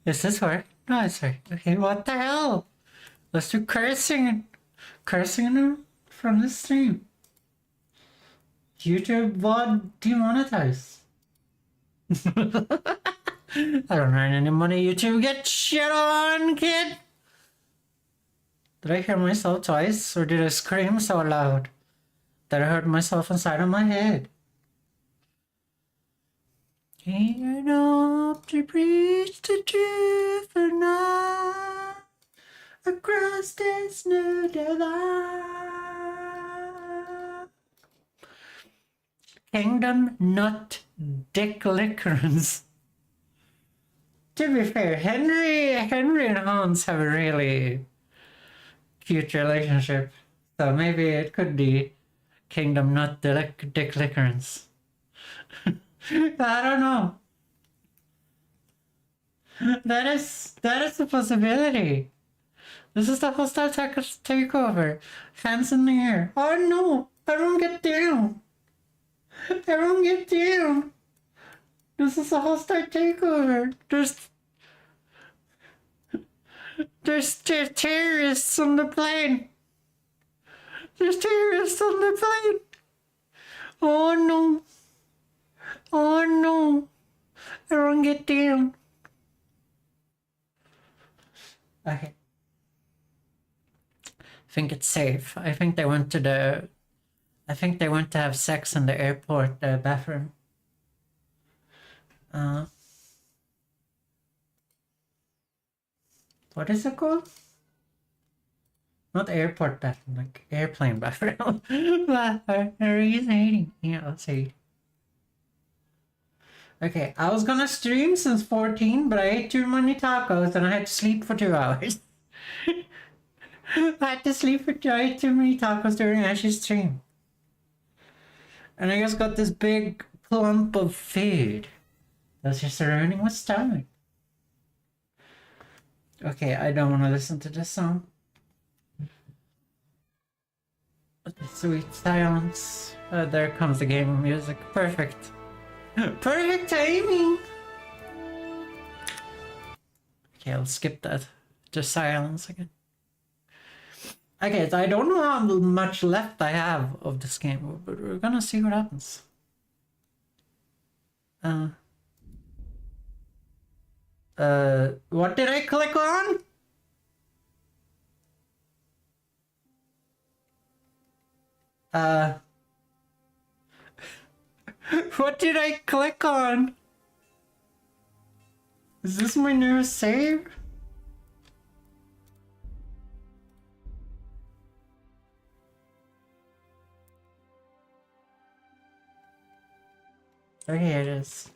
Is this work? No, it's right. Okay, what the hell? Let's do cursing. Cursing from the stream. YouTube VOD demonetized. I don't earn any money. YouTube, get shit on, kid. Did I hear myself twice, or did I scream so loud that I heard myself inside of my head? Get up to preach the truth and not across this new divide. Kingdom Nut Dick Lickerins. To be fair, Henry and Hans have a really cute relationship, so maybe it could be Kingdom Nut Dick Lickerins. I don't know. That is a possibility. This is the hostile takeover. Hands in the air. Oh no! Everyone get down! Everyone get down! This is a hostile takeover. There's terrorists on the plane. There's terrorists on the plane. Oh no! Oh no! Everyone get down. Okay. I think it's safe. I think they went to have sex in the airport bathroom. What is it called? Not airport bathroom, like airplane bathroom. Resonating. Yeah, let's see. Okay, I was gonna stream since 14, but I ate too many tacos and I had to sleep for 2 hours. I had to sleep for I ate too many tacos during Ash's stream. And I just got this big clump of food that's just surrounding my stomach. Okay, I don't want to listen to this song. Sweet silence. There comes the game music. Perfect. Perfect timing! Okay, I'll skip that. Just silence again. Okay, so I don't know how much left I have of this game, but we're gonna see what happens. What did I click on? What did I click on? Is this my new save? Oh, here it is.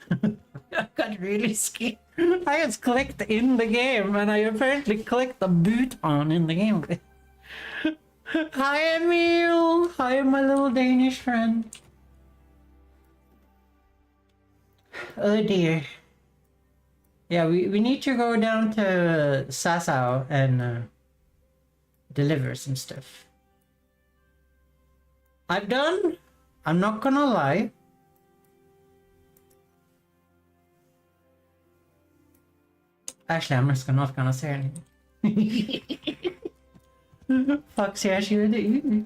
I got really scared. I just clicked in the game and I apparently clicked the boot on in the game. Hi, Emil! Hi, my little Danish friend. Oh dear. Yeah, we need to go down to Sasau and deliver some stuff. I'm not gonna lie. Actually, I'm just not gonna say anything. Foxy Ashley with the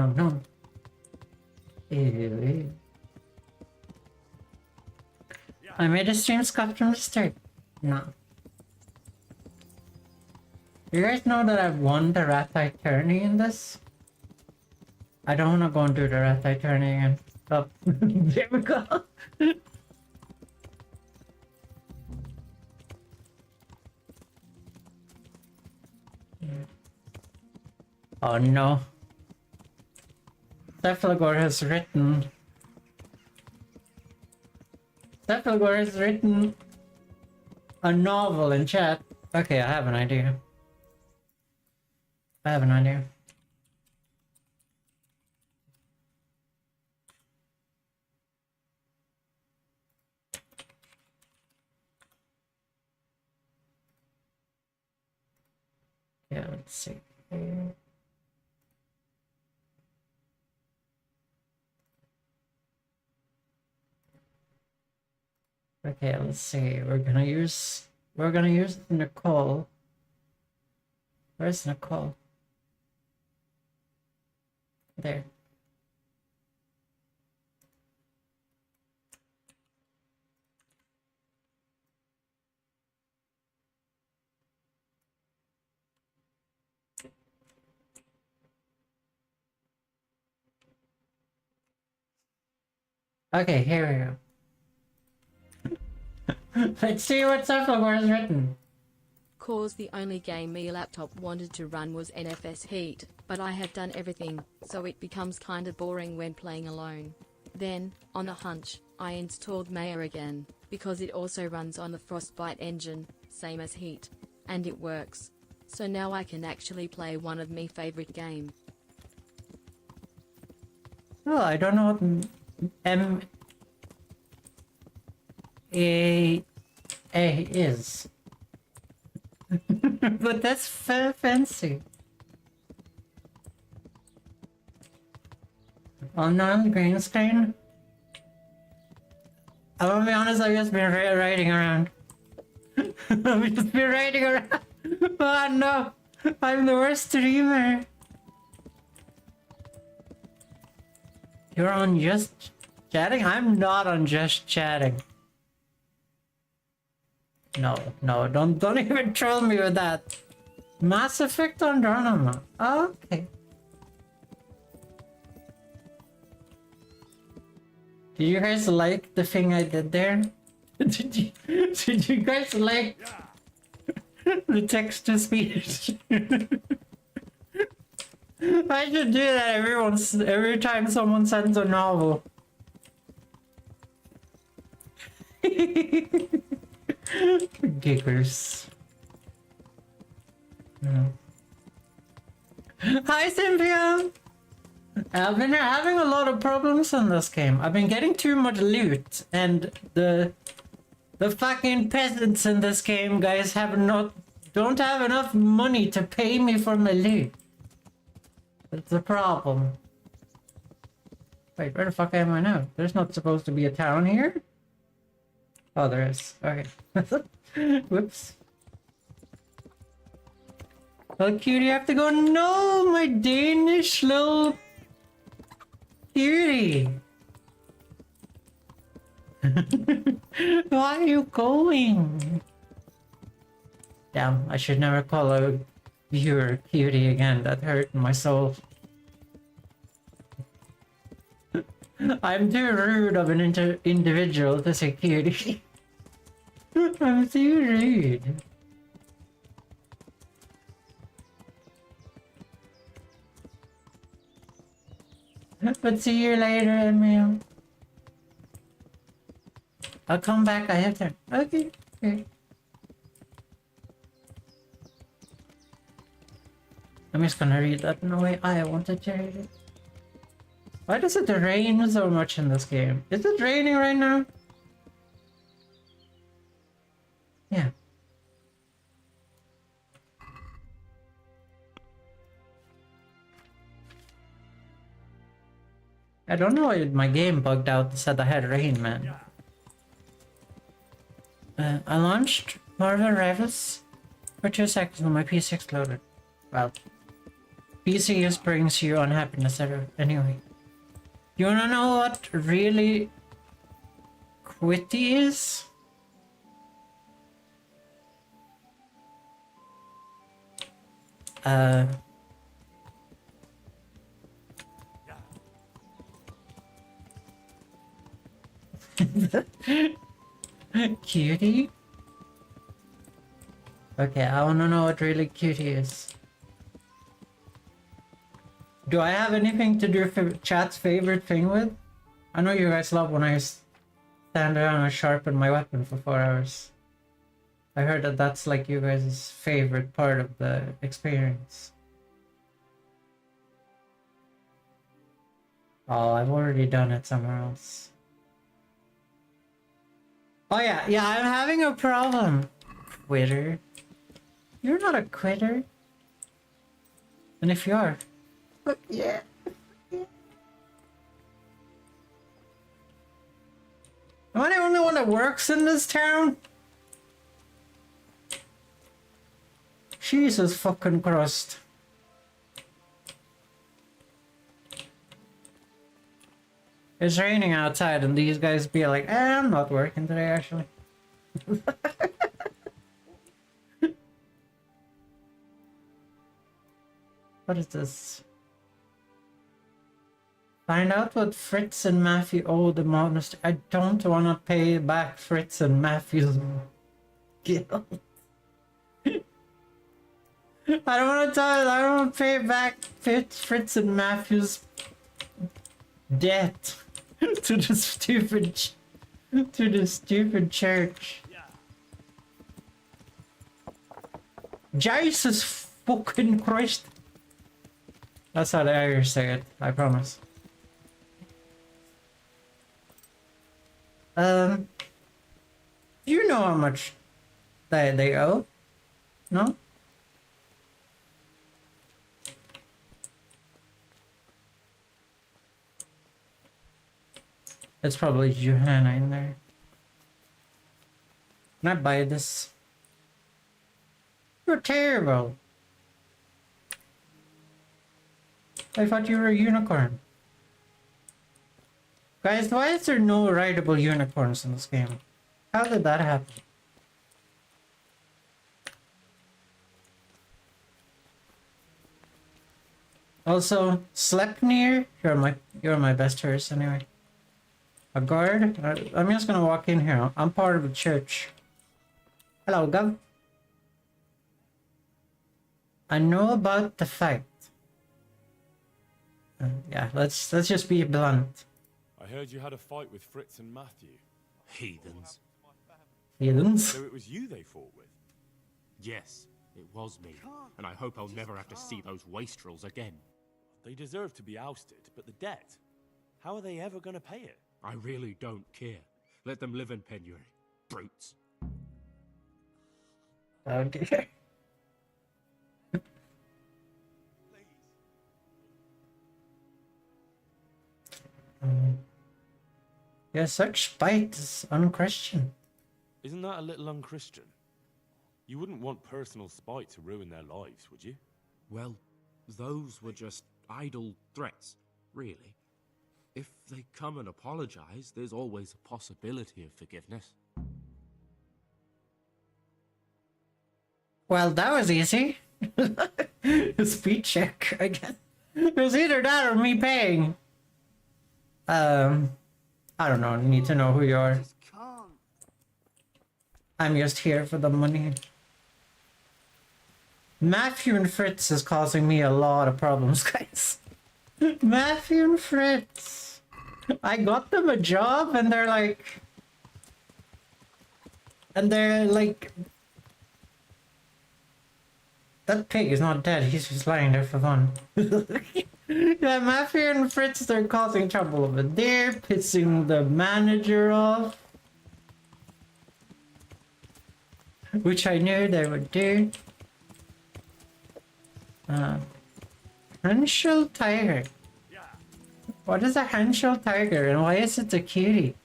No. No. I made a stream Scott from the start. No. You guys know that I've won the Rathai tourney in this? I don't wanna go and do the Rathai tourney again. Oh, there we go. Oh no. Cephalogor has written. Cephalogor has written a novel in chat. Okay, I have an idea. I have an idea. Yeah, let's see. Okay, let's see. We're gonna use Nicole. Where's Nicole? There. Okay, here we go. Let's see what Cephalogor has written. Cause the only game my laptop wanted to run was NFS Heat, but I have done everything, so it becomes kinda boring when playing alone. Then, on a hunch, I installed Maya again, because it also runs on the Frostbite engine, same as Heat. And it works. So now I can actually play one of my favorite game. Oh, I don't know what M-A-A is. But that's fancy. On green screen? I will be honest, I've just been riding around. I've just been riding around. Oh no! I'm the worst streamer. You're on just chatting? I'm not on just chatting. No, don't even troll me with that. Mass Effect Andronima. Okay. Did you guys like the thing I did there? Did you guys like the text to speech? I should do that every time someone sends a novel. Giggers. No. Hi Cynthia! I've been having a lot of problems in this game. I've been getting too much loot, and the fucking peasants in this game, guys, don't have enough money to pay me for my loot. That's the problem. Wait, where the fuck am I now? There's not supposed to be a town here? Oh, there is. Okay. Whoops. Well, cutie, I have to go. No, my Danish little cutie. Why are you going? Damn, I should never call a viewer cutie again. That hurt my soul. I'm too rude of an individual to say cutie. I'm too rude. But see you later, Emil. I'll come back. I have to. Okay. Okay. I'm just gonna read that in the way I wanted to read it. Why does it rain so much in this game? Is it raining right now? Yeah. I don't know if my game bugged out and said I had rain, man. I launched Marvel Rivals for 2 seconds when my PC exploded. Well, PC just brings you unhappiness anyway. You wanna know what really quitty is? Cutie? Okay, I wanna know what really cutie is. Do I have anything to do for chat's favorite thing with? I know you guys love when I stand around and sharpen my weapon for 4 hours. I heard that that's like you guys' favorite part of the experience. Oh, I've already done it somewhere else. Oh yeah, I'm having a problem. Quitter. You're not a quitter. And if you are, yeah. Am I the only one that works in this town? Jesus fucking Christ. It's raining outside and these guys be like, I'm not working today actually. What is this? Find out what Fritz and Matthew owe the monastery. I don't want to pay back Fritz and Matthew's guilt. I don't want to pay back Fritz and Matthew's debt to the stupid church. Jesus fucking Christ. That's how the Irish say it, I promise. Do you know how much they owe? No? It's probably Johanna in there. Can I buy this? You're terrible. I thought you were a unicorn. Guys, why is there no rideable unicorns in this game? How did that happen? Also, Sleipnir, you're my best horse anyway. A guard? I'm just gonna walk in here. I'm part of the church. Hello, Gov. I know about the fight. Yeah, let's just be blunt. I heard you had a fight with Fritz and Matthew. Heathens. Heathens? So it was you they fought with? Yes, it was me. And I hope I'll never have to see those wastrels again. They deserve to be ousted, but the debt? How are they ever going to pay it? I really don't care. Let them live in penury. Brutes. Okay. Yeah, such spite is unchristian. Isn't that a little unchristian? You wouldn't want personal spite to ruin their lives, would you? Well, those were just idle threats, really. If they come and apologize, there's always a possibility of forgiveness. Well, that was easy. Speed check, I guess. It was either that or me paying. I don't know. Need to know who you are. I'm just here for the money. Matthew and Fritz is causing me a lot of problems, guys. Matthew and Fritz. I got them a job and they're like... That pig is not dead, he's just lying there for fun. Yeah, Matthew and Fritz, they're causing trouble over there, pissing the manager off. Which I knew they would do. Henschel tiger. What is a Henschel tiger and why is it a cutie?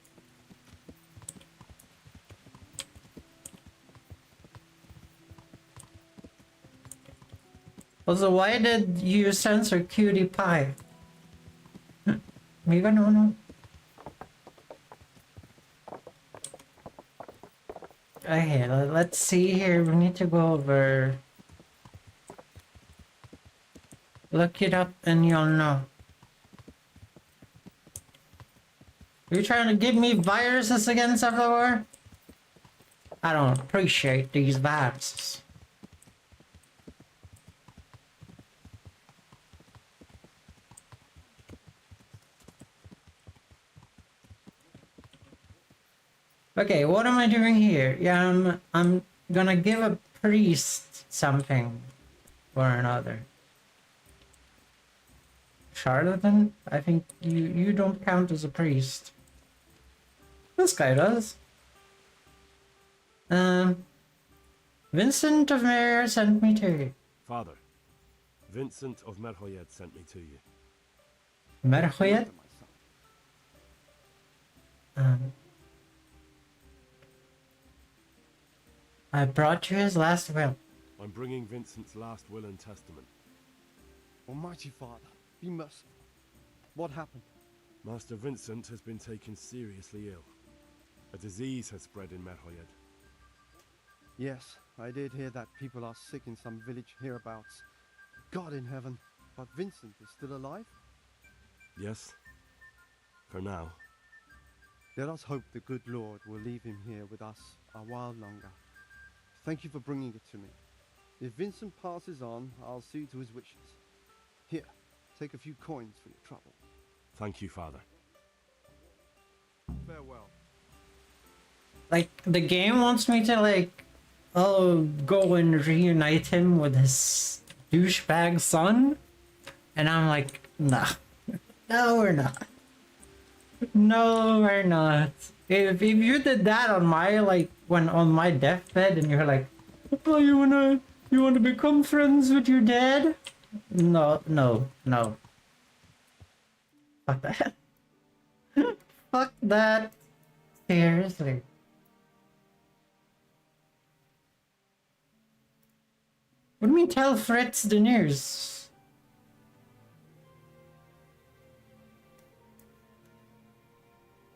Also, why did you censor cutie pie? Maybe no. Okay, let's see here. We need to go over. Look it up and you'll know. Are you trying to give me viruses again, Salvador? I don't appreciate these viruses. Okay, what am I doing here? Yeah, I'm gonna give a priest something or another. Charlatan? I think you don't count as a priest. This guy does. Vincent of Mayor sent me to you. Father, Vincent of Merhoyed sent me to you. Merhoyed? I brought you his last will. I'm bringing Vincent's last will and testament. Almighty Father, be merciful. What happened? Master Vincent has been taken seriously ill. A disease has spread in Merhoyed. Yes, I did hear that people are sick in some village hereabouts. God in heaven, but Vincent is still alive? Yes, for now. Let us hope the good Lord will leave him here with us a while longer. Thank you for bringing it to me. If Vincent passes on, I'll see to his wishes. Here, take a few coins for your trouble. Thank you, Father. Farewell. Like, the game wants me to, like, oh, go and reunite him with his douchebag son? And I'm like, nah. No, we're not. No, we're not. If you did that on my, like, when on my deathbed and you're like, oh, you wanna become friends with your dad? No. Fuck that. Fuck that. Seriously. What do you mean tell Fritz the news?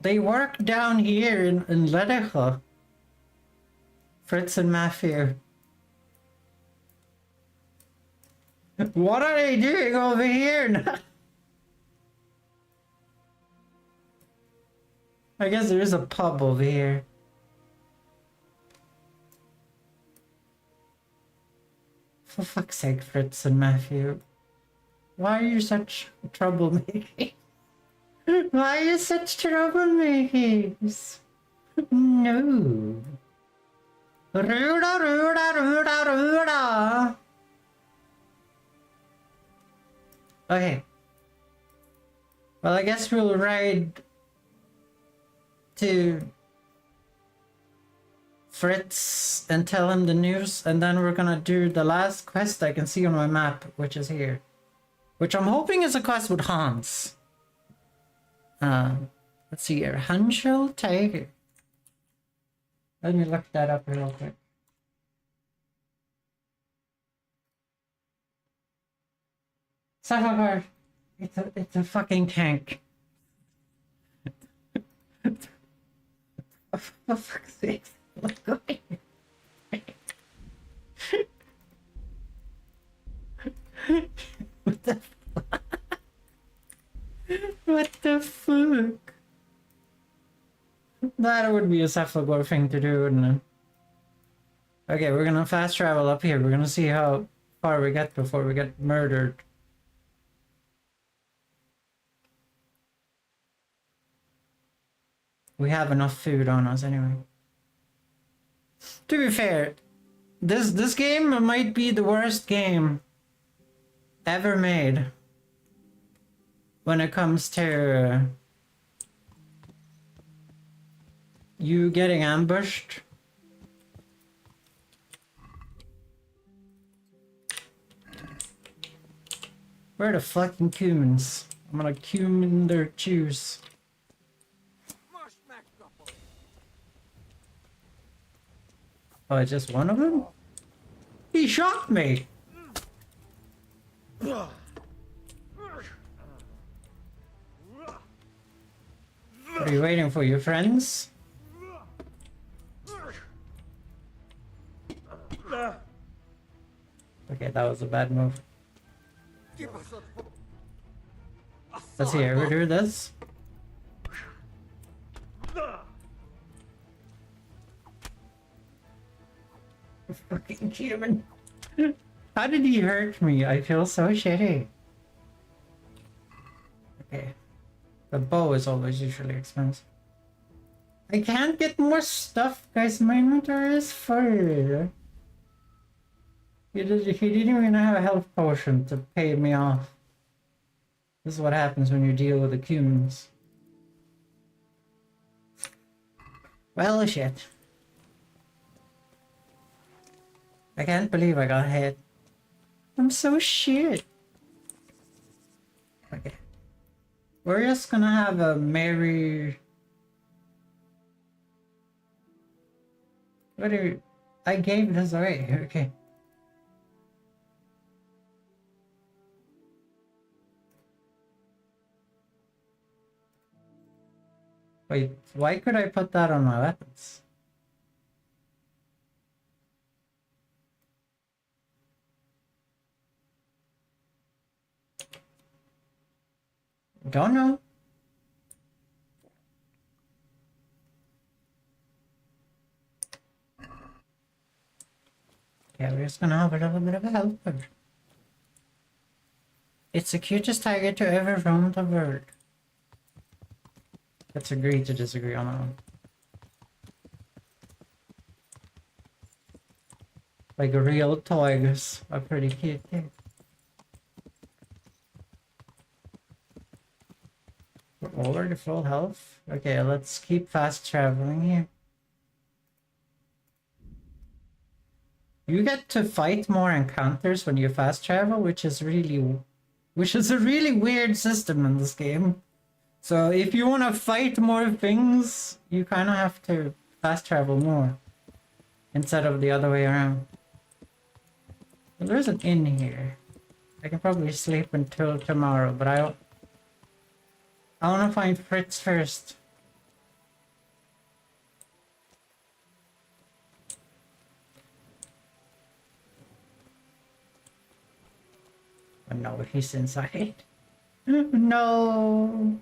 They work down here in Ledecha. Fritz and Matthew. What are they doing over here now? I guess there is a pub over here. For fuck's sake, Fritz and Matthew. Why are you such troublemakers? Why are you such troublemakers? No. Ruda. Okay. Well, I guess we'll ride to Fritz and tell him the news, and then we're gonna do the last quest I can see on my map, which is here. Which I'm hoping is a quest with Hans. Let's see here. Hanschel Tiger. Let me look that up real quick. Salvador, it's a fucking tank. For fuck's sake. What the fuck? What the fuck? That would be a Cephalgor thing to do, wouldn't it? Okay, we're gonna fast travel up here. We're gonna see how far we get before we get murdered. We have enough food on us anyway. To be fair, this game might be the worst game ever made when it comes to you getting ambushed. Where are the fucking cumins? I'm gonna cumin their juice. Oh, it's just one of them? He shot me! What are you waiting for, your friends? Okay, that was a bad move. Let's see, ever do this? Fucking human. How did he hurt me? I feel so shitty. Okay. The bow is always usually expensive. I can't get more stuff, guys. My inventory is full. He didn't even have a health potion to pay me off. This is what happens when you deal with the humans. Well, shit. I can't believe I got hit. I'm so shit. Okay. We're just gonna have a merry... What are you... I gave this away, okay. Wait, why could I put that on my weapons? Don't know. Yeah, we're just gonna have a little bit of a helper. It's the cutest tiger to ever roam the world. Let's agree to disagree on that one. Like real tigers are pretty cute too. We're already full health. Okay, let's keep fast traveling here. You get to fight more encounters when you fast travel, which is a really weird system in this game. So if you want to fight more things, you kind of have to fast travel more instead of the other way around. Well, there's an inn here. I can probably sleep until tomorrow, but I want to find Fritz first. Oh no, he's inside. No.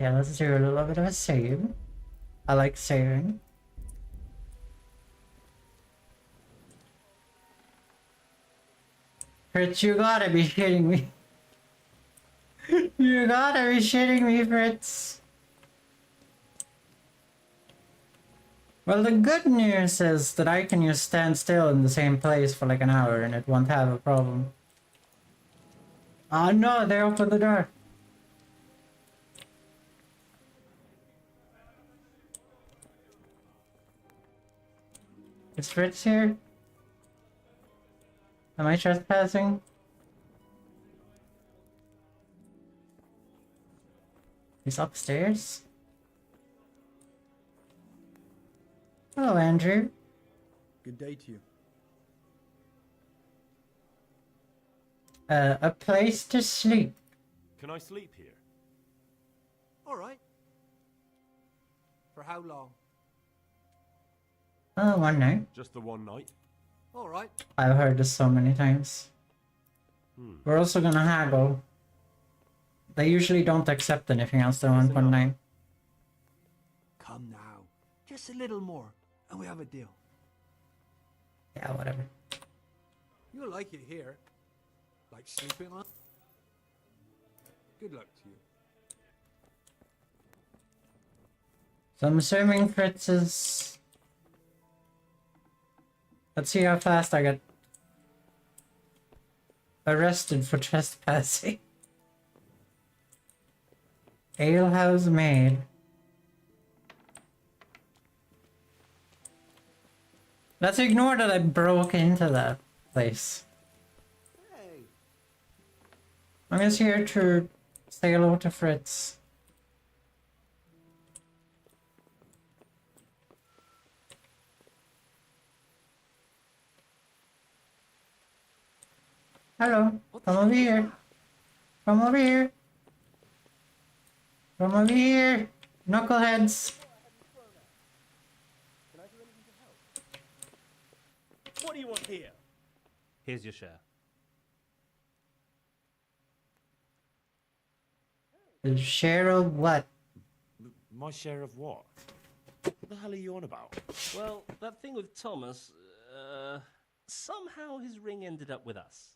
Yeah, let's do a little bit of a save. I like saving. Fritz, you gotta be shitting me. You gotta be shitting me, Fritz. Well, the good news is that I can just stand still in the same place for like an hour and it won't have a problem. Oh no, they opened the door. Is Fritz here? Am I trespassing? He's upstairs? Hello, Andrew. Good day to you. A place to sleep. Can I sleep here? All right. For how long? Oh, one night. Just the one night? All right. I've heard this so many times. We're also gonna haggle. They usually don't accept anything else than 1.9. Come now. Just a little more, and we have a deal. Yeah, whatever. You'll like it here. Like sleeping on. Good luck to you. So I'm assuming Fritz is... Let's see how fast I get arrested for trespassing. Alehouse maid. Let's ignore that I broke into that place. Hey. I'm just here to say hello to Fritz. Hello, come over here. Come over here. Come over here, knuckleheads. What do you want here? Here's your share. The share of what? My share of what? What the hell are you on about? Well, that thing with Thomas, somehow his ring ended up with us.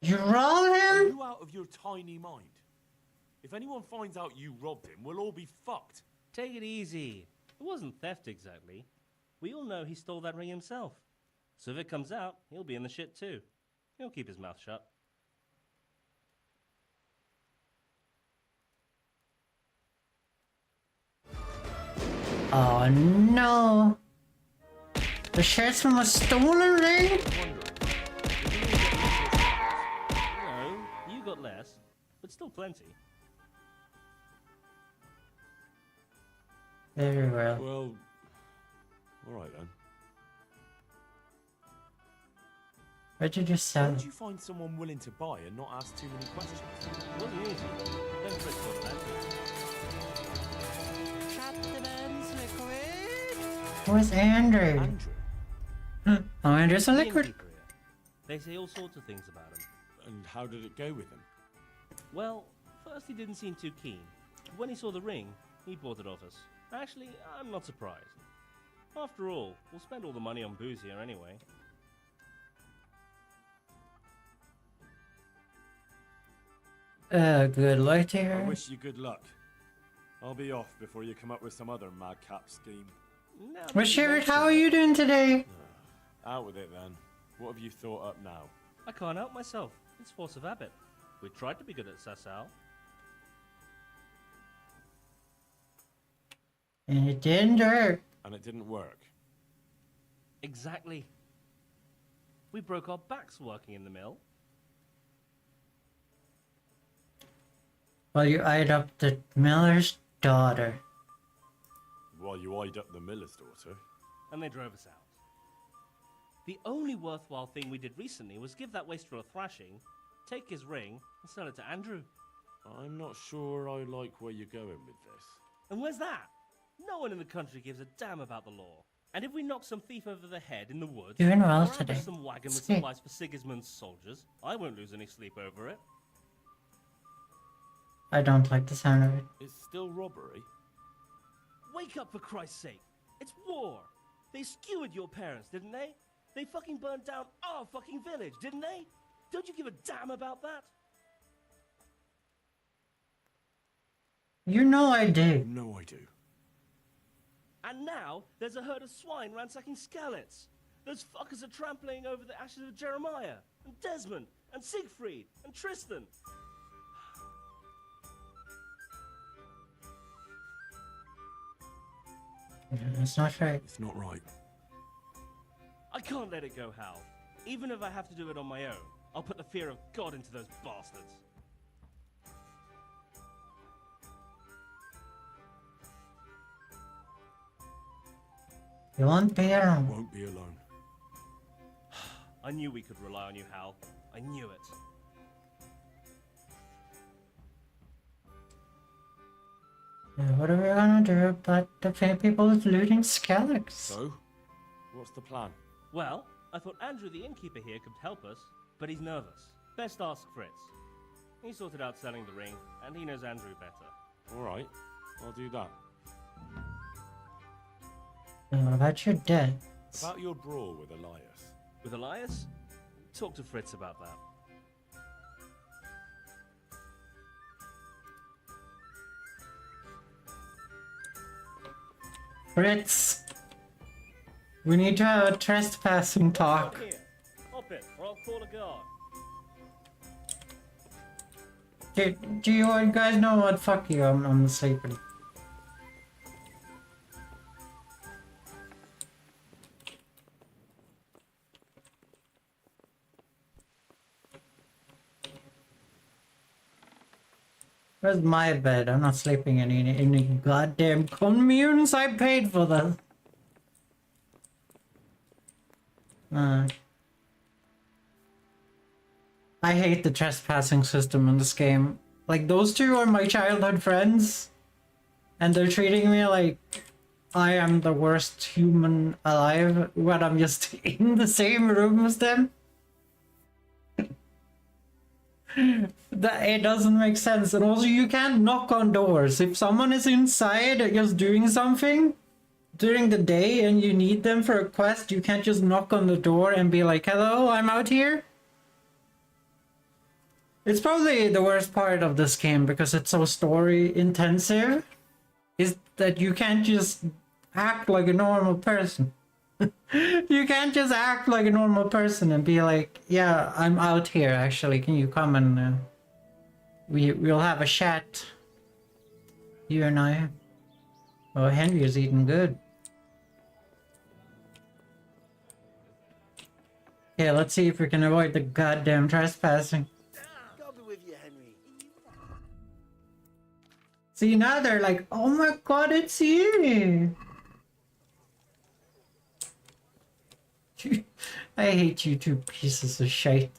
You robbed Are him? you out of your tiny mind? If anyone finds out you robbed him, we'll all be fucked. Take it easy. It wasn't theft exactly. We all know he stole that ring himself. So if it comes out, he'll be in the shit too. He'll keep his mouth shut. Oh no. The shirt's from a stolen ring? No, you got less, but still plenty. Very well. Well, alright then. Where'd you just sell How it? did you find someone willing to buy and not ask too many questions? It wasn't easy. Then Fritz got that too. Where's Andrew? Andrew? Oh, Andrew's a The liquid. innkeeper here. They say all sorts of things about him. And how did it go with him? Well, first he didn't seem too keen. When he saw the ring, he bought it off us. Actually, I'm not surprised. After all, we'll spend all the money on booze here anyway. Good luck I here. wish you good luck. I'll be off before you come up with some other madcap scheme. Now that Well, you Sherrod, mention how are it, you doing today? Out with it then. What have you thought up now? I can't help myself. It's force of habit. We tried to be good at Sasau. And it didn't hurt. And it didn't work. Exactly. We broke our backs working in the mill. Well, you eyed up the miller's daughter. While you eyed up the miller's daughter. And they drove us out. The only worthwhile thing we did recently was give that wastrel a thrashing, take his ring, and sell it to Andrew. I'm not sure I like where you're going with this. And where's that? No one in the country gives a damn about the law. And if we knock some thief over the head in the woods, Doing well or today. ambush some wagon with See. supplies for Sigismund's soldiers, I won't lose any sleep over it. I don't like the sound of it. It's still robbery. Wake up for Christ's sake! It's war! They skewered your parents, didn't they? They fucking burned down our fucking village, didn't they? Don't you give a damn about that? You know I do. No, I do. And now there's a herd of swine ransacking Skalitz. Those fuckers are trampling over the ashes of Jeremiah, and Desmond, and Siegfried, and Tristan. Yeah, that's not right. It's not right. I can't let it go, Hal. Even if I have to do it on my own, I'll put the fear of God into those bastards. You won't be alone. Won't be alone. I knew we could rely on you, Hal. I knew it. What are we gonna do about the people looting Skelligs? So, what's the plan? Well, I thought Andrew the innkeeper here could help us, but he's nervous. Best ask Fritz. He sorted out selling the ring, and he knows Andrew better. Alright, I'll do that. What about your debt? About your brawl with Elias. With Elias? Talk to Fritz about that. Fritz, we need to have a trespassing talk. Here, hop it, or I'll call a guard. Do you guys know what? Fuck you, I'm sleeping. Where's my bed? I'm not sleeping in any goddamn communes. I paid for this. I hate the trespassing system in this game. Like, those two are my childhood friends, and they're treating me like I am the worst human alive when I'm just in the same room as them. That it doesn't make sense. And also, you can't knock on doors. If someone is inside just doing something during the day and you need them for a quest, you can't just knock on the door and be like, hello, I'm out here. It's probably the worst part of this game because it's so story intensive, is that you can't just act like a normal person. You can't just act like a normal person and be like, yeah, I'm out here actually, can you come and we'll have a chat, you and I. Oh, Henry is eating good. Okay, let's see if we can avoid the goddamn trespassing. God be with you, Henry. See, now they're like, oh my god, it's you! I hate you two pieces of shit.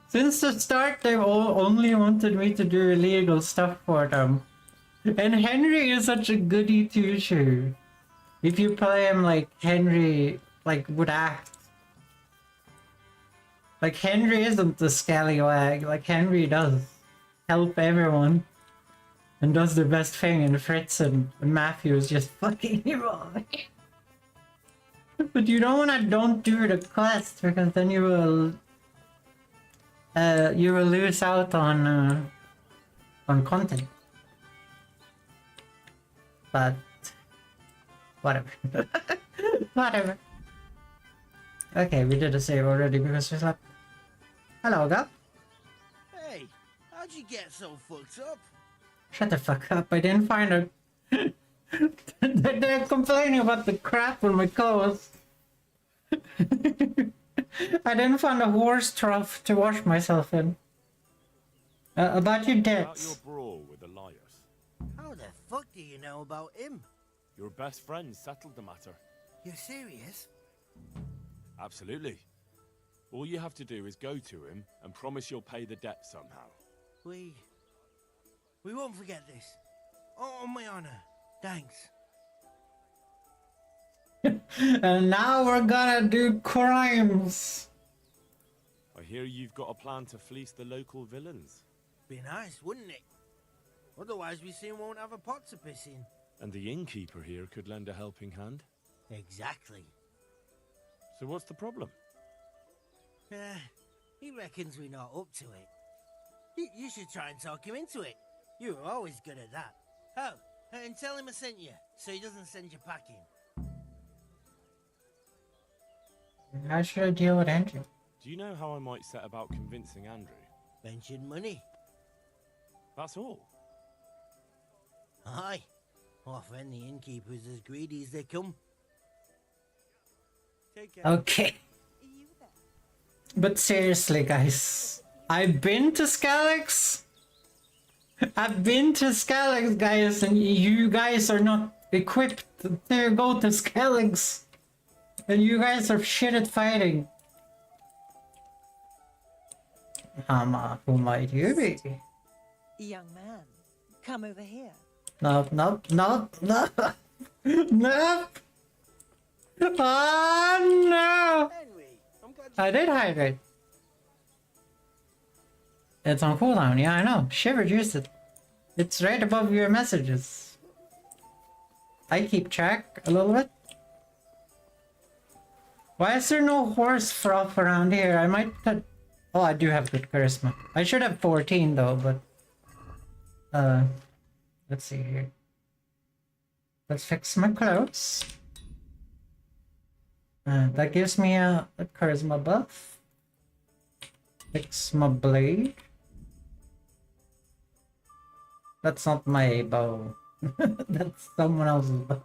Since the start, they've all only wanted me to do illegal stuff for them. And Henry is such a goody two-shoe. If you play him like Henry, like, would act. Like, Henry isn't the scallywag, like Henry does help everyone. And does the best thing, and Fritz and Matthew is just fucking evil. But you don't do the quest, because then you will lose out on content. But whatever. Whatever. Okay, we did a save already because we slept. Hello, Gap. Hey, how'd you get so fucked up? Shut the fuck up, I didn't find her. They're complaining about the crap on my clothes. I didn't find a horse trough to wash myself in. About your About debts. your brawl with Elias. How the fuck do you know about him? Your best friend settled the matter. You're serious? Absolutely. All you have to do is go to him and promise you'll pay the debt somehow. We won't forget this. On my honor. Thanks. And now we're gonna do crimes. I hear you've got a plan to fleece the local villains. Be nice, wouldn't it? Otherwise we soon won't have a pot to piss in. And the innkeeper here could lend a helping hand. Exactly. So what's the problem? He reckons we're not up to it. You should try and talk him into it. You were always good at that. Oh, and tell him I sent you, so he doesn't send you packing. How should I deal with Andrew? Do you know how I might set about convincing Andrew? Mention money. That's all. Aye. Our friendly innkeeper's as greedy as they come. Take care. Okay. But seriously, guys. I've been to Skalix. I've been to Skalix, guys, and you guys are not equipped to go to Skalix. And you guys are shit at fighting. Who might you be? Young man, come over here. Nope, nope, nope, nope. Nope. Oh no! Henry, I'm glad I did hydrate. It's on cooldown, yeah, I know. Shiver used it. It's right above your messages. I keep track a little bit. Why is there no horse froth around here? I might put... Oh, I do have good charisma. I should have 14 though, but... Let's see here. Let's fix my clothes. That gives me a charisma buff. Fix my blade. That's not my bow. That's someone else's bow.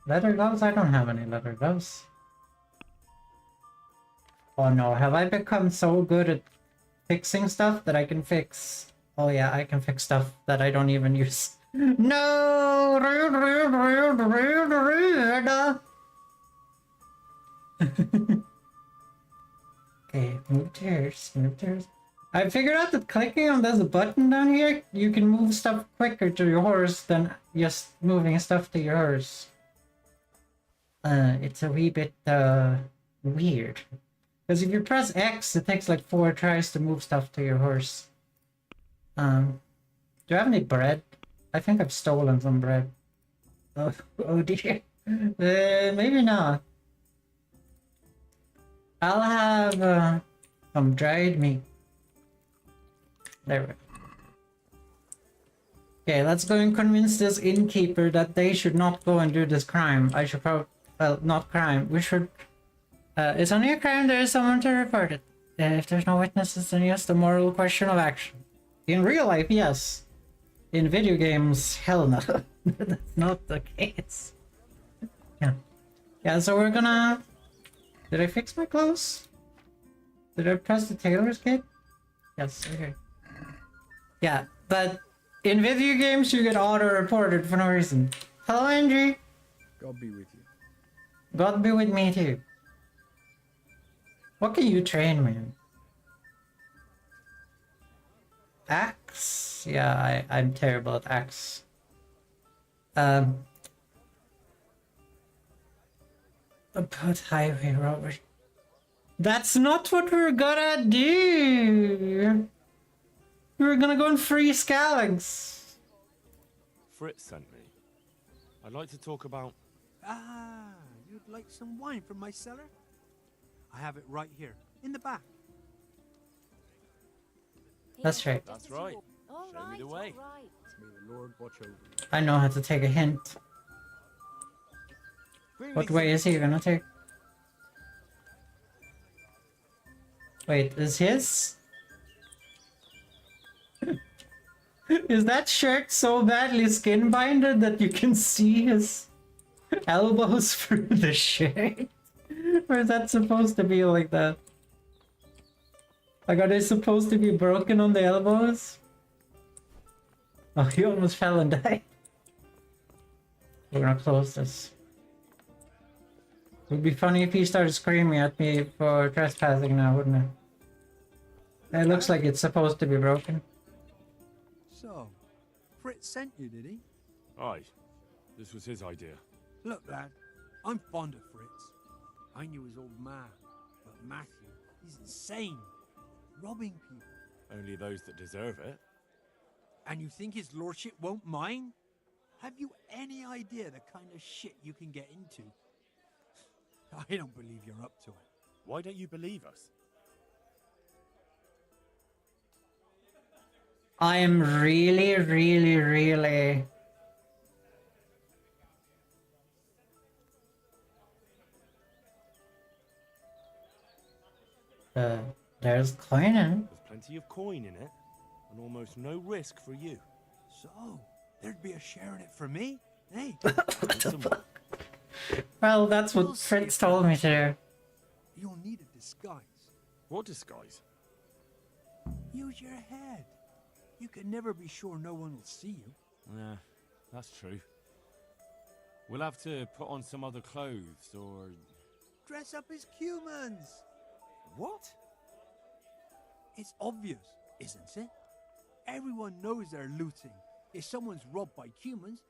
Leather gloves? I don't have any leather gloves. Oh no, have I become so good at fixing stuff that I can fix... Oh yeah, I can fix stuff that I don't even use. No! Okay, move chairs, move chairs. I figured out that clicking on this button down here, you can move stuff quicker to your horse than just moving stuff to your horse. It's a wee bit, weird. Because if you press X, it takes like 4 tries to move stuff to your horse. Do I have any bread? I think I've stolen some bread. Oh, oh dear. Maybe not. I'll have some dried meat. There we go. Okay, let's go and convince this innkeeper that they should not go and do this crime. I should probably... Well, not crime. We should... it's only a crime, there is someone to report it. If there's no witnesses, then yes, the moral question of action. In real life, yes. In video games, hell no. That's not the case. Yeah. Yeah, so we're gonna... Did I fix my clothes? Did I press the tailor's kit? Yes, okay. Yeah, but in video games you get auto-reported for no reason. Hello, Andrew. God be with you. God be with me too. What can you train, man? Axe? Yeah, I'm terrible at axe. About highway robbery. That's not what we're gonna do! We're gonna go and free Scalanx. Fritz sent me. I'd like to talk about... Ah, you'd like some wine from my cellar? I have it right here, in the back. That's right. That's right. Show me the way. May the Lord watch over you. I know how to take a hint. What way is he gonna take? Wait, is his? Is that shirt so badly skin binded that you can see his elbows through the shirt? Or is that supposed to be like that? Like, are they supposed to be broken on the elbows? Oh, he almost fell and died. We're gonna close this. It would be funny if he started screaming at me for trespassing now, wouldn't it? It looks like it's supposed to be broken. So, Fritz sent you, did he? Aye. This was his idea. Look, lad, I'm fond of Fritz. I knew his old man, but Matthew, he's insane. Robbing people. Only those that deserve it. And you think his lordship won't mind? Have you any idea the kind of shit you can get into? I don't believe you're up to it. Why don't you believe us? I am really there's coin in it. There's plenty of coin in it, and almost no risk for you. So, there'd be a share in it for me? Hey, Well, that's what Fritz told me to do. you'll need a disguise. What disguise? Use your head. You can never be sure no one will see you. Yeah, that's true. We'll have to put on some other clothes, or... Dress up as humans. What? It's obvious, isn't it? Everyone knows they're looting. If someone's robbed by humans,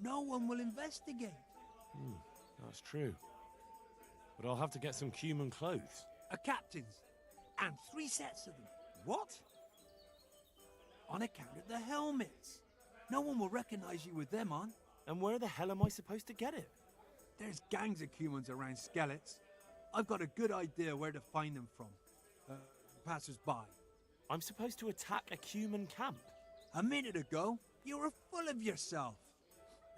no one will investigate. That's true. But I'll have to get some human clothes. A captain's. And 3 sets of them. What? On account of the helmets. No one will recognize you with them on. And where the hell am I supposed to get it? There's gangs of humans around Skelets. I've got a good idea where to find them from. Passers-by. I'm supposed to attack a human camp. A minute ago, you were full of yourself.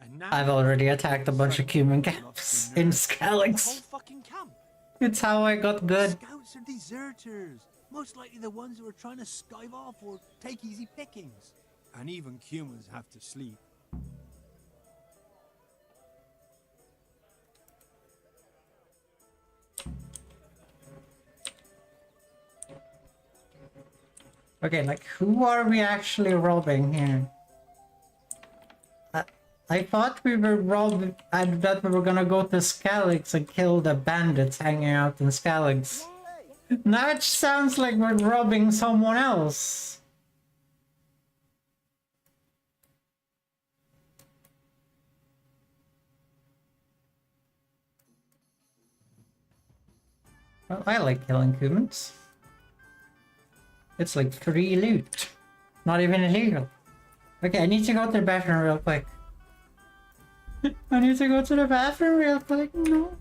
And now I've already attacked a bunch of human camps in The whole Scalanx. fucking camp. It's how I got good. Scouts are deserters. Most likely the ones who are trying to skive off or take easy pickings. And even humans have to sleep. Okay, like, who are we actually robbing here? I thought we were robbing... I thought we were gonna go to Scalanx and kill the bandits hanging out in Scalanx. Now it sounds like we're robbing someone else. Well, I like killing humans. It's like free loot. Not even illegal. Okay, I need to go to the bathroom real quick. I need to go to the bathroom real quick. No.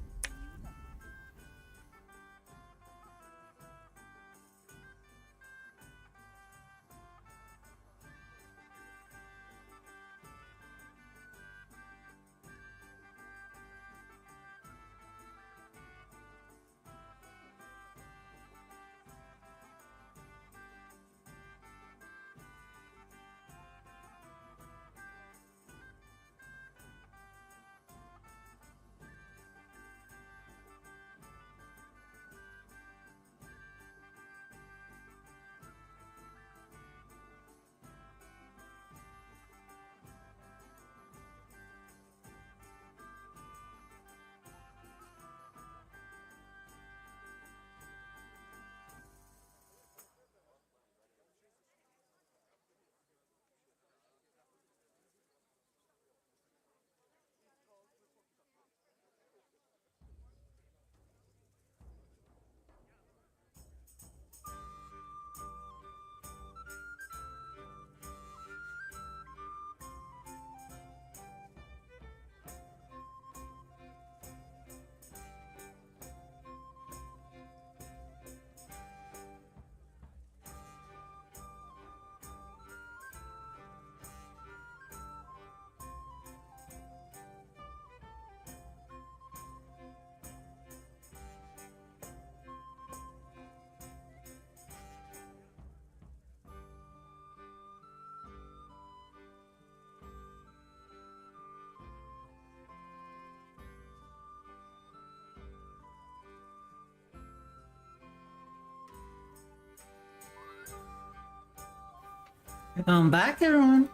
Welcome back, everyone.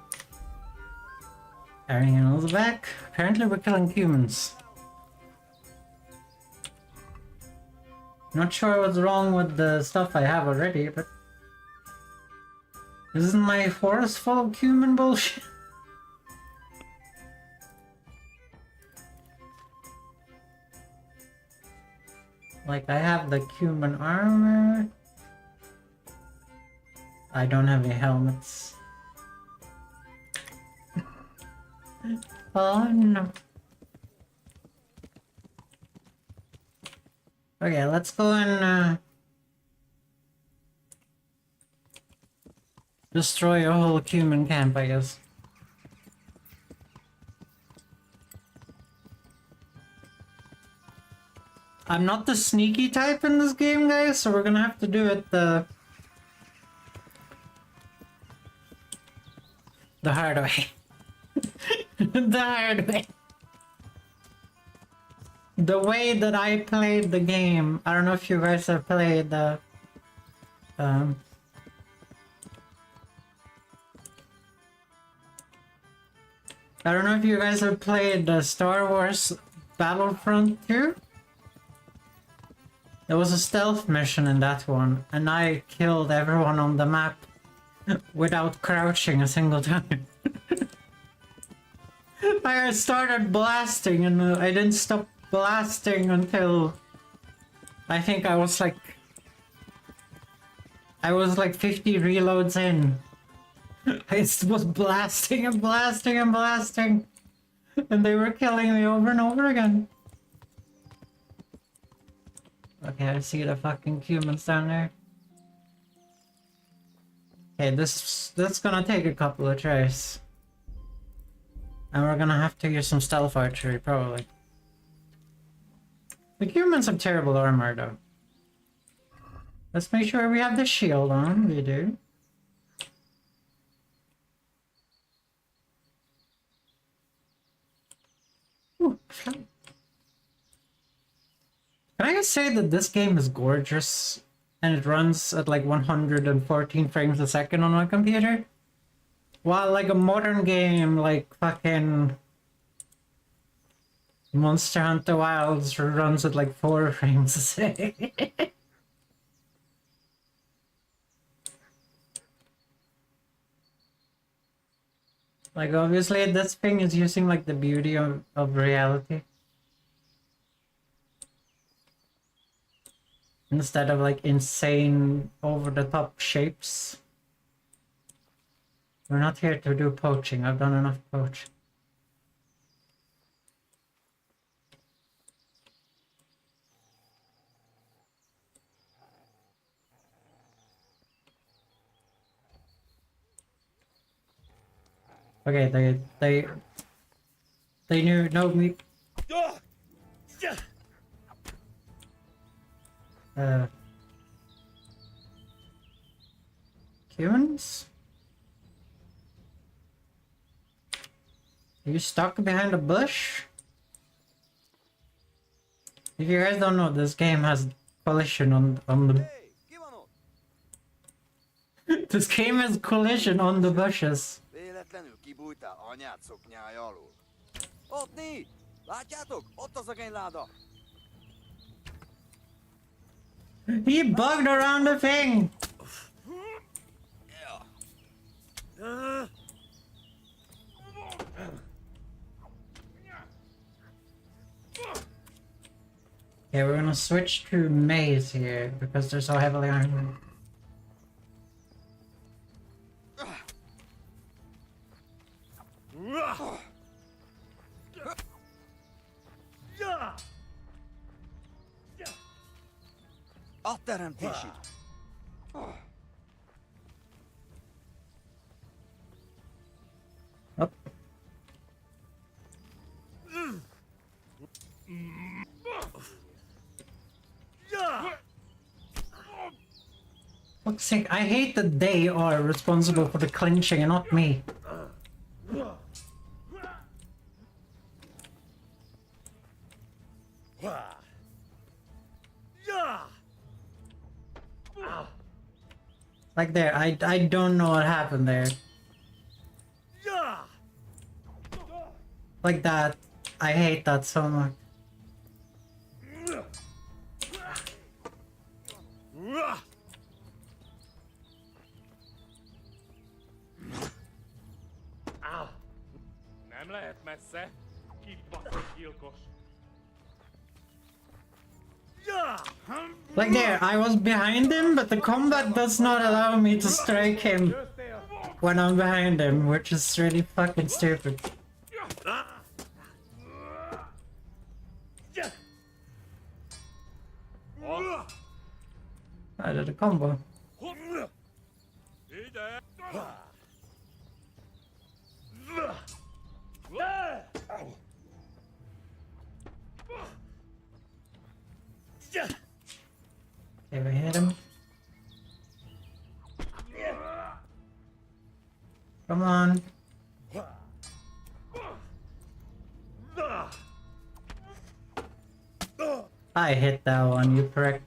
Everyone is back. Apparently, we're killing humans. Not sure what's wrong with the stuff I have already, but isn't my forest full of human bullshit? Like, I have the human armor. I don't have any helmets. Oh no. Okay, let's go and destroy a whole human camp, I guess. I'm not the sneaky type in this game, guys, so we're gonna have to do it the hard way. The hard way. The way that I played the game. I don't know if you guys have played the I don't know if you guys have played the Star Wars Battlefront 2. There was a stealth mission in that one, and I killed everyone on the map without crouching a single time. I started blasting and I didn't stop blasting until I think I was like 50 reloads in. I was blasting and blasting and blasting, and they were killing me over and over again. Okay, I see the fucking humans down there. Okay, that's gonna take a couple of tries. And we're gonna have to use some stealth archery, probably. The humans have terrible armor, though. Let's make sure we have the shield on. We do. Ooh, can I just say that this game is gorgeous? And it runs at like 114 frames a second on my computer? While like a modern game like fucking Monster Hunter Wilds runs at like 4 frames a second. Like obviously this thing is using like the beauty of reality. Instead of like insane over the top shapes. We're not here to do poaching. I've done enough poaching. Okay, they know me. Humans? Are you stuck behind a bush? If you guys don't know, this game has collision on the this game has collision on the bushes. Véletlenül kibújtál anyád szoknyája alól. Ott né! Látjátok? Ott az a genyláda! He bugged around the thing! Okay, we're gonna switch to maze here because they're so heavily armored. A teremtési! Up. Fuck's sake, I hate that they are responsible for the clinching and not me. Like there, I don't know what happened there. Like that. I hate that so much. Nem lehet messze. Kibaszott gyilkos. Like there, I was behind him, but the combat does not allow me to strike him when I'm behind him, which is really fucking stupid. I did a combo. Okay, we hit him. Come on. I hit that one, you prick.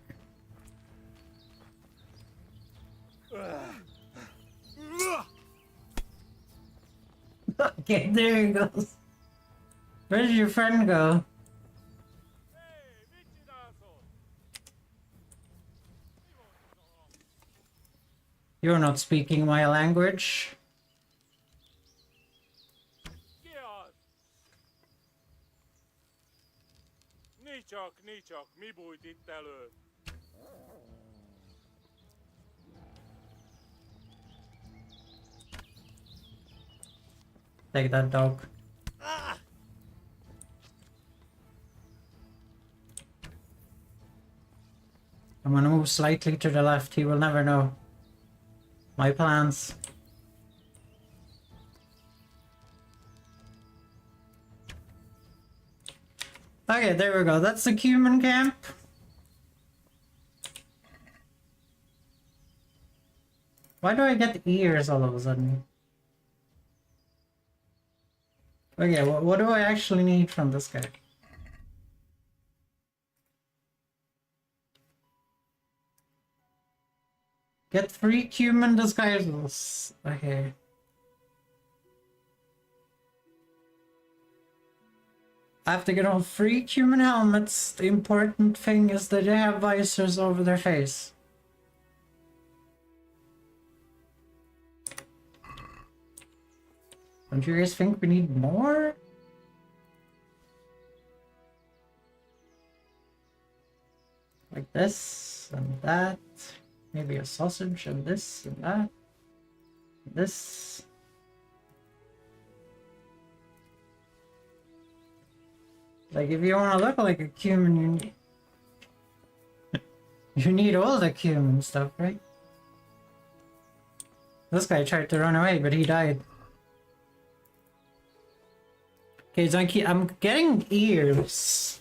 Okay, there he goes. Where did your friend go? You're not speaking my language. Nicsak, mi bújt itt elő? Take that dog. I'm gonna move slightly to the left, he will never know my plans. Okay, there we go. That's the human camp. Why do I get ears all of a sudden? Okay, what do I actually need from this guy? Get 3 human disguises. Okay. I have to get all 3 human helmets. The important thing is that they have visors over their face. Don't you guys think we need more? Like this and that. Maybe a sausage and this and that. This. Like, if you want to look like a human, you need all the human stuff, right? This guy tried to run away, but he died. Okay, so I'm getting ears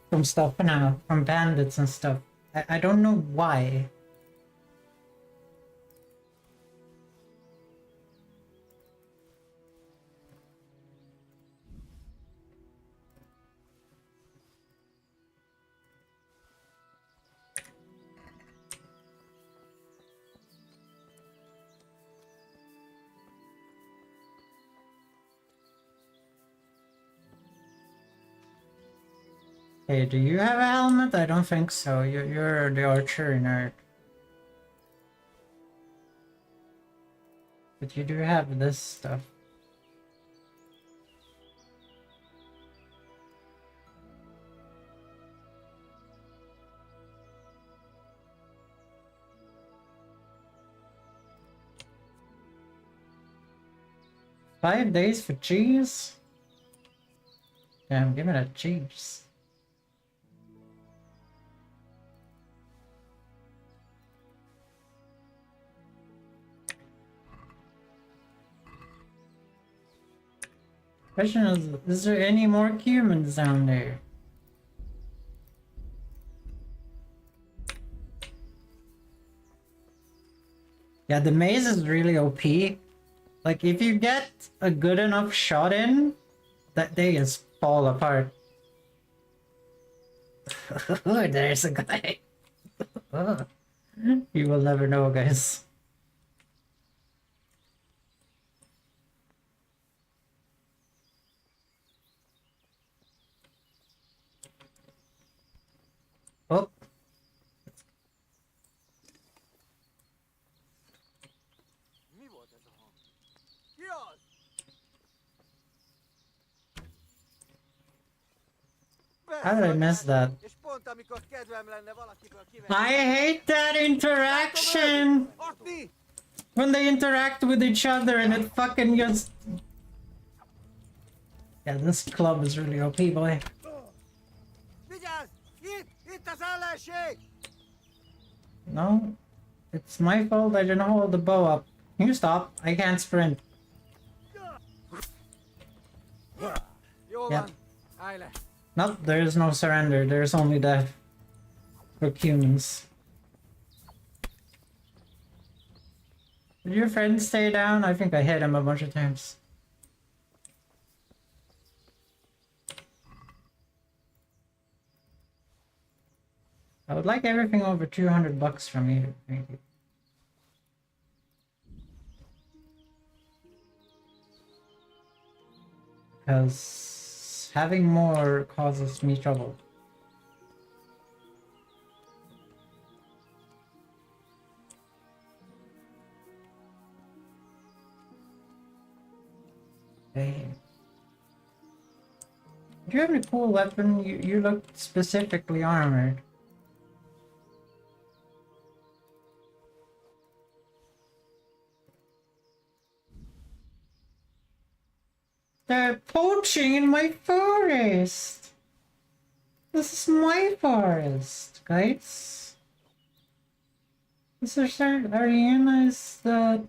from stuff now, from bandits and stuff. I don't know why. Hey, do you have a helmet? I don't think so. You're the archer nerd. But you do have this stuff. Five days for cheese? Damn, give me that cheese. Question is there any more humans down there? Yeah, the maze is really OP. Like, if you get a good enough shot in, that they just fall apart. There's a guy. You will never know, guys. Oh. How did I miss that? I hate that interaction! When they interact with each other and it fucking just... Yeah, this club is really OP, boy. No, it's my fault I didn't hold the bow up. Can you stop? I can't sprint. Yep. No, there is no surrender. There's only death for humans. Did your friend stay down? I think I hit him a bunch of times. I would like everything over 200 bucks from you. Thank you. Because having more causes me trouble. Hey. Do you have a cool weapon? You look specifically armored. They're poaching in my forest! This is my forest, guys. This is Ariana is the...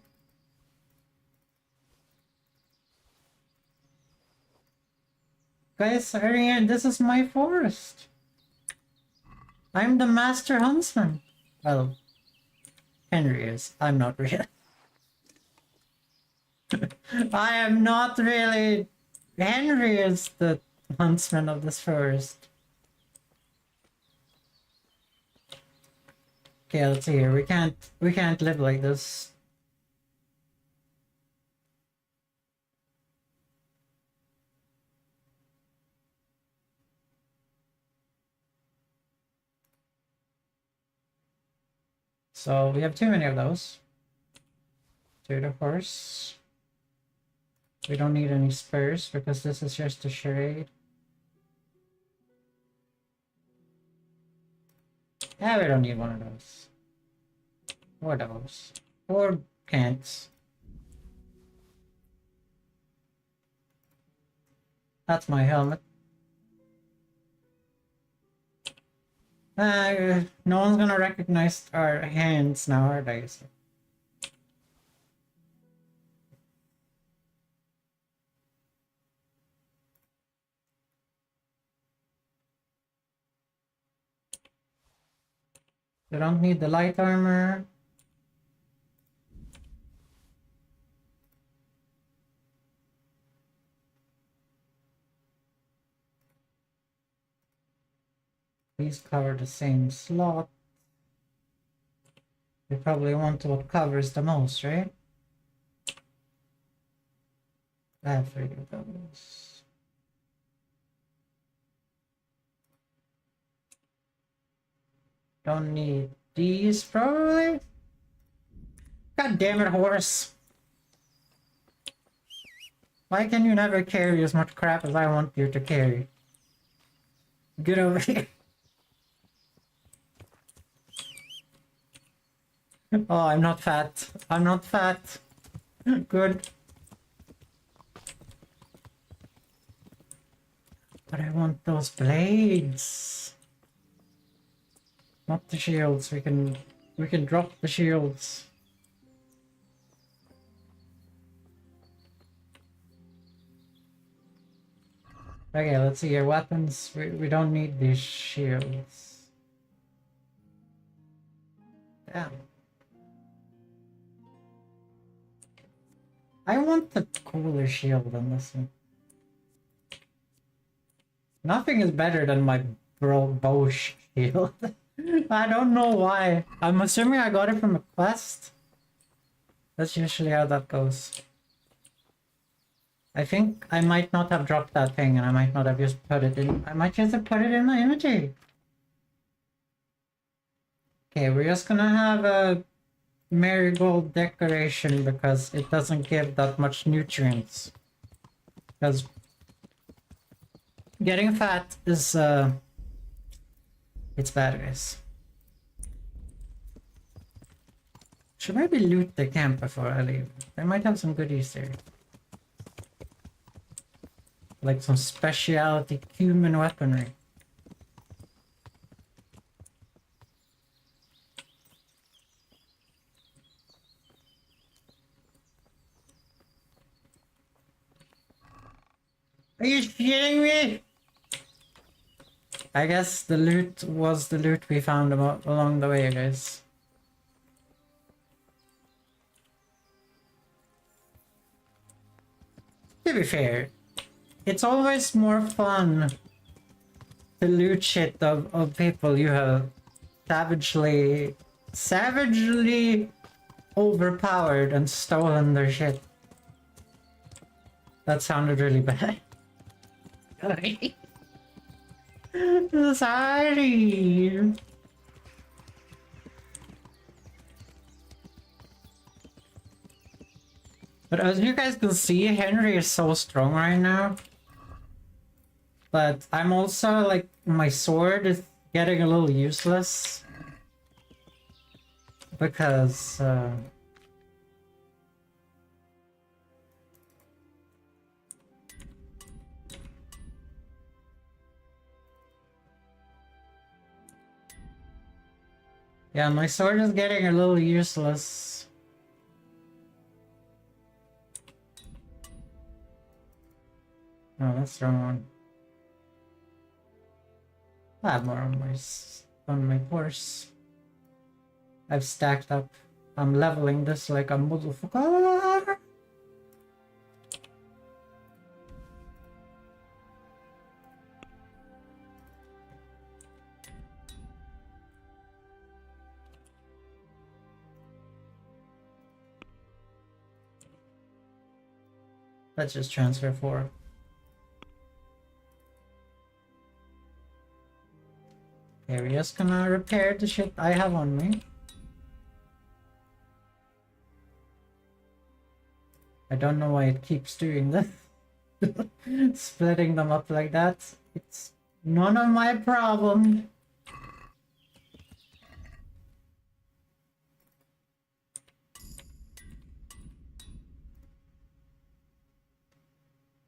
Guys, Ariana, this is my forest. I'm the master huntsman. Well, Henry is. I'm not really. I am not really... Henry is the huntsman of this forest. Okay, let's see here. We can't live like this. So we have too many of those. To the horse. We don't need any spurs because this is just a charade. Yeah, we don't need one of those. Or those. Or can't. That's my helmet. No one's gonna recognize our hands now, are they? They don't need the light armor. These cover the same slot. We probably want what covers the most, right? That figure goes. Don't need these, probably. God damn it, horse. Why can you never carry as much crap as I want you to carry? Get over here. Oh, I'm not fat. I'm not fat. Good. But I want those blades. Not the shields. We can drop the shields. Okay, let's see your weapons. We don't need these shields. Damn. I want the cooler shield than this one. Nothing is better than my bow shield. I don't know why. I'm assuming I got it from a quest. That's usually how that goes. I think I might not have dropped that thing and I might not have just put it in. I might just have put it in my inventory. Okay, we're just gonna have a marigold decoration because it doesn't give that much nutrients. Because getting fat is it's bad, guys. Should maybe loot the camp before I leave. They might have some goodies there. Like some specialty human weaponry. Are you kidding me? I guess the loot was the loot we found along the way, guys. To be fair, it's always more fun to loot shit of people you have savagely overpowered and stolen their shit. That sounded really bad. Sorry. Sorry. But as you guys can see, Henry is so strong right now. But I'm also like, my sword is getting a little useless. Because, yeah, my sword is getting a little useless. Oh, that's the wrong one. I have more on my horse. I've stacked up. I'm leveling this like a motherfucker. Let's just transfer 4. Okay, we're just gonna repair the shit I have on me. I don't know why it keeps doing this. Splitting them up like that. It's none of my problem.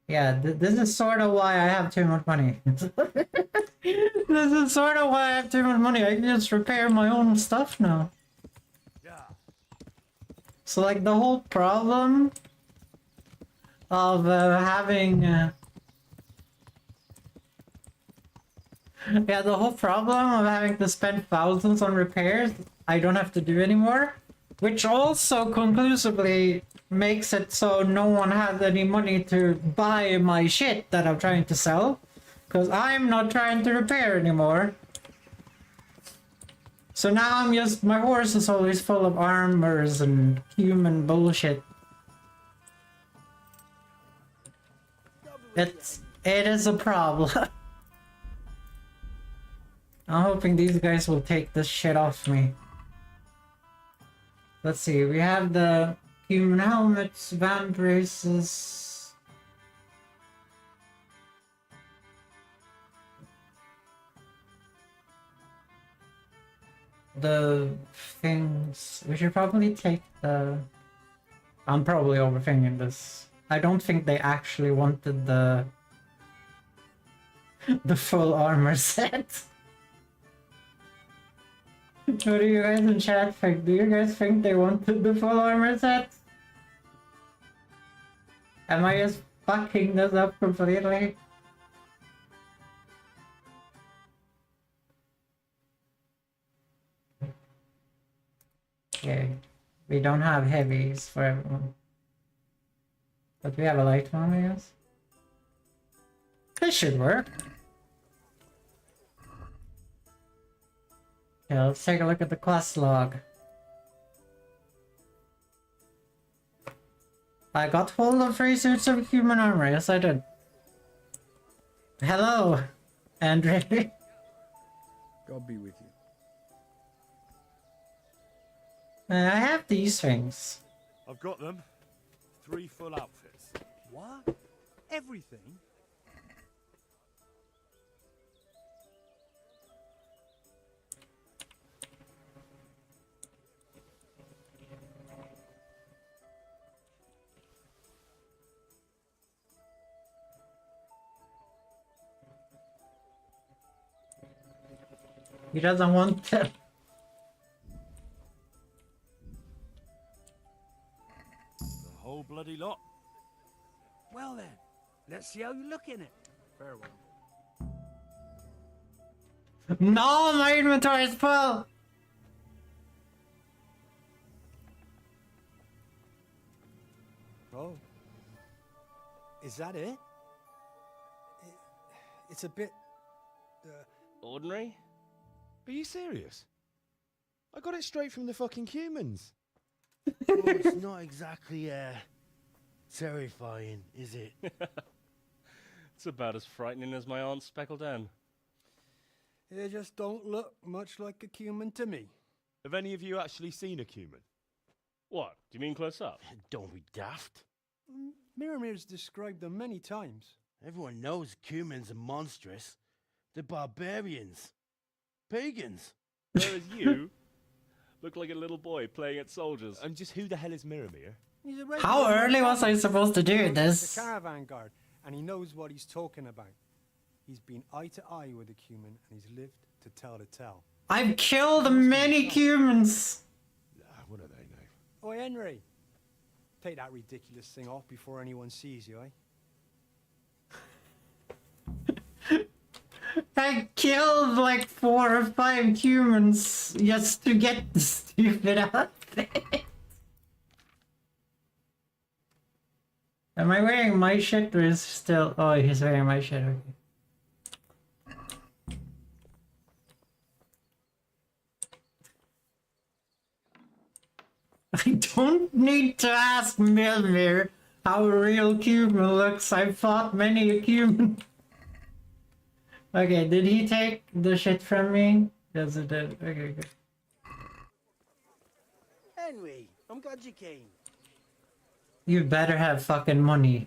Yeah, this is sort of why I have too much money. This is sort of why I have too much money. I can just repair my own stuff now. So like the whole problem of having yeah, the whole problem of having to spend thousands on repairs, I don't have to do anymore. Which also conclusively makes it so no one has any money to buy my shit that I'm trying to sell. Because I'm not trying to repair anymore. So now I'm just, my horse is always full of armors and human bullshit. It is a problem. I'm hoping these guys will take this shit off me. Let's see, we have the human helmets, van braces. The things, we should probably take the... I'm probably overthinking this. I don't think they actually wanted the full armor set. What do you guys in chat think? Do you guys think they wanted the full armor set? Am I just fucking this up completely? Okay, we don't have heavies for everyone. But we have a light one, I guess. This should work. Okay, let's take a look at the quest log. I got hold of 3 suits of human armor, yes I did. Hello, Andre. God be with you. I have these things. I've got them. 3 full outfits. What? Everything? He doesn't want to. The whole bloody lot. Well then, let's see how you look in it. Farewell. No, my inventory is full! Oh. Is that it? It's a bit... Ordinary? Are you serious? I got it straight from the fucking humans. Well, it's not exactly, terrifying, is it? It's about as frightening as my aunt's speckled hen. They just don't look much like a cumin to me. Have any of you actually seen a cumin? What? Do you mean close up? Don't be daft. Miramir's described them many times. Everyone knows cumins are monstrous. They're barbarians. Pagans. Whereas you look like a little boy playing at soldiers. And just who the hell is Miramir? How early was I supposed to do this? The caravan guard, and he knows what he's talking about. He's been eye to eye with a cumin, and he's lived to tell the tale. I've killed many humans. What are they now? Oi, Henry. Take that ridiculous thing off before anyone sees you, eh? I killed like 4 or 5 humans just to get the stupid outfit. Am I wearing my shit or is still... Oh, he's wearing my shit, okay. I don't need to ask Milmir how a real human looks. I've fought many a human. Okay, did he take the shit from me? Yes, it did. Okay, good. Henry, I'm glad you came. You better have fucking money.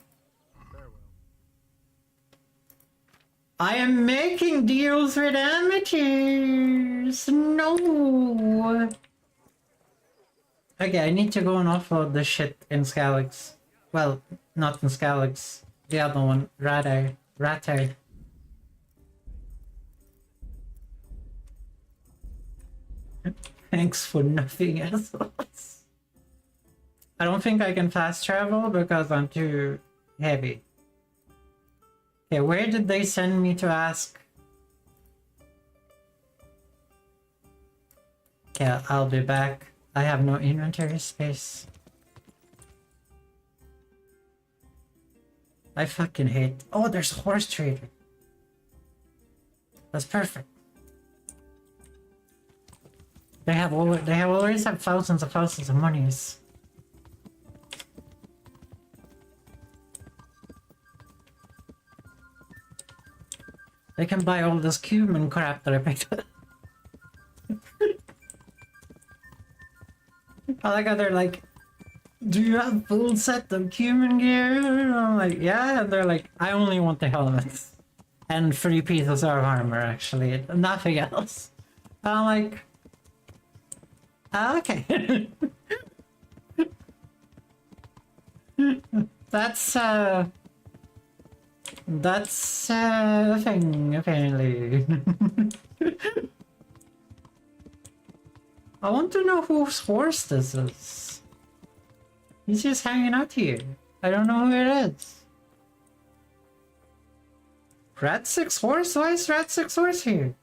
I am making deals with amateurs. No. Okay, I need to go and offload this shit in Scalyx. Well, not in Scalyx. The other one, Rate. Thanks for nothing else. I don't think I can fast travel because I'm too heavy. Okay, where did they send me to ask? Okay, I'll be back. I have no inventory space. I fucking hate... Oh, there's a horse trader. That's perfect. They always have thousands of monies. They can buy all this cumin crap that I picked up. I like how they're like, do you have full set of cumin gear? And I'm like, yeah, and they're like, I only want the helmets. And 3 pieces of armor, actually. Nothing else. I'm like, okay. That's a thing, apparently. I want to know whose horse this is. He's just hanging out here. I don't know who it is. Rat 6 horse? Why is Rat 6 horse here?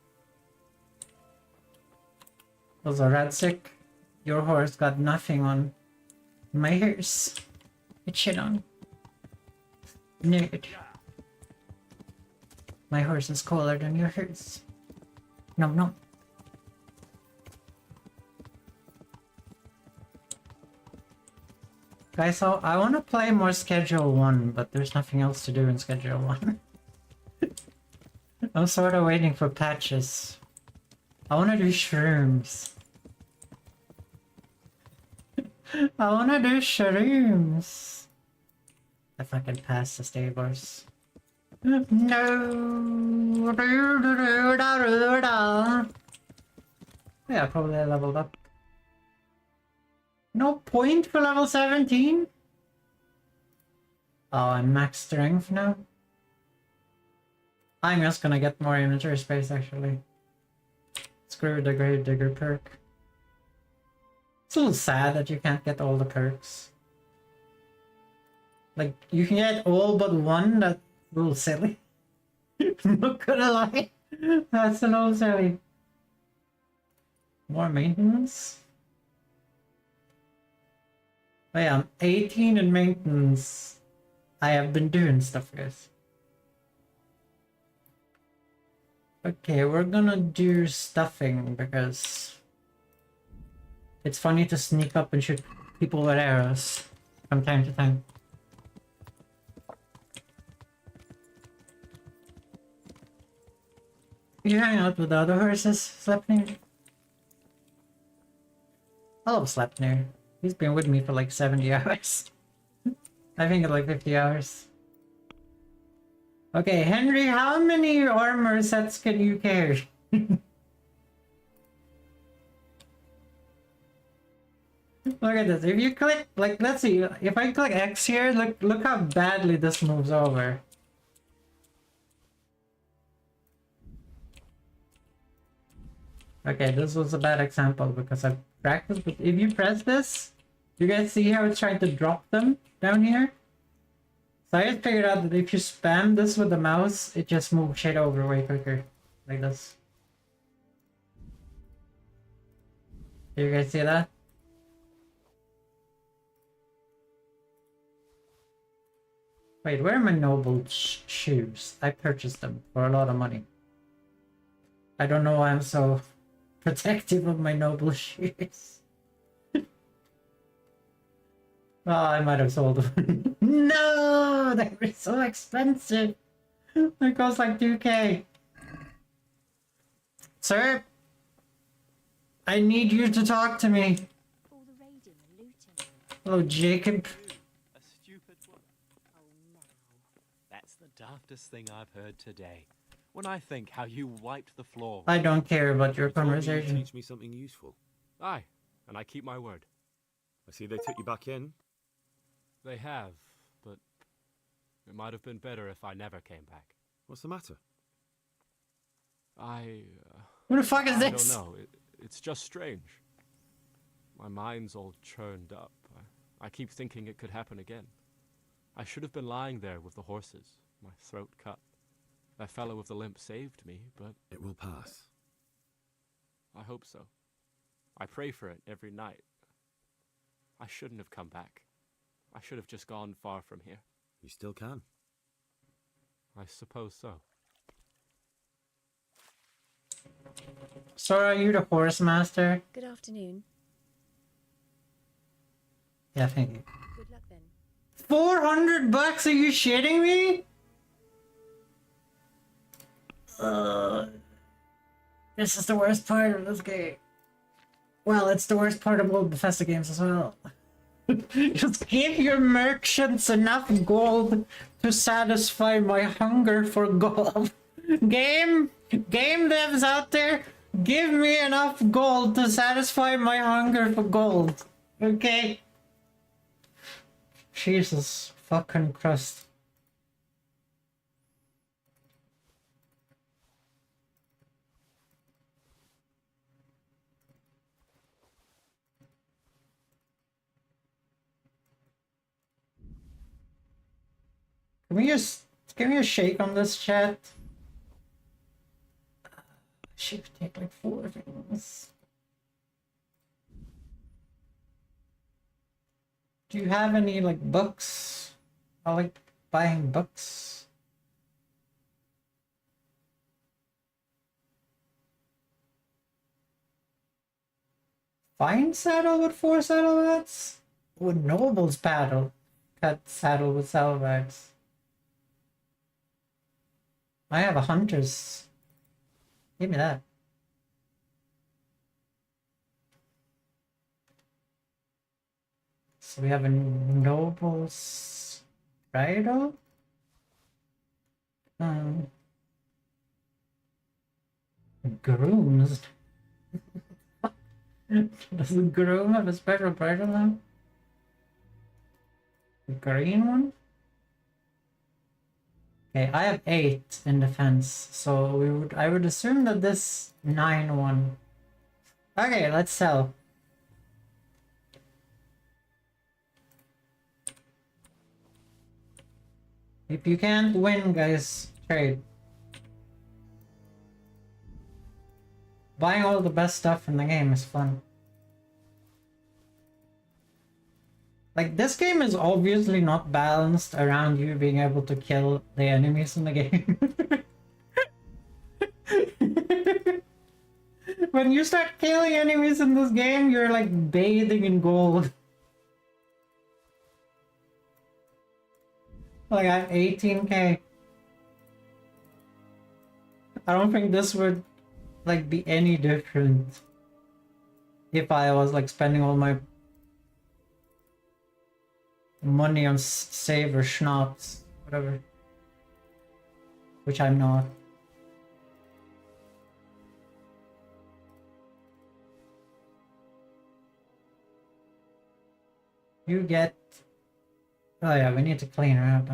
Also, Rat 6, your horse got nothing on my horse. It's shit on. Nerd. My horse is cooler than your horse. No, no. Guys, so I want to play more Schedule 1, but there's nothing else to do in Schedule 1. I'm sort of waiting for patches. I want to do shrooms. I want to do shrooms. I fucking passed the stables. No. Yeah, probably I leveled up. No point for level 17? Oh, I'm max strength now? I'm just gonna get more inventory space, actually. Screw the Grave Digger perk. It's a little sad that you can't get all the perks. Like, you can get all but one, that's a little silly. I'm not gonna lie. That's a little silly. More maintenance? Oh yeah, I'm 18 in maintenance. I have been doing stuff, guys. Okay, we're gonna do stuffing because it's funny to sneak up and shoot people with arrows from time to time. You hang out with the other horses, Sleipnir? I love Sleipnir. He's been with me for like 70 hours. I think it's like 50 hours. Okay, Henry, how many armor sets can you carry? Look at this. If you click, like, let's see. If I click X here, look how badly this moves over. Okay, this was a bad example because I've practiced, but if you press this, you guys see how it's trying to drop them down here? So I just figured out that if you spam this with the mouse, it just moves shit over way quicker. Like this. You guys see that? Wait, where are my noble shoes? I purchased them for a lot of money. I don't know why I'm so protective of my noble shoes. Well, I might have sold them. No! They were so expensive! It cost like 2k. Sir? I need you to talk to me. Hello, Jacob. A stupid one. Oh no. That's the daftest thing I've heard today. When I think how you wiped the floor. I don't care about your You told me you'd conversation. teach me something useful. Aye, and I keep my word. I see they took you back in. They have, but it might have been better if I never came back. What's the matter? I... Who the fuck is I this? don't know. it's just strange. My mind's all churned up. I keep thinking it could happen again. I should have been lying there with the horses, my throat cut. That fellow with the limp saved me, but... It will pass. I hope so. I pray for it every night. I shouldn't have come back. I should have just gone far from here. You still can. I suppose so. So are you the horse master? Good afternoon. Yeah, thank you. Good luck then. $400? Are you shitting me? This is the worst part of this game. Well, it's the worst part of all Bethesda games as well. Just give your merchants enough gold to satisfy my hunger for gold. Game devs out there, give me enough gold to satisfy my hunger for gold. Okay? Jesus fucking Christ. Can we just give me a shake on this chat? Should take like 4 things. Do you have any like books? I like buying books. Fine saddle with 4 saddlebags? Would nobles paddle? Cut saddle with saddlebags. I have a hunter's. Give me that. So we have a noble's bridle. Grooms. Does the groom have a special bridle now? The green one? Okay, I have 8 in defense, so I would assume that this 9 one. Okay, let's sell. If you can't win, guys, trade. Buying all the best stuff in the game is fun. Like, this game is obviously not balanced around you being able to kill the enemies in the game. When you start killing enemies in this game, you're like bathing in gold. Like, I have 18k. I don't think this would like be any different if I was like spending all my money on save or schnapps, whatever, which I'm not. You get... Oh yeah, we need to clean her up.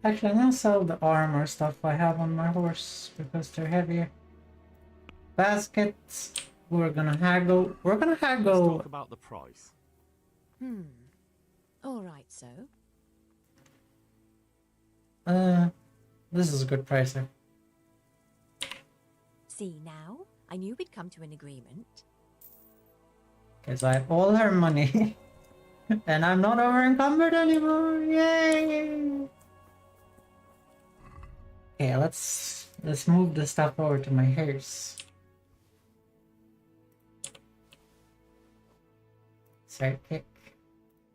Actually, I'm gonna sell the armor stuff I have on my horse because they're heavier. Baskets. We're gonna haggle. Let's talk about the price. All right, so. This is a good price there. See now, I knew we'd come to an agreement. Because I have all her money. And I'm not over encumbered anymore. Yay! Okay, let's move this stuff over to my hearse. Sidekick.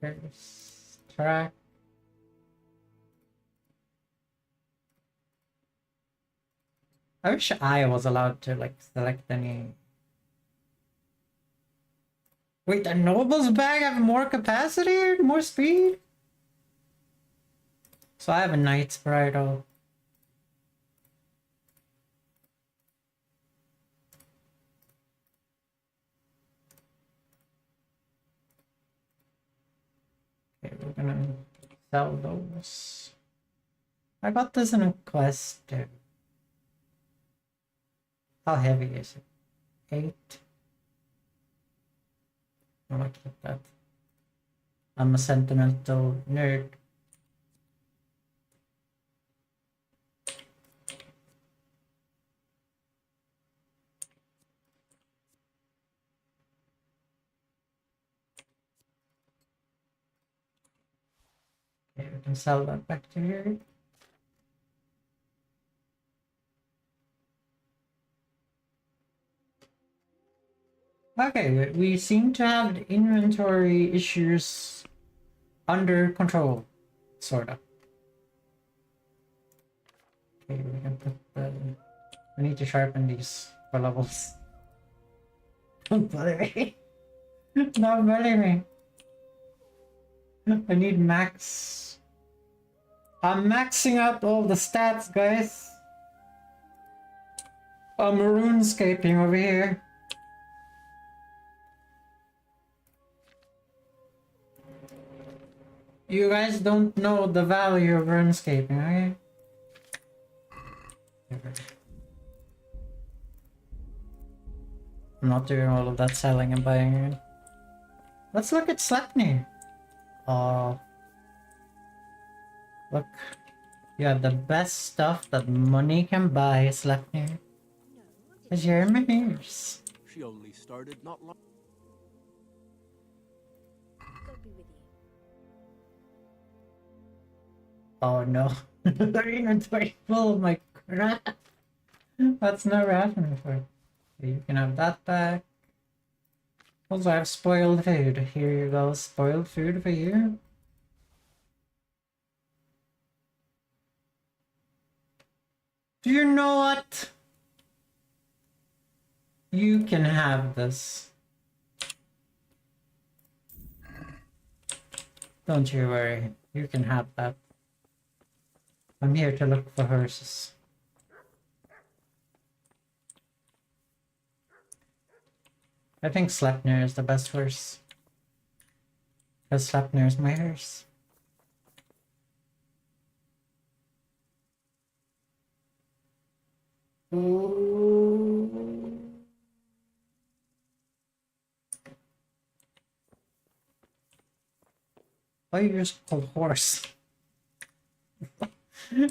Hearse. Track. I wish I was allowed to like select any. Wait, the noble's bag have more capacity? More speed? So I have a knight's bridle. Okay, we're gonna Sell those. I got this in a quest too. How heavy is it? 8. I'm gonna keep that. I'm a sentimental nerd. Okay, we can sell that back to here. Okay, we seem to have the inventory issues under control, sorta. Okay, we can put the... We need to sharpen these for levels. Don't bully me. Don't bully me. I need max. I'm maxing out all the stats, guys. I'm RuneScaping over here. You guys don't know the value of RuneScaping, okay? I'm not doing all of that selling and buying again. Let's look at Sleipnir. Oh. Look. You have the best stuff that money can buy, Sleipnir. Cause you're Mirs. She only started not long. God be with you. Oh no. The inventory full of my crap. That's never happened before. You can have that back. Also, I have spoiled food. Here you go, spoiled food for you. Do you know what? You can have this. Don't you worry. You can have that. I'm here to look for horses. I think Sleipnir is the best horse. Because Sleipnir is my horse. Ooh. Why are you just called horse?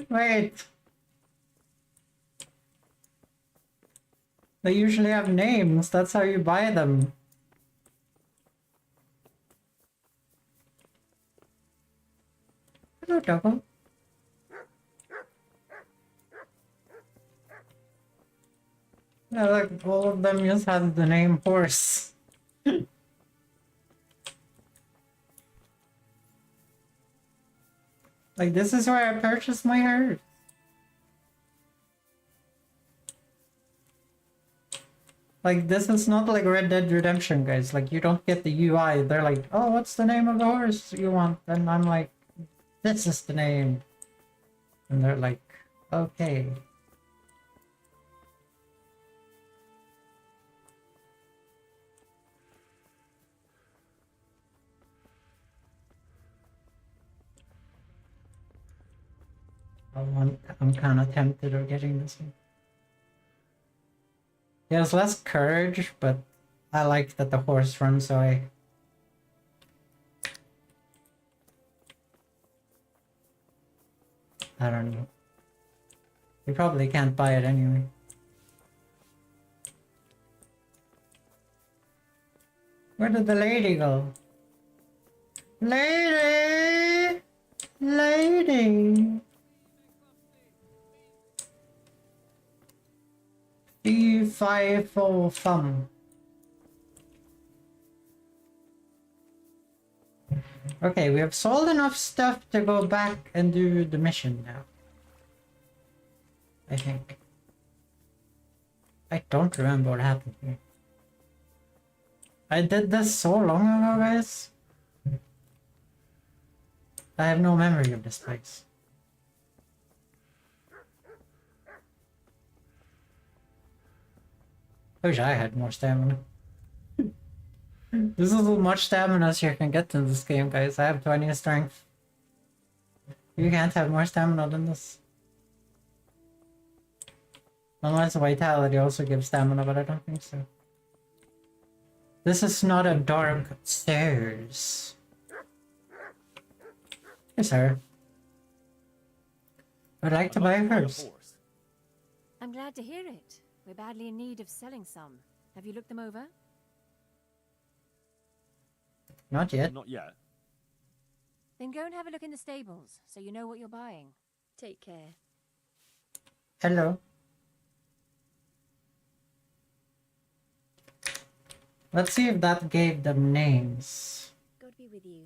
Wait. They usually have names, that's how you buy them. Hello, Doggo. Yeah, like all of them just have the name horse. Like, this is where I purchased my horse. Like, this is not like Red Dead Redemption, guys. Like, you don't get the UI. They're like, oh, what's the name of the horse you want? And I'm like, this is the name. And they're like, okay. I'm kind of tempted of getting this one. He has less courage, but I like that the horse runs away. I don't know. You probably can't buy it anyway. Where did the lady go? Lady! Lady! D5 thumb. Okay, we have sold enough stuff to go back and do the mission now. I think. I don't remember what happened here. I did this so long ago, guys. I have no memory of this place. I wish I had more stamina. This is as much stamina as you can get in this game, guys. I have 20 strength. You can't have more stamina than this. Unless vitality also gives stamina, but I don't think so. This is not a dark stairs. Yes, sir. I'd like to buy a horse. I'm glad to hear it. We're badly in need of selling some. Have you looked them over? Not yet. Not yet. Then go and have a look in the stables, so you know what you're buying. Take care. Hello. Let's see if that gave them names. God be with you.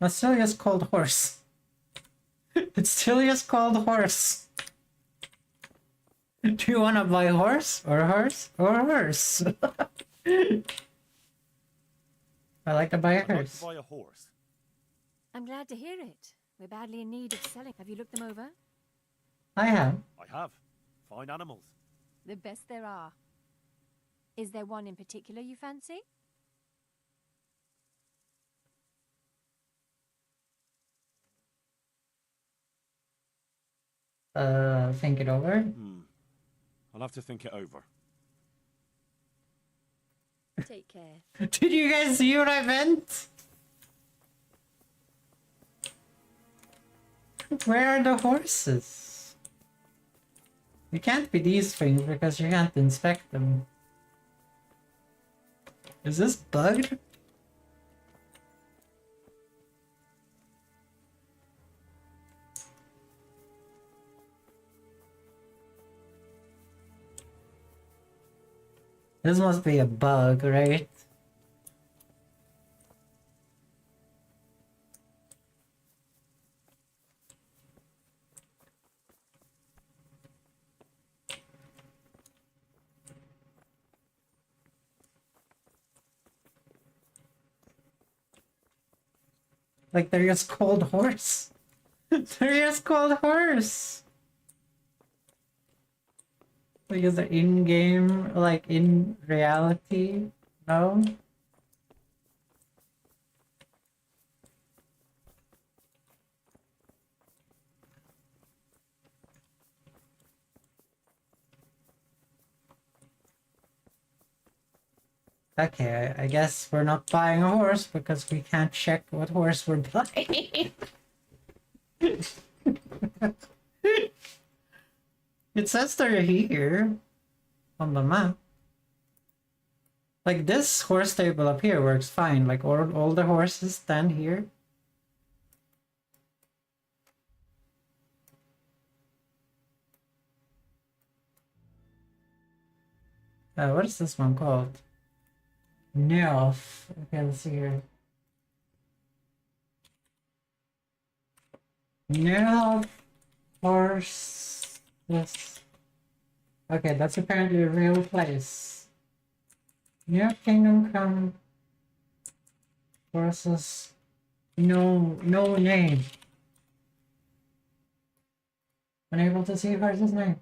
That's still just called horse. It's still just called horse. Do you wanna buy horse or horse or horse? I like to buy a I'd like horse. to buy a horse. I'm glad to hear it. We're badly in need of selling. Have you looked them over? I have. I have. Fine animals. The best there are. Is there one in particular you fancy? Think it over. I'll have to think it over. Take care. Did you guys see what I meant? Where are the horses? It can't be these things because you can't inspect them. Is this bugged? This must be a bug, right? Like they're just called horse. They're just called horse. Like is it in-game, like in reality? No? Okay, I guess we're not buying a horse because we can't check what horse we're buying. It says they're here on the map. Like this horse stable up here works fine. Like all the horses stand here. What is this one called? Neof. Okay, let's see here. Neof horse. Yes. Okay, that's apparently a real place. Neof Kingdom Come. Horses. No name. Unable to see horse's name.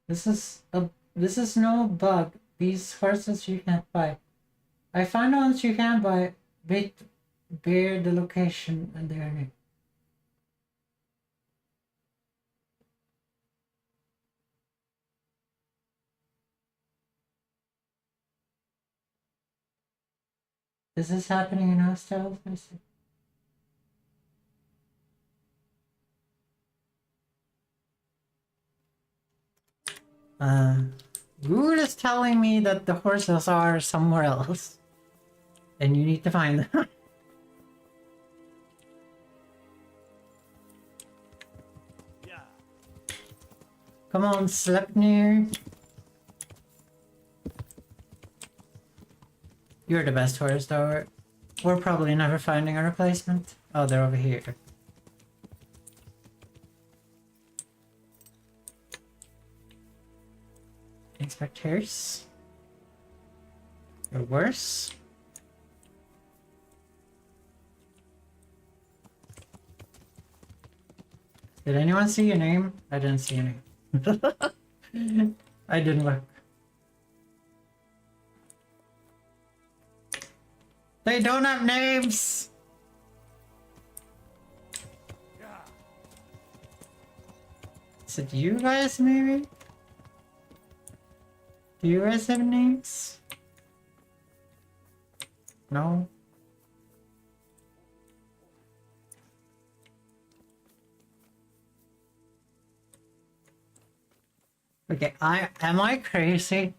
This is no bug. These horses you can't buy. I found ones you can buy. Wait, bear the location and their name. Is this happening in hostels? Let me see. Google is telling me that the horses are somewhere else. And you need to find them. Come on, Sleipnir. You're the best horse, though. We're probably never finding a replacement. Oh, they're over here. Inspect horse. Or worse. Did anyone see your name? I didn't see your name. I didn't look. They don't have names! Is it you guys, maybe? Do you guys have names? No? Okay, am I crazy?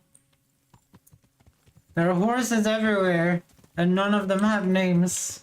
There are horses everywhere, and none of them have names.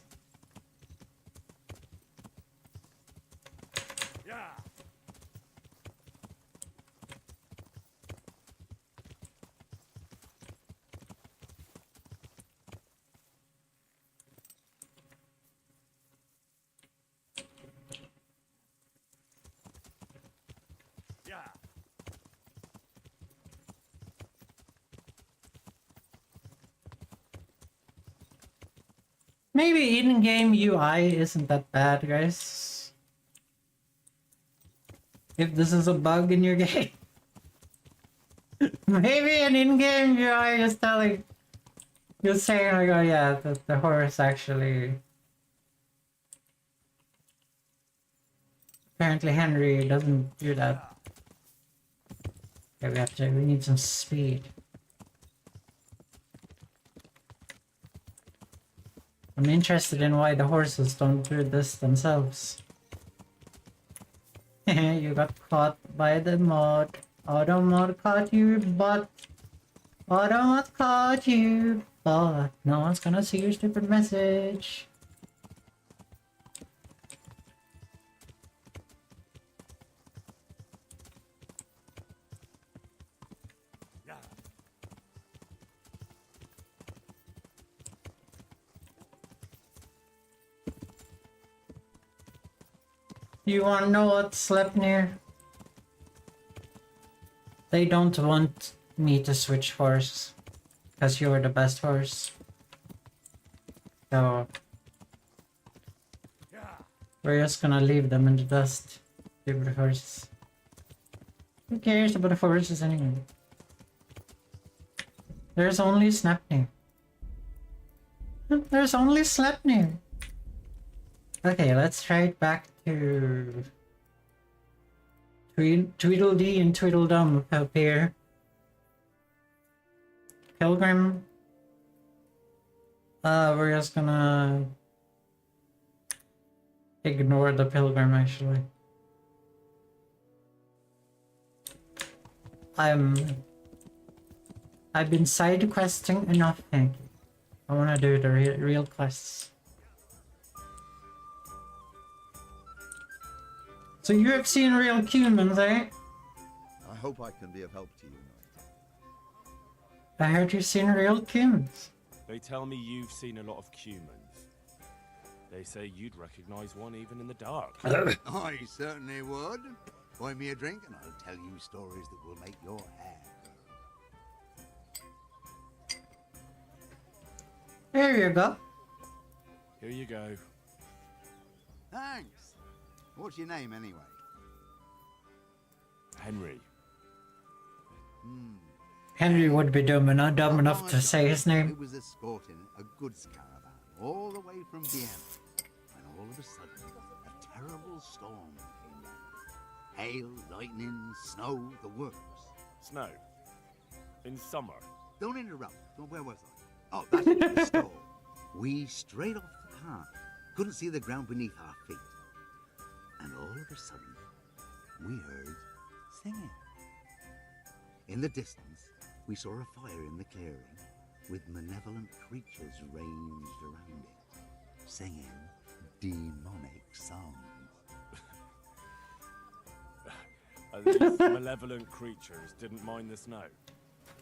Maybe in-game UI isn't that bad, guys. If this is a bug in your game. Maybe an in-game UI is telling... You're saying like, oh yeah, the horse actually... Apparently Henry doesn't do that. Okay, we need some speed. I'm interested in why the horses don't do this themselves. You got caught by the mod. Auto mod caught you, but... Auto mod caught you, but... No one's gonna see your stupid message. You wanna know what slept near? They don't want me to switch horse. Because you're the best horse. So... We're just gonna leave them in the dust. Stupid horses. Who cares about the horses anyway? There's only Snapnir. There's only Snapnir. Okay, let's try it back to Tweedledee and Tweedledum up here. Pilgrim. We're just gonna ignore the pilgrim actually. I've been side questing enough, thank you. I wanna do the real quests. So you have seen real humans, eh? I hope I can be of help to you, Knight. I heard you've seen real humans. They tell me you've seen a lot of humans. They say you'd recognize one even in the dark. I certainly would. Buy me a drink and I'll tell you stories that will make your hair grow. There you go. Here you go. Thanks. What's your name, anyway? Henry. Henry would be dumb enough to say his name. It was escorting a goods caravan all the way from Vienna, when all of a sudden a terrible storm came down. Hail, lightning, snow, the works. Snow? In summer? Don't interrupt. Where was I? Oh, that's the storm. We strayed off the path. Couldn't see the ground beneath our feet. And all of a sudden, we heard singing. In the distance, we saw a fire in the clearing with malevolent creatures ranged around it, singing demonic songs. These malevolent creatures didn't mind the snow.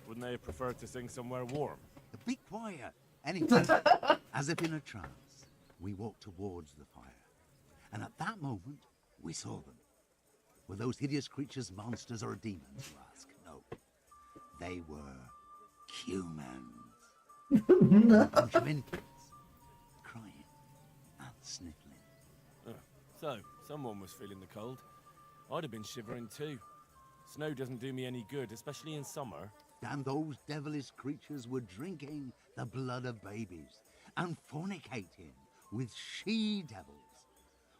Wouldn't they have preferred to sing somewhere warm? Be quiet. Anyway, as if in a trance, we walked towards the fire. And at that moment, we saw them. Were those hideous creatures monsters or demons, you ask? No. They were humans. A bunch of infants, crying and sniffling. So, someone was feeling the cold. I'd have been shivering too. Snow doesn't do me any good, especially in summer. And those devilish creatures were drinking the blood of babies and fornicating with she-devils.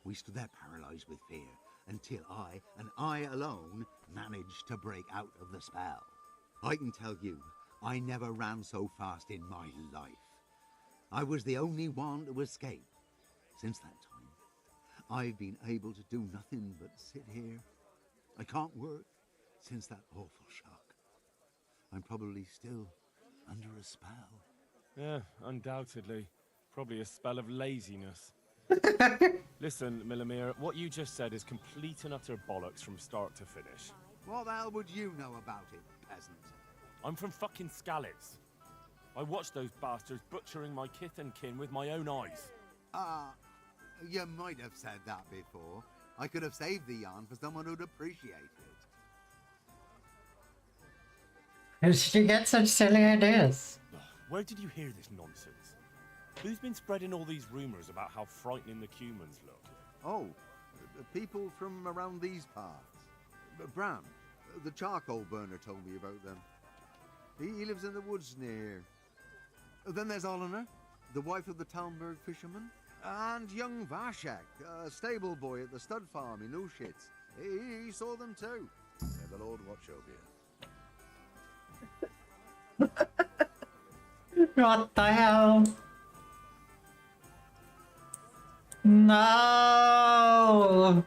We stood there paralyzed with fear until I, and I alone, managed to break out of the spell. I can tell you, I never ran so fast in my life. I was the only one to escape. Since that time, I've been able to do nothing but sit here. I can't work since that awful shock. I'm probably still under a spell. Yeah, undoubtedly. Probably a spell of laziness. Listen, Millimere, what you just said is complete and utter bollocks from start to finish. What the hell would you know about it, peasant? I'm from fucking Skalitz. I watched those bastards butchering my kith and kin with my own eyes. You might have said that before. I could have saved the yarn for someone who'd appreciate it. Where did you get such silly ideas? Where did you hear this nonsense? Who's been spreading all these rumors about how frightening the humans look? Oh, people from around these parts. Bram, the charcoal burner, told me about them. He lives in the woods near. Then there's Olener, the wife of the Talmberg fisherman. And young Vashek, a stable boy at the stud farm in Ushitz. He saw them too. May the Lord watch over you. What the hell? No!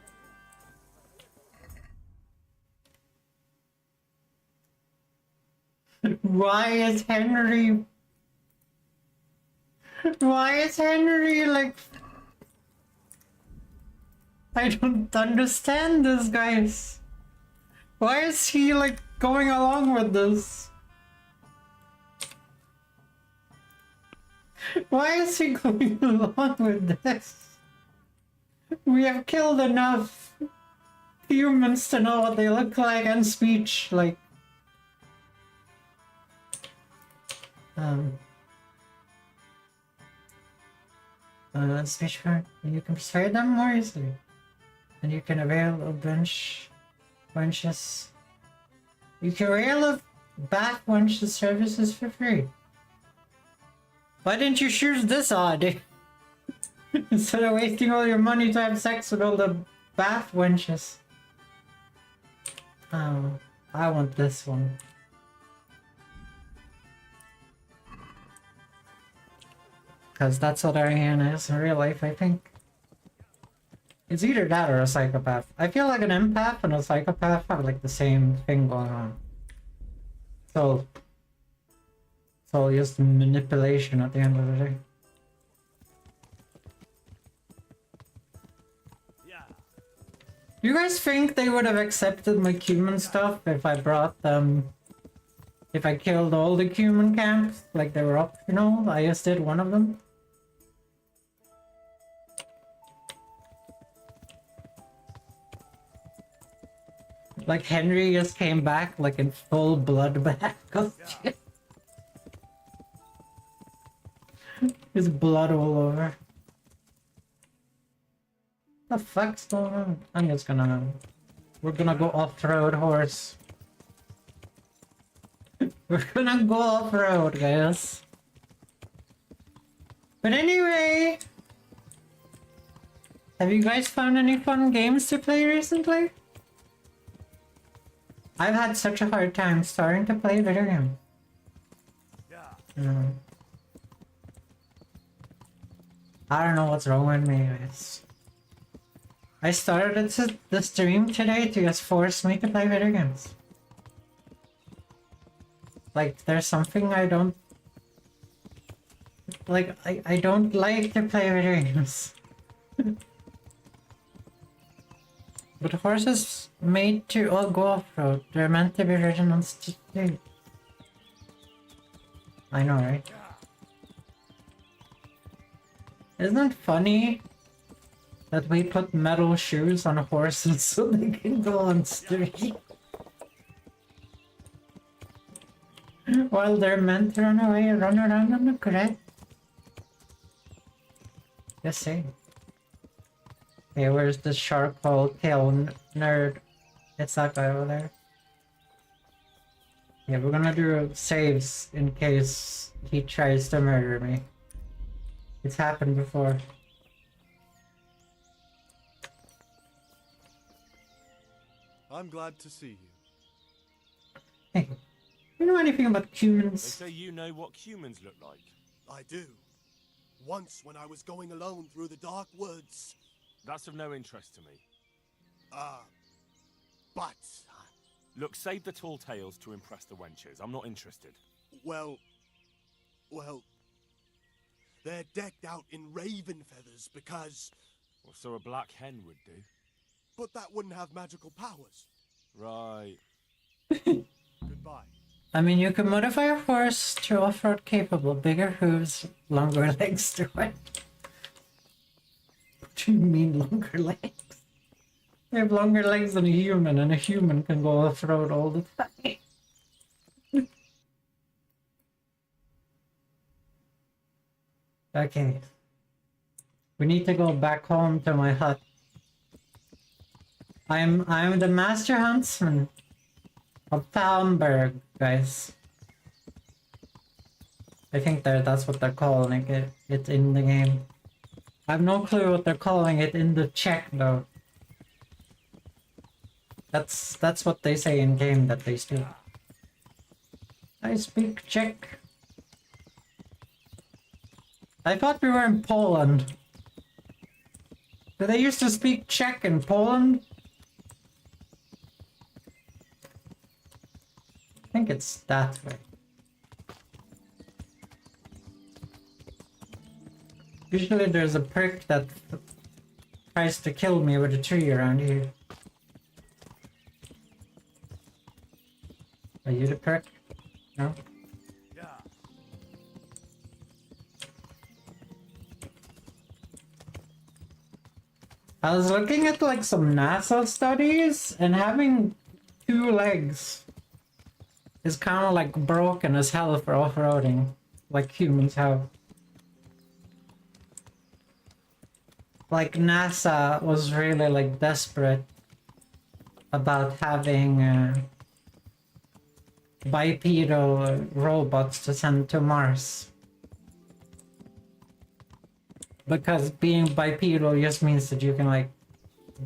Why is Henry like... I don't understand this, guys. Why is he like going along with this? Why is he going along with this? We have killed enough humans to know what they look like and speech, like... speech card. You can persuade them more easily. And you can avail of wenches. You can avail of bath wenches services for free. Why didn't you choose this odd? Instead of wasting all your money to have sex with all the bath wenches. Oh, I want this one. Because that's what Ariana is in real life, I think. It's either that or a psychopath. I feel like an empath and a psychopath have like the same thing going on. So it's all just manipulation at the end of the day. You guys think they would have accepted my cumin stuff if I brought them... If I killed all the cumin camps? Like they were optional? I just did one of them? Like Henry just came back like in full bloodbath costume. His blood all over. The fuck's going on? I'm just gonna... We're gonna go off-road, horse. We're gonna go off-road, guys. But anyway... Have you guys found any fun games to play recently? I've had such a hard time starting to play video games. I don't know what's wrong with me, guys. I started the stream today to just force me to play video games. Like, there's something I don't... Like, I don't like to play video games. But horses made to all go off-road. They're meant to be ridden on street. I know, right? Isn't it funny that we put metal shoes on horses so they can go on street? While they're meant to run away and run around on the grid. Just saying. Hey, where's the shark hole tail nerd? It's that guy over there. Yeah, we're gonna do saves in case he tries to murder me. It's happened before. I'm glad to see you. Hey, you know anything about They humans? say you know what humans look like. I do. Once when I was going alone through the dark woods. That's of no interest to me. But... Look, save the tall tales to impress the wenches. I'm not interested. Well... They're decked out in raven feathers because... Well, so a black hen would do. But that wouldn't have magical powers. Right. Goodbye. I mean, you could modify a horse to off-road capable, bigger hooves, longer legs to it. What do you mean longer legs? They have longer legs than a human, and a human can go off-road all the time. Okay. We need to go back home to my hut. I'm the master huntsman of Talmberg, guys. I think that's what they're calling it. It's in the game. I have no clue what they're calling it in the Czech though. That's what they say in game that they speak. I speak Czech. I thought we were in Poland. Do they used to speak Czech in Poland? I think it's that way. Usually there's a prick that tries to kill me with a tree around here. Are you the prick? No? I was looking at like some NASA studies, and having 2 legs is kind of like broken as hell for off-roading, like humans have. Like NASA was really like desperate about having bipedal robots to send to Mars. Because being bipedal just means that you can like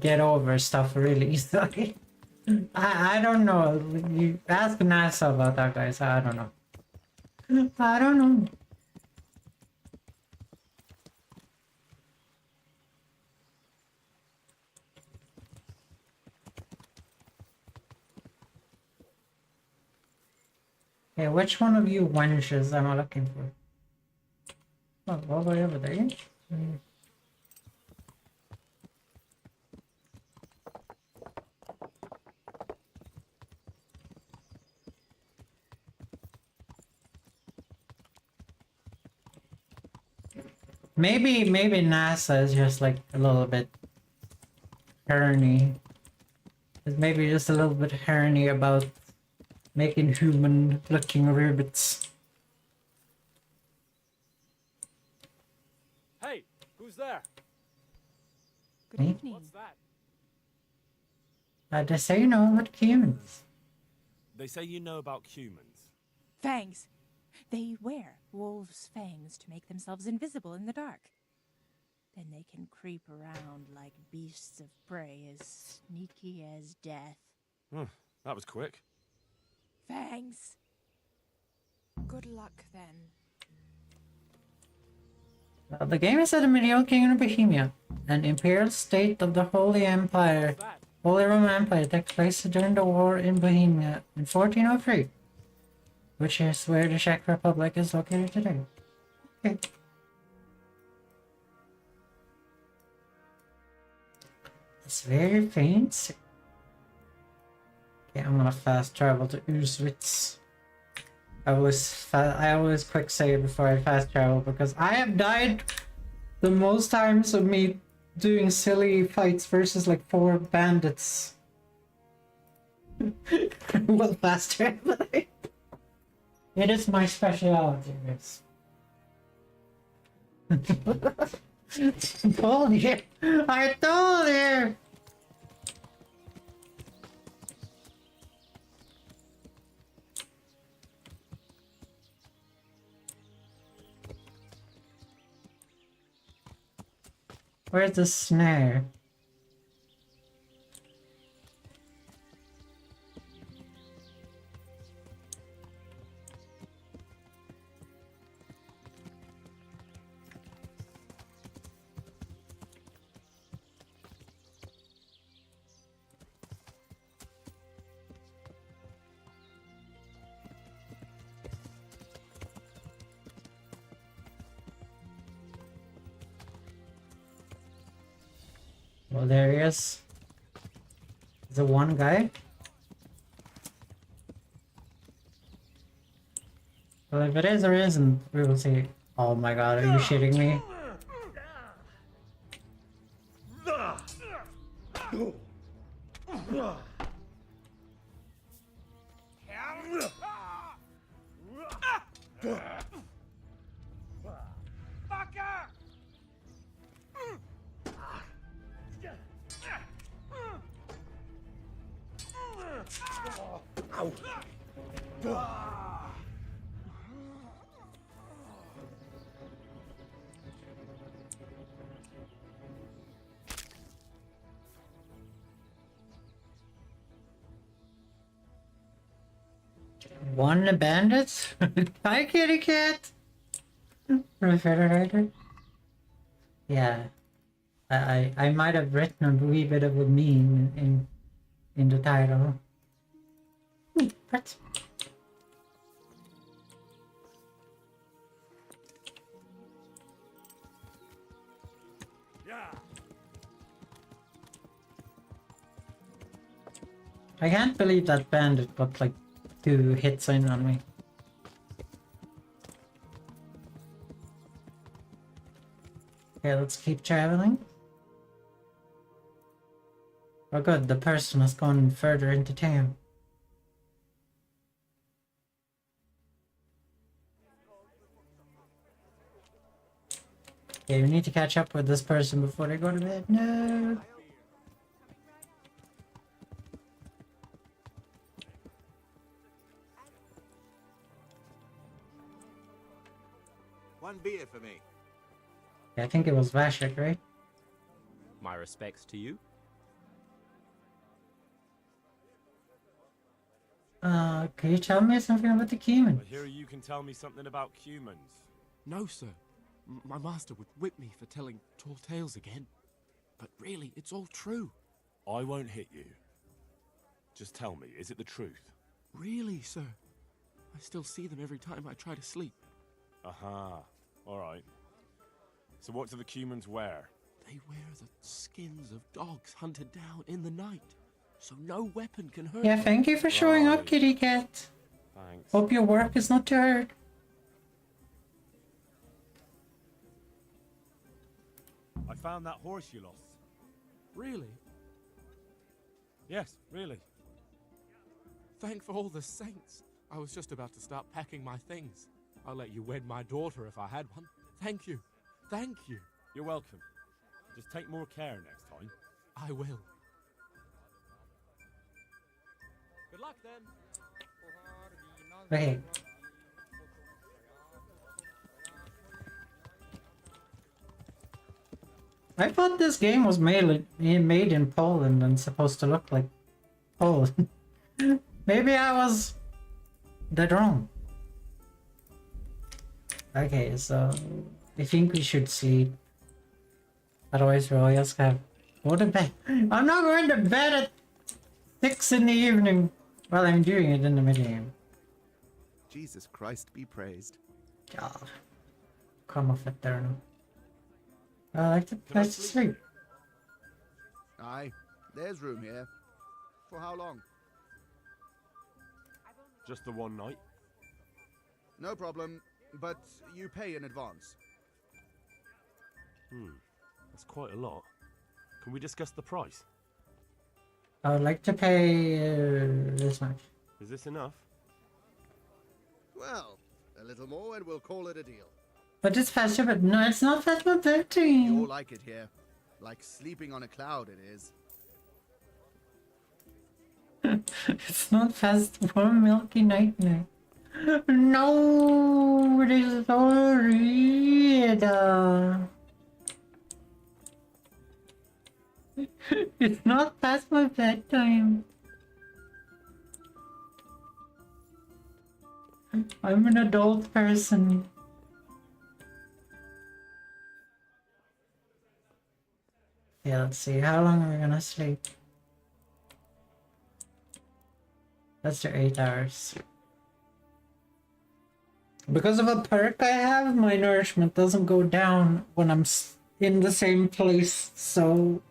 get over stuff really easily. I don't know. You ask NASA about that, guys. I don't know. I don't know. Okay, which one of you wenches am I looking for? Oh, all the way over there. Maybe NASA is just like a little bit horny. It's maybe just a little bit horny about making human looking rabbits. Hey, who's there? Good Me? evening. What's that? Just so you know about humans. They say you know about humans. Fangs. They wear wolves' fangs to make themselves invisible in the dark. Then they can creep around like beasts of prey as sneaky as death. That was quick. Fangs. Good luck then. The game is set in medieval Kingdom of Bohemia, an imperial state of the Holy Empire. Holy Roman Empire takes place during the war in Bohemia in 1403, which is where the Czech Republic is located today. Okay. It's very fancy. Okay, I'm gonna fast travel to Auschwitz. I always quick save before I fast travel because I have died the most times of me doing silly fights versus like 4 bandits. Well, fast traveling. It is my specialty, yes. Told you! I told you! Where's the snare? Well, there he is. The one guy. Well, if it is or isn't, we will see. Oh my god, are you shitting me? One bandit? Hi, kitty cat! Refrigerator? Yeah. I might have written a wee bit of a meme in the title. What? I can't believe that bandit got like 2 hits in on me. Okay, let's keep traveling. Oh good, the person has gone further into town. Okay, we need to catch up with this person before they go to bed. No! One beer for me. Yeah, I think it was Vashik, right? My respects to you. Can you tell me something about the Cuman? I hear you can tell me something about humans. No, sir. My master would whip me for telling tall tales again. But really, it's all true. I won't hit you. Just tell me, is it the truth? Really, sir. I still see them every time I try to sleep. Aha. Alright. So what do the humans wear? They wear the skins of dogs hunted down in the night. So no weapon can hurt Yeah, them. thank you for showing up, kitty cat. Thanks. Hope your work is not too hard. I found that horse you lost. Really? Yes, really. Thank for all the saints. I was just about to start packing my things. I'll let you wed my daughter if I had one. Thank you. Thank you. You're welcome. Just take more care next time. I will. Good luck then. Okay. I thought this game was made in Poland and supposed to look like Poland. Maybe I was dead wrong. Okay, so I think we should sleep. Otherwise we'll just have go to bed. I'm not going to bed at 6 in the evening. Well, I'm doing it in the mid-game. Jesus Christ be praised. God. Come off it there now. I like to place to sleep. Aye, there's room here. For how long? Just the one night? No problem, but you pay in advance. That's quite a lot. Can we discuss the price? I would like to pay this much. Is this enough? Well, a little more and we'll call it a deal. But it's faster, but no, it's not faster, but 13. You all like it here. Like sleeping on a cloud it is. It's not fast for Milky Nightmare. No, it is so real. It's not past my bedtime. I'm an adult person. Yeah, let's see. How long are we gonna sleep? Let's do 8 hours. Because of a perk I have, my nourishment doesn't go down when I'm in the same place, so...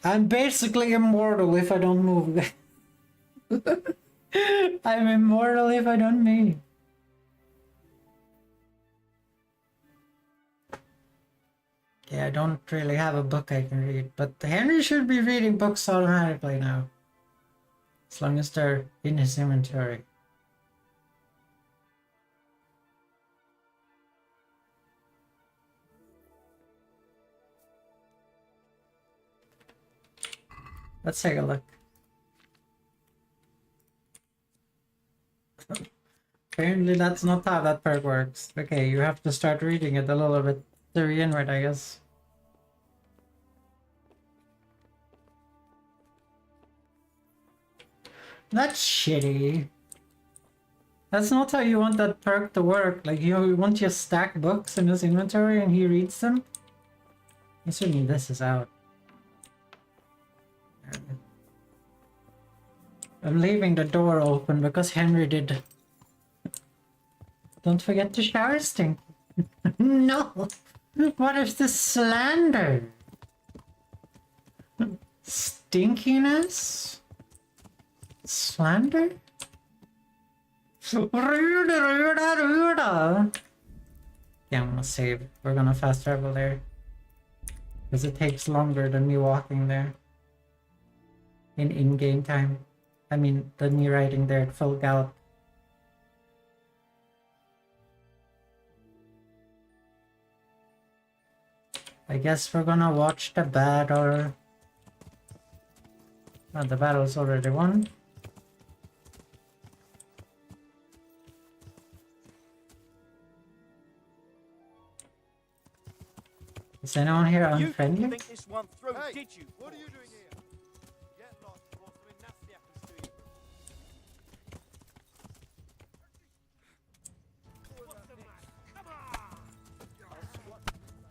I'm basically immortal if I don't move. I'm immortal if I don't move. Yeah, I don't really have a book I can read, but Henry should be reading books automatically now. As long as they're in his inventory. Let's take a look. Apparently that's not how that perk works. Okay, you have to start reading it a little bit to begin with, I guess. That's shitty. That's not how you want that perk to work. Like, you want to stack books in his inventory and he reads them? Assuming this is out. I'm leaving the door open because Henry did. Don't forget the shower stink. No! What is this slander? Stinkiness? Slander? Rude. Yeah, I'm gonna save. We're gonna fast travel there. Because it takes longer than me walking there. In-game time. I mean, than me riding there at full gallop. I guess we're gonna watch the battle. Oh, the battle's already won. Is anyone here unfriendly? You think this one through, did you? What are you doing here? Get lost before something nasty happens to you.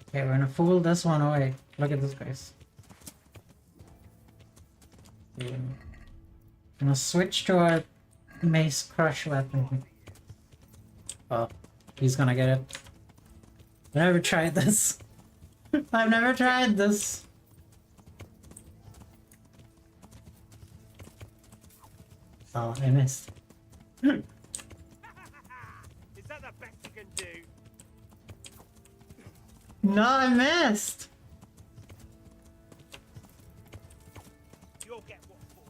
Okay, we're gonna fool this one away. Look at this, guys. I'm gonna switch to our mace crush weapon. Oh, he's gonna get it. I've never tried this. I've never tried this. Oh, I missed. Is that the best you can do? No, I missed. You'll get what for.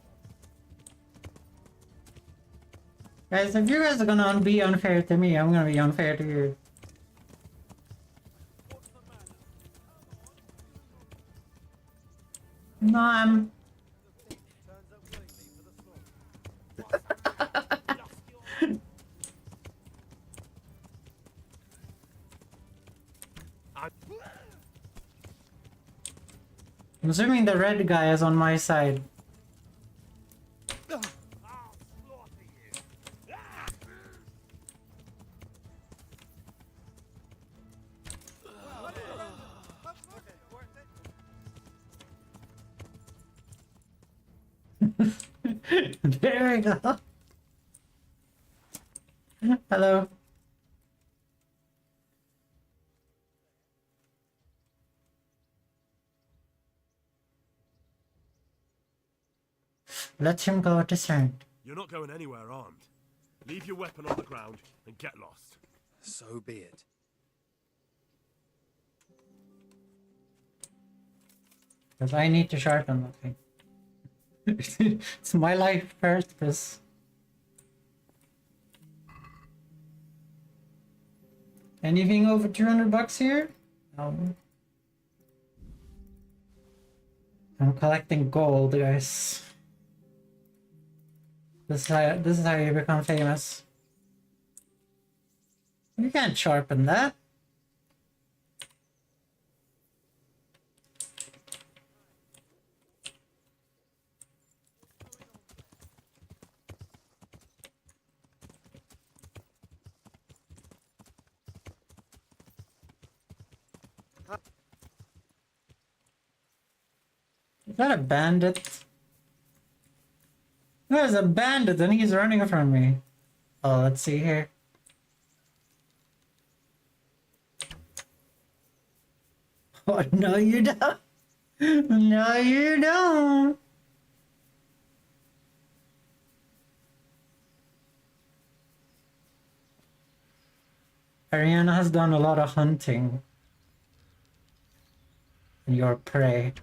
Guys, if you guys are gonna be unfair to me, I'm gonna be unfair to you. No, I'm... I'm assuming the red guy is on my side. There we go. Hello. Let him go discerned. You're not going anywhere armed. Leave your weapon on the ground and get lost. So be it. Because I need to sharpen that thing. It's my life purpose. Anything over 200 bucks here? No. I'm collecting gold, guys. This is how you become famous. You can't sharpen that. Is that a bandit? There's a bandit and he's running from me. Oh, let's see here. Oh, no you don't. No you don't. Ariana has done a lot of hunting. And you're prey.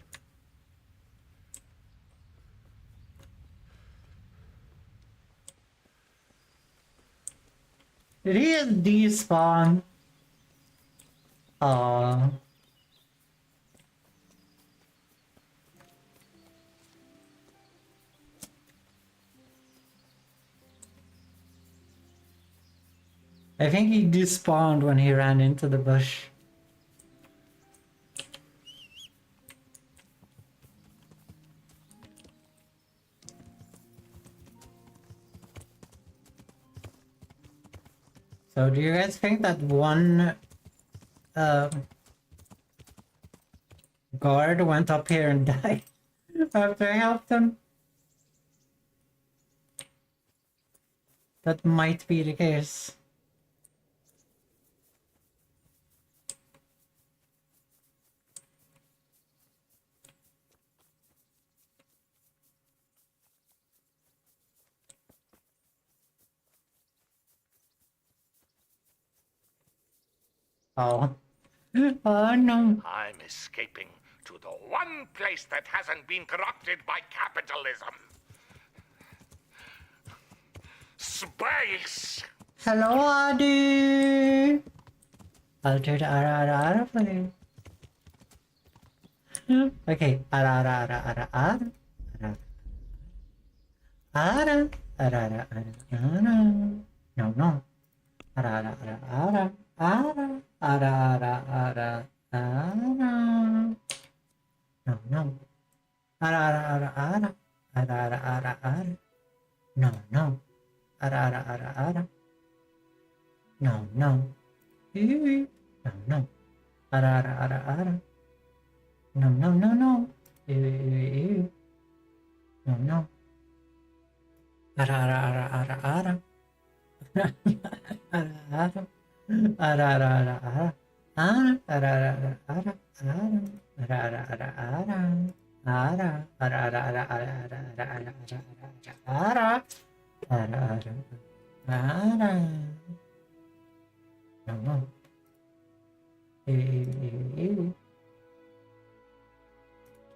Did he just despawn? Aww. I think he despawned when he ran into the bush. So do you guys think that one guard went up here and died after I helped him? That might be the case. Oh. Oh no. I'm escaping to the one place that hasn't been corrupted by capitalism. Space! Hello, Adi. Altered ara play. Okay, ara. No. Ara. No. Ara. No. Ara. No. No. Ara. No. No. Ara. No.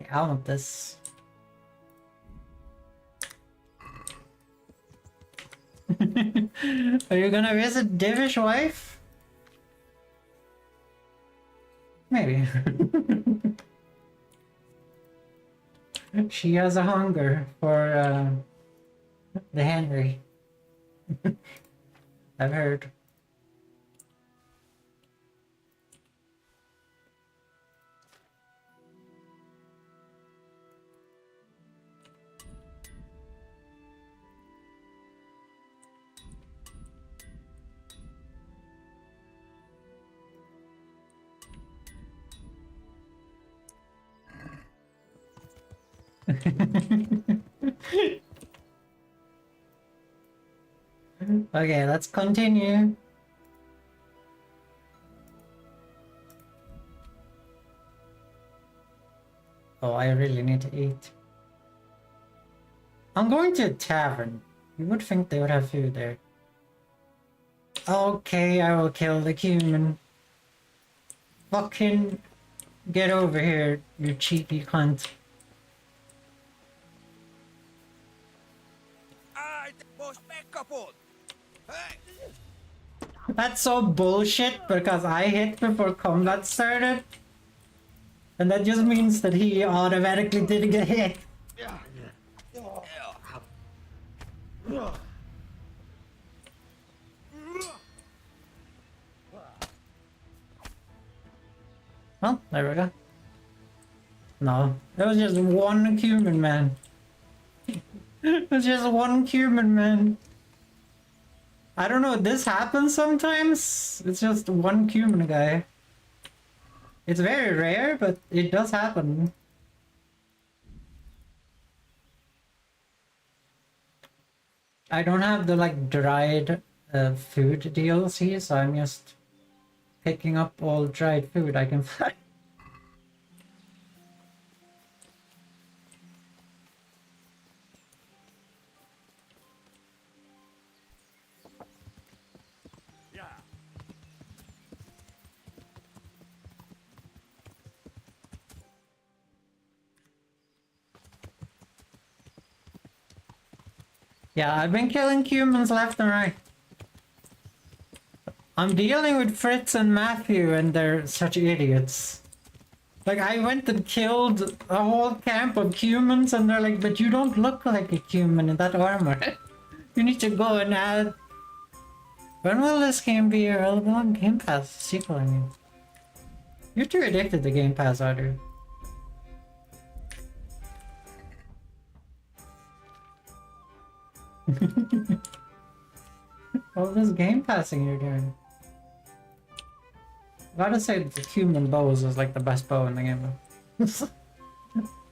Okay, I want this. Are you gonna visit Divish wife? Maybe. She has a hunger for the Henry. I've heard. Okay, let's continue. Oh, I really need to eat. I'm going to a tavern. You would think they would have food there. Okay, I will kill the human. Fucking get over here, you cheeky cunt. That's so bullshit because I hit before combat started. And that just means that he automatically didn't get hit. Well, there we go. No, it was just one human man. It was just one human man. I don't know, this happens sometimes. It's just one human guy. It's very rare, but it does happen. I don't have the like dried food DLC, so I'm just picking up all dried food I can find. Yeah, I've been killing humans left and right. I'm dealing with Fritz and Matthew, and they're such idiots. Like, I went and killed a whole camp of humans, and they're like, but you don't look like a human in that armor. You need to go and add... When will this game be available on Game Pass? Sequel, I mean. You're too addicted to Game Pass, are you? All this game passing you're doing. Gotta say the human bows is like the best bow in the game.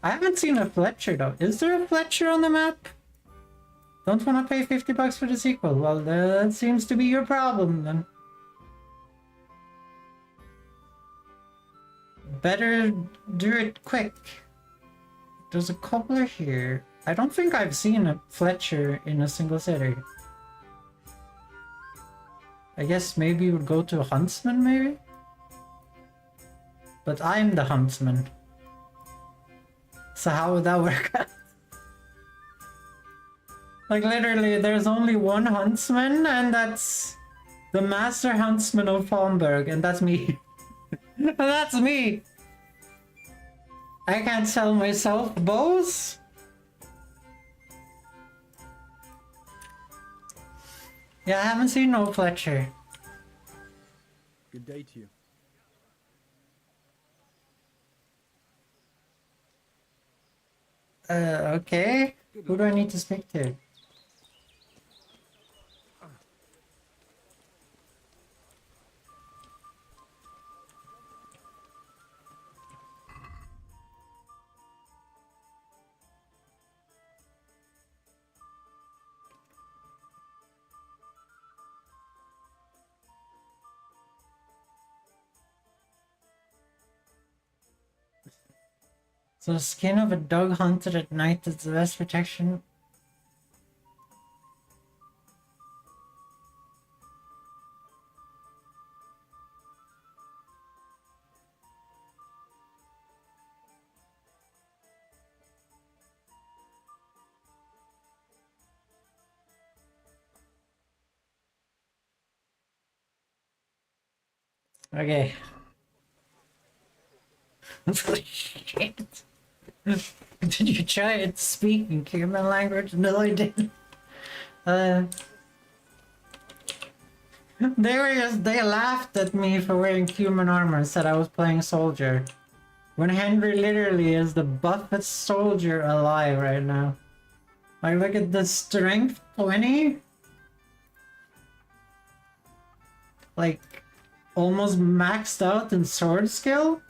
I haven't seen a Fletcher though. Is there a Fletcher on the map? Don't wanna pay $50 for the sequel. Well, that seems to be your problem then. Better do it quick. There's a cobbler here. I don't think I've seen a Fletcher in a single city. I guess maybe you would go to a huntsman, maybe? But I'm the huntsman. So how would that work out? Like literally, there's only one huntsman, and that's the master huntsman of Falmberg, and that's me. And that's me! I can't sell myself bows? Yeah, I haven't seen no Fletcher. Good day to you. Okay. Who do I need to speak to? So the skin of a dog hunted at night is the best protection. Okay. Holy shit. Did you try and speak in human language? No, I didn't. They laughed at me for wearing human armor and said I was playing soldier. When Henry literally is the buffest soldier alive right now. Like, look at the strength 20. Like, almost maxed out in sword skill.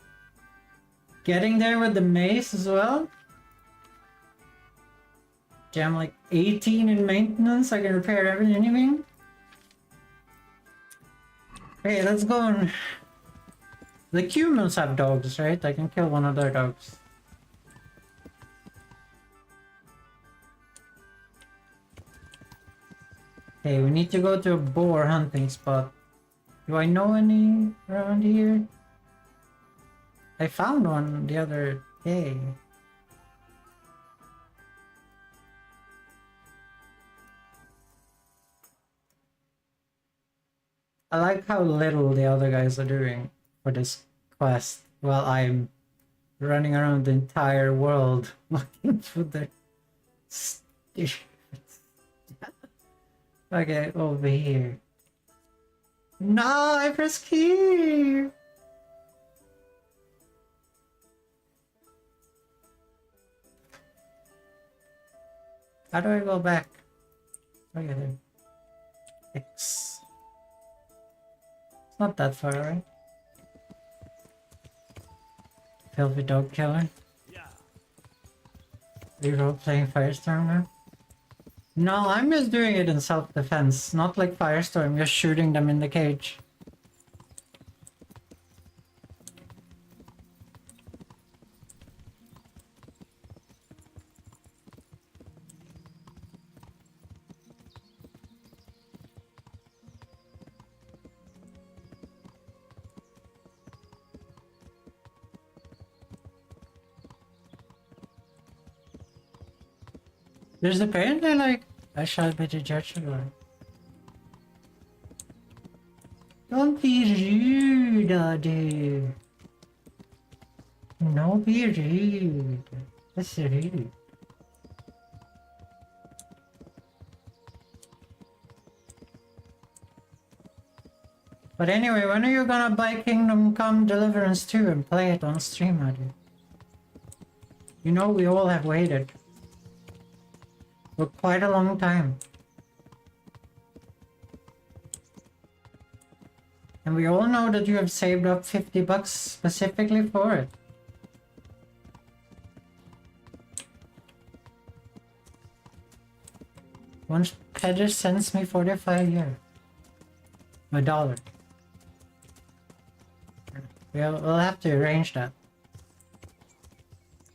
Getting there with the mace as well. Damn, like 18 in maintenance. I can repair anything. Okay, let's go on. The humans have dogs, right? I can kill one of their dogs. Okay, we need to go to a boar hunting spot. Do I know any around here? I found one the other day. I like how little the other guys are doing for this quest while I'm running around the entire world looking for the Okay, over here. No, I pressed Q! How do I go back? Okay, there. X. It's not that far, right? Filthy dog killer. Are you role-playing Firestorm now? No, I'm just doing it in self-defense, not like Firestorm, just shooting them in the cage. There's apparently like I shall be the judge of life. Don't be rude, dude. No, be rude. That's rude. But anyway, when are you gonna buy Kingdom Come Deliverance 2 and play it on stream, dude? You know we all have waited for quite a long time. And we all know that you have saved up $50 specifically for it. Once Pedder sends me 45 here. A dollar. We'll have to arrange that.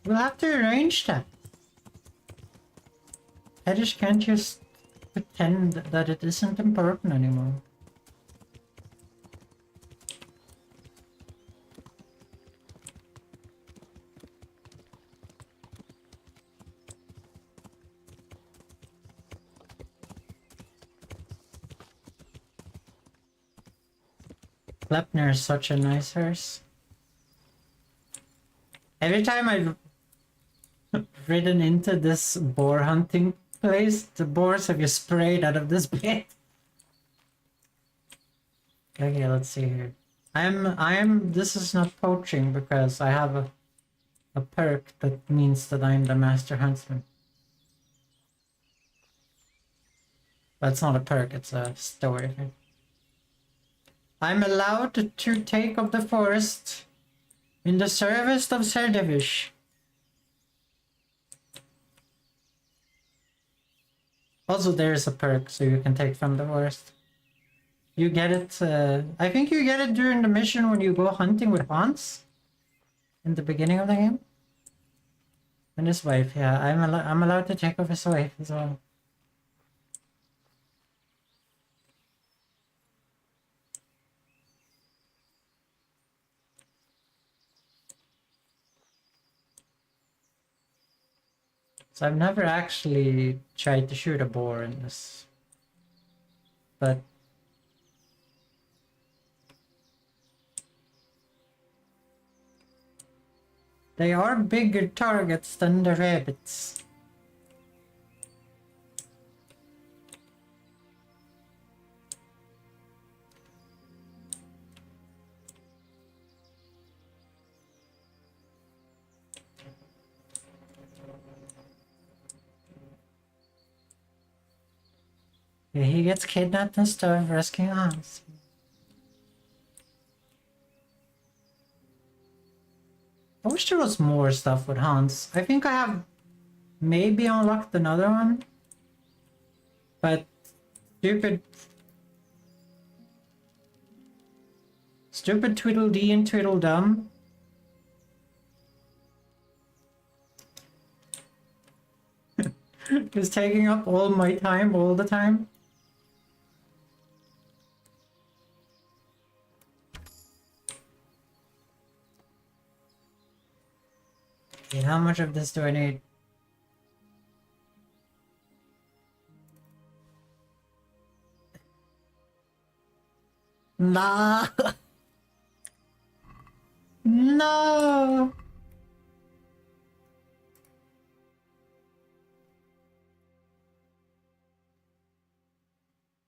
We'll have to arrange that. I just can't just pretend that it isn't important anymore. Klepner is such a nice horse. Every time I've ridden into this boar hunting place, the boars have just sprayed out of this pit. Okay, let's see here. This is not poaching because I have a perk that means that I'm the master huntsman. But it's not a perk, it's a story thing. I'm allowed to take up the forest in the service of Serdevish. Also, there's a perk, so you can take from the forest. You get it, I think you get it during the mission when you go hunting with Hans. In the beginning of the game. And his wife, yeah, I'm allowed to take off his wife as well. So I've never actually tried to shoot a boar in this. But they are bigger targets than the rabbits. Yeah, he gets kidnapped and starved rescuing Hans. I wish there was more stuff with Hans. I think I have maybe unlocked another one. But stupid Tweedledee and Tweedledum. Is taking up all my time all the time. Okay, how much of this do I need? Nah. No.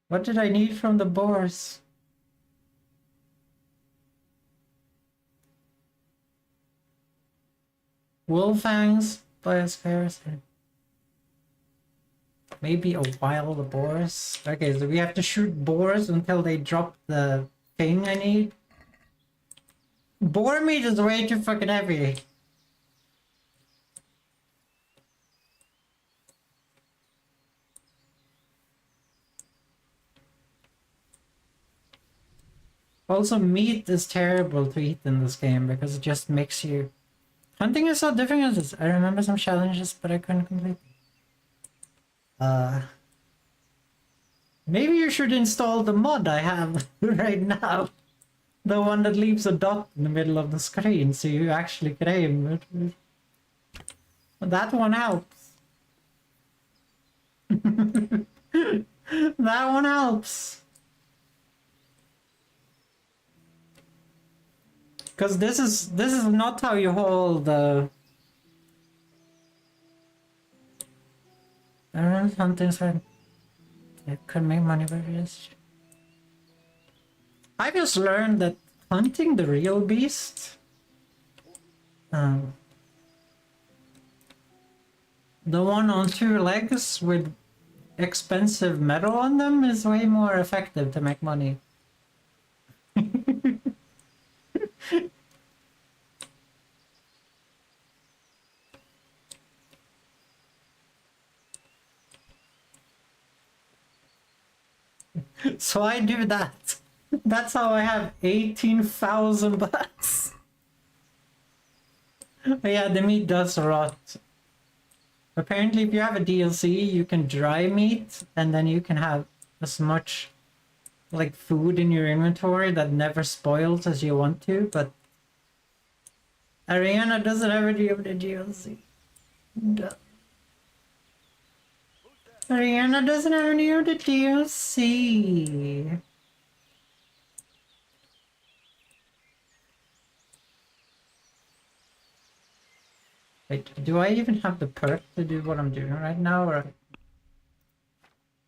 What did I need from the boars? Wolfangs by a comparison. Maybe a wild boars. Okay, so we have to shoot boars until they drop the thing I need. Boar meat is way too fucking heavy. Also, meat is terrible to eat in this game because it just makes you... Hunting is so difficult. I remember some challenges, but I couldn't complete them. Maybe you should install the mod I have right now. The one that leaves a dot in the middle of the screen, so you actually can aim. That one helps. That one helps. Because this is not how you hold the... I don't know, something's right. I could make money by this. I just learned that hunting the real beast, the one on 2 legs with expensive metal on them, is way more effective to make money. So I do that. That's how I have 18,000 bucks. Yeah, the meat does rot. Apparently, if you have a DLC, you can dry meat, and then you can have as much like food in your inventory that never spoils as you want to, but Ariana doesn't have any of the DLC. Ariana doesn't have any of the DLC. Wait, do I even have the perk to do what I'm doing right now, or...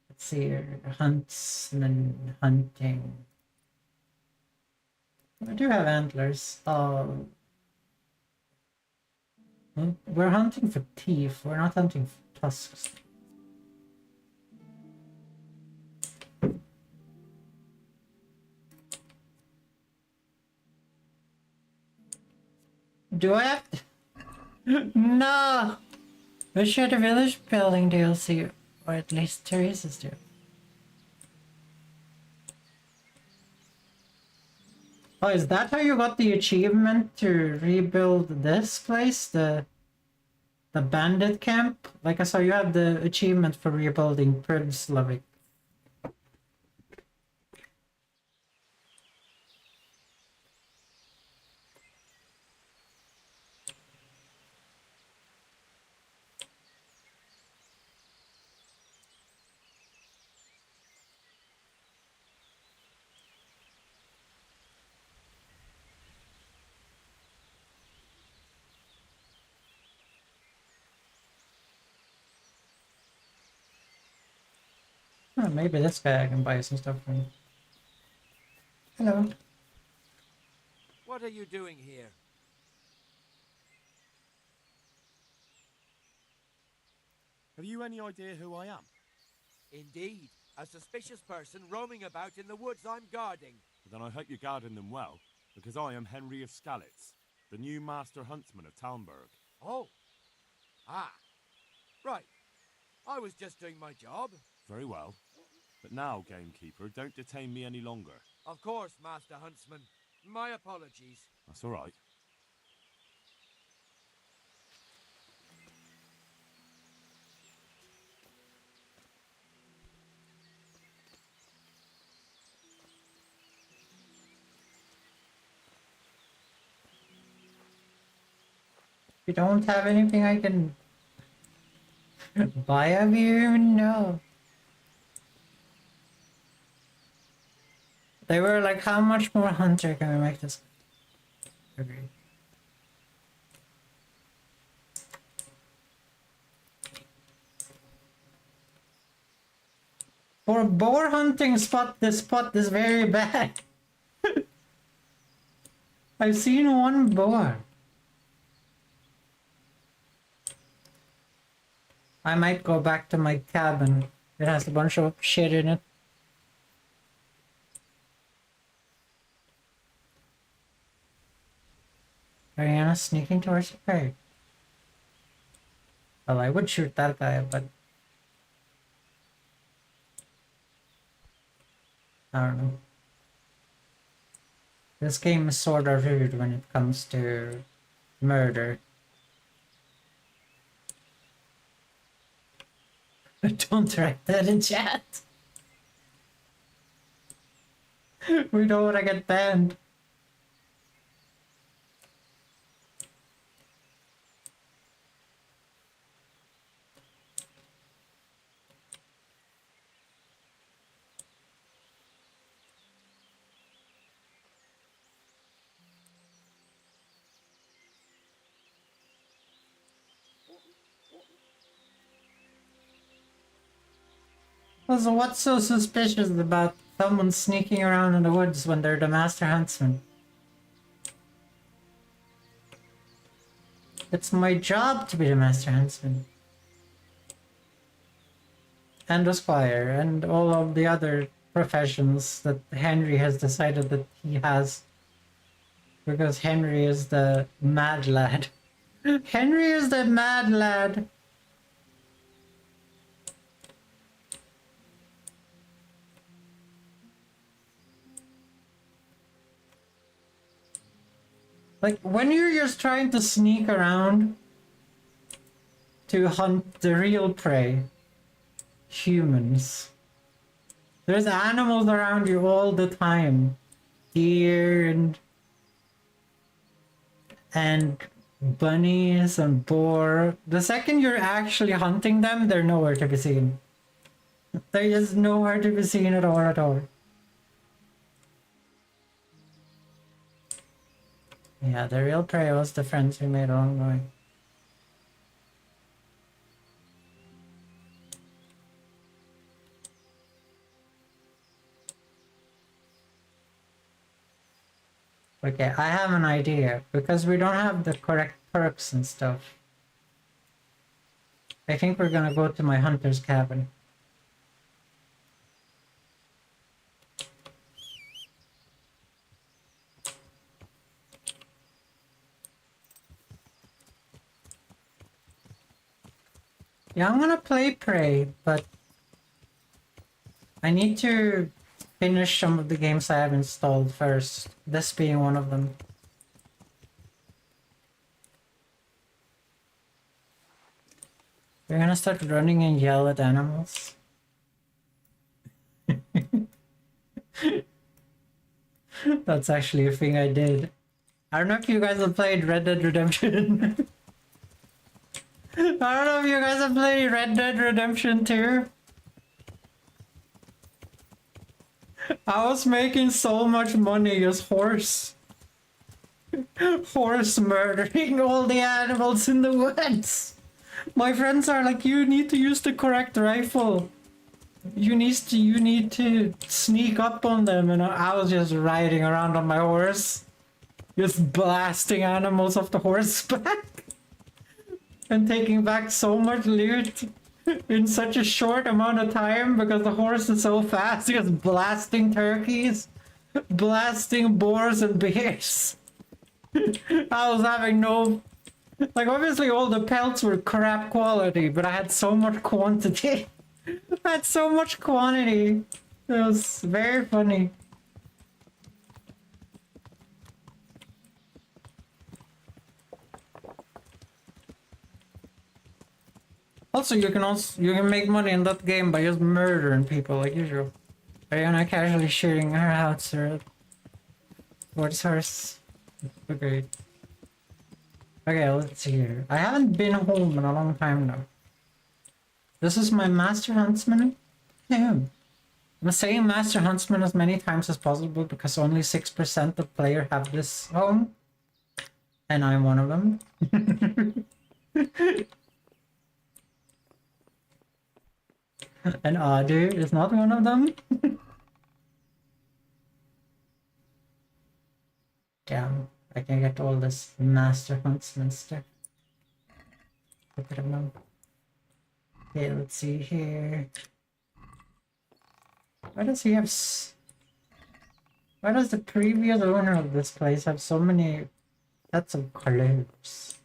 Let's see here, hunts and then hunting. I do have antlers. We're hunting for teeth, we're not hunting for tusks. Do I have to... No! We should have village building DLC, or at least Teresa's do. Oh, is that how you got the achievement to rebuild this place? The bandit camp? Like I saw you have the achievement for rebuilding Pribslavik. Oh, maybe this guy I can buy some stuff from. Hello. What are you doing here? Have you any idea who I am? Indeed, a suspicious person roaming about in the woods I'm guarding. Then I hope you're guarding them well, because I am Henry of Skalitz, the new master huntsman of Talmberg. Oh. Ah. Right. I was just doing my job. Very well. But now, gamekeeper, don't detain me any longer. Of course, Master Huntsman. My apologies. That's all right. You don't have anything I can buy of you? No. They were like, how much more hunter can we make this? Agreed. For a boar hunting spot, this spot is very bad. I've seen one boar. I might go back to my cabin. It has a bunch of shit in it. Ariana sneaking towards the prey. Well, I would shoot that guy, but I don't know. This game is sort of rude when it comes to murder. Don't write that in chat. We don't want to get banned. Also, what's so suspicious about someone sneaking around in the woods when they're the master huntsman? It's my job to be the master huntsman. And the squire, and all of the other professions that Henry has decided that he has. Because Henry is the mad lad. Henry is the mad lad! Like, when you're just trying to sneak around to hunt the real prey, humans, there's animals around you all the time. Deer and bunnies and boar. The second you're actually hunting them, they're nowhere to be seen. They're just nowhere to be seen at all. Yeah, the real prey was the friends we made along the way. Okay, I have an idea. Because we don't have the correct perks and stuff. I think we're gonna go to my hunter's cabin. Yeah, I'm gonna play Prey, but I need to finish some of the games I have installed first, this being one of them. We're gonna start running and yell at animals. That's actually a thing I did. I don't know if you guys have played Red Dead Redemption. I don't know if you guys have played Red Dead Redemption 2. I was making so much money as horse murdering all the animals in the woods. My friends are like, you need to use the correct rifle. You need to sneak up on them, and I was just riding around on my horse, just blasting animals off the horseback, and taking back so much loot in such a short amount of time because the horse is so fast, just blasting turkeys, blasting boars and bears. I was having no... Like, obviously all the pelts were crap quality, but I had so much quantity. I had so much quantity. It was very funny. Also, you can make money in that game by just murdering people like usual. Ariana casually shooting her howitzer towards hers. Okay. Okay, let's see here. I haven't been home in a long time now. This is my Master Huntsman. Yeah. I'm saying Master Huntsman as many times as possible because only 6% of players have this home. And I'm one of them. And Adu is not one of them. Damn, I can get all this Master Huntsman stuff. Look at them. Okay, let's see here. Why does he have why does the previous owner of this place have so many That's some clothes.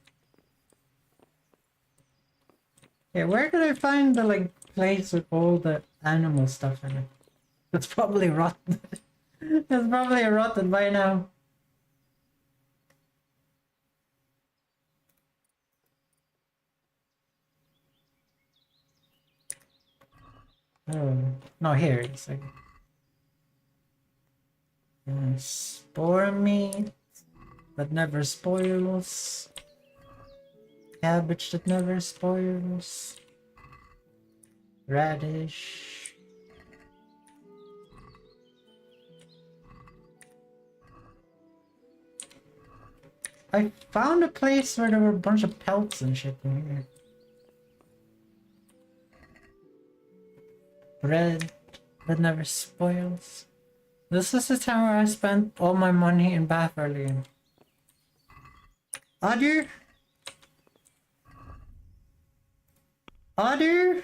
Yeah, where did I find the like place with all the animal stuff in it? It's probably rotten. It's probably rotten by now. Oh, no, here it's like spore meat that never spoils. Cabbage that never spoils. Radish. I found a place where there were a bunch of pelts and shit in here. Bread that never spoils. This is the time where I spent all my money in Batherley. Otter? Otter?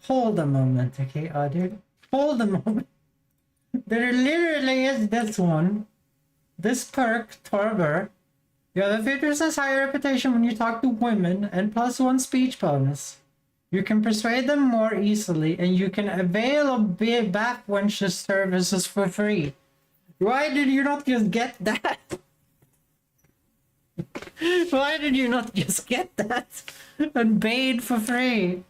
Hold a moment, okay, Otter? Hold a moment. There literally is this one. This perk, Torber. You have a 50% higher reputation when you talk to women and +1 speech bonus. You can persuade them more easily and you can avail of bath wenches services for free. Why did you not just get that? Why did you not just get that and bathe for free?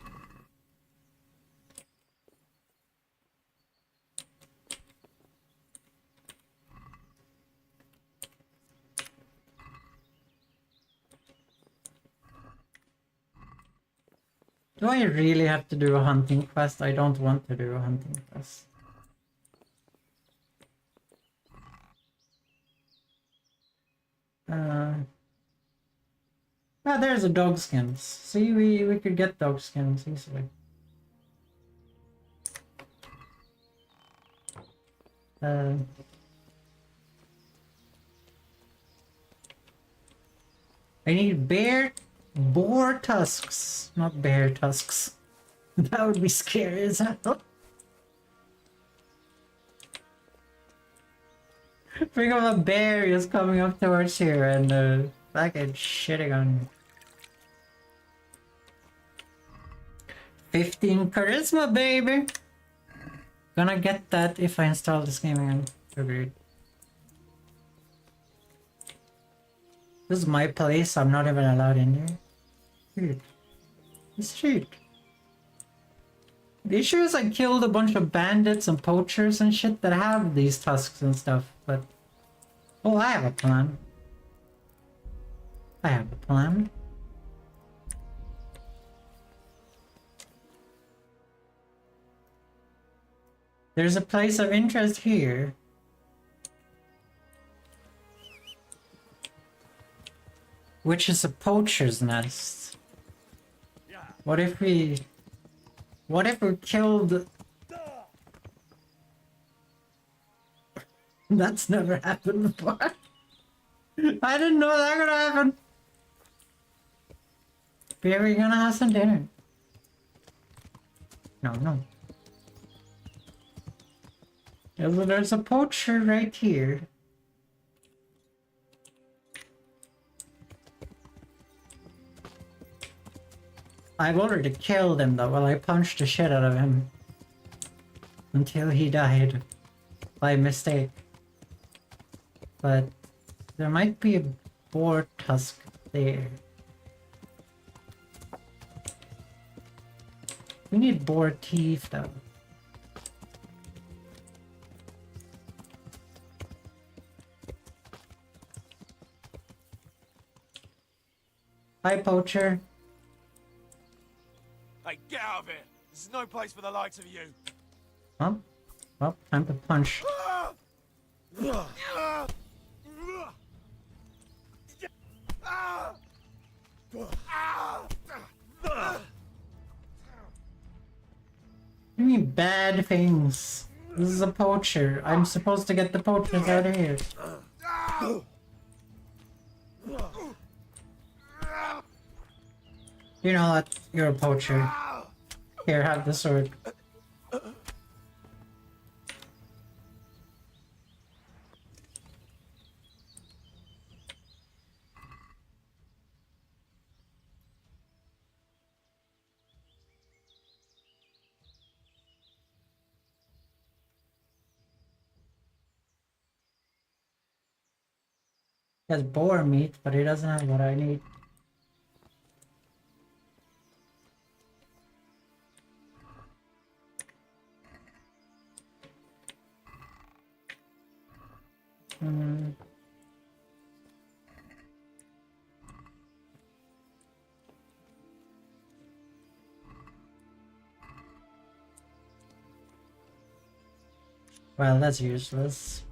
Do I really have to do a hunting quest? I don't want to do a hunting quest. There's a dog skins. See, we could get dog skins easily. I need boar tusks, not bear tusks. That would be scary as hell. Think of a bear is coming up towards here and fucking shitting on me. 15 charisma, baby! Gonna get that if I install this game again. Agreed. This is my place, I'm not even allowed in here. Dude. This shit. The issue is I killed a bunch of bandits and poachers and shit that have these tusks and stuff, but... Oh, I have a plan. I have a plan. There's a place of interest here. Which is a poacher's nest. What if we killed... That's never happened before. I didn't know that could happen. We're gonna have some dinner. No. There's a poacher right here. I've already killed him though. Well, I punched the shit out of him. Until he died. By mistake. But there might be a boar tusk there. We need boar teeth though. Hi, poacher. Hey, get out of here! This is no place for the likes of you. Huh? Well, time to punch. You mean bad things? This is a poacher. I'm supposed to get the poachers out of here. You know what? You're a poacher. Here, have the sword. He has boar meat, but he doesn't have what I need. Hmm. Well, that's useless.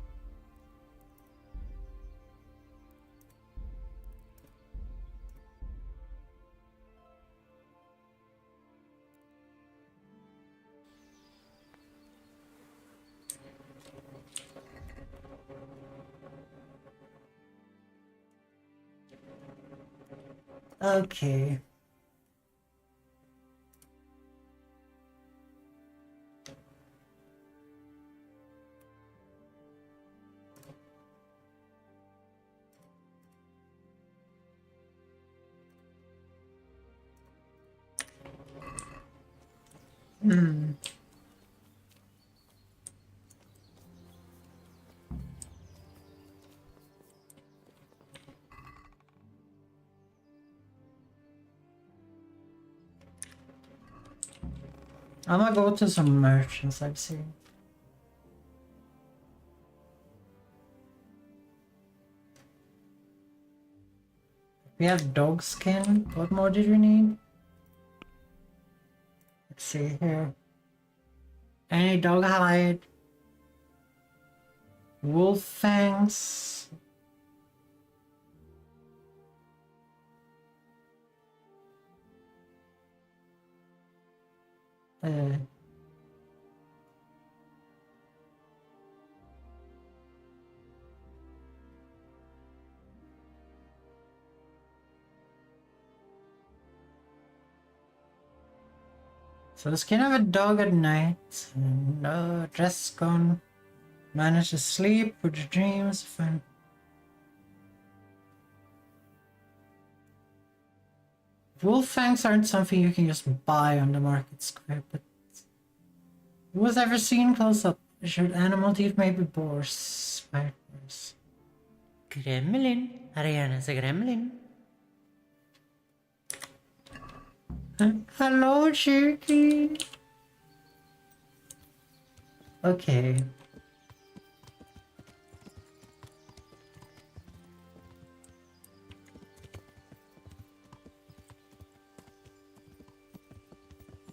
Okay. Hmm. I'm gonna go to some merchants I've seen. We have dog skin. What more did we need? Let's see here. Any dog hide? Wolf fangs. Uh, so the skin of a dog at night. No dress gone. Manage to sleep with your dreams. Fun. Wolf fangs aren't something you can just buy on the market square, but who was ever seen close up? Should animal teeth maybe boars? Spiders. Gremlin. Ariana's a gremlin. Hello, Jerky. Okay.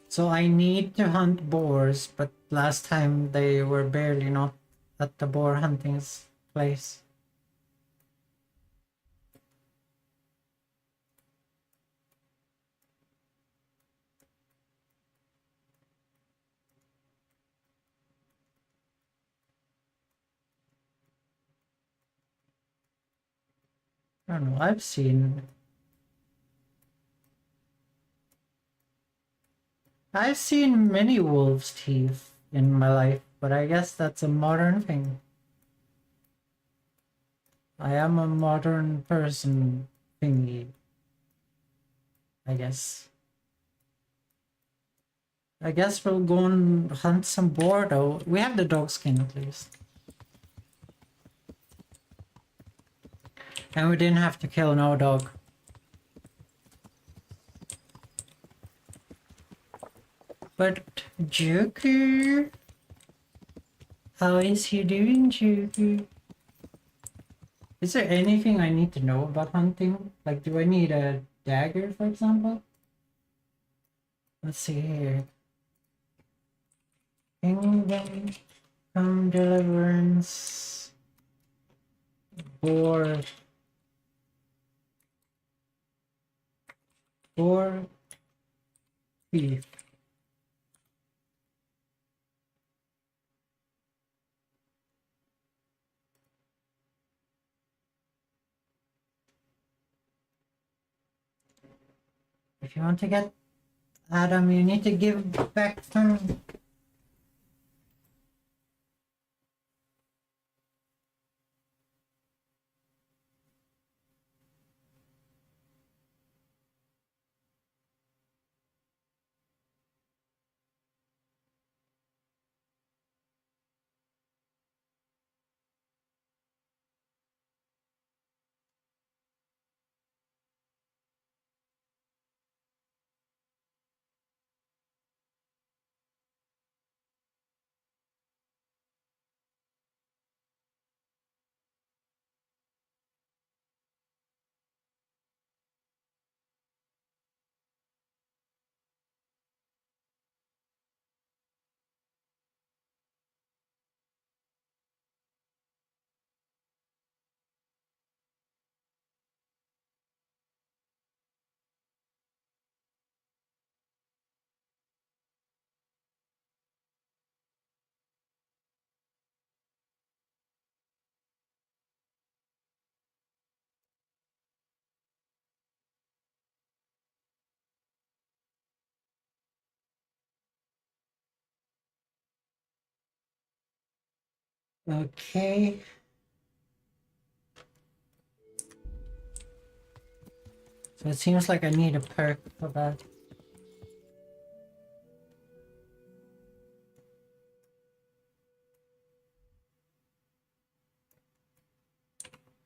So I need to hunt boars, but last time they were barely not at the boar hunting place. I don't know, I've seen many wolves' teeth in my life, but I guess that's a modern thing. I am a modern person thingy, I guess. I guess we'll go and hunt some boar though. We have the dog skin at least. And we didn't have to kill no dog. But Joker, how is he doing, Joker? Is there anything I need to know about hunting? Like, do I need a dagger, for example? Let's see here. Kingdom, deliverance, boar, thief. If you want to get Adam, you need to give back some. Okay. So it seems like I need a perk for that.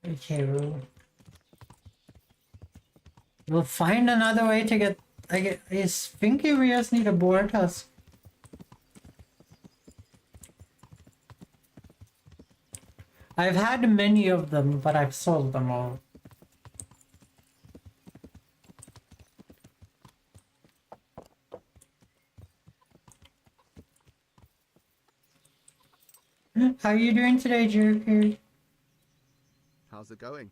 Okay, we'll find another way to get. I think we just need a boar tusk. I've had many of them, but I've sold them all. How are you doing today, Jerky? How's it going?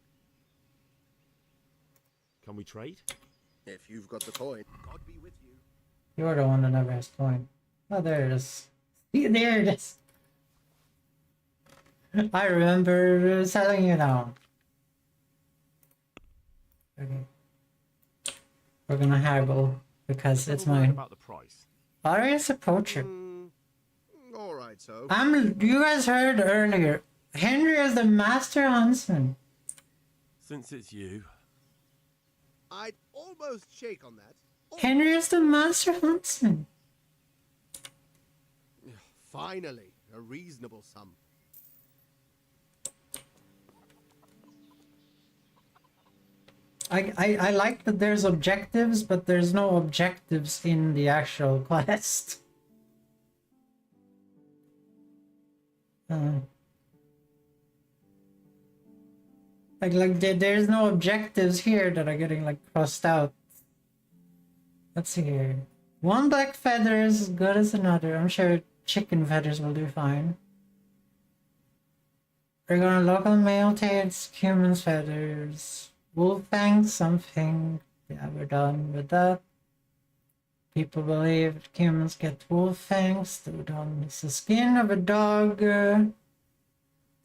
Can we trade? If you've got the coin, God be with you. You're the one that never has coin. Oh, there it is. There it is. I remember selling you now. Okay. We're gonna haggle because it's mine. About the price. Arius approacher. All right, so. You guys heard earlier. Henry is the master huntsman. Since it's you. I'd almost shake on that. Henry is the master huntsman. Finally, a reasonable sum. I like that there's objectives, but there's no objectives in the actual quest. There's no objectives here that are getting like crossed out. Let's see here. One black feather is as good as another. I'm sure chicken feathers will do fine. We're gonna local male tails, human's feathers. Wolf fangs, something. Yeah, we're done with that. People believe humans get wolf fangs. Still done. It's the skin of a dog.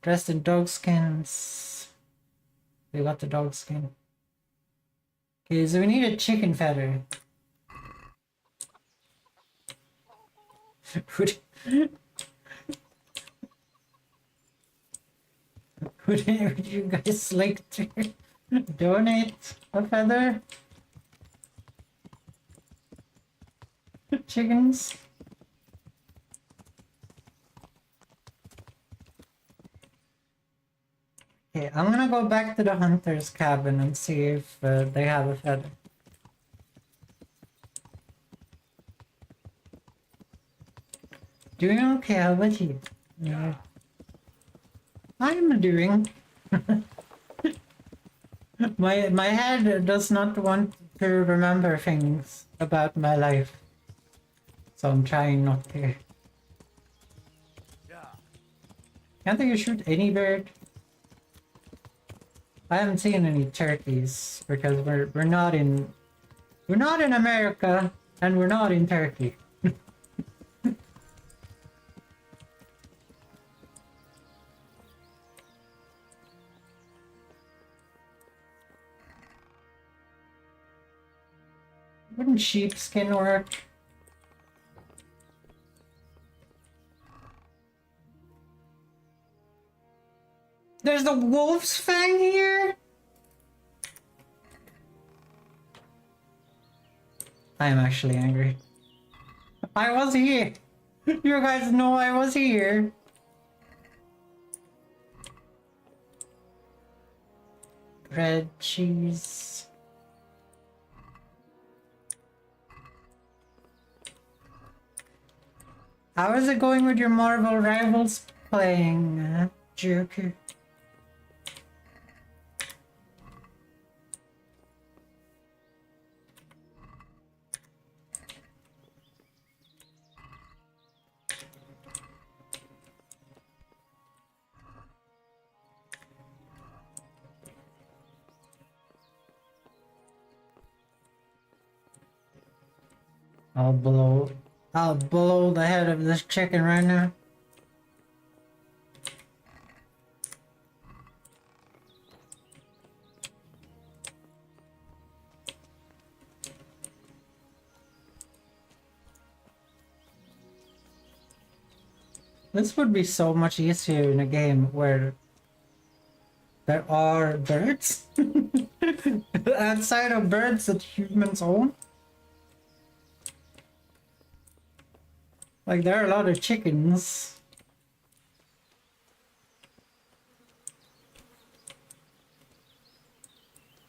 Dressed in dog skins. We got the dog skin. Okay, so we need a chicken feather. would you guys like to donate a feather? Chickens? Okay, I'm gonna go back to the hunter's cabin and see if they have a feather. Doing okay, how about you? Yeah. I'm doing. my head does not want to remember things about my life. So I'm trying not to. Can't think you shoot any bird? I haven't seen any turkeys because we're not in America and we're not in Turkey. Wouldn't sheepskin work? There's a wolf's fang here? I am actually angry. I was here! You guys know I was here! Bread, cheese... How is it going with your Marvel Rivals playing, Joker? I'll blow the head of this chicken right now. This would be so much easier in a game where there are birds outside of birds that humans own. Like, there are a lot of chickens.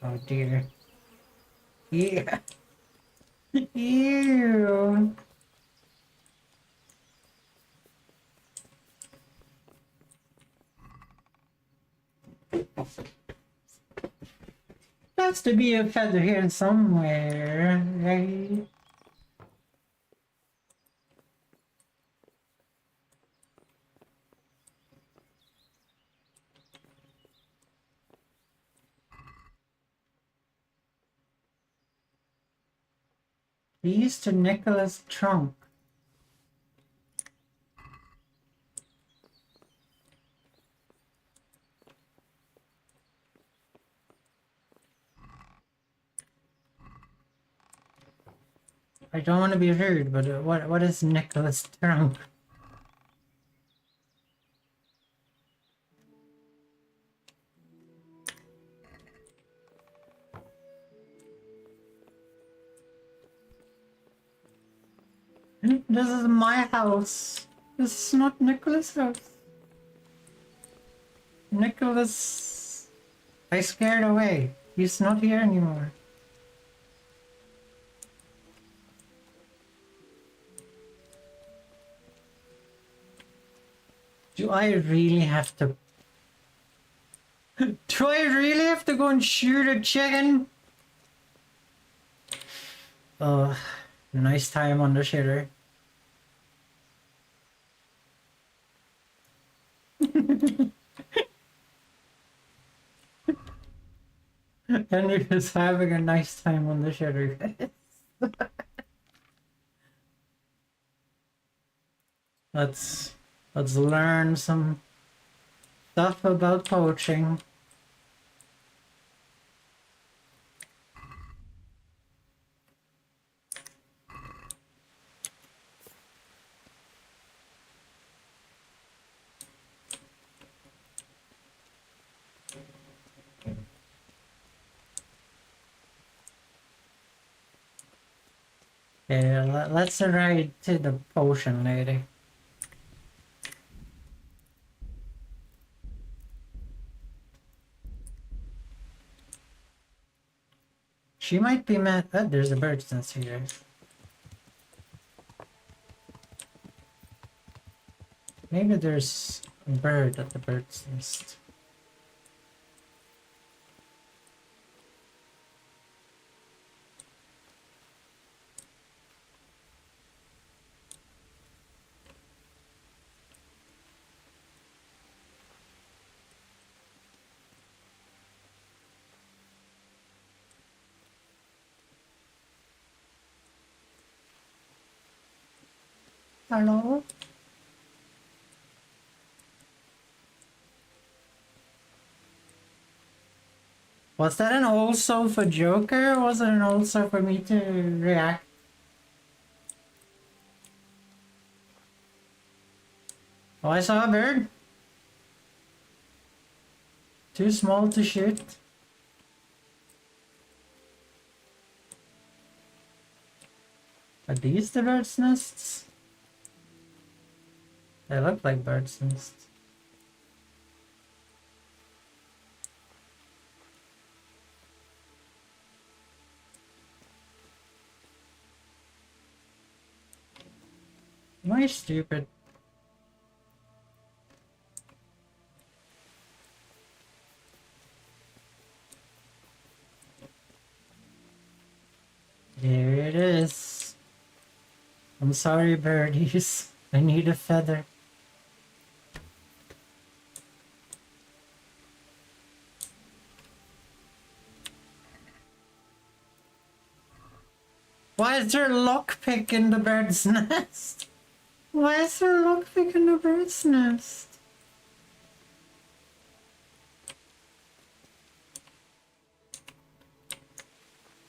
Oh dear. Yeah. Ew. Has to be a feather here somewhere, right? Keys to Nicholas' trunk. I don't want to be rude, but what is Nicholas' trunk? This is my house. This is not Nicholas' house. Nicholas, I scared away. He's not here anymore. Do I really have to... Do I really have to go and shoot a chicken? Oh, nice time on the shitter. Henry is having a nice time on the shitter. Let's learn some stuff about poaching. Yeah, let's ride to the potion lady. She might be mad. Oh, there's a bird's nest here. Maybe there's a bird at the bird's nest. Hello? Was that an also for Joker, or was it an also for me to react? Oh, I saw a bird. Too small to shoot. Are these the bird's nests? They look like bird's nests. Am I stupid? There it is. I'm sorry, birdies. I need a feather. Why is there a lockpick in the bird's nest? Why is there a lockpick in the bird's nest?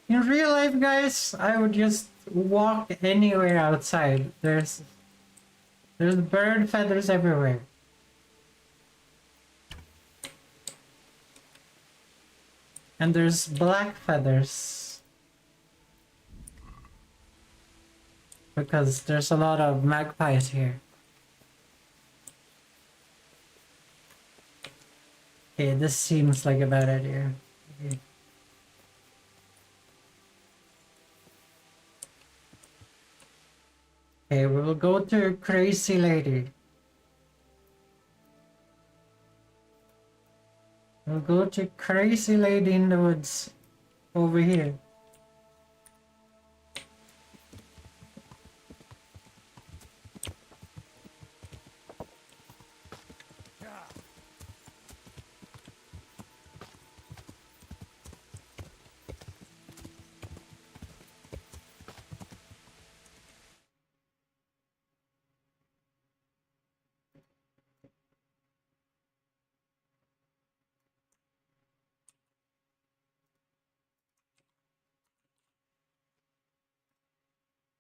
In real life, guys, I would just walk anywhere outside. There's There's bird feathers everywhere. And there's black feathers. Because there's a lot of magpies here. Okay, this seems like a bad idea. Okay. Okay, we will go to Crazy Lady. We'll go to Crazy Lady in the woods. Over here.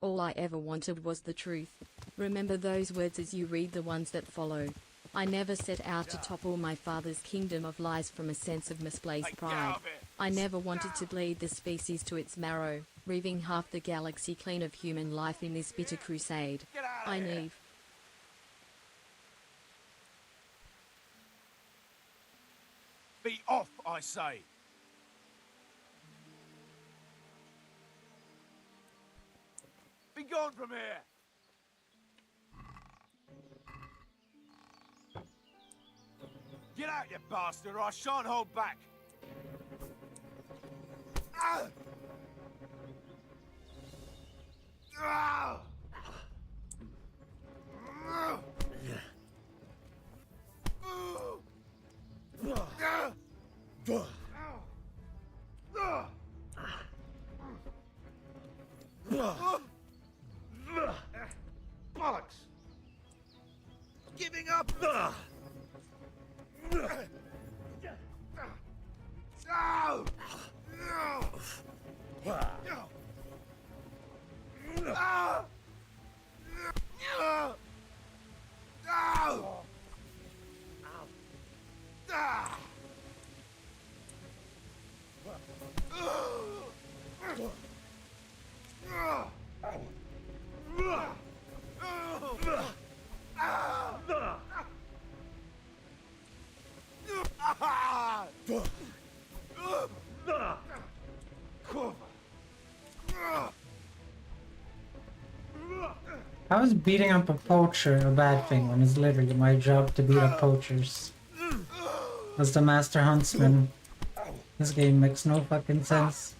All I ever wanted was the truth. Remember those words as you read the ones that follow. I never set out to topple my father's kingdom of lies from a sense of misplaced pride. I never wanted to bleed the species to its marrow, reaving half the galaxy clean of human life in this bitter crusade. I need. Be off, I say! Be gone from here! Get out, you bastard, or I shan't hold back! Ah! Ah! Bollocks! Giving up! No! How is beating up a poacher a bad thing when it's literally my job to beat up poachers? As the master huntsman, this game makes no fucking sense.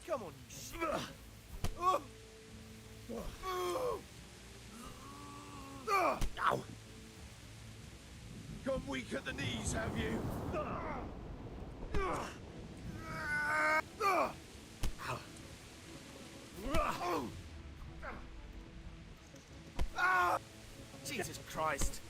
Come on, you shit! Gone weak at the knees, have you? Jesus Christ!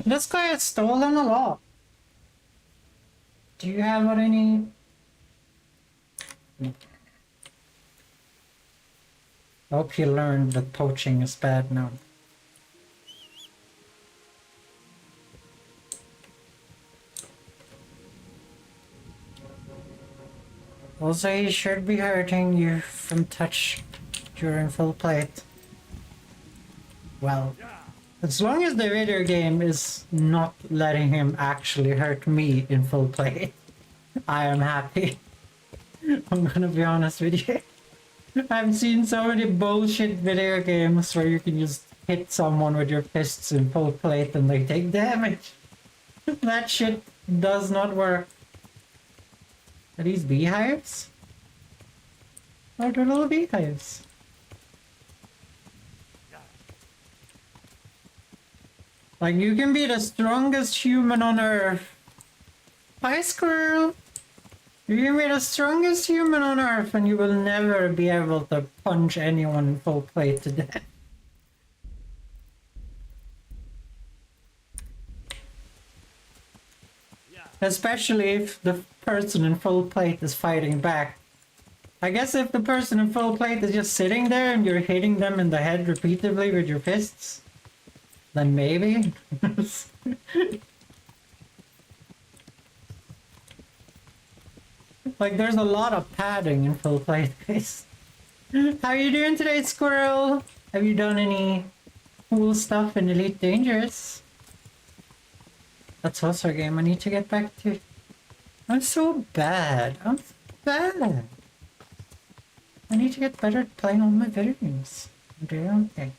This guy has stolen a lot. Do you have what I need? I hope you learned that poaching is bad now. Also, he should be hurting you from touch during full plate. Well, as long as the video game is not letting him actually hurt me in full play, I am happy. I'm gonna be honest with you. I've seen so many bullshit video games where you can just hit someone with your fists in full plate and they take damage. That shit does not work. Are these beehives? Oh, they're little beehives. Like, you can be the strongest human on Earth. Hi, squirrel! You may be the strongest human on Earth and you will never be able to punch anyone full plate to death. Especially if the person in full plate is fighting back. I guess if the person in full plate is just sitting there and you're hitting them in the head repeatedly with your fists, then maybe. Like, there's a lot of padding in full plate, guys. How are you doing today, Squirrel? Have you done any cool stuff in Elite Dangerous? That's also a game I need to get back to. I'm so bad. I'm so bad. I need to get better at playing all my video games. I'm doing okay.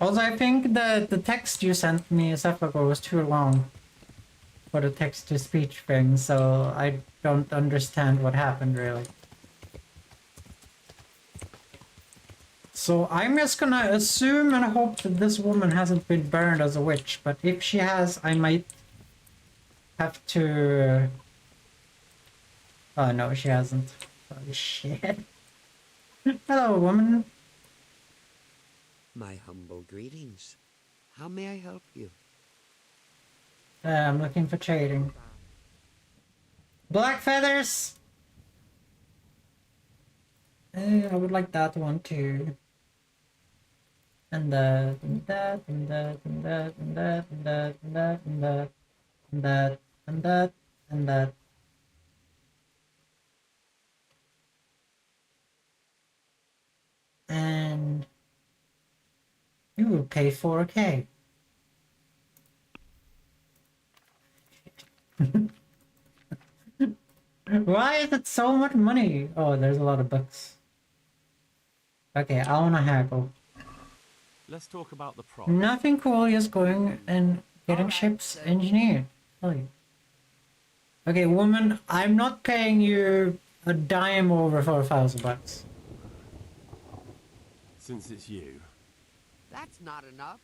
Also, I think that the text you sent me a second ago was too long for the text-to-speech thing, so I don't understand what happened, really. So I'm just gonna assume and hope that this woman hasn't been burned as a witch, but if she has, I might have to... Oh no, she hasn't. Holy shit. Hello, woman. My humble greetings. How may I help you? I'm looking for trading. Black feathers! I would like that one too. And that, and that, and that, and that, and that, and that, and that, and that, and that, and that, and that. And you will pay 4K. Why is it so much money? Oh, there's a lot of books. Okay, I wanna haggle. Let's talk about the price. Nothing cool, just going and getting ships engineered. Oh, yeah. Okay, woman, I'm not paying you a dime over $4,000. Since it's you. That's not enough.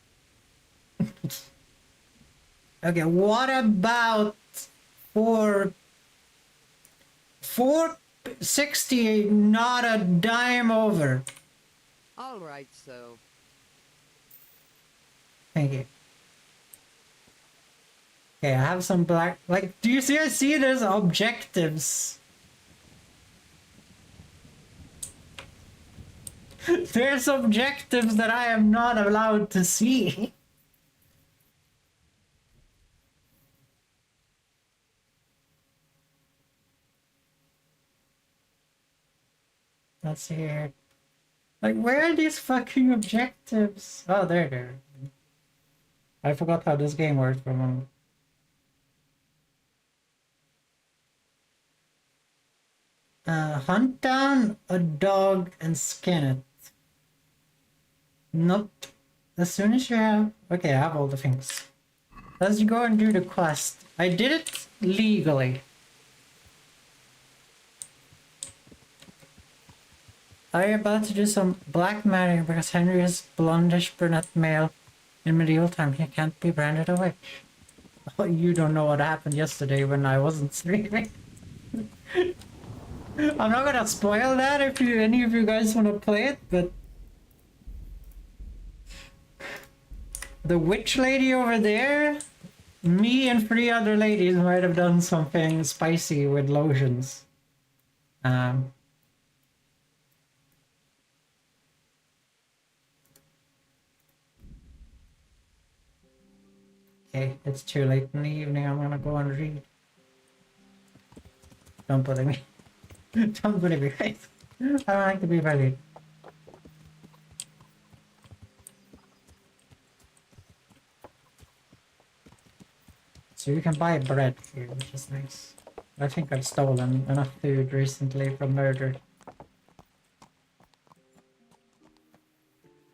Okay, what about $460, not a dime over? All right, so. Thank you. Okay, I have some black... Like, do you see? I see there's objectives. There's objectives that I am not allowed to see. Let's see here. Like, where are these fucking objectives? Oh, there they are. I forgot how this game works for a moment. Hunt down a dog and skin it. Nope. As soon as you have... Okay, I have all the things. Let's go and do the quest. I did it legally. Are you about to do some black magic because Henry is blondish brunette male in medieval time? He can't be branded a witch. Oh, you don't know what happened yesterday when I wasn't streaming. I'm not gonna spoil that if any of you guys want to play it, but the witch lady over there, me and 3 other ladies might have done something spicy with lotions. Okay, it's too late in the evening. I'm gonna go and read. Don't believe me. Don't believe me, guys. I don't like to be bullied. So you can buy bread here, which is nice. I think I've stolen enough food recently from murder.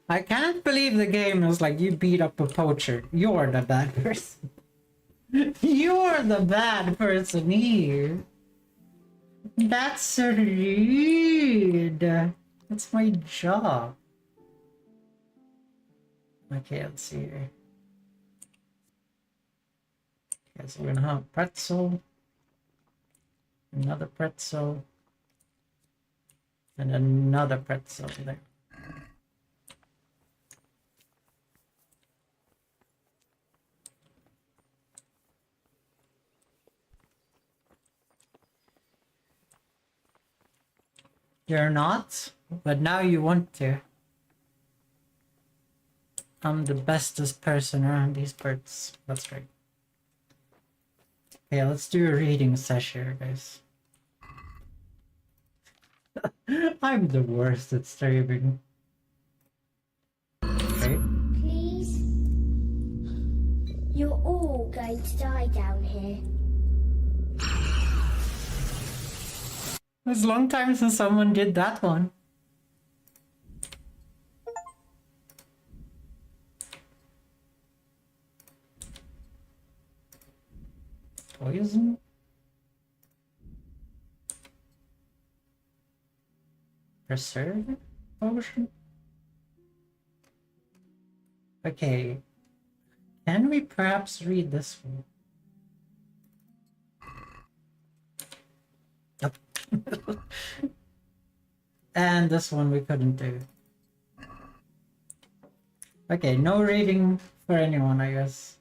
I can't believe the game is like you beat up a poacher. You're the bad person. You're the bad person here. That's so rude. That's my job. Okay, let's see here. Okay, so we're gonna have pretzel, another pretzel, and another pretzel there. You're not, but now you want to. I'm the bestest person around these parts. That's right. Okay, let's do a reading session, guys. I'm the worst at streaming. Okay. Please? You're all going to die down here. It's a long time since someone did that one. Poison? Preserve potion? Okay. Can we perhaps read this one? Yep. And this one we couldn't do. Okay, no reading for anyone, I guess.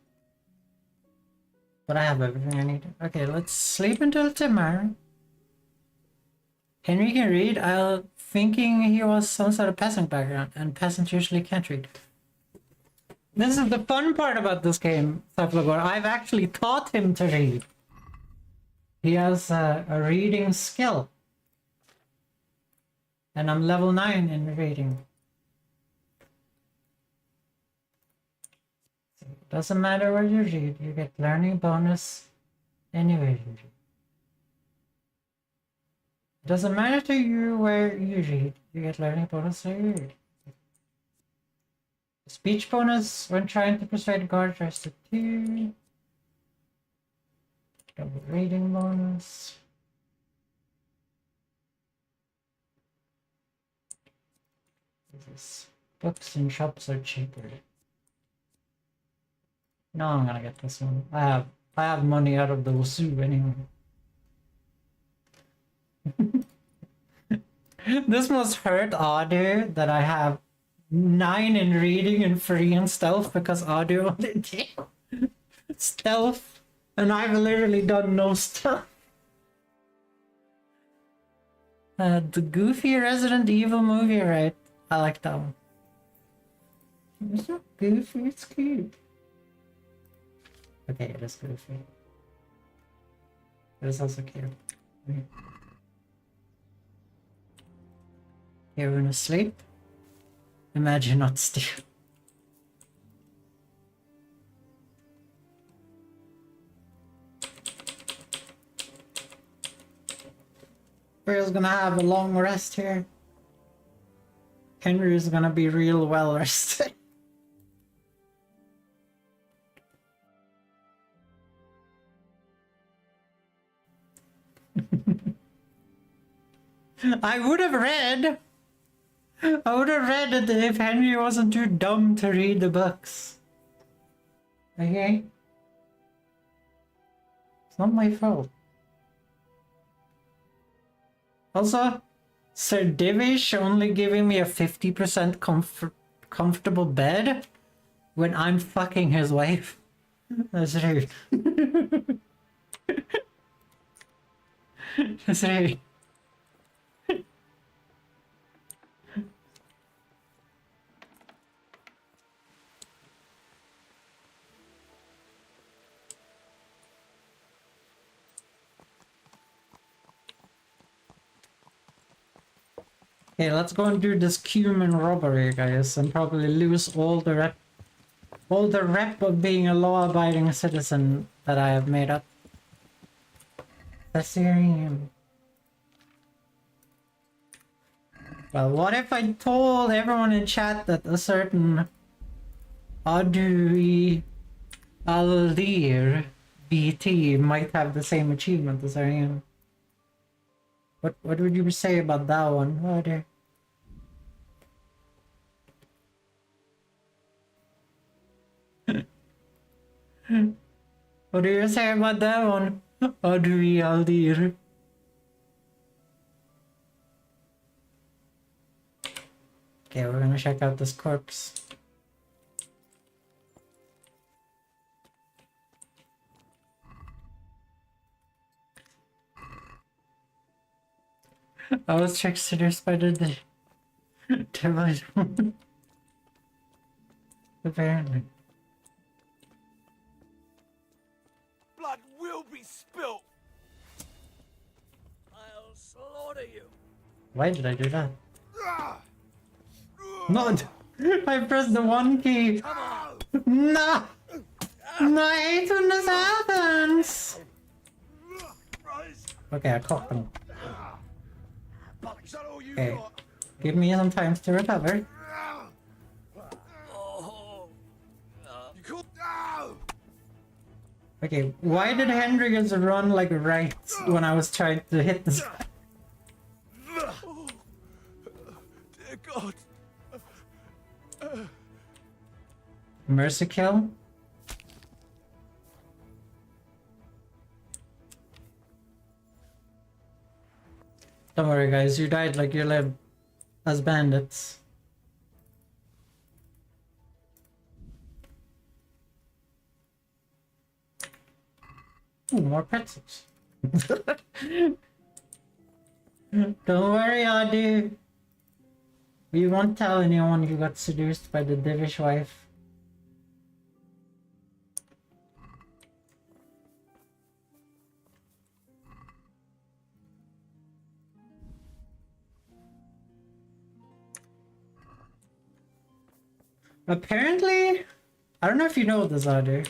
But I have everything I need. Okay, let's sleep until tomorrow. Henry can read. I'm thinking he was some sort of peasant background, and peasants usually can't read. This is the fun part about this game, Cephalogor. I've actually taught him to read. He has a reading skill. And I'm level 9 in reading. So it doesn't matter where you read, you get learning bonus anywhere you read. It doesn't matter to you where you read, you get learning bonus where you read. Speech bonus when trying to persuade guards rise to 2. Double reading bonus. Books in shops are cheaper. No, I'm gonna get this one. I have money out of the UwU anyway. This must hurt Adu that I have 9 in reading and 3 in stealth because Adu only did stealth and I've literally done no stealth. The goofy Resident Evil movie, right? I like that one. It's not goofy, it's cute. Okay, it is goofy. It is also cute. You're gonna sleep? Imagine not steal. We're gonna have a long rest here. Henry is gonna be real well rested. I would have read it if Henry wasn't too dumb to read the books. Okay? It's not my fault. Also, Sir Divish only giving me a 50% comfortable bed when I'm fucking his wife. That's rude. That's rude. Okay, let's go and do this cumin robbery, guys, and probably lose all the rep of being a law-abiding citizen that I have made up. Thessarium. Well, what if I told everyone in chat that a certain Audrey Aldir BT might have the same achievement as I am? What would you say about that one, Audrey? What do you say about that one? Audrey Aldir. Okay, we're gonna check out this corpse. I was seduced by the device. Apparently. Blood will be spilt. I'll slaughter you. Why did I do that? Not! I pressed the one key! No! No, I hate when this happens! Okay, I caught them. Okay. Give me some time to recover. Okay, why did Henry just run like right when I was trying to hit this guy? Dear God. Mercy kill? Don't worry guys, you died like you lived as bandits. Ooh, more pretzels. Don't worry, Adi. We won't tell anyone you got seduced by the Divish wife. Apparently, I don't know if you know this, Adi.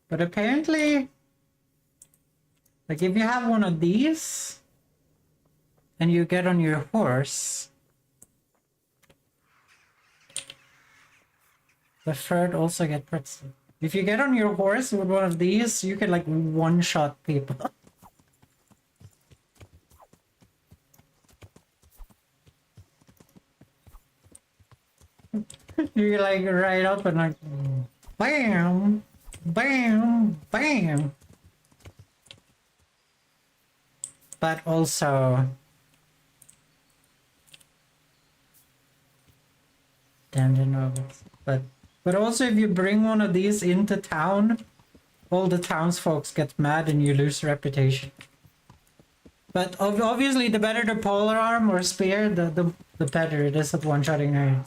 But apparently, like if you have one of these and you get on your horse, the third also get pretzel. If you get on your horse with one of these, you can like one-shot people. You like ride up and like bam, bam, bam. But also, damn the nobles. But also, if you bring one of these into town, all the townsfolk get mad and you lose reputation. But obviously, the better the polar arm or spear, the better it is at one-shotting her.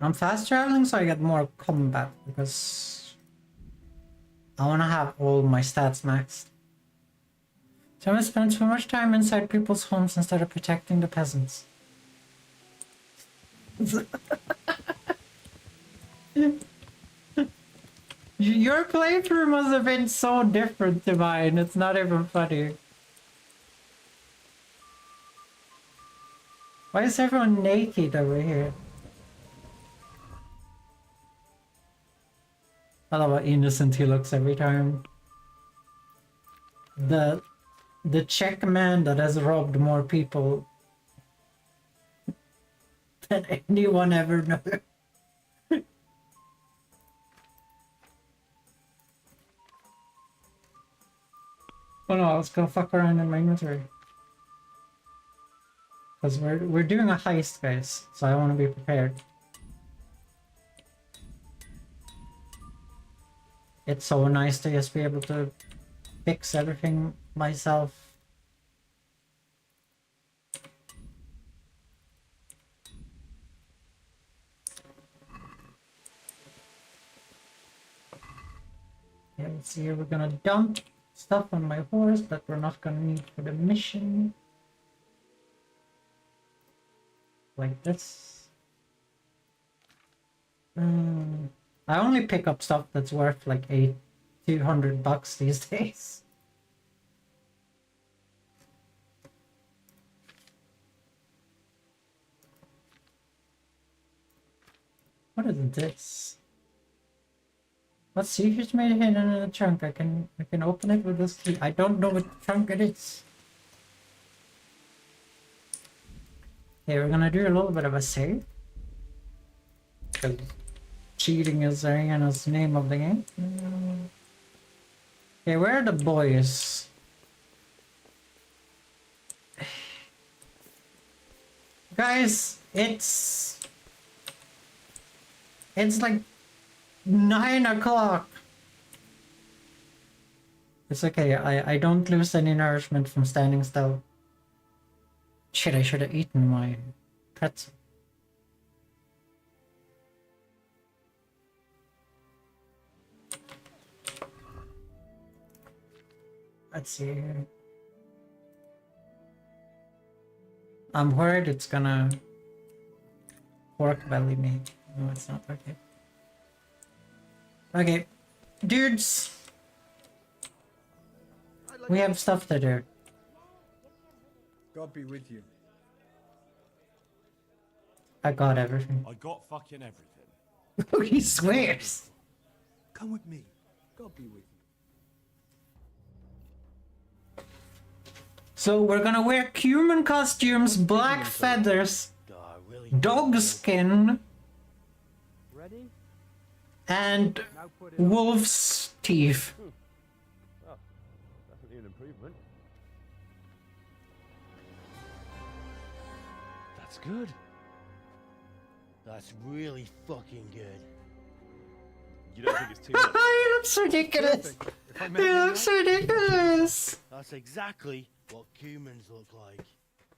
I'm fast traveling, so I get more combat because I want to have all my stats maxed. So I spend too much time inside people's homes instead of protecting the peasants. Your playthrough must have been so different to mine, it's not even funny. Why is everyone naked over here? I love how innocent he looks every time. The Czech man that has robbed more people than anyone ever knows. Oh no, let's go fuck around in my inventory. Because we're doing a heist, guys, so I want to be prepared. It's so nice to just be able to fix everything myself. Yeah, let's see here, we're gonna dump stuff on my horse that we're not gonna need for the mission. Like this. I only pick up stuff that's worth like $200 these days. What is this? What secrets may be hidden in the trunk? I can open it with this key. I don't know what trunk it is. Okay, we're gonna do a little bit of a save. Because cheating is Ariana's name of the game. Okay, where are the boys? Guys, it's like 9 o'clock. It's okay, I don't lose any nourishment from standing still. Shit, I should have eaten my pretzel. Let's see here. I'm worried it's gonna pork belly me. No, it's not. Okay. Okay, dudes. We have stuff to do. God be with you. I got everything. I got fucking everything. He swears. Come with me. God be with you. So we're gonna wear human costumes, black feathers, dog skin, and wolf's teeth. Oh, definitely an improvement. That's good. That's really fucking good. You don't think it's too much? He looks ridiculous. He looks ridiculous. That's exactly what humans look like.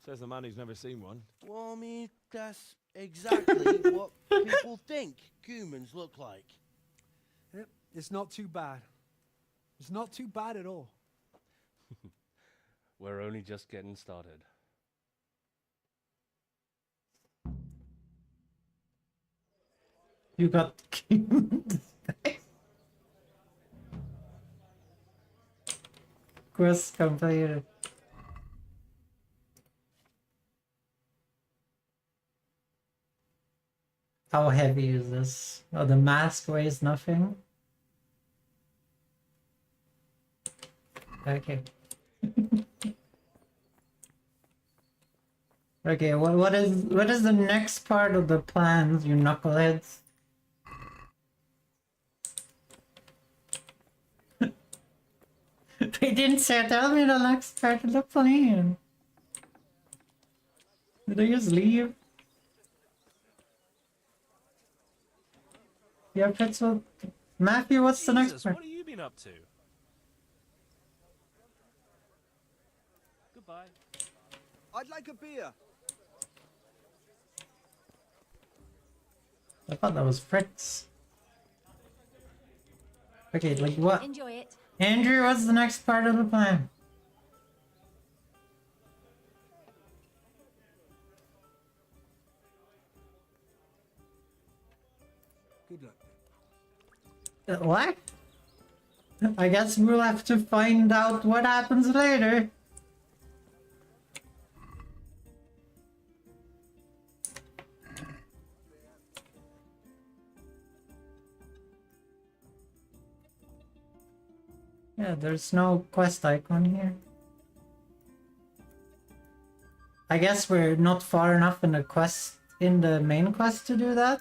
Says the man who's never seen one. Well, I mean, that's exactly what people think humans look like. Yep, it's not too bad. It's not too bad at all. We're only just getting started. You got quest completed. How heavy is this? Oh, the mask weighs nothing. Okay. Okay, what is the next part of the plans, you knuckleheads? They didn't say, tell me the next part of the plan. Did they just leave? Yeah, Pretzel. Matthew, what's the next part? What have you been up to? Goodbye. I'd like a beer. I thought that was Fritz. Okay, like what? Enjoy it. Andrew, what's the next part of the plan? Good luck. What? I guess we'll have to find out what happens later. Yeah, there's no quest icon here. I guess we're not far enough in the quest, in the main quest to do that,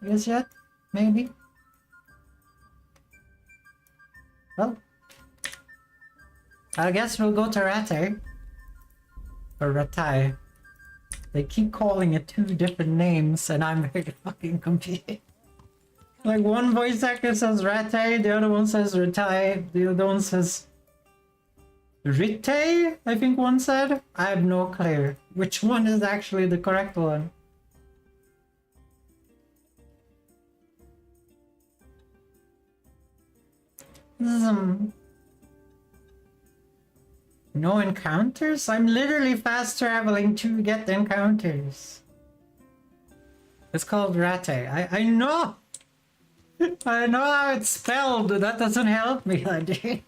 I guess yet, maybe. Well, I guess we'll go to Rattay. Or Rattay. They keep calling it 2 different names and I'm very fucking confused. Like one voice actor says Rattay, the other one says Rattay, the other one says Rittay, I think one said. I have no clue which one is actually the correct one. No encounters? I'm literally fast traveling to get encounters. It's called Rattay. I know! I know how it's spelled, that doesn't help me, dude.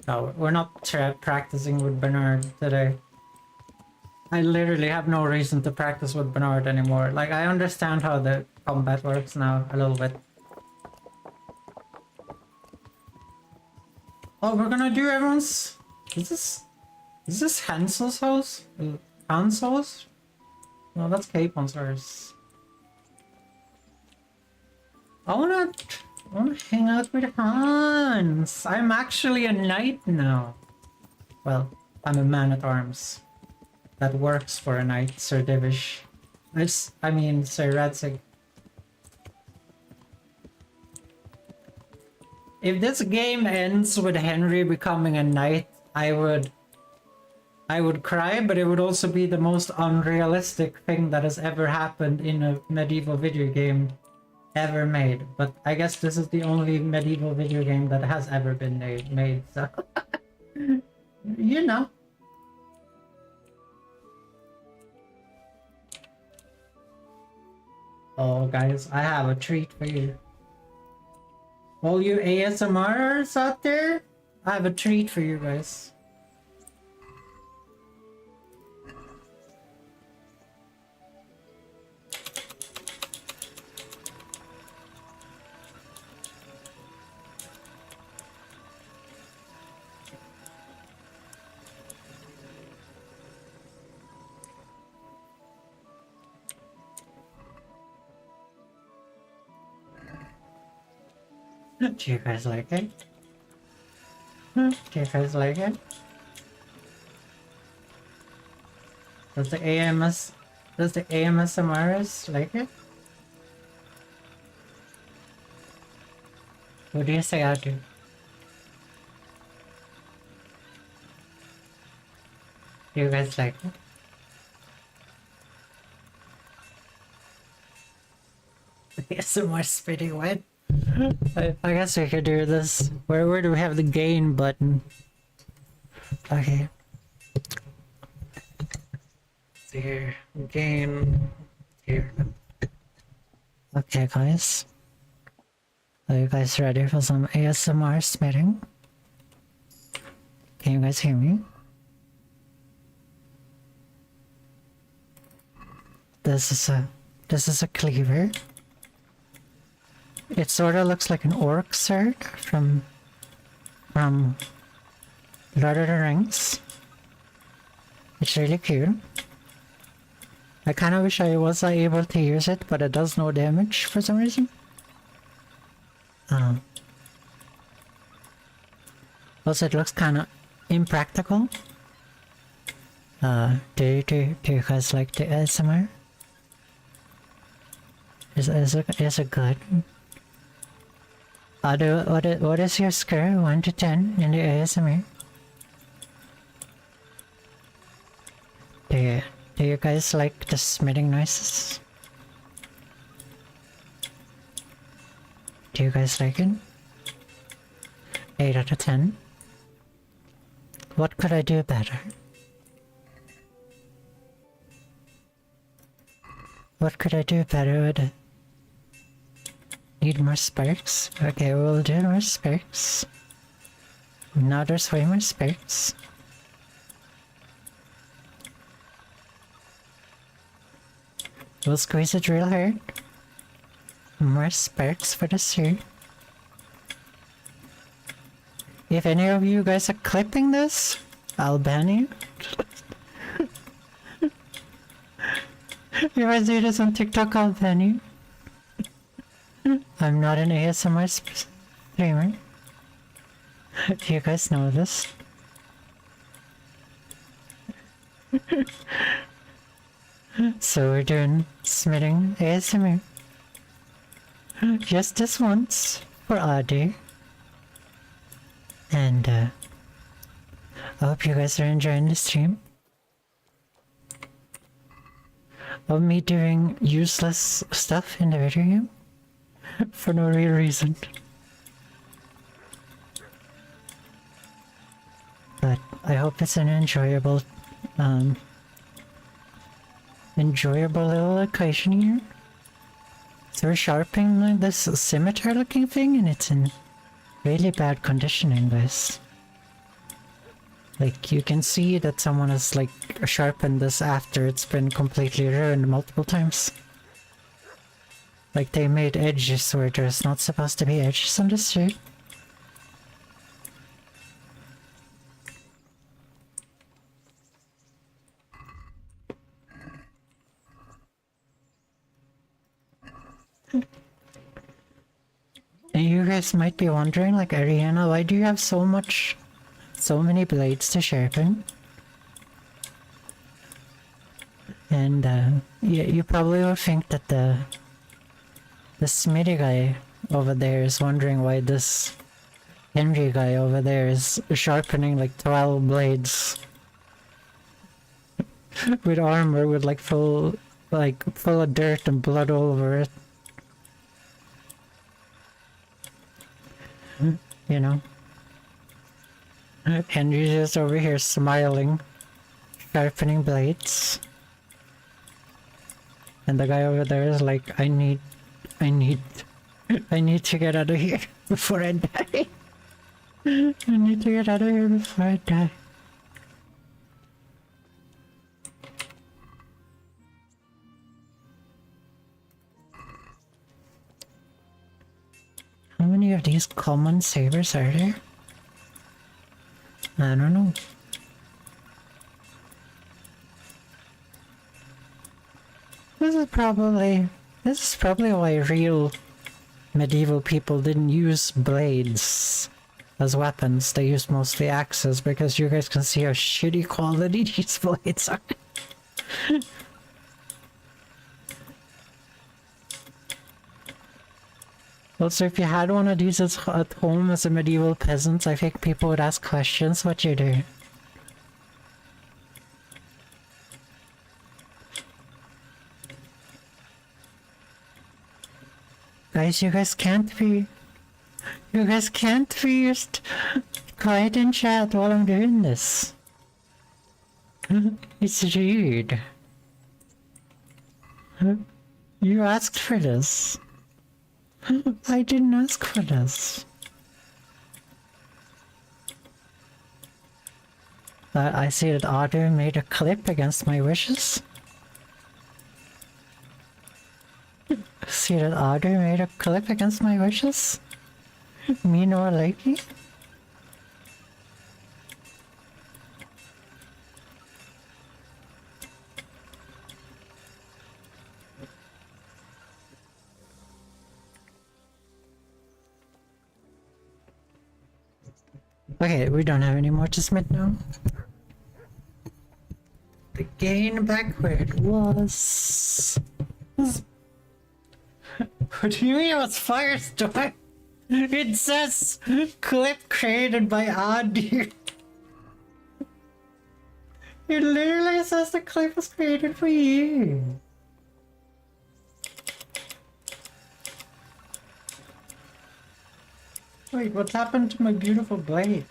No, we're not practicing with Bernard today. I literally have no reason to practice with Bernard anymore. Like, I understand how the combat works now, a little bit. Oh, we're gonna do everyone's... Is this Hansel's house? Han's house? No, that's Capon's house. I wanna hang out with Hans. I'm actually a knight now. Well, I'm a man-at-arms. That works for a knight, Sir Divish. I mean, Sir Radzig. If this game ends with Henry becoming a knight, I would cry, but it would also be the most unrealistic thing that has ever happened in a medieval video game ever made. But I guess this is the only medieval video game that has ever been made, so you know. Oh guys, I have a treat for you. All you ASMRers out there, I have a treat for you guys. Do you guys like it? Do you guys like it? Does the AMSMRs like it? What do you say I do? Do you guys like it? ASMR spitting wet. I guess we could do this. Where do we have the gain button? Okay. Here, gain. Here. Okay, guys. Are you guys ready for some ASMR spitting? Can you guys hear me? This is a cleaver. It sort of looks like an orc sword from Lord of the Rings. It's really cute. I kind of wish I was able to use it, but it does no damage for some reason. Also, it looks kind of impractical. Do you guys like the ASMR? Is it good? What is your score? 1 to 10 in the ASMR? Do you guys like the smithing noises? Do you guys like it? 8 out of 10. What could I do better? What could I do better with it? Need more sparks? Okay, we'll do more sparks. Now there's way more sparks. We'll squeeze it real hard. More sparks for the suit. If any of you guys are clipping this, I'll ban you. If I do this on TikTok, I'll ban you. I'm not an ASMR streamer. You guys know this. So we're doing smithing ASMR. Just this once for Adi. And I hope you guys are enjoying the stream. Of me doing useless stuff in the video game. For no real reason. But I hope it's an enjoyable little occasion here. So we're sharpening this scimitar looking thing and it's in really bad conditioning, guys. Like you can see that someone has like sharpened this after it's been completely ruined multiple times. Like they made edges where there's not supposed to be edges on this shirt. And you guys might be wondering, like, Ariana, why do you have so many blades to sharpen? And you probably will think that the smithy guy over there is wondering why this Henry guy over there is sharpening like 12 blades with armor with like full of dirt and blood all over it. You know? Henry's just over here smiling, sharpening blades. And the guy over there is like, I need to get out of here before I die. I need to get out of here before I die. How many of these common sabers are there? I don't know. This is probably why real medieval people didn't use blades as weapons. They used mostly axes, because you guys can see how shitty quality these blades are. Also, if you had one of these at home as a medieval peasant, I think people would ask questions what you do. Guys, you guys can't be just quiet in chat while I'm doing this. It's rude. You asked for this. I didn't ask for this. I see that Otter made a clip against my wishes. See that Otter made a clip against my wishes? Me nor likey? Okay, we don't have any more to submit now. Again, back where it was. What do you mean it was Firestorm? It says clip created by Odd. It literally says the clip was created for you. Wait, what happened to my beautiful blade?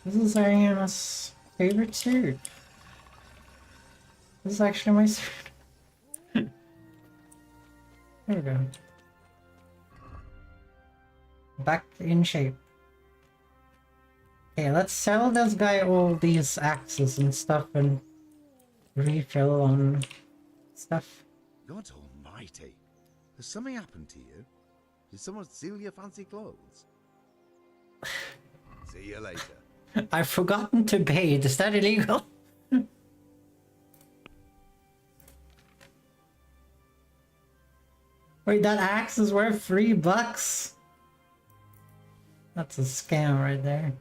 This is Ariana's favorite suit. This is actually my suit. There we go. Back in shape. Okay, let's sell this guy all these axes and stuff and refill on stuff. God almighty. Has something happened to you? Did someone steal your fancy clothes? See you later. I've forgotten to bathe. Is that illegal? Wait, that axe is worth $3? That's a scam right there.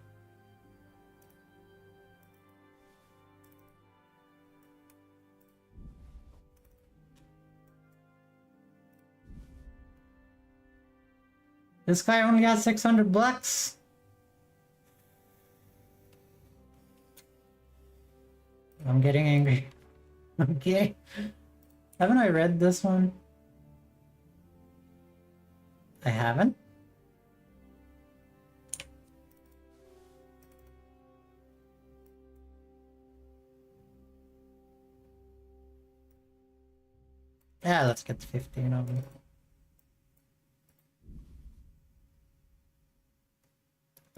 This guy only has $600. I'm getting angry. Okay. Haven't I read this one? I haven't? Yeah, let's get 15 of them.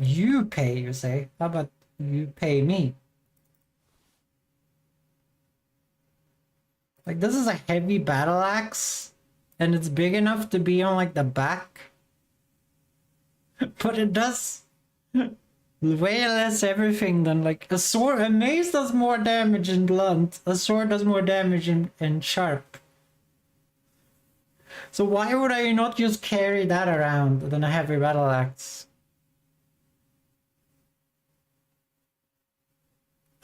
You pay, you say? How about you pay me? Like, this is a heavy battle axe, and it's big enough to be on, like, the back. But it does way less everything than, like, a sword. A mace does more damage in blunt. A sword does more damage in sharp. So why would I not just carry that around than a heavy battle axe?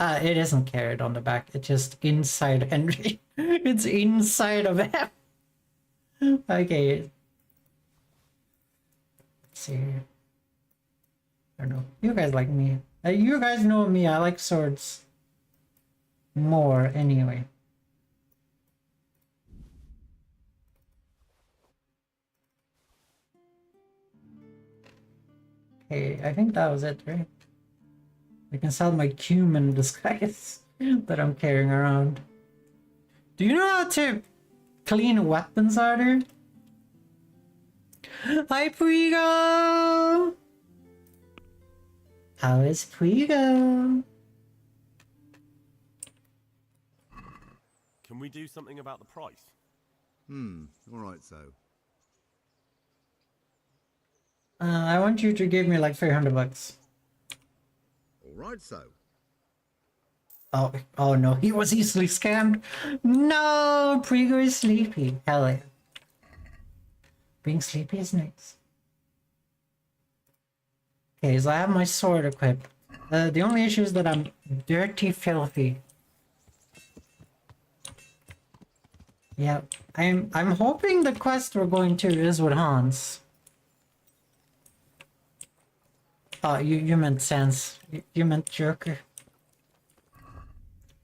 It isn't carried on the back. It's just inside Henry. It's inside of him. Okay. Let's see. I don't know. You guys like me. You guys know me. I like swords more anyway. Okay, I think that was it, right? I can sell my human disguise that I'm carrying around. Do you know how to clean weapons, Arthur? Hi, Prigo! How is Prigo? Can we do something about the price? Alright, so. I want you to give me like 300 bucks. Alright, so. Oh no, he was easily scammed. No, Prigo is sleepy. Hell yeah. Being sleepy is nice. Okay, so I have my sword equipped. The only issue is that I'm dirty, filthy. Yeah, I'm hoping the quest we're going to is with Hans. Oh, you meant Sans. You meant Joker.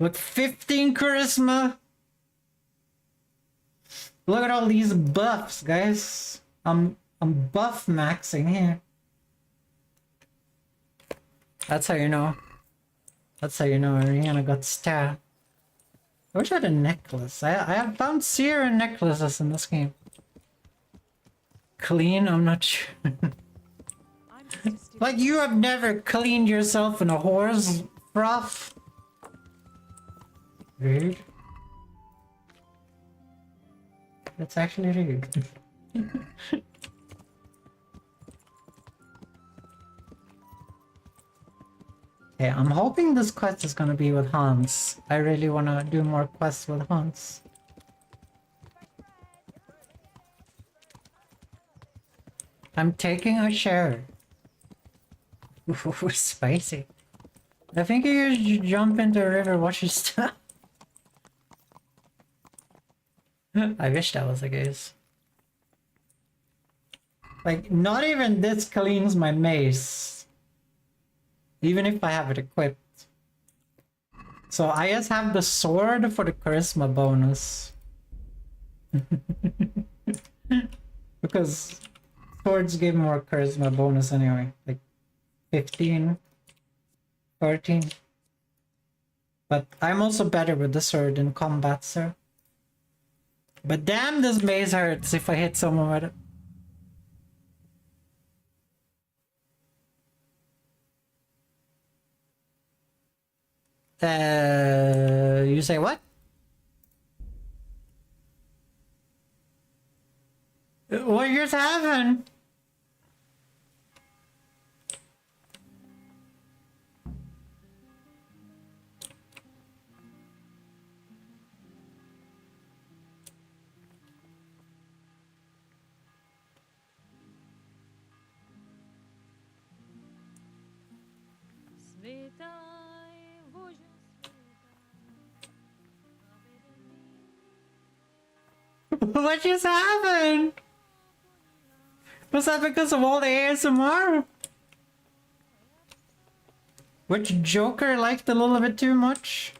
Look, 15 charisma! Look at all these buffs, guys. I'm buff maxing here. That's how you know. That's how you know Ariana got stabbed. I wish I had a necklace. I have found Sierra necklaces in this game. Clean? I'm not sure. Like you have never cleaned yourself in a horse froth? Rude. That's actually rude. Okay, I'm hoping this quest is gonna be with Hans. I really wanna do more quests with Hans. I'm taking a share. Ooh, spicy. I think you just jump into a river, watch your stuff. I wish that was the case. Like, not even this cleans my mace. Even if I have it equipped. So I just have the sword for the charisma bonus. Because swords give more charisma bonus anyway. Like 15, 13. But I'm also better with the sword in combat, sir. But damn, this mace hurts if I hit someone with it. You say what? What just happened? What just happened? Was that because of all the ASMR? Which Joker liked a little bit too much?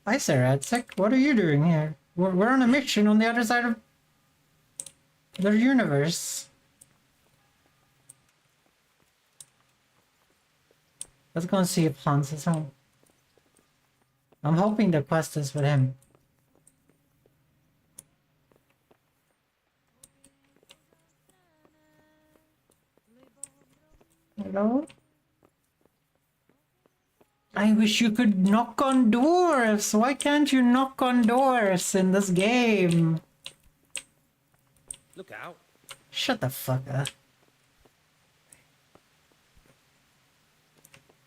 Hi, Sir Adsec. What are you doing here? We're on a mission on the other side of the universe. Let's go and see if Hans is home. I'm hoping the quest is with him. Hello? I wish you could knock on doors. Why can't you knock on doors in this game? Look out. Shut the fuck up.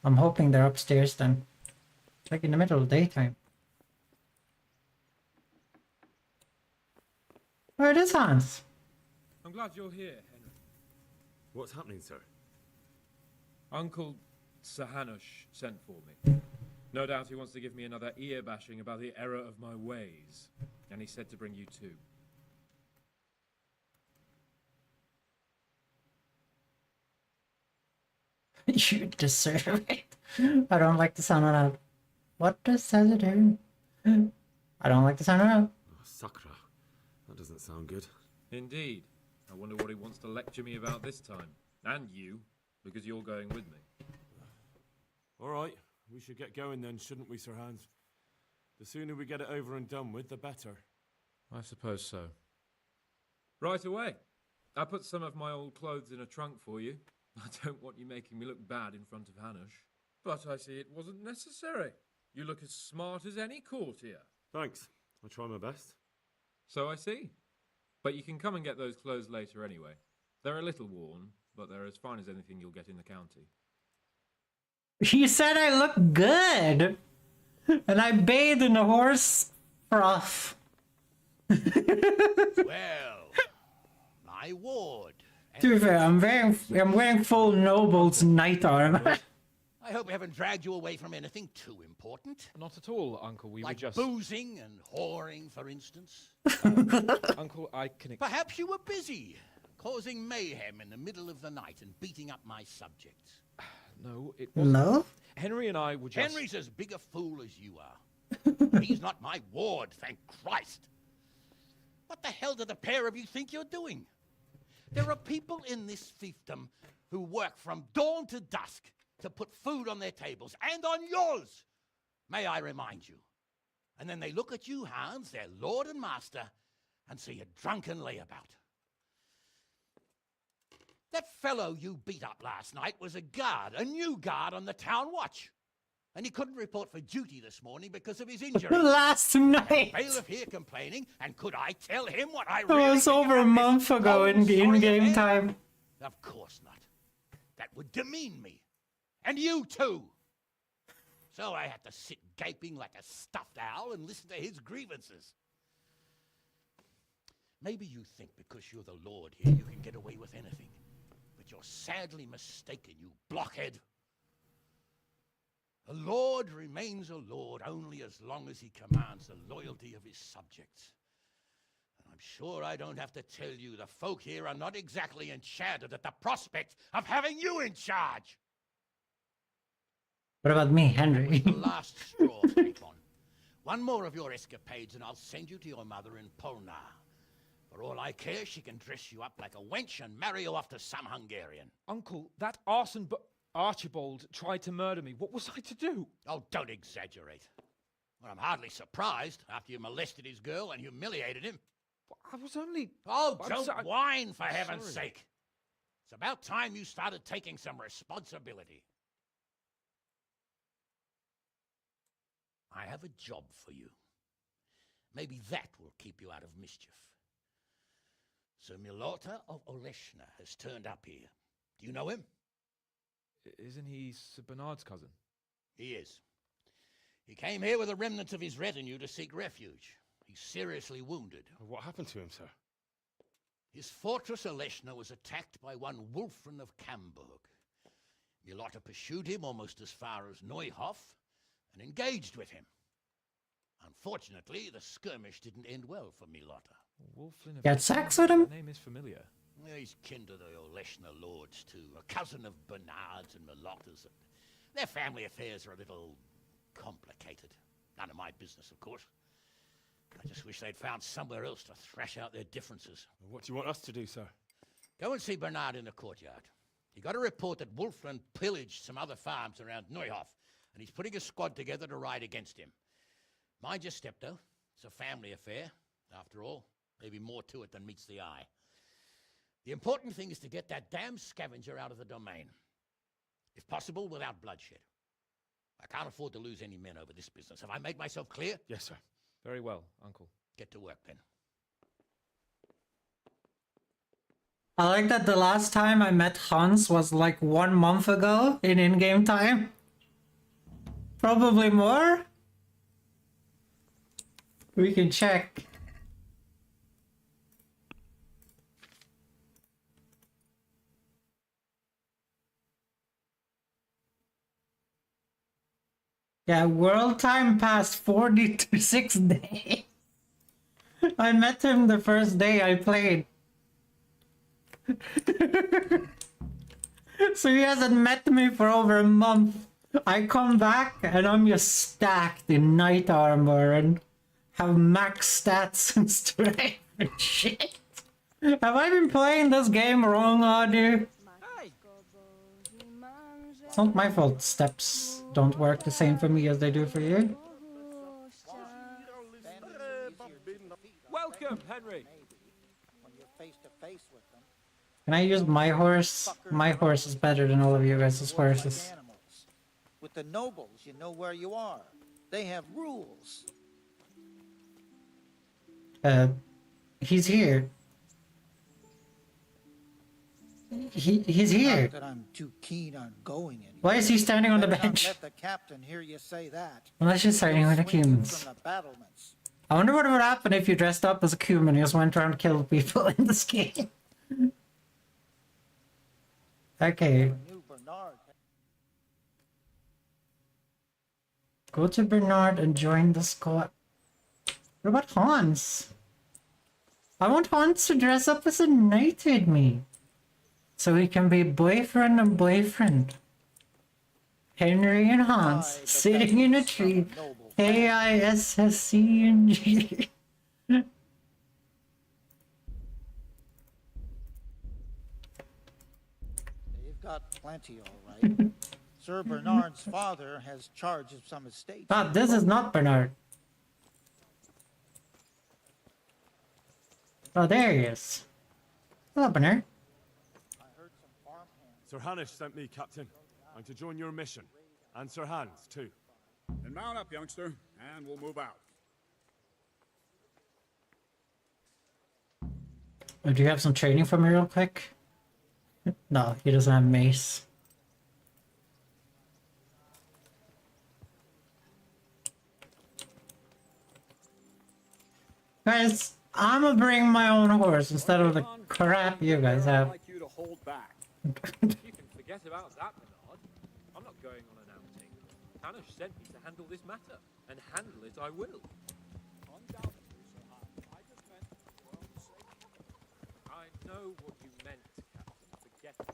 I'm hoping they're upstairs then. Like in the middle of the daytime. Where is Hans? I'm glad you're here, Henry. What's happening, sir? Uncle Sahanush sent for me. No doubt he wants to give me another ear bashing about the error of my ways. And he said to bring you too. You deserve it. I don't like the sound of that. What does that do? I don't like the sound of that. Oh, Sakra. That doesn't sound good. Indeed. I wonder what he wants to lecture me about this time. And you, because you're going with me. All right, we should get going then, shouldn't we, Sir Hans? The sooner we get it over and done with, the better. I suppose so. Right away. I put some of my old clothes in a trunk for you. I don't want you making me look bad in front of Hanush. But I see it wasn't necessary. You look as smart as any courtier. Thanks. I'll try my best. So I see. But you can come and get those clothes later anyway. They're a little worn, but they're as fine as anything you'll get in the county. You said I look good! And I bathed in the horse froth. Well, my ward. To be fair, I'm wearing full noble's knight armor. I hope we haven't dragged you away from anything too important. Not at all, Uncle. We like were just... boozing and whoring, for instance. Uncle, I can... Perhaps you were busy, causing mayhem in the middle of the night and beating up my subjects. No, it wasn't. No? Henry and I were just... Henry's as big a fool as you are. He's not my ward, thank Christ. What the hell do the pair of you think you're doing? There are people in this fiefdom who work from dawn to dusk to put food on their tables, and on yours, may I remind you. And then they look at you, Hans, their lord and master, and see a drunken layabout. That fellow you beat up last night was a guard, a new guard on the town watch. And he couldn't report for duty this morning because of his injury. Last night! Bailiff here complaining, and could I tell him what I It really was over a month ago in in-game time. Of course not. That would demean me. And you too. So I had to sit gaping like a stuffed owl and listen to his grievances. Maybe you think because you're the lord here you can get away with anything. But you're sadly mistaken, you blockhead. A lord remains a lord only as long as he commands the loyalty of his subjects. And I'm sure I don't have to tell you the folk here are not exactly enchanted at the prospect of having you in charge. What about me, Henry? The last straw, Franklin. One more of your escapades and I'll send you to your mother in Polna. For all I care, she can dress you up like a wench and marry you off to some Hungarian. Uncle, that arson Archibald tried to murder me. What was I to do? Oh, don't exaggerate. Well, I'm hardly surprised after you molested his girl and humiliated him. I was only... Oh, don't whine, for heaven's sorry. sake. It's about time you started taking some responsibility. I have a job for you. Maybe that will keep you out of mischief. Sir Milota of Oleshna has turned up here. Do you know him? Isn't he Sir Bernard's cousin? He is. He came here with a remnant of his retinue to seek refuge. He's seriously wounded. What happened to him, sir? His fortress Oleshna was attacked by one Wulfrin of Camburg. Milota pursued him almost as far as Neuhof and engaged with him. Unfortunately, the skirmish didn't end well for Milota. Wulfrin of... Got sex with him? The name is familiar. Well, he's kin to the Oleshna lords, too. A cousin of Bernard's and Milota's. Their family affairs are a little complicated. None of my business, of course. I just wish they'd found somewhere else to thrash out their differences. What do you want us to do, sir? Go and see Bernard in the courtyard. He got a report that Wulfrin pillaged some other farms around Neuhof, and he's putting a squad together to ride against him. Mind your step, though. It's a family affair. After all, maybe more to it than meets the eye. The important thing is to get that damn scavenger out of the domain. If possible, without bloodshed. I can't afford to lose any men over this business. Have I made myself clear? Yes, sir. Very well, Uncle. Get to work, then. I like that the last time I met Hans was like 1 month ago in in-game time. Probably more. We can check. Yeah, world time passed 46 days. I met him the first day I played. So he hasn't met me for over a month. I come back and I'm just stacked in knight armor and have max stats and strength and shit. Have I been playing this game wrong, Adu? It's not my fault steps don't work the same for me as they do for you. Welcome, Henry. When you're face to face with them. Can I use my horse? My horse is better than all of you guys' horses. With the nobles, you know where you are. They have rules. He's here. He's here. Not that I'm too keen on going anywhere. Why is he standing on the Better not bench? let the captain hear you say that. Unless you're signing with the He'll swing you humans. from the battlements. I wonder what would happen if you dressed up as a human and just went around and killed people in this game. Okay. Go to Bernard and join the squad. What about Hans? I want Hans to dress up as a knight with me. So we can be boyfriend and boyfriend. Henry and Hans sitting in a tree. K-I-S-S-C-N-G. They've got plenty, all right. Sir Bernard's father has charge of some estates. Ah, this is not Bernard. Oh, there he is. Hello, Bernard. Sir Hanish sent me, Captain. I'm to join your mission. And Sir Hans, too. Then mount up, youngster, and we'll move out. Oh, do you have some training for me real quick? No, he doesn't have mace. Guys, I'm gonna bring my own horse instead of the crap you guys have. I'd like you to hold back. You can forget about that, Bernard. I'm not going on an outing. Hannah sent me to handle this matter, and handle it I will. Undoubtedly, Sir Hans. I just meant your own sake. I know what you meant, Captain. Forget it.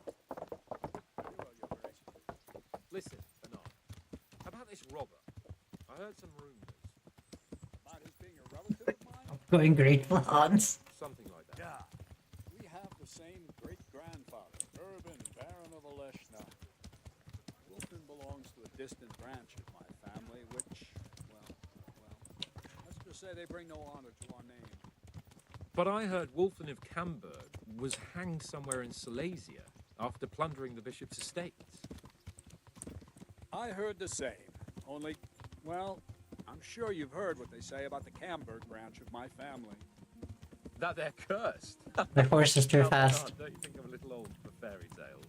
Very well, Your Grace. Listen, Bernard. About this robber. I heard some rumors. About his being a relative of mine? Going grateful Hans. Something like that. Yeah. We have the same great-grandfather, Urban, Baron of Oleshna. Wilton belongs to a distant branch of my family, which, well, let's just say they bring no honor to our name. But I heard Wolfen of Camberg was hanged somewhere in Silesia after plundering the bishop's estates. I heard the same, only, well, I'm sure you've heard what they say about the Camberg branch of my family. That they're cursed. The horse is too fast. Don't you think I'm a little old for fairy tales?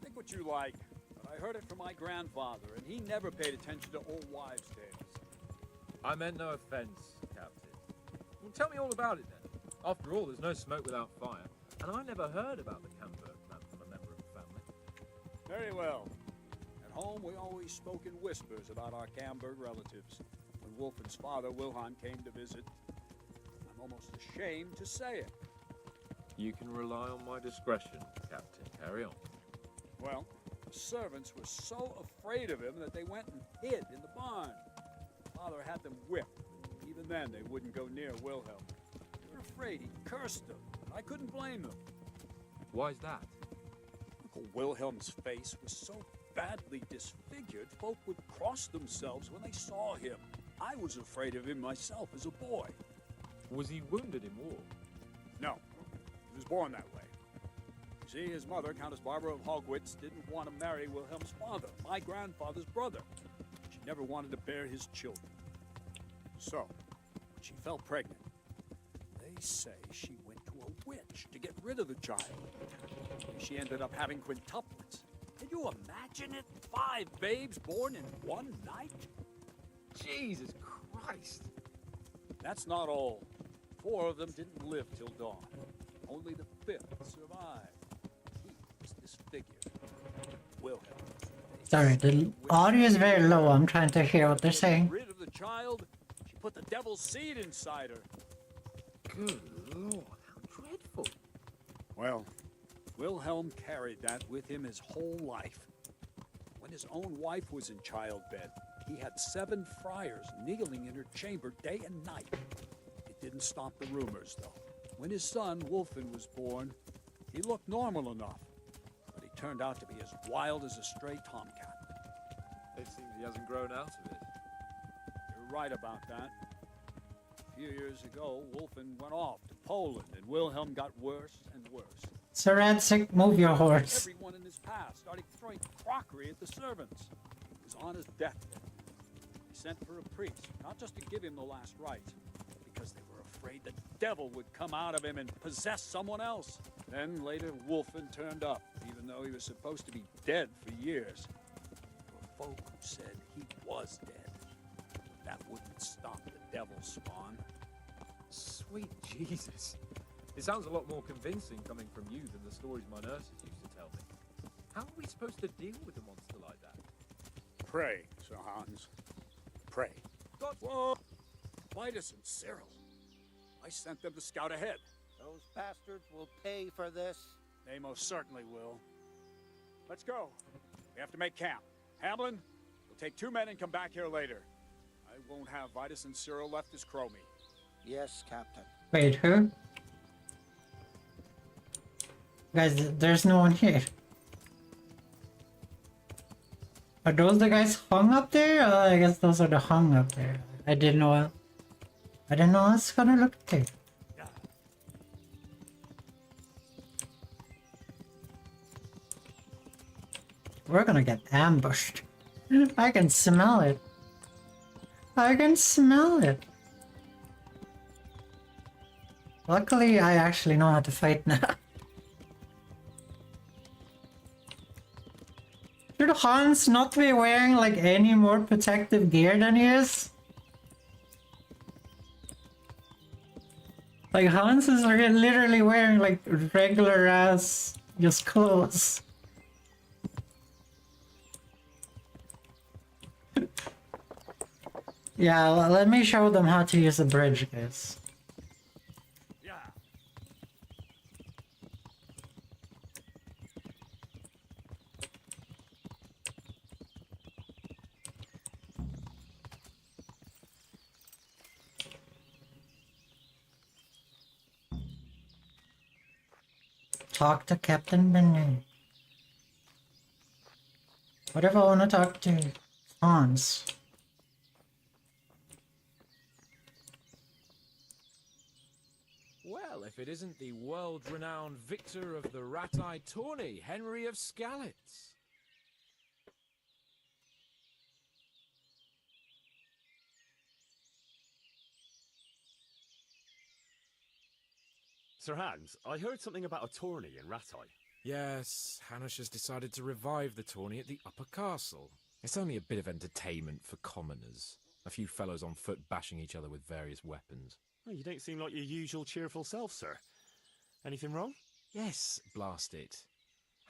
Think what you like, but I heard it from my grandfather, and he never paid attention to old wives' tales. I meant no offense, Captain. Well, tell me all about it then. After all, there's no smoke without fire, and I never heard about the Camberg clan from a member of the family. Very well. At home, we always spoke in whispers about our Camberg relatives. When Wolfen's father, Wilhelm, came to visit, I'm almost ashamed to say it. You can rely on my discretion, Captain. Carry on. Well, the servants were so afraid of him that they went and hid in the barn. Father had them whipped. Even then, they wouldn't go near Wilhelm. They were afraid he cursed them. I couldn't blame them. Why's that? Uncle Wilhelm's face was so badly disfigured, folk would cross themselves when they saw him. I was afraid of him myself as a boy. Was he wounded in war? No, he was born that way. You see, his mother, Countess Barbara of Hogwitz, didn't want to marry Wilhelm's father, my grandfather's brother. She never wanted to bear his children. So, when she fell pregnant, they say she went to a witch to get rid of the child. She ended up having quintuplets. Can you imagine it? 5 babes born in one night? Jesus Christ! That's not all. 4 of them didn't live till dawn. Only the 5th survived. He was disfigured. Wilhelm, they Sorry, the audio is very low. I'm trying to hear what they're saying. Rid of the child, she put the devil's seed inside her. Good Lord, how dreadful. Well, Wilhelm carried that with him his whole life. When his own wife was in childbed, he had 7 friars kneeling in her chamber day and night. It didn't stop the rumors, though. When his son, Wolfen, was born, he looked normal enough, but he turned out to be as wild as a stray tomcat. It seems he hasn't grown out of it. You're right about that. A few years ago, Wolfen went off to Poland, and Wilhelm got worse and worse. Sir Radsick, move your horse. Everyone in his past started throwing crockery at the servants. He was on his deathbed. He sent for a priest, not just to give him the last rites, because they were afraid the devil would come out of him and possess someone else. Then later, Wolfen turned up, even though he was supposed to be dead for years. There were folk who said he was dead. But that wouldn't stop the devil's spawn. Sweet Jesus. It sounds a lot more convincing coming from you than the stories my nurses used to tell me. How are we supposed to deal with a monster like that? Pray, Sir Hans. Pray. God, whoa! Vitus and Cyril. I sent them to scout ahead. Those bastards will pay for this. They most certainly will. Let's go. We have to make camp. Hamlin, we'll take 2 men and come back here later. I won't have Vitus and Cyril left as crow meat. Yes, Captain. Wait, who? Guys, there's no one here. Are those the guys hung up there? I guess those are the hung up there. I didn't know I was gonna look there. We're gonna get ambushed. I can smell it. I can smell it. Luckily, I actually know how to fight now. Should Hans not be wearing like any more protective gear than he is? Like Hans is literally wearing like regular ass just clothes. Yeah, let me show them how to use a bridge, guys. Talk to Captain Bennett. What if I want to talk to Hans? Well, if it isn't the world-renowned victor of the rat-eye tourney, Henry of Skalitz. Sir Hans, I heard something about a tourney in Rattay. Yes, Hanush has decided to revive the tourney at the Upper Castle. It's only a bit of entertainment for commoners. A few fellows on foot bashing each other with various weapons. Well, you don't seem like your usual cheerful self, sir. Anything wrong? Yes, blast it.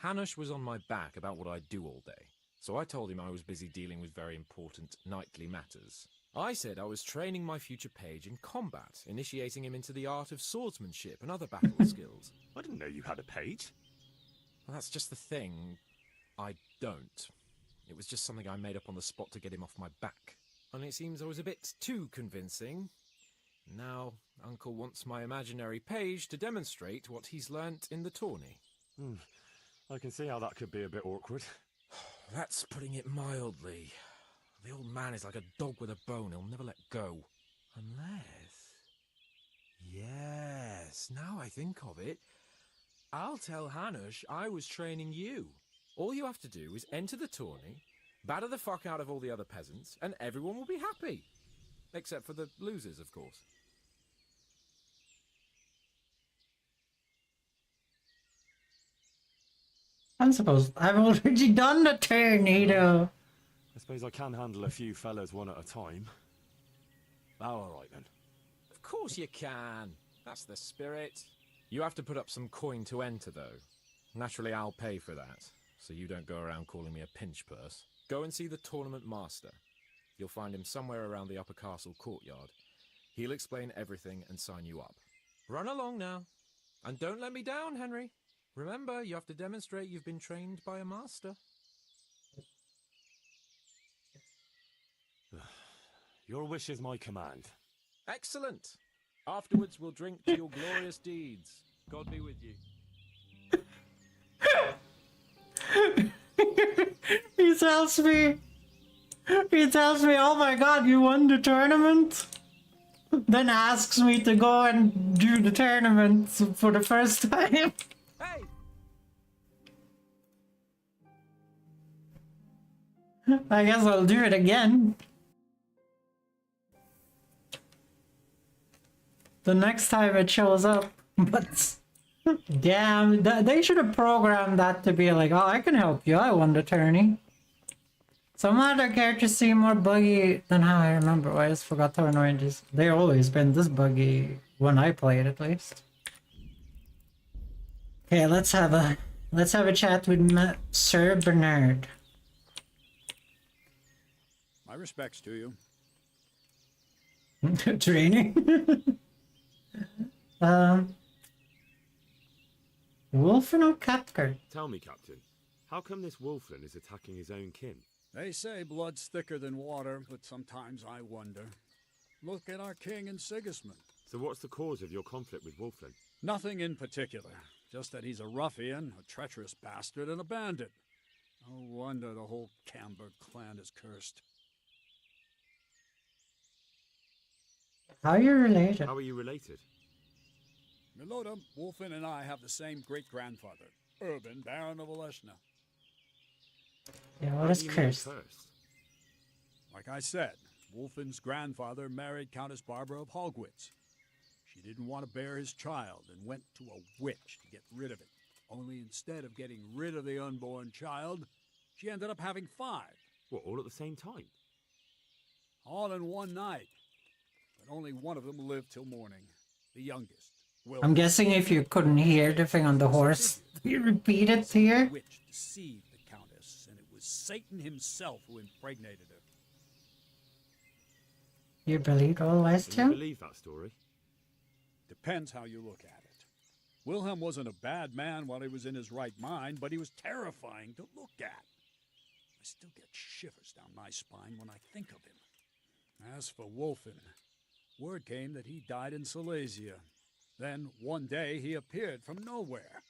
Hanush was on my back about what I'd do all day, so I told him I was busy dealing with very important knightly matters. I said I was training my future page in combat, initiating him into the art of swordsmanship and other battle skills. I didn't know you had a page. Well, that's just the thing. I don't. It was just something I made up on the spot to get him off my back. And it seems I was a bit too convincing. Now, Uncle wants my imaginary page to demonstrate what he's learnt in the tourney. I can see how that could be a bit awkward. That's putting it mildly. The old man is like a dog with a bone. He'll never let go. Unless... Yes, now I think of it. I'll tell Hanush I was training you. All you have to do is enter the tourney, batter the fuck out of all the other peasants, and everyone will be happy. Except for the losers, of course. I suppose I've already done the tornado. I suppose I can handle a few fellas one at a time. All right then. Of course you can. That's the spirit. You have to put up some coin to enter, though. Naturally, I'll pay for that, so you don't go around calling me a pinch purse. Go and see the tournament master. You'll find him somewhere around the upper castle courtyard. He'll explain everything and sign you up. Run along now. And don't let me down, Henry. Remember, you have to demonstrate you've been trained by a master. Your wish is my command. Excellent. Afterwards, we'll drink to your glorious deeds. God be with you. He tells me, oh my god, you won the tournament? Then asks me to go and do the tournament for the first time. Hey! I guess I'll do it again. The next time it shows up. But damn, they should have programmed that to be like, oh, I can help you, I won the tourney. Some other characters seem more buggy than how I remember. I just forgot how annoying this. They've always been this buggy when I played, at least. Okay, let's have a chat with Sir Bernard. My respects to you. Training. Wolfen or Catker? Tell me, Captain, how come this Wolflin is attacking his own kin? They say blood's thicker than water, but sometimes I wonder. Look at our king and Sigismund. So what's the cause of your conflict with Wolflin? Nothing in particular, just that he's a ruffian, a treacherous bastard, and a bandit. No wonder the whole Camber clan is cursed. How are you related? How are you related? Miloda, Wolfen and I have the same great-grandfather, Urban, Baron of Oleshna. Yeah, what is cursed? Like I said, Wolfen's grandfather married Countess Barbara of Hogwitz. She didn't want to bear his child and went to a witch to get rid of it. Only instead of getting rid of the unborn child, she ended up having 5. What, all at the same time? All in one night. But only one of them lived till morning. The youngest. I'm guessing if you couldn't hear the thing on the horse, you repeat it here. The witch deceived the countess, and it was Satan himself who impregnated her. You believe all lies Do you too? believe that story? Depends how you look at it. Wilhelm wasn't a bad man while he was in his right mind, but he was terrifying to look at. I still get shivers down my spine when I think of him. As for Wolfen, word came that he died in Silesia. Then, one day, he appeared from nowhere.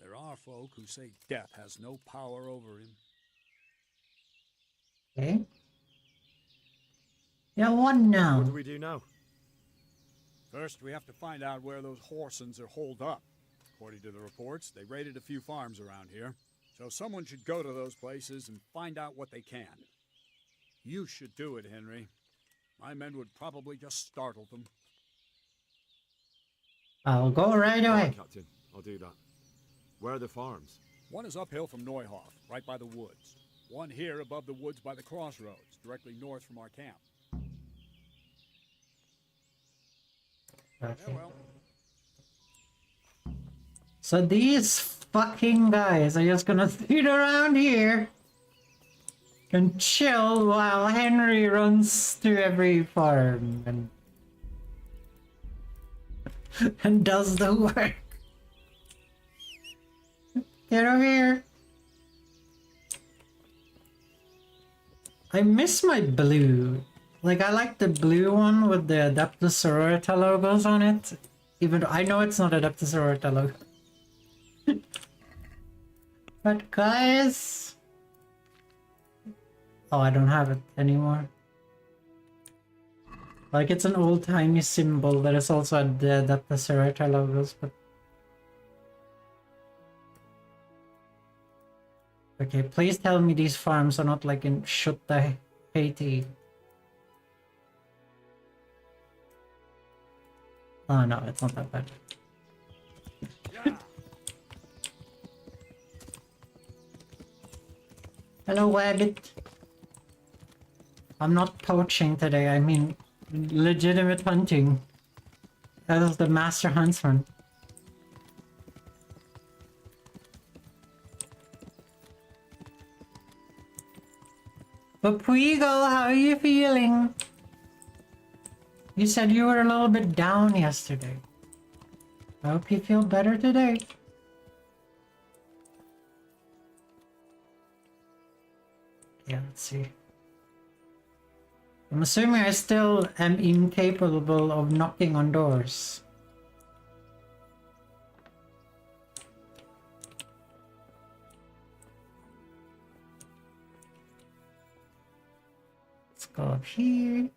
There are folk who say death has no power over him. Okay. Yeah, what now? What do we do now? First, we have to find out where those Horsons are holed up. According to the reports, they raided a few farms around here. So someone should go to those places and find out what they can. You should do it, Henry. My men would probably just startle them. I'll go right All away. right, Captain, I'll do that. Where are the farms? One is uphill from Neuhof, right by the woods. One here above the woods by the crossroads, directly north from our camp. Okay. Yeah, well. So these fucking guys are just gonna sit around here and chill while Henry runs to every farm and does the work. Get over here. I miss my blue. Like, I like the blue one with the Adeptus Sororita logos on it. Even though I know it's not Adeptus Sororita logo. But guys... Oh, I don't have it anymore. Like, it's an old-timey symbol that is also at the Adeptus Sororita logos, but... Okay, please tell me these farms are not like in Shutta, Haiti. Oh no, it's not that bad. Hello, Wabbit. I'm not poaching today, I mean legitimate hunting. That is the master huntsman. But Puigo, how are you feeling? You said you were a little bit down yesterday. I hope you feel better today. Yeah, let's see. I'm assuming I still am incapable of knocking on doors. Let's go up here.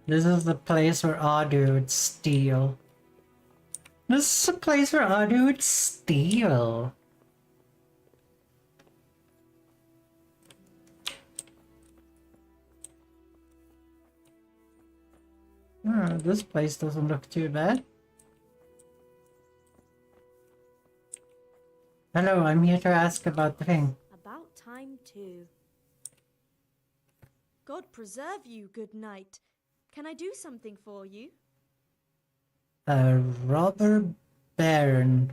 This is the place where Adu would steal. This is the place where Adu would steal. Oh, this place doesn't look too bad. Hello, I'm here to ask about the thing. About time too. God preserve you, good knight. Can I do something for you? Robber Baron.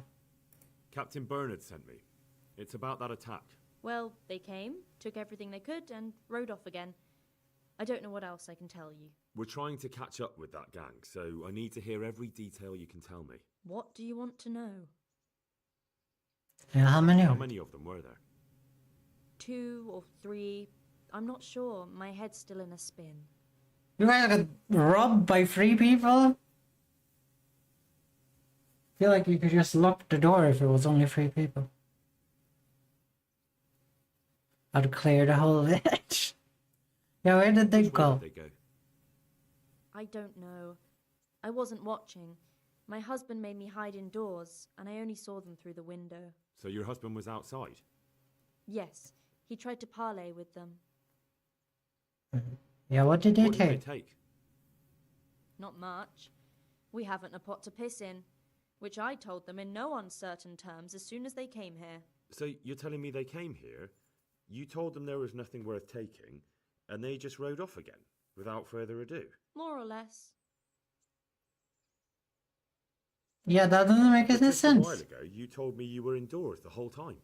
Captain Bernard sent me. It's about that attack. Well, they came, took everything they could, and rode off again. I don't know what else I can tell you. We're trying to catch up with that gang, so I need to hear every detail you can tell me. What do you want to know? Yeah, how many of them were there? 2 or 3. I'm not sure. My head's still in a spin. You guys got robbed by 3 people? I feel like you could just lock the door if it was only 3 people. I'd clear the whole village. Yeah, where did they go? I don't know. I wasn't watching. My husband made me hide indoors, and I only saw them through the window. So your husband was outside? Yes, he tried to parley with them. Yeah, what did they What did take? they take? Not much. We haven't a pot to piss in, which I told them in no uncertain terms as soon as they came here. So you're telling me they came here, you told them there was nothing worth taking, and they just rode off again, without further ado? More or less. Yeah, that doesn't make any Just sense. a while ago, you told me you were indoors the whole time.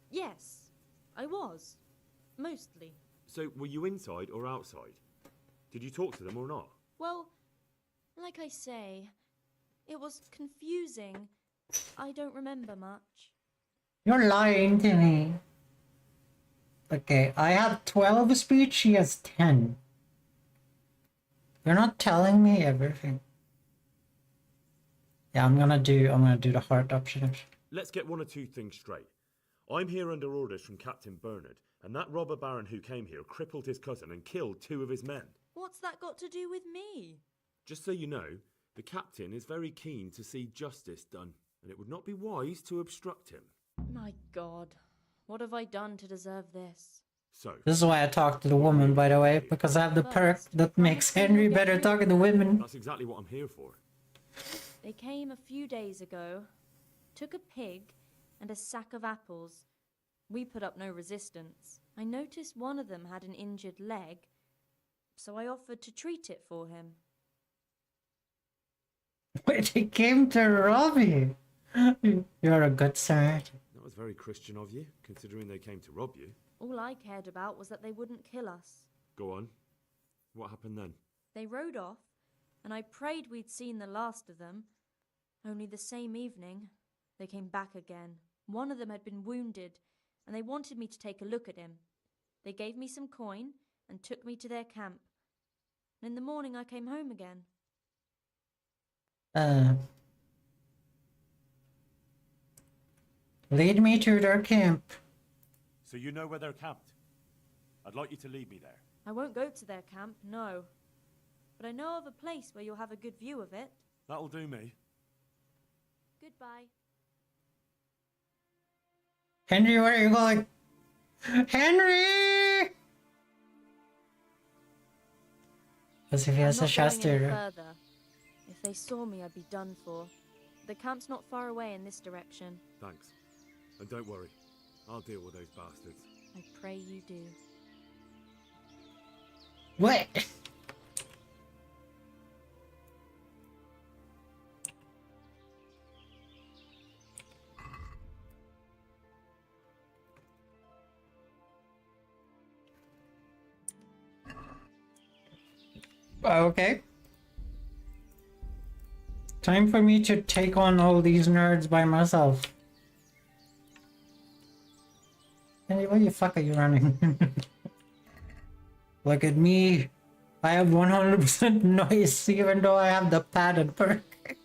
Yes, I was. Mostly. So were you inside or outside? Did you talk to them or not? Well, like I say, it was confusing. I don't remember much. You're lying to me. Okay, I have 12 speech, she has 10. You're not telling me everything. Yeah, I'm gonna do the hard option. Let's get one or two things straight. I'm here under orders from Captain Bernard, and that robber baron who came here crippled his cousin and killed 2 of his men. What's that got to do with me? Just so you know, the captain is very keen to see justice done, and it would not be wise to obstruct him. My God, what have I done to deserve this? So, This is why I talk to the woman, by the way, because I have the perk that makes Henry better talking to women. that's exactly what I'm here for. They came a few days ago, took a pig and a sack of apples. We put up no resistance. I noticed one of them had an injured leg, so I offered to treat it for him. Wait, they came to rob you. You're a good Samaritan. That was very Christian of you, considering they came to rob you. All I cared about was that they wouldn't kill us. Go on. What happened then? They rode off, and I prayed we'd seen the last of them. Only the same evening, they came back again. One of them had been wounded, and they wanted me to take a look at him. They gave me some coin and took me to their camp. And in the morning I came home again. Lead me to their camp. So you know where they're camped? I'd like you to lead me there. I won't go to their camp, no. But I know of a place where you'll have a good view of it. That'll do me. Goodbye. Henry, where are you going? Henry! As if he has I'm a not going any shaster. further. If they saw me, I'd be done for. The camp's not far away in this direction. Thanks. And don't worry, I'll deal with those bastards. I pray you do. What? Okay. Time for me to take on all these nerds by myself. Hey, where the fuck are you running? Look at me. I have 100% noise even though I have the padded perk.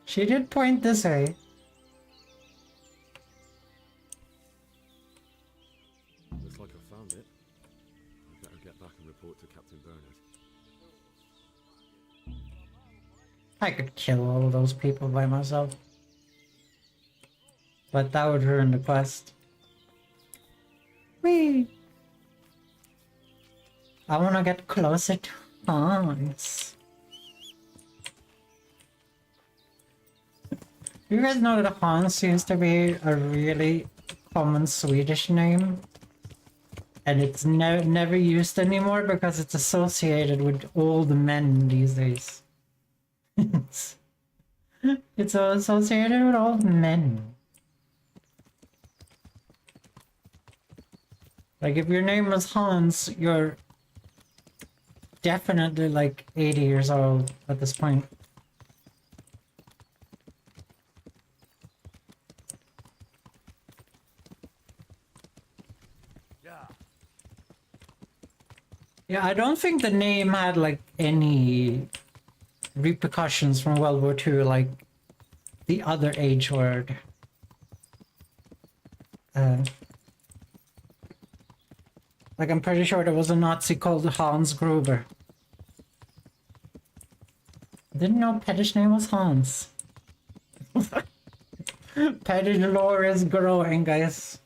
She did point this way. Looks like I found it. I better get back and report to Captain Bernard. I could kill all those people by myself. But that would ruin the quest. Whee! I wanna get closer to Hans. You guys know that Hans seems to be a really common Swedish name? And it's never used anymore because it's associated with old men these days. It's associated with old men. Like, if your name was Hans, you're definitely like 80 years old at this point. Yeah, I don't think the name had like any repercussions from World War II like the other H word. Like, I'm pretty sure there was a Nazi called Hans Gruber. Didn't know Pettish name was Hans. Pettish lore is growing, guys.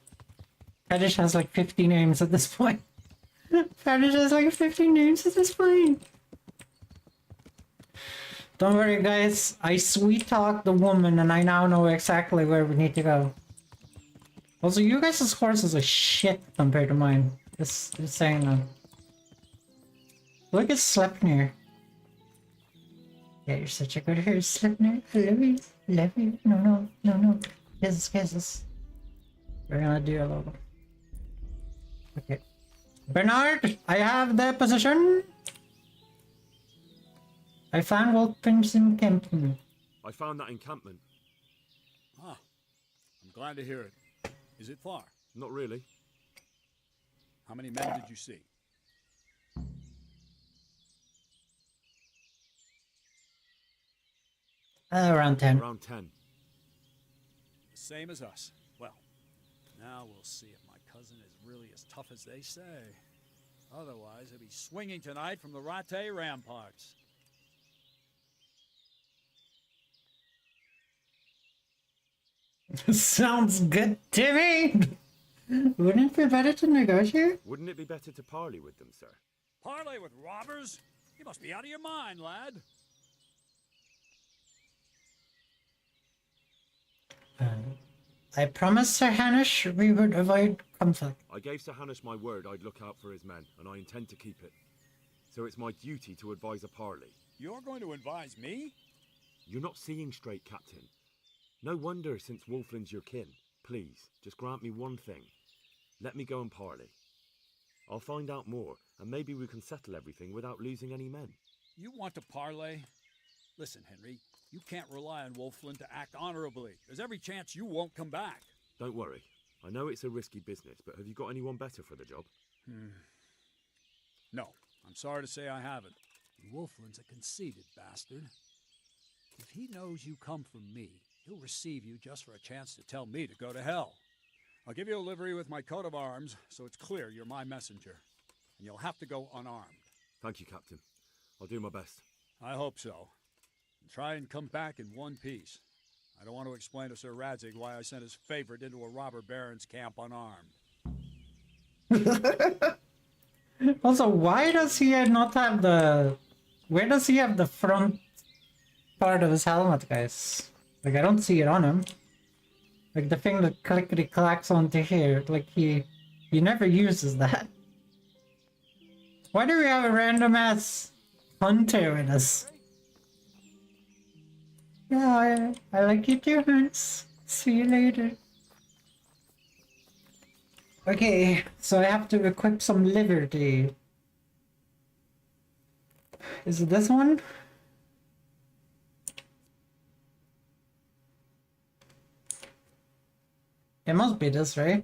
Pettish has like 50 names at this point. Pettish has like 50 names at this point. Don't worry, guys. I sweet talked the woman and I now know exactly where we need to go. Also, you guys' horses are shit compared to mine. Just saying that. Look at Sleipnir. Yeah, you're such a good horse, Sleipnir. I love you. Love you. No. Kisses. We're gonna do a little. Okay. Bernard, I have the position. I found Wolfpin's encampment. I found that encampment. Ah, I'm glad to hear it. Is it far? Not really. How many men did you see? Around 10. Around 10. The same as us. Well, now we'll see if my cousin is really as tough as they say. Otherwise, he'll be swinging tonight from the Rattay ramparts. Sounds good to me. Wouldn't it be better to negotiate? Wouldn't it be better to parley with them, sir? Parley with robbers? You must be out of your mind, lad. I promised Sir Hanish we would avoid conflict. I gave Sir Hanish my word I'd look out for his men, and I intend to keep it. So it's my duty to advise a parley. You're going to advise me? You're not seeing straight, Captain. No wonder, since Wolfland's your kin. Please, just grant me one thing. Let me go and parley. I'll find out more, and maybe we can settle everything without losing any men. You want to parley? Listen, Henry, you can't rely on Wolfland to act honorably. There's every chance you won't come back. Don't worry. I know it's a risky business, but have you got anyone better for the job? No, I'm sorry to say I haven't. Wolfland's a conceited bastard. If he knows you come from me, he'll receive you just for a chance to tell me to go to hell. I'll give you a livery with my coat of arms, so it's clear you're my messenger. And you'll have to go unarmed. Thank you, Captain. I'll do my best. I hope so. And try and come back in one piece. I don't want to explain to Sir Radzig why I sent his favorite into a robber baron's camp unarmed. Also, why does he not have the... Where does he have the front part of his helmet, guys? Like, I don't see it on him. Like, the thing that clickety-clacks onto here, like, he never uses that. Why do we have a random-ass hunter with us? Yeah, I like you too, Hans. See you later. Okay, so I have to equip some liberty. Is it this one? It must be this, right?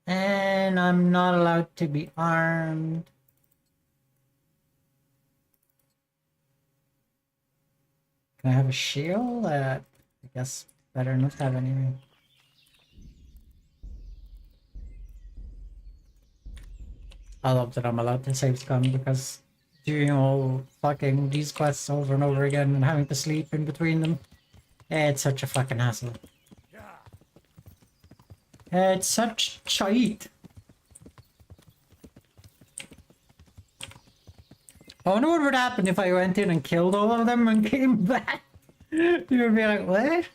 And I'm not allowed to be armed. Can I have a shield? I guess better not have any. I love that I'm allowed to save scum because doing all fucking these quests over and over again and having to sleep in between them, it's such a fucking hassle. It's such shite. I wonder what would happen if I went in and killed all of them and came back. You would be like, what?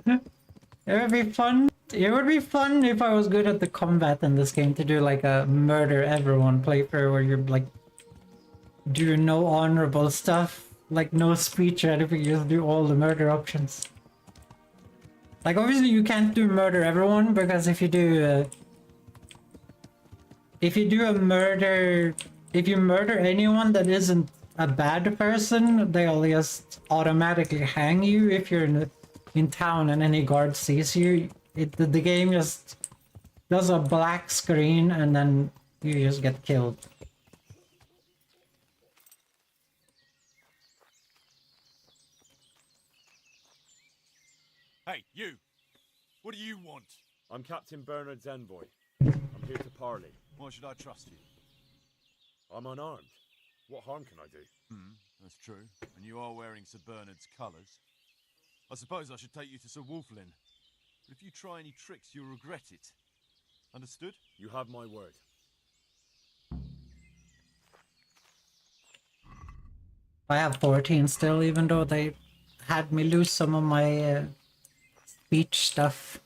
It would be fun. It would be fun if I was good at the combat in this game to do like a murder everyone playthrough where you're like do no honorable stuff, like no speech or anything, you just do all the murder options. Like obviously you can't do murder everyone because if you do a murder, if you murder anyone that isn't a bad person, they'll just automatically hang you if you're in town and any guard sees you. The game just does a black screen and then you just get killed. Hey, you! What do you want? I'm Captain Bernard's envoy. I'm here to parley. Why should I trust you? I'm unarmed. What harm can I do? That's true. And you are wearing Sir Bernard's colours. I suppose I should take you to Sir Wolflin. But if you try any tricks, you'll regret it. Understood? You have my word. I have 14 still, even though they had me lose some of my speech stuff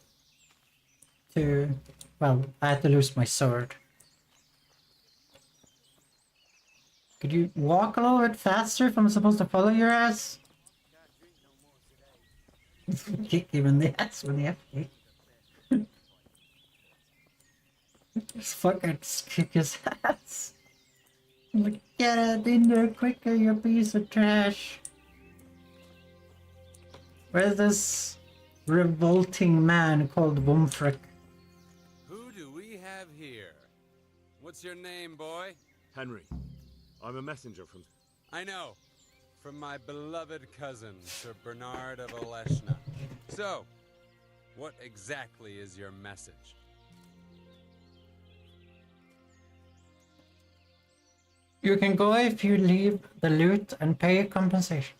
to... Well, I had to lose my sword. Could you walk a little bit faster if I'm supposed to follow your ass? Kick him in the ass when you have to. Just fucking kick his ass. Like, get it in there quicker, you piece of trash. Where's this revolting man called Wumfrick? Who do we have here? What's your name, boy? Henry. I'm a messenger from... I know. From my beloved cousin, Sir Bernard of Oleshna. So, what exactly is your message? You can go if you leave the loot and pay compensation.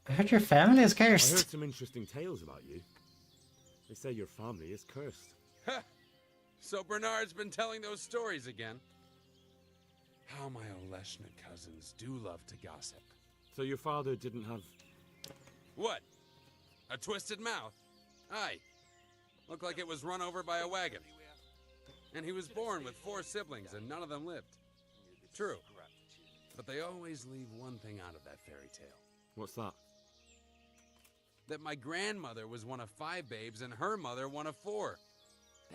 I heard your family is cursed. I heard some interesting tales about you. They say your family is cursed. Ha! So Bernard's been telling those stories again. How my Oleshna cousins do love to gossip. So your father didn't have... What? A twisted mouth? Aye. Looked like it was run over by a wagon. And he was born with 4 siblings and none of them lived. True. But they always leave one thing out of that fairy tale. What's that? That my grandmother was one of 5 babes and her mother one of 4.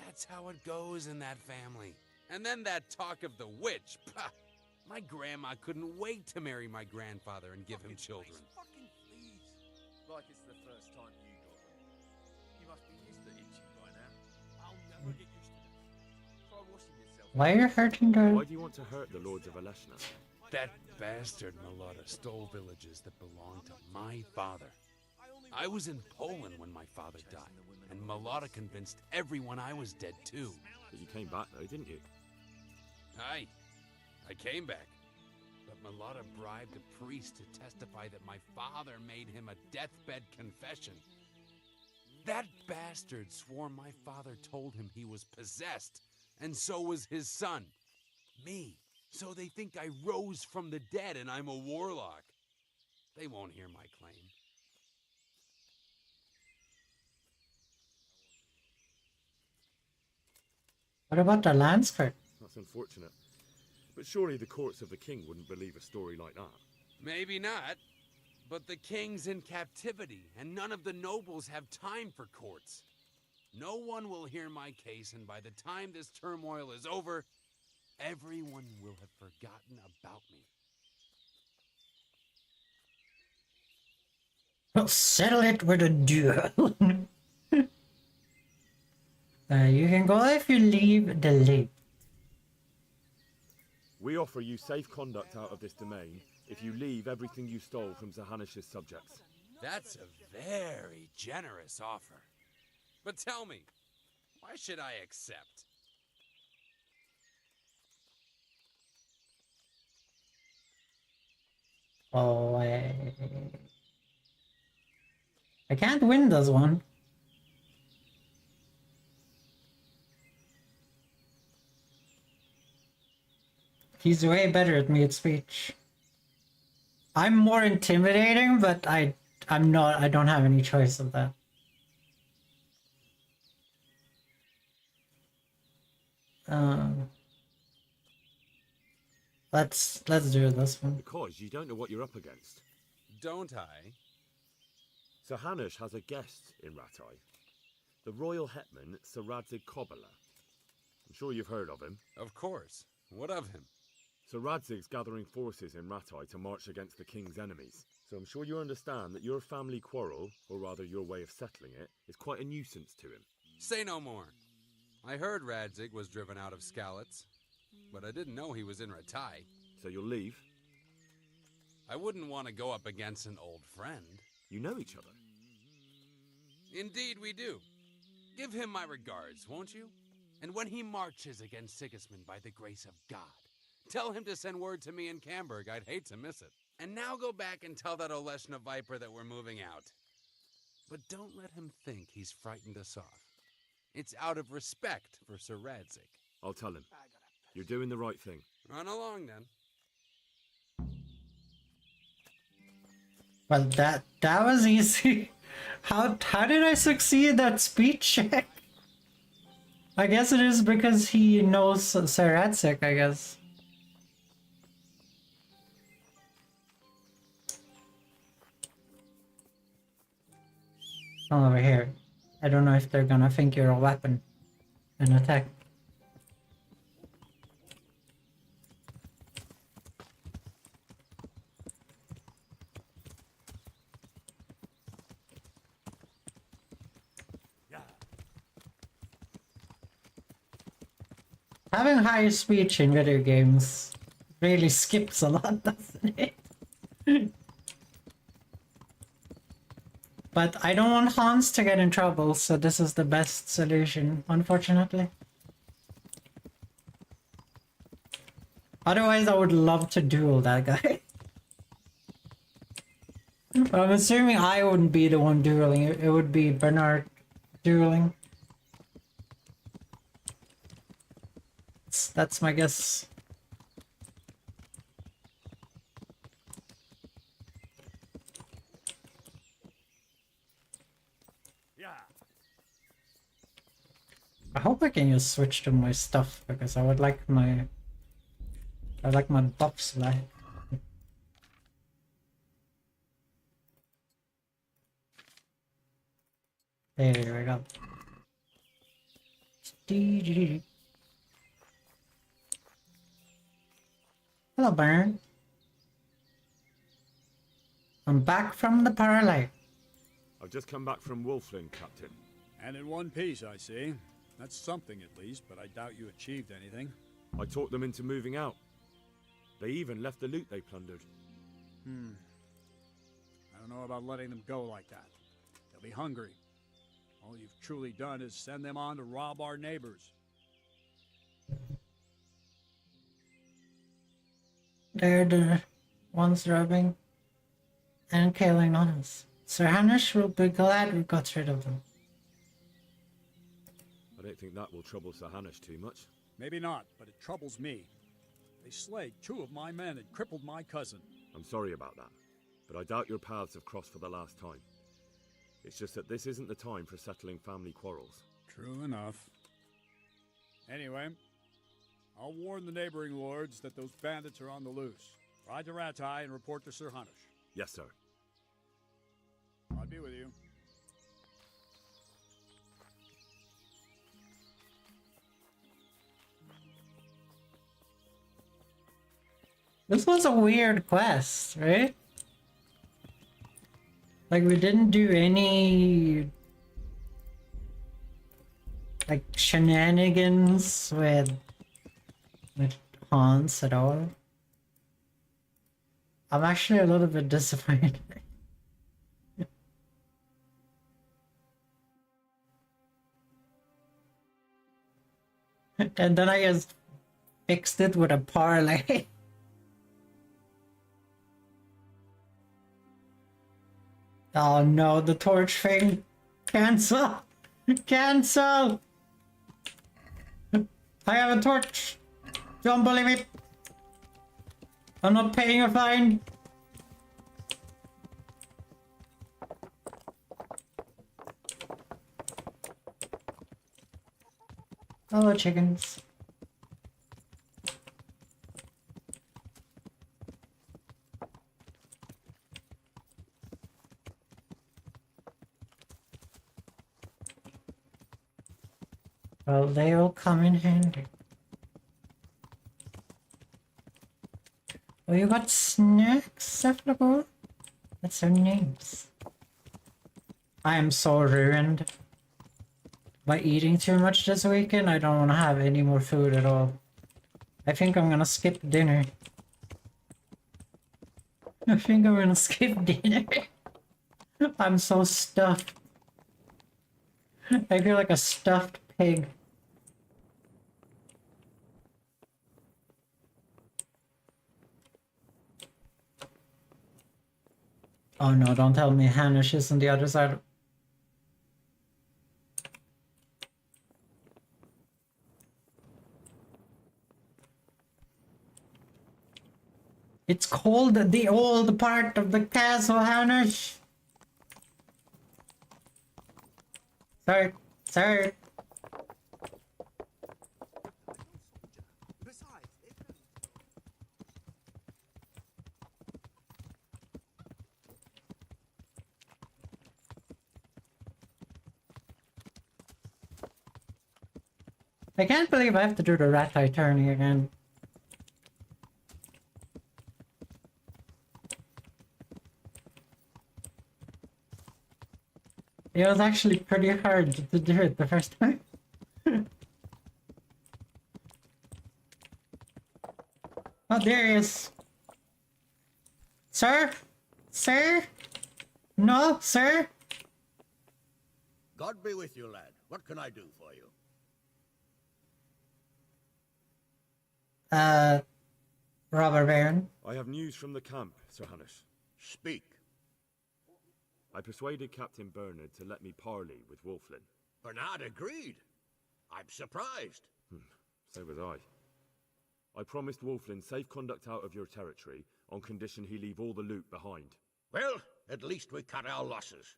That's how it goes in that family. And then that talk of the witch. Pah! My grandma couldn't wait to marry my grandfather and give him children. Like it's the first time you got them. You must be used to itching by now. I'll never get used to it. Try washing yourself. Why are you hurting the... Why do you want to hurt the Lords of Oleshna? That bastard Malotta stole villages that belonged to my father. I was in Poland when my father died, and Malotta convinced everyone I was dead too. But you came back though, didn't you? Aye, I came back. But Malotta bribed a priest to testify that my father made him a deathbed confession. That bastard swore my father told him he was possessed, and so was his son, me. So they think I rose from the dead and I'm a warlock. They won't hear my claim. What about the landscape? That's unfortunate. But surely the courts of the king wouldn't believe a story like that. Maybe not. But the king's in captivity, and none of the nobles have time for courts. No one will hear my case, and by the time this turmoil is over, everyone will have forgotten about me. We'll settle it with a duel. You can go if you leave the lake. We offer you safe conduct out of this domain if you leave everything you stole from Zahanish's subjects. That's a very generous offer. But tell me, why should I accept? Oh, I can't win this one. He's way better at mute speech. I'm more intimidating, but I'm not. I don't have any choice of that. Let's do this one. Because you don't know what you're up against. Don't I? Zahanush has a guest in Ratai. The royal hetman, Sir Radzig Kobyla. I'm sure you've heard of him. Of course. What of him? Sir Radzig's gathering forces in Ratai to march against the king's enemies. So I'm sure you understand that your family quarrel, or rather your way of settling it, is quite a nuisance to him. Say no more. I heard Radzig was driven out of Skalitz, but I didn't know he was in Ratai. So you'll leave? I wouldn't want to go up against an old friend. You know each other? Indeed we do. Give him my regards, won't you? And when he marches against Sigismund by the grace of God, tell him to send word to me in Camberg. I'd hate to miss it. And now go back and tell that Oleshna Viper that we're moving out. But don't let him think he's frightened us off. It's out of respect for Sir Radzig. I'll tell him. You're doing the right thing. Run along, then. Well, that was easy. How did I succeed that speech check? I guess it is because he knows Sir Radzig, I guess. Come over here. I don't know if they're gonna think you're a weapon and attack. Having high speech in video games really skips a lot, doesn't it? But I don't want Hans to get in trouble, so this is the best solution, unfortunately. Otherwise, I would love to duel that guy. But I'm assuming I wouldn't be the one dueling, it would be Bernard dueling. That's my guess. I hope I can just switch to my stuff because I would like my buffs back. There we go. Hello, Baron. I'm back from the parlay. I've just come back from Wolflin, Captain. And in one piece, I see. That's something at least, but I doubt you achieved anything. I talked them into moving out. They even left the loot they plundered. I don't know about letting them go like that. They'll be hungry. All you've truly done is send them on to rob our neighbors. They're the ones robbing and killing us. Sir Hanish will be glad we got rid of them. I don't think that will trouble Sahanish too much. Maybe not, but it troubles me. They slayed 2 of my men and crippled my cousin. I'm sorry about that, but I doubt your paths have crossed for the last time. It's just that this isn't the time for settling family quarrels. True enough. Anyway, I'll warn the neighboring lords that those bandits are on the loose. Ride to Ratai and report to Sir Hanush. Yes, sir. I'll be with you. This was a weird quest, right? Like, we didn't do any like shenanigans with Hans at all. I'm actually a little bit disappointed. And then I just fixed it with a parlay. Oh no, the torch thing. Cancel! Cancel! I have a torch! Don't believe me! I'm not paying a fine! Hello, chickens. Well, they'll come in handy. Oh, you got snacks available? That's so nice. I am so ruined. By eating too much this weekend, I don't want to have any more food at all. I think I'm gonna skip dinner. I think I'm gonna skip dinner. I'm so stuffed. I feel like a stuffed pig. Oh no, don't tell me Hanish is on the other side. It's called the old part of the castle, Hanish. Sorry, sorry. I can't believe I have to do the Ratai tourney again. It was actually pretty hard to do it the first time. Oh, there he is. Sir? Sir? No, sir? God be with you, lad. What can I do for you? Robber Baron. I have news from the camp, Sir Hanush. Speak. I persuaded Captain Bernard to let me parley with Wolflin. Bernard agreed. I'm surprised. So was I. I promised Wolflin safe conduct out of your territory on condition he leave all the loot behind. Well, at least we cut our losses.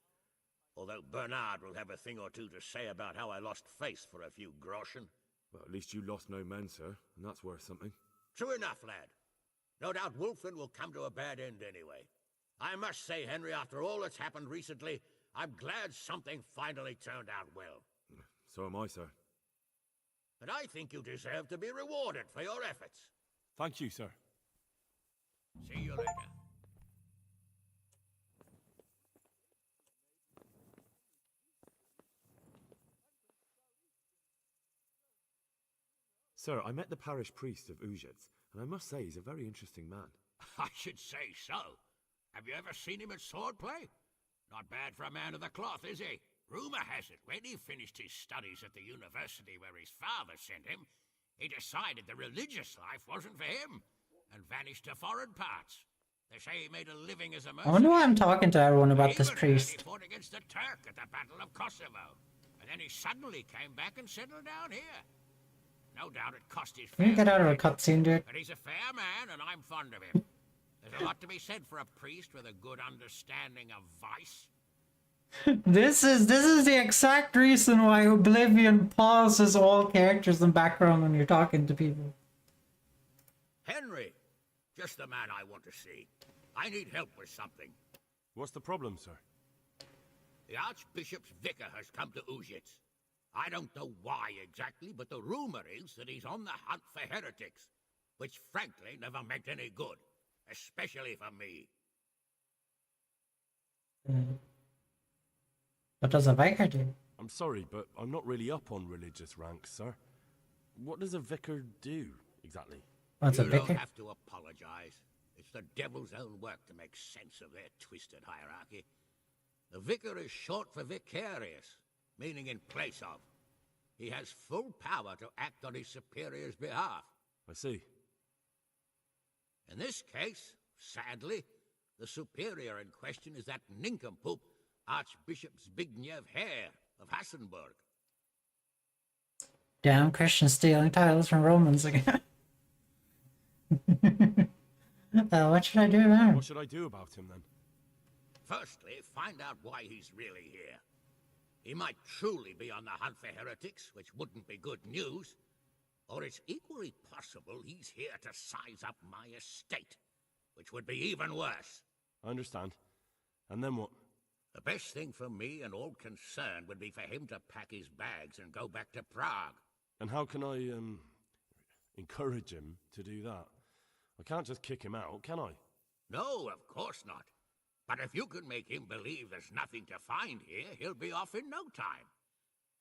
Although Bernard will have a thing or two to say about how I lost face for a few groschen. Well, at least you lost no men, sir, and that's worth something. True enough, lad. No doubt Wolflin will come to a bad end anyway. I must say, Henry, after all that's happened recently, I'm glad something finally turned out well. So am I, sir. And I think you deserve to be rewarded for your efforts. Thank you, sir. See you later. Sir, I met the parish priest of Uzhets, and I must say he's a very interesting man. I should say so. Have you ever seen him at swordplay? Not bad for a man of the cloth, is he? Rumor has it, when he finished his studies at the university where his father sent him, he decided the religious life wasn't for him, and vanished to foreign parts. They say he made a living as a merchant. I wonder why I'm talking to everyone about this priest. He fought against the Turk at the Battle of Kosovo, and then he suddenly came back and settled down here. No doubt it cost his Can you get out of a family, cutscene, dude? but he's a fair man, and I'm fond of him. There's a lot to be said for a priest with a good understanding of vice. This is the exact reason why Oblivion pauses all characters in background when you're talking to people. Henry, just the man I want to see. I need help with something. What's the problem, sir? The Archbishop's vicar has come to Uzhitz. I don't know why exactly, but the rumor is that he's on the hunt for heretics, which frankly never meant any good, especially for me. What does a vicar do? I'm sorry, but I'm not really up on religious ranks, sir. What does a vicar do, exactly? What's a You vicar? don't have to apologize. It's the devil's own work to make sense of their twisted hierarchy. The vicar is short for vicarious, meaning in place of. He has full power to act on his superior's behalf. I see. In this case, sadly, the superior in question is that nincompoop, Archbishop Zbigniew Hare of Hassenburg. Damn Christians stealing titles from Romans again. What should I do now? What should I do about him, then? Firstly, find out why he's really here. He might truly be on the hunt for heretics, which wouldn't be good news. Or it's equally possible he's here to size up my estate, which would be even worse. I understand. And then what? The best thing for me and all concerned would be for him to pack his bags and go back to Prague. And how can I, encourage him to do that? I can't just kick him out, can I? No, of course not. But if you can make him believe there's nothing to find here, he'll be off in no time.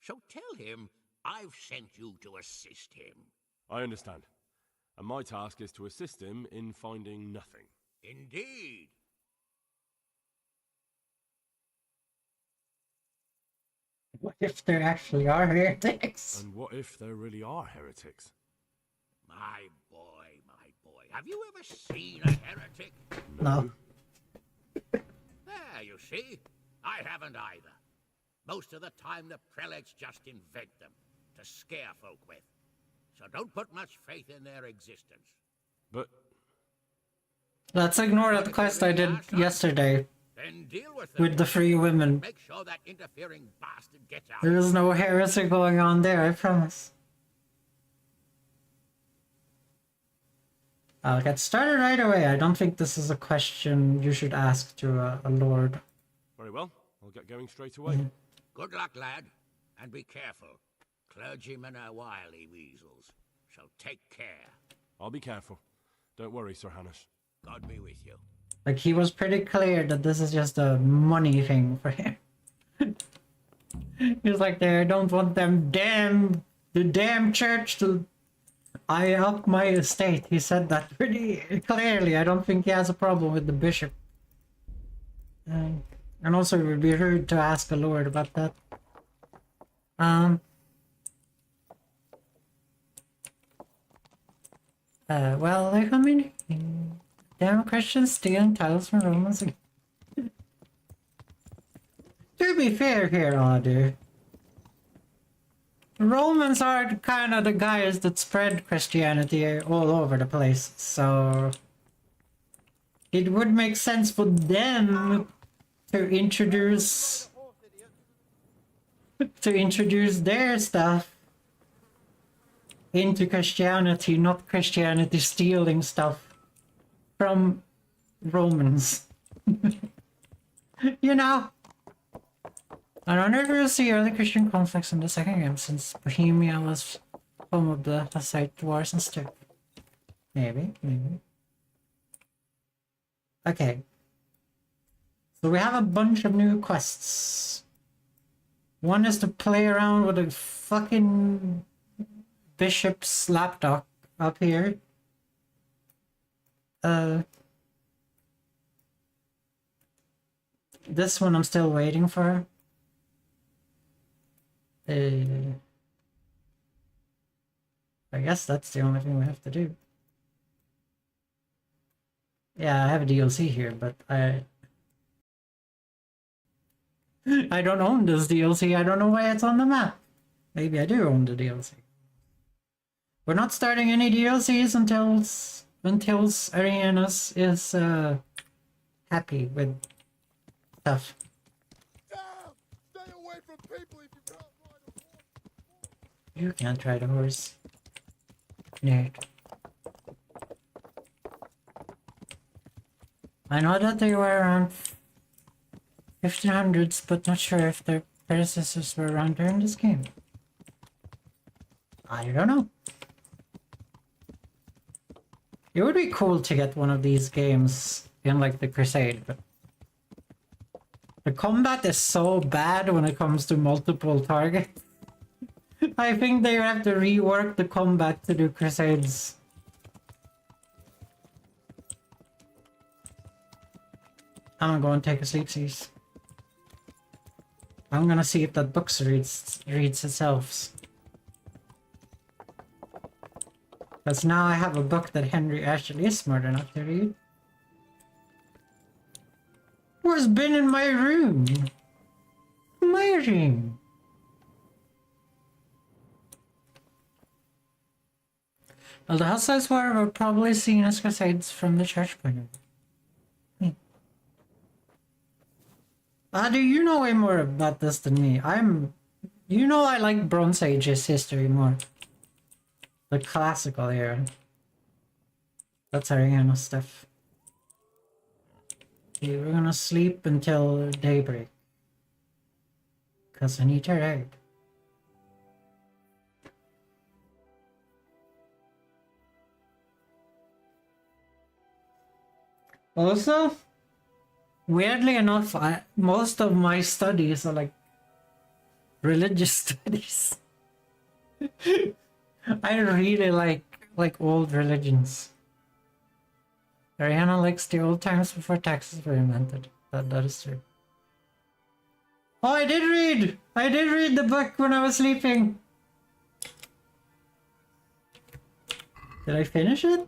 So tell him I've sent you to assist him. I understand. And my task is to assist him in finding nothing. Indeed. What if there actually are heretics? And what if there really are heretics? My boy. Have you ever seen a heretic? No. There, you see. I haven't either. Most of the time, the prelates just invent them to scare folk with. So don't put much faith in their existence. But... Let's ignore that quest I did yesterday Then deal with them. with the three women. Make sure that interfering bastard gets out. There is no heresy going on there, I promise. I'll get started right away. I don't think this is a question you should ask to a lord. Very well. I'll get going straight away. Good luck, lad. And be careful. Clergymen are wily weasels. So take care. I'll be careful. Don't worry, Sir Hanush. God be with you. Like, he was pretty clear that this is just a money thing for him. He was like, there, I don't want the damn church to eye up my estate. He said that pretty clearly. I don't think he has a problem with the bishop. And also, it would be rude to ask a lord about that. Well, like, I mean, damn Christians stealing titles from Romans. To be fair here, Adu, Romans are kind of the guys that spread Christianity all over the place, so it would make sense for them to introduce their stuff into Christianity, not Christianity stealing stuff from Romans. You know? I wonder if we'll see early Christian conflicts in the second game, since Bohemia was home of the Hussite wars and stuff. Maybe. Okay. So we have a bunch of new quests. One is to play around with a fucking bishop's lapdog up here. This one I'm still waiting for. I guess that's the only thing we have to do. Yeah, I have a DLC here, but I don't own this DLC. I don't know why it's on the map. Maybe I do own the DLC. We're not starting any DLCs until Arianas is happy with stuff. You can't ride a horse. Nerd. I know that they were around 1500s, but not sure if their predecessors were around during this game. I don't know. It would be cool to get one of these games in like the Crusade, but the combat is so bad when it comes to multiple targets. I think they have to rework the combat to do Crusades. I'm gonna take a sleep seize. I'm gonna see if that book reads itself. Because now I have a book that Henry actually is smart enough to read. What's been in my room? My room. Well, the outsides were probably seen as crusades from the church point of view. Do you know way more about this than me? You know I like Bronze Ages history more. The classical era. That's Ariana stuff. Okay, we're gonna sleep until daybreak. Cause I need to ride. Also, weirdly enough, most of my studies are like religious studies. I really like old religions. Ariana likes the old times before taxes were invented. That is true. Oh, I did read! I did read the book when I was sleeping! Did I finish it?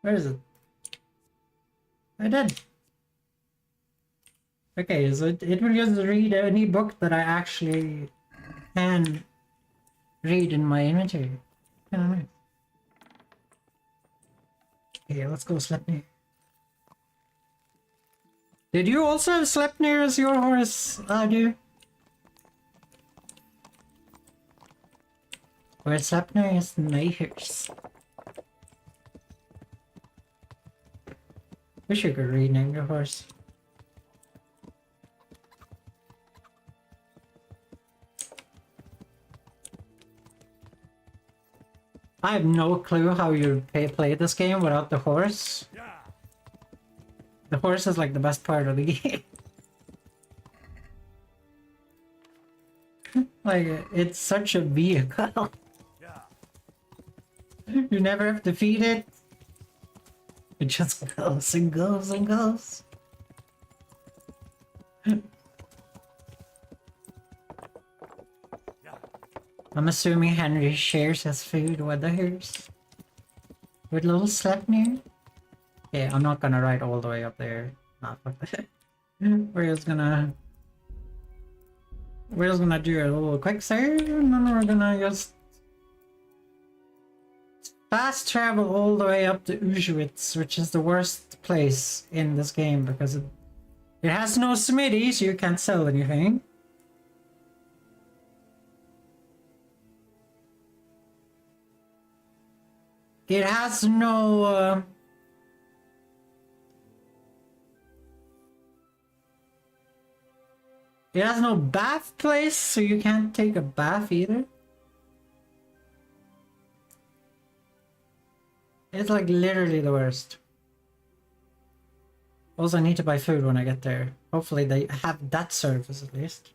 Where is it? I did. Okay, so it will just read any book that I actually can read in my inventory. I don't know. Okay, let's go Sleipnir. Did you also have Sleipnir as your horse, Adu? Well, Sleipnir is my horse. Wish you could rename your horse. I have no clue how you play this game without the horse. The horse is like the best part of the game. Like, it's such a vehicle. You never have to feed it. It just goes and goes and goes. I'm assuming Henry shares his food with the horse. With little Sleipnir. Yeah, I'm not gonna ride all the way up there. Nah, fuck that. We're just gonna do a little quick save, and then we're gonna just fast travel all the way up to Auschwitz, which is the worst place in this game because it has no smithy, so you can't sell anything. It has no it has no bath place, so you can't take a bath either. It's like literally the worst. Also, I need to buy food when I get there. Hopefully they have that service at least.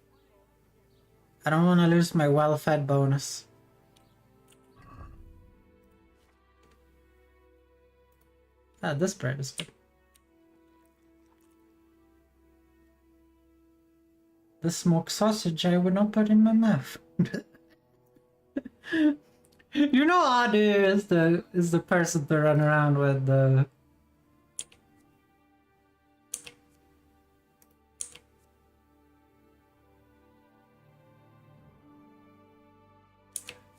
I don't want to lose my well-fed bonus. Ah, this bread is good. The smoked sausage I would not put in my mouth. You know, Adu is the person to run around with the.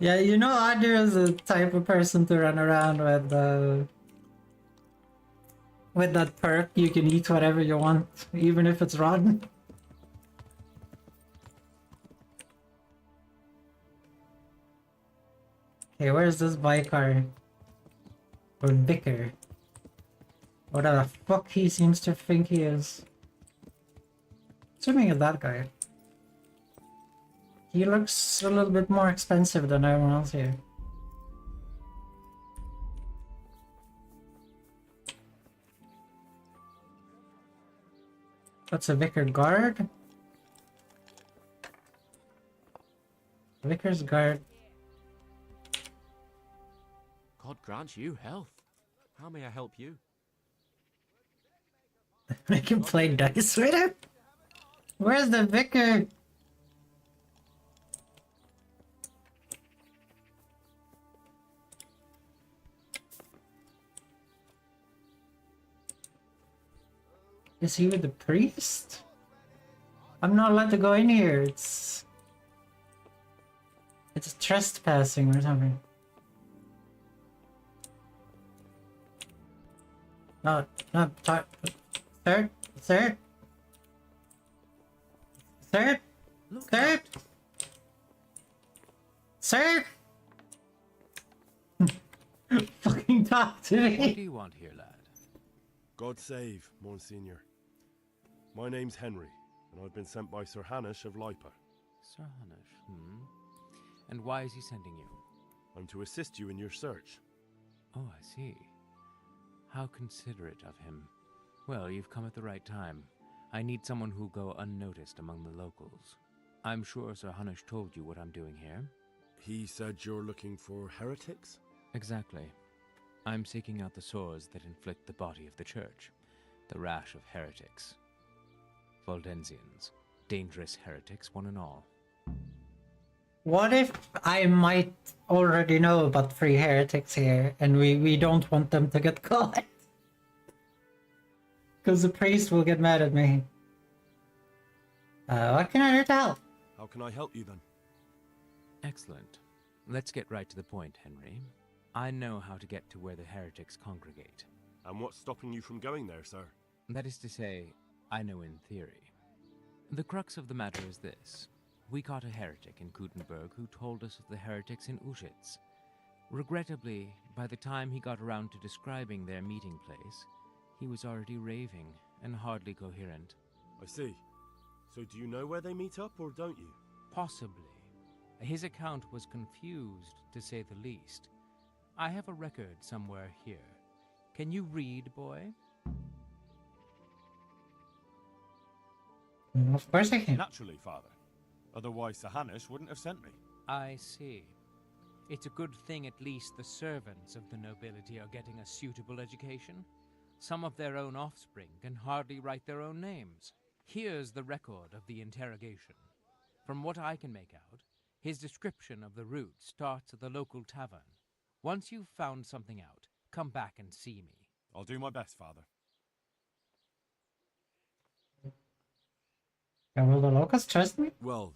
Yeah, you know, Adu is the type of person to run around with the. With that perk, you can eat whatever you want, even if it's rotten. Hey, where's this biker? Or vicar? Whatever the fuck he seems to think he is. Assuming it's that guy. He looks a little bit more expensive than everyone else here. That's a vicar guard? Vicar's guard. God grant you health. How may I help you? Make him play dice with him? Where's the vicar? Is he with the priest? I'm not allowed to go in here. It's trespassing or something. No, no, sir, sir, sir, sir, sir. Fucking talk to me. What do you want here, lad? God save, Monsignor. My name's Henry, and I've been sent by Sir Hanush of Lipa. Sir Hanush, And why is he sending you? I'm to assist you in your search. Oh, I see. How considerate of him. Well, you've come at the right time. I need someone who'll go unnoticed among the locals. I'm sure Sir Hanush told you what I'm doing here. He said you're looking for heretics? Exactly. I'm seeking out the sores that inflict the body of the church. The rash of heretics. Valdensians. Dangerous heretics, one and all. What if I might already know about 3 heretics here, and we don't want them to get caught? Because the priest will get mad at me. What can I do to help? How can I help you then? Excellent. Let's get right to the point, Henry. I know how to get to where the heretics congregate. And what's stopping you from going there, sir? That is to say, I know in theory. The crux of the matter is this. We caught a heretic in Kutenberg who told us of the heretics in Uschitz. Regrettably, by the time he got around to describing their meeting place, he was already raving and hardly coherent. I see. So do you know where they meet up, or don't you? Possibly. His account was confused, to say the least. I have a record somewhere here. Can you read, boy? Of course I can. Naturally, Father. Otherwise, Sir Hanush wouldn't have sent me. I see. It's a good thing at least the servants of the nobility are getting a suitable education. Some of their own offspring can hardly write their own names. Here's the record of the interrogation. From what I can make out, his description of the route starts at the local tavern. Once you've found something out, come back and see me. I'll do my best, Father. And will the locals trust me? Well,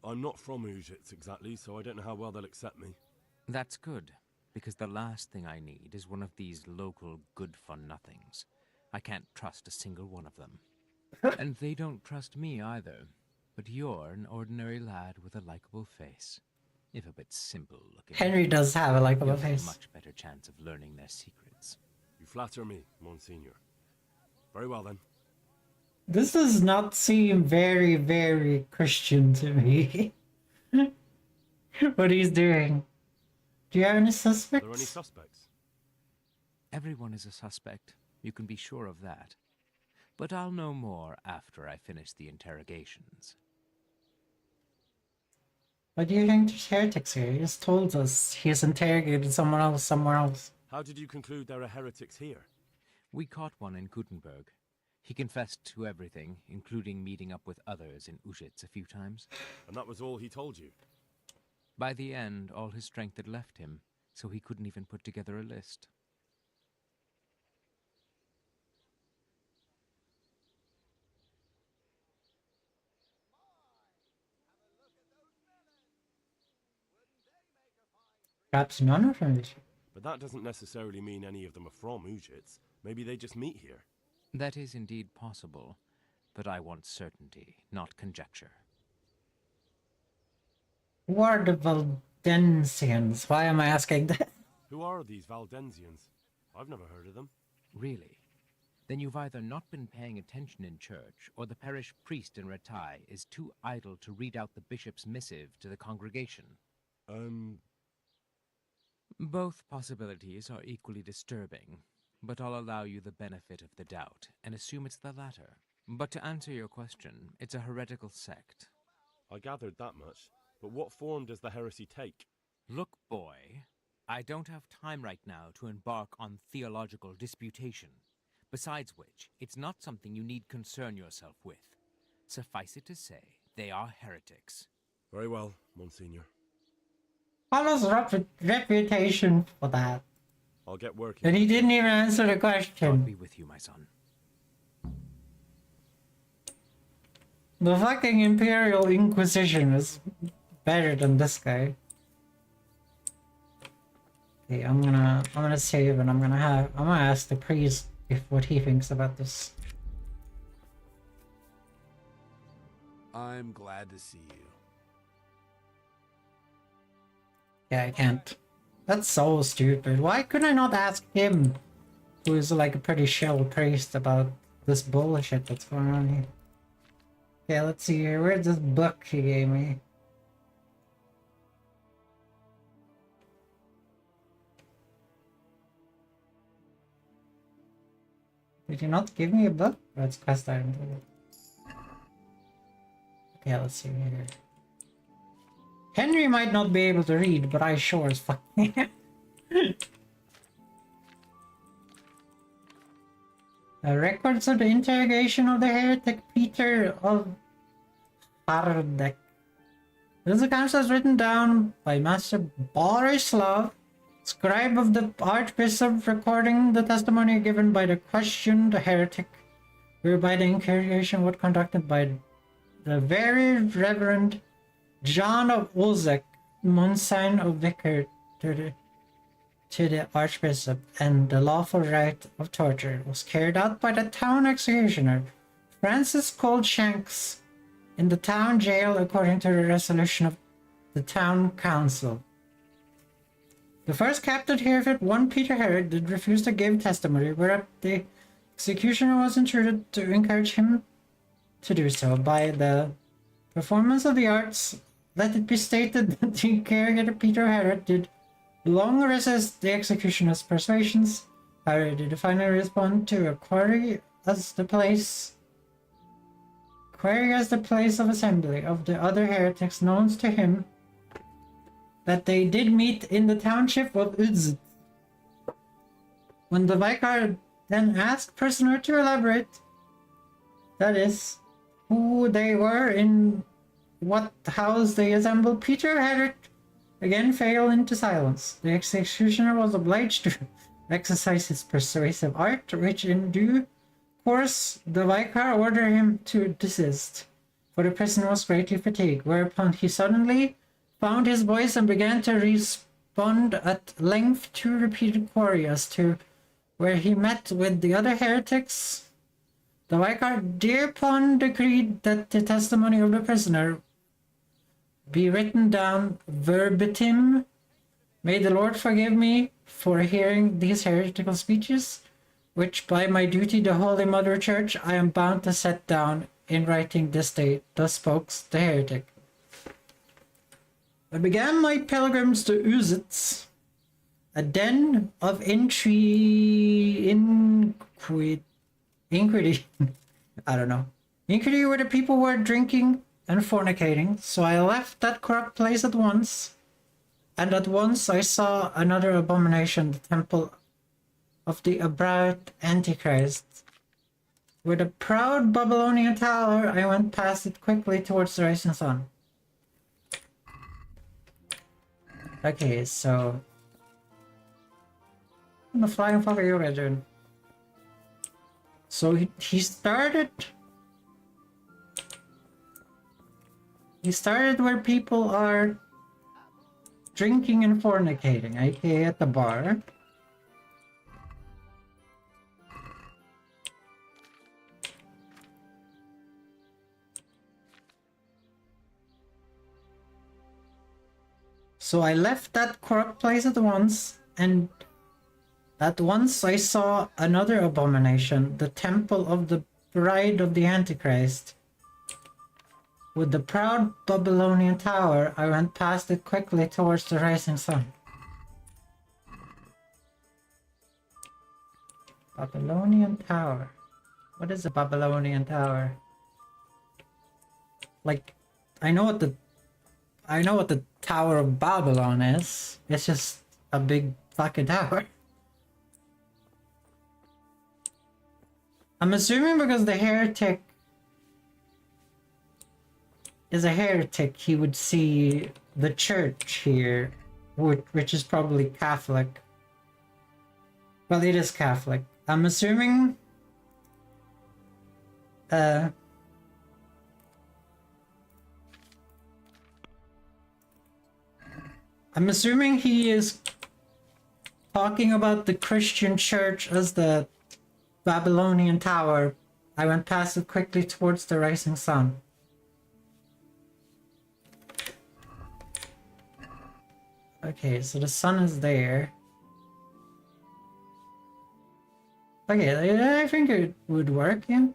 I'm not from Uschitz exactly, so I don't know how well they'll accept me. That's good, because the last thing I need is one of these local good-for-nothings. I can't trust a single one of them. And they don't trust me either. But you're an ordinary lad with a likable face. If a bit simple-looking. Henry does have a likable you'll have face. a much better chance of learning their secrets. You flatter me, Monsignor. Very well then. This does not seem very, very Christian to me. What he's doing. Do you have any suspects? Are there any suspects? Everyone is a suspect. You can be sure of that. But I'll know more after I finish the interrogations. What do you think there's heretics here? He just told us he's interrogated someone else somewhere else. How did you conclude there are heretics here? We caught one in Kutenberg. He confessed to everything, including meeting up with others in Uschitz a few times. And that was all he told you? By the end, all his strength had left him, so he couldn't even put together a list. Perhaps none of them. But that doesn't necessarily mean any of them are from Uschitz. Maybe they just meet here. That is indeed possible, but I want certainty, not conjecture. Who are the Valdensians. Why am I asking that? Who are these Valdensians? I've never heard of them. Really? Then you've either not been paying attention in church, or the parish priest in Ratai is too idle to read out the bishop's missive to the congregation. Both possibilities are equally disturbing, but I'll allow you the benefit of the doubt and assume it's the latter. But to answer your question, it's a heretical sect. I gathered that much, but what form does the heresy take? Look, boy, I don't have time right now to embark on theological disputation. Besides which, it's not something you need concern yourself with. Suffice it to say, they are heretics. Very well, Monsignor. Paolo's reputation for that. I'll get working. And he didn't even answer the question. I'll be with you, my son. The fucking Imperial Inquisition is better than this guy. Okay, I'm gonna save and I'm gonna ask the priest what he thinks about this. I'm glad to see you. Yeah, I can't. That's so stupid. Why couldn't I not ask him, who is like a pretty chill priest, about this bullshit that's going on here? Yeah, let's see here. Where's this book he gave me? Did you not give me a book? That's quest item. Okay, let's see here. Henry might not be able to read, but I sure as fuck can. Records of the interrogation of the heretic Peter of Hardek. This account is written down by Master Borislav, scribe of the Archbishop, recording the testimony given by the questioned heretic, whereby the interrogation was conducted by the Very Reverend John of Ulzek, Monsignor of Vicar to the Archbishop, and the lawful right of torture was carried out by the town executioner, Francis Coldshanks, in the town jail according to the resolution of the town council. The first captain herewith, one Peter Herrick, did refuse to give testimony, whereat the executioner was entreated to encourage him to do so by the performance of the arts. Let it be stated that the interrogator Peter Herrick did long resist the executioner's persuasions. However, did finally respond to a query as the place of assembly of the other heretics known to him, that they did meet in the township of Udzit. When the vicar then asked prisoner to elaborate, that is, who they were, in what house they assembled, Peter Herrick again fell into silence. The executioner was obliged to exercise his persuasive art, which in due course the vicar ordered him to desist, for the prisoner was greatly fatigued, whereupon he suddenly found his voice and began to respond at length to repeated queries as to where he met with the other heretics. The vicar thereupon decreed that the testimony of the prisoner be written down verbatim. May the Lord forgive me for hearing these heretical speeches, which by my duty the Holy Mother Church I am bound to set down in writing this day. Thus spoke the heretic. I began my pilgrims to Uzitz, a den of iniquity. I don't know. Iniquity where the people were drinking and fornicating, so I left that corrupt place at once, and at once I saw another abomination, the temple of the abhorrent Antichrist. With a proud Babylonian tower, I went past it quickly towards the rising sun. Okay, so... what the flying fuck are you guys doing? So he started... He started where people are drinking and fornicating, aka at the bar. So I left that corrupt place at once, and at once I saw another abomination, the temple of the bride of the Antichrist. With the proud Babylonian tower, I went past it quickly towards the rising sun. Babylonian tower. What is a Babylonian tower? Like, I know what the Tower of Babylon is. It's just a big fucking tower. I'm assuming because the heretic is a heretic, he would see the church here, which is probably Catholic. Well, it is Catholic. I'm assuming he is talking about the Christian church as the Babylonian tower. I went past it quickly towards the rising sun. Okay, so the sun is there. Okay, I think it would work, yeah.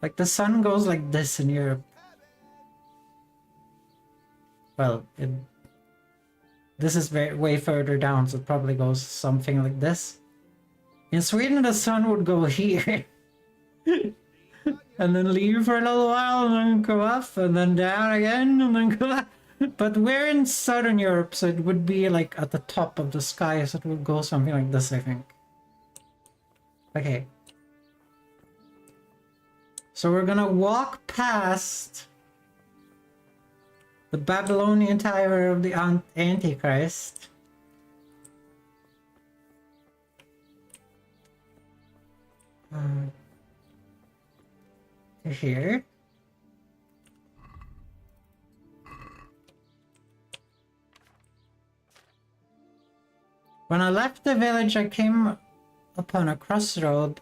Like, the sun goes like this in Europe. Well, this is way further down, so it probably goes something like this. In Sweden, the sun would go here. And then leave for a little while, and then go up, and then down again, and then go up. But we're in Southern Europe, so it would be like at the top of the sky, so it would go something like this, I think. Okay. So we're gonna walk past the Babylonian Tower of the Antichrist. To here. When I left the village, I came upon a crossroad.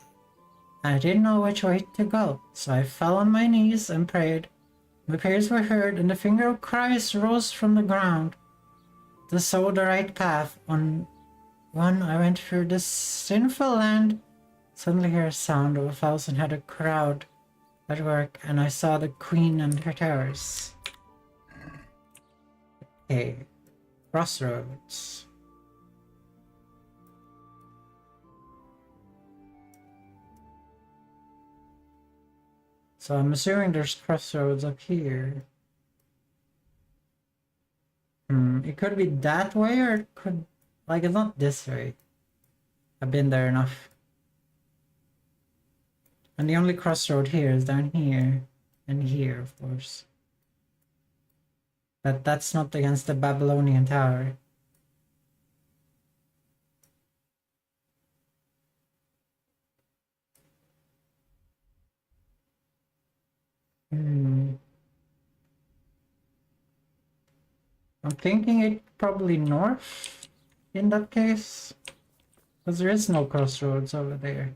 I didn't know which way to go, so I fell on my knees and prayed. My prayers were heard, and the finger of Christ rose from the ground to show the right path. On one I went through this sinful land. Suddenly hear a sound of 1,000-headed crowd at work, and I saw the queen and her terrors. Okay, crossroads. So I'm assuming there's crossroads up here. It could be that way, or it could... like, it's not this way. I've been there enough. And the only crossroad here is down here. And here, of course. That's not against the Babylonian Tower. I'm thinking it probably north in that case. Because there is no crossroads over there.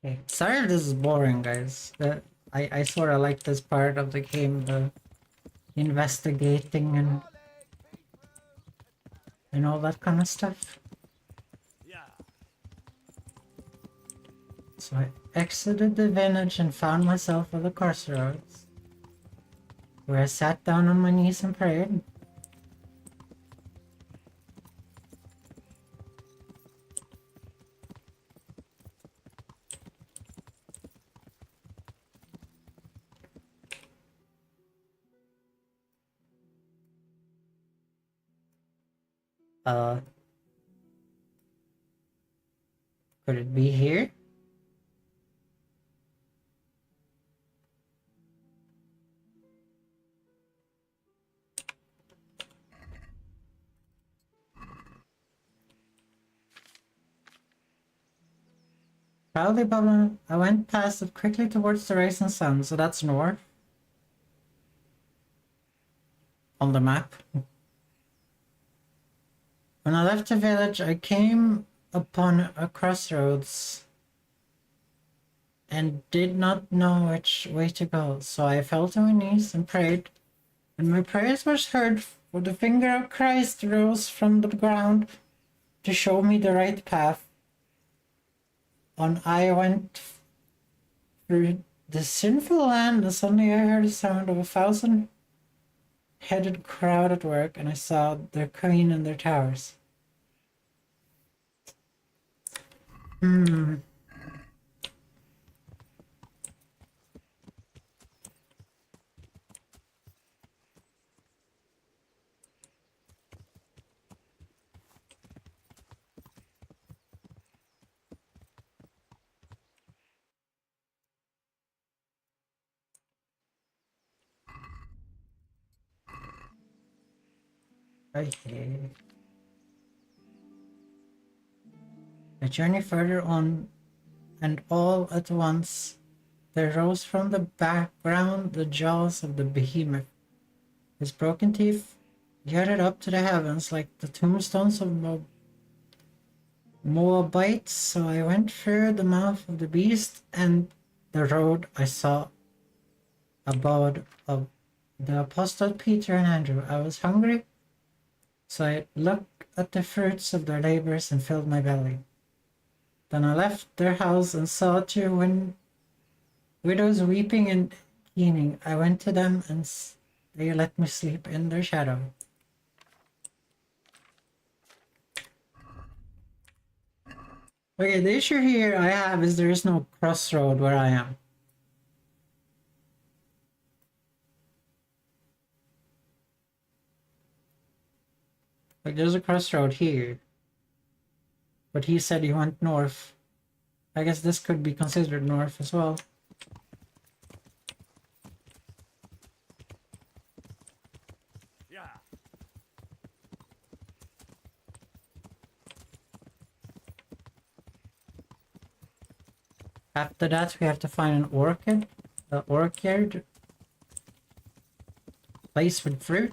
Okay, sorry if this is boring, guys. I sort of like this part of the game, the investigating and all that kind of stuff. So I exited the village and found myself at the crossroads, where I sat down on my knees and prayed. Could it be here? Proudly bubbling, I went past it quickly towards the rising sun, so that's north. On the map. When I left the village, I came upon a crossroads and did not know which way to go, so I fell to my knees and prayed, and my prayers were heard, for the finger of Christ rose from the ground to show me the right path. On I went through the sinful land, and suddenly I heard the sound of 1,000-headed crowd at work, and I saw their queen and their towers. Okay. A journey further on, and all at once there rose from the background the jaws of the behemoth. His broken teeth jutted up to the heavens like the tombstones of Moabites, so I went through the mouth of the beast, and the road I saw abode of the apostle Peter and Andrew. I was hungry, so I looked at the fruits of their labors and filled my belly. Then I left their house and saw two widows weeping and keening. I went to them, and they let me sleep in their shadow. Okay, the issue here I have is there is no crossroad where I am. Like, there's a crossroad here. But he said he went north. I guess this could be considered north as well. After that, we have to find an orchard. Place with fruit.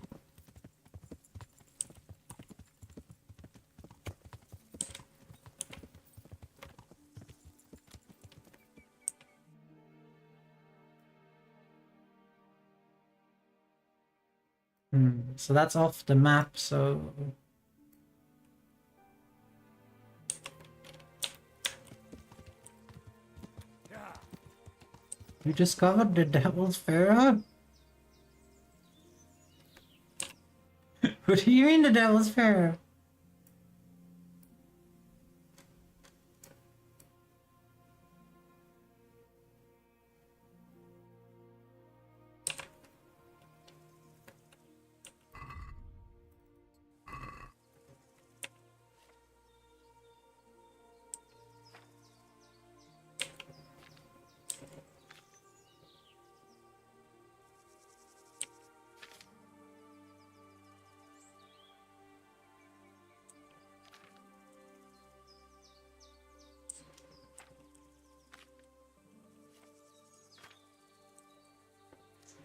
So that's off the map, so... You discovered the Devil's Pharaoh? What do you mean the Devil's Pharaoh?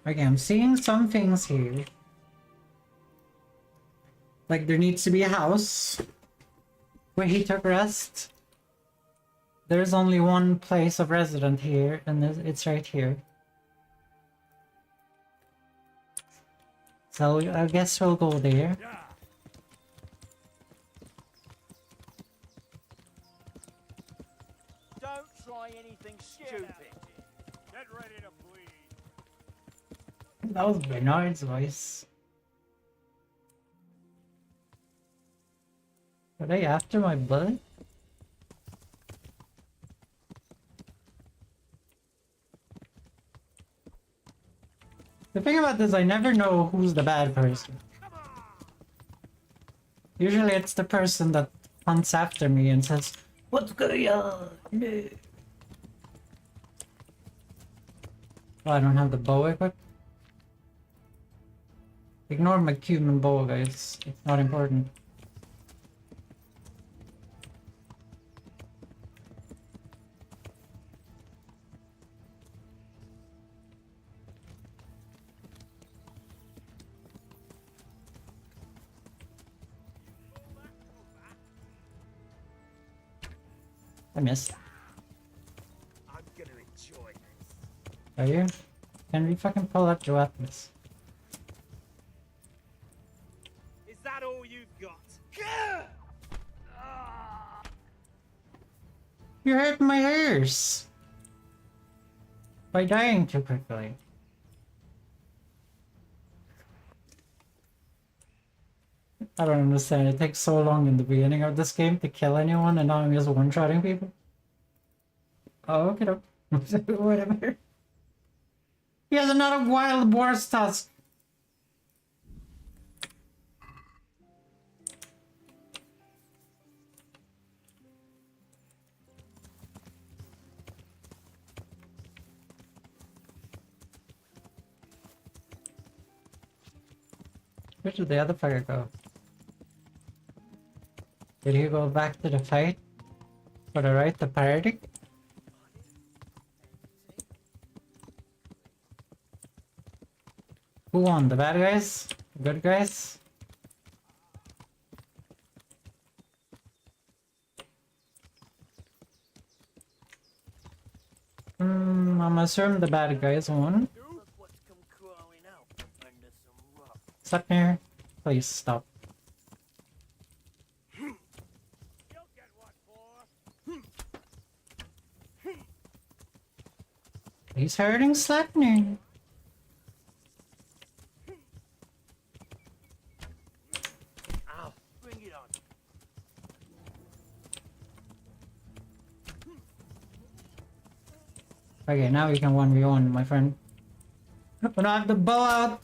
Okay, I'm seeing some things here. Like, there needs to be a house where he took rest. There's only one place of resident here, and it's right here. So I guess we'll go there. Don't try anything stupid. Get ready to bleed. That was Bernard's voice. Are they after my blood? The thing about this, I never know who's the bad person. Usually it's the person that hunts after me and says, "What's going on?" Oh, I don't have the bow equipped. Ignore my cumin bow, guys. It's not important. I missed. I'm gonna enjoy this. Are you? Can we fucking pull out your weapons? Is that all you've got? You hurt my ears! By dying too quickly. I don't understand. It takes so long in the beginning of this game to kill anyone, and now I'm just one-shotting people. Oh, okay, no. Whatever. He has another wild boar's tusk. Where did the other fucker go? Did he go back to the fight? For the right to party? Who won? The bad guys? The good guys? I'm assuming the bad guys won. Stop here. Please stop. He's hurting Slapney. Ow, bring it on. Okay, now we can 1v1, my friend. But I have the bow out.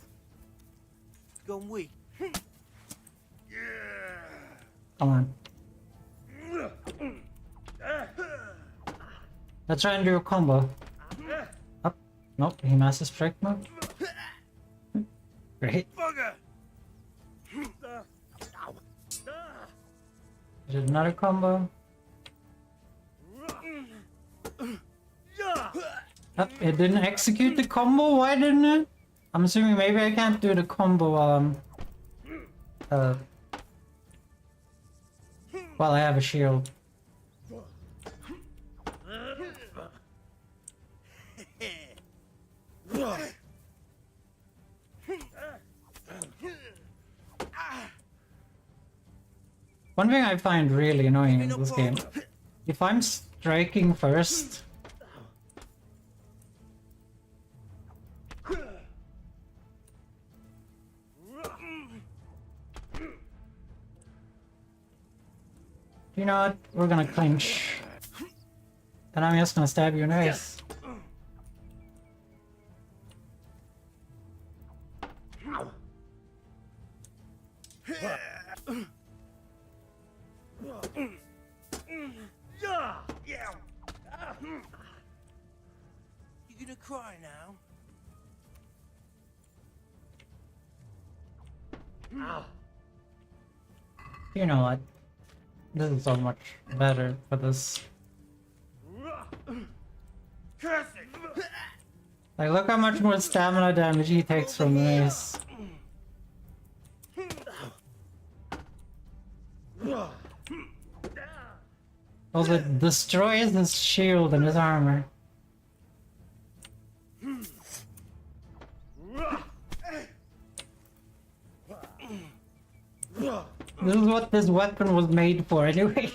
It's gone weak. Come on. Let's try and do a combo. Up. Nope, he master strike move. Great. Did another combo. Oh, it didn't execute the combo? Why didn't it? I'm assuming maybe I can't do the combo while I'm... while I have a shield. One thing I find really annoying in this game, if I'm striking first, you know what? We're gonna clinch. And I'm just gonna stab you in the face. You gonna cry now? You know what? This is so much better for this. Like, look how much more stamina damage he takes from this. Also, it destroys his shield and his armor. This is what this weapon was made for anyway.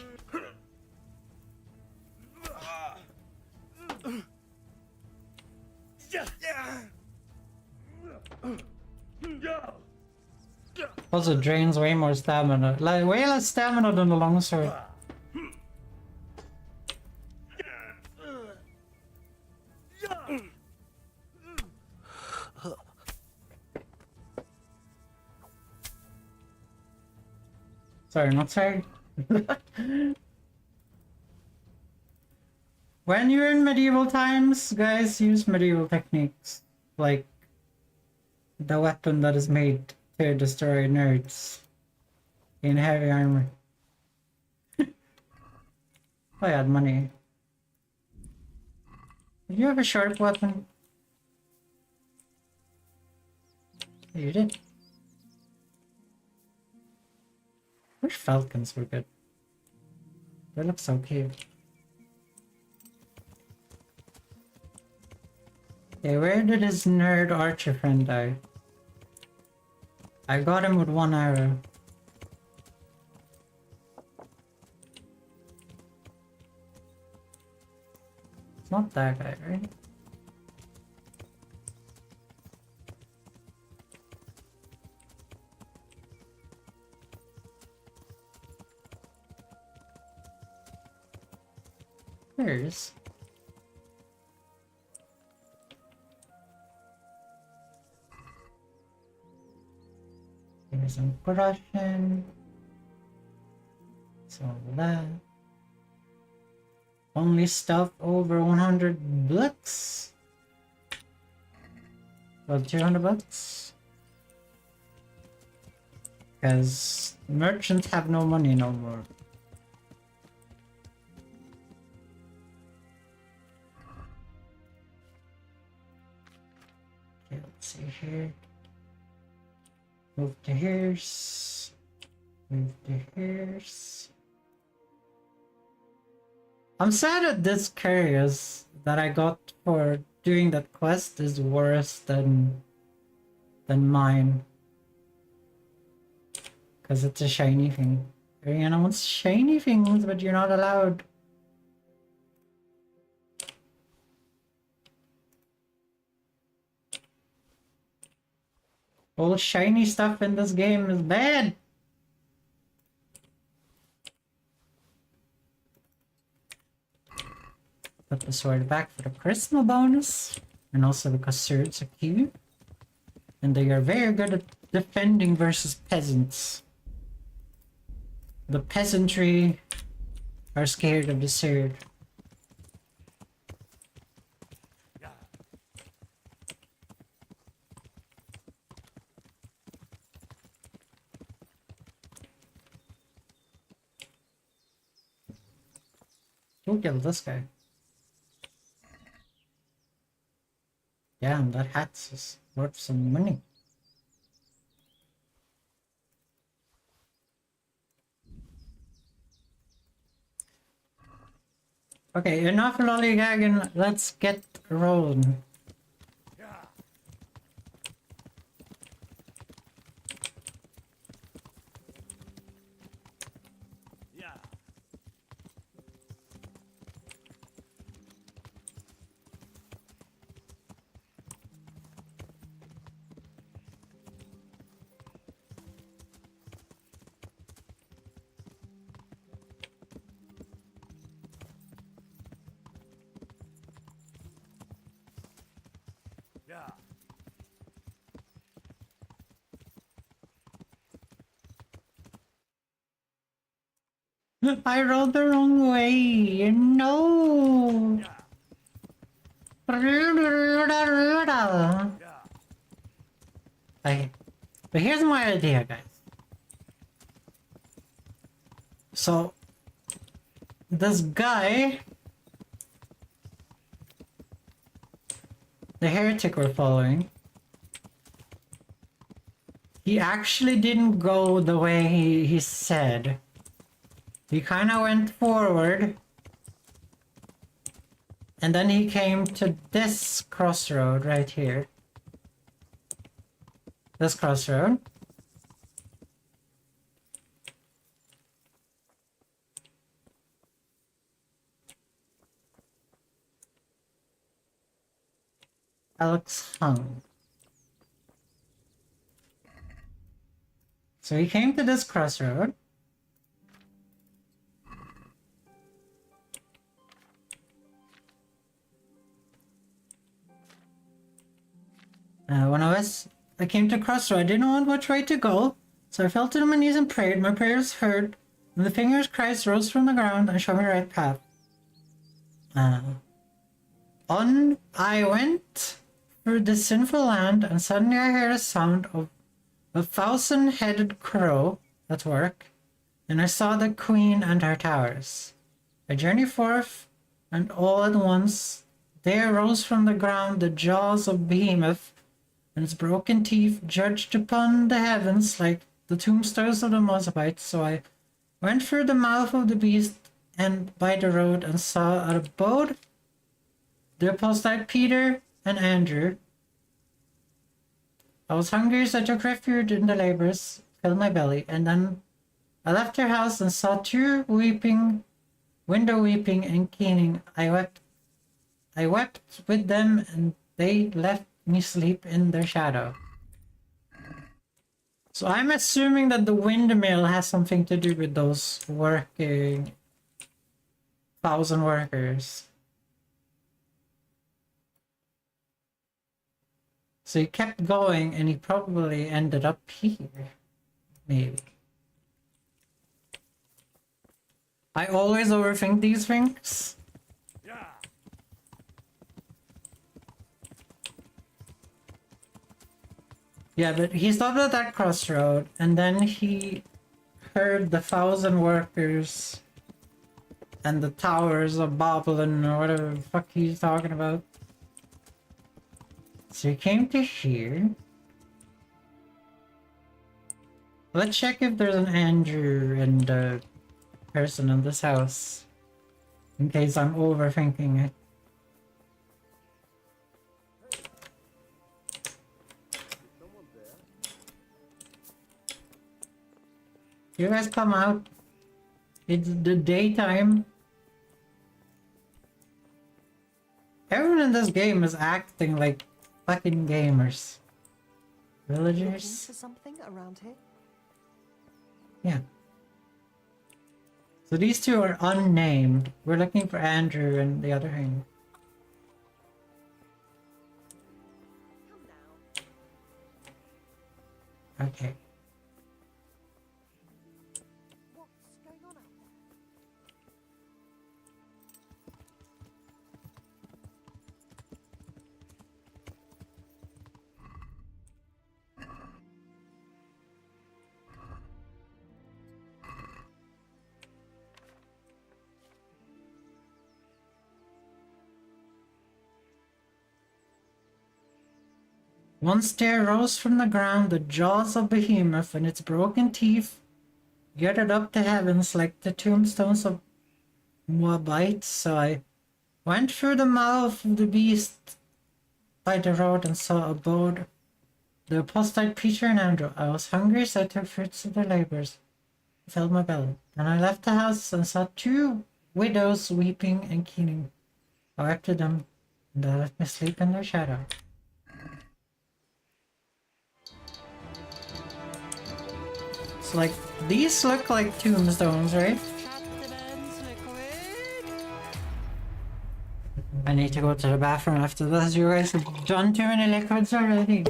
Also drains way more stamina. Like, way less stamina than the longsword. Sorry, not sorry. When you're in medieval times, guys, use medieval techniques. Like the weapon that is made to destroy nerds in heavy armor. I had money. Did you have a sharp weapon? You did. Wish falcons were good. They look so cute. Okay, where did his nerd archer friend die? I got him with 1 arrow. It's not that guy, right? There he is. Here's some production. So that. Only stuff over 100 bucks. Well, 200 bucks. Because merchants have no money no more. Okay, let's see here. Move to here's. Move to here's. I'm sad that this curious that I got for doing that quest is worse than mine. Because it's a shiny thing. You know, it's shiny things, but you're not allowed. All shiny stuff in this game is bad. Put the sword back for the charisma bonus, and also because swords are cute, and they are very good at defending versus peasants. The peasantry are scared of the sword. Who killed this guy? Damn, that hat's worth some money. Okay, enough lollygagging, let's get rolling. I rolled the wrong way. No. But here's my idea, guys. So, this guy, the heretic we're following, he actually didn't go the way he said. He kind of went forward, and then he came to this crossroad right here. This crossroad. Alex hung. So he came to this crossroad. When I came to crossroad, I didn't know which way to go, so I fell to my knees and prayed. My prayers heard, and the fingers of Christ rose from the ground and showed me the right path. On I went through the sinful land, and suddenly I heard a sound of a 1,000-headed crow at work, and I saw the queen and her towers. I journeyed forth, and all at once there rose from the ground the jaws of Behemoth, and its broken teeth judged upon the heavens like the tombstones of the Moabites. So I went through the mouth of the beast and by the road and saw at a abode the apostate Peter and Andrew. I was hungry, so I took refuge in the labours, filled my belly, and then I left her house and saw two window weeping and keening. I wept with them, and they left me sleep in their shadow. So I'm assuming that the windmill has something to do with those working 1,000 workers. So he kept going and he probably ended up here. Maybe. I always overthink these things. Yeah, but he stopped at that crossroad and then he heard the 1,000 workers and the towers of Babylon or whatever the fuck he's talking about. So he came to here. Let's check if there's an Andrew and a person in this house. In case I'm overthinking it. You guys come out. It's the daytime. Everyone in this game is acting like fucking gamers. Villagers? For something around here? Yeah. So these two are unnamed. We're looking for Andrew and the other thing. Okay. Once there rose from the ground the jaws of Behemoth, and its broken teeth jutted up to heavens like the tombstones of Moabite. So I went through the mouth of the beast by the road and saw abode the apostate Peter and Andrew. I was hungry, so I took fruits of their labors, filled my belly. And I left the house and saw two widows weeping and keening. I wept to them, and I left me sleep in their shadow. It's like, these look like tombstones, right? I need to go to the bathroom after this. You guys have done too many liquids already.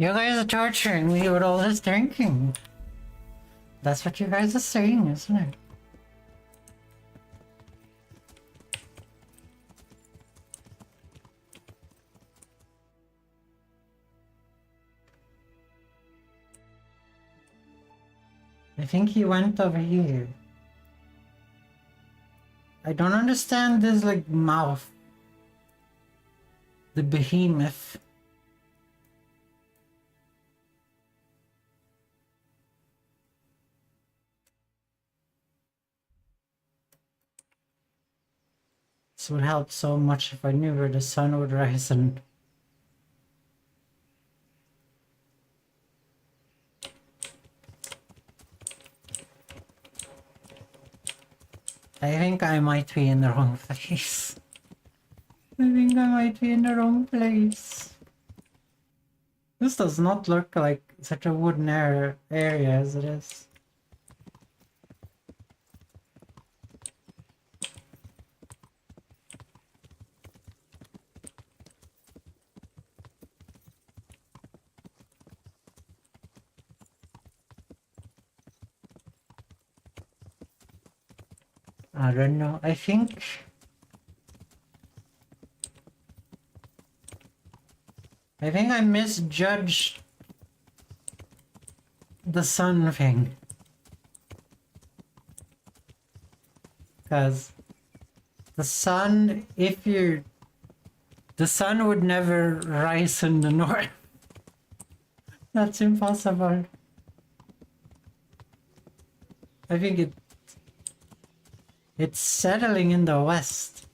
You guys are torturing me with all this drinking. That's what you guys are saying, isn't it? I think he went over here. I don't understand this, like, mouth. The behemoth. This would help so much if I knew where the sun would rise and... I think I might be in the wrong place. I think I might be in the wrong place. This does not look like such a wooden area as it is. I don't know. I think I misjudged the sun thing. Because the sun, the sun would never rise in the north. That's impossible. I think it's settling in the west.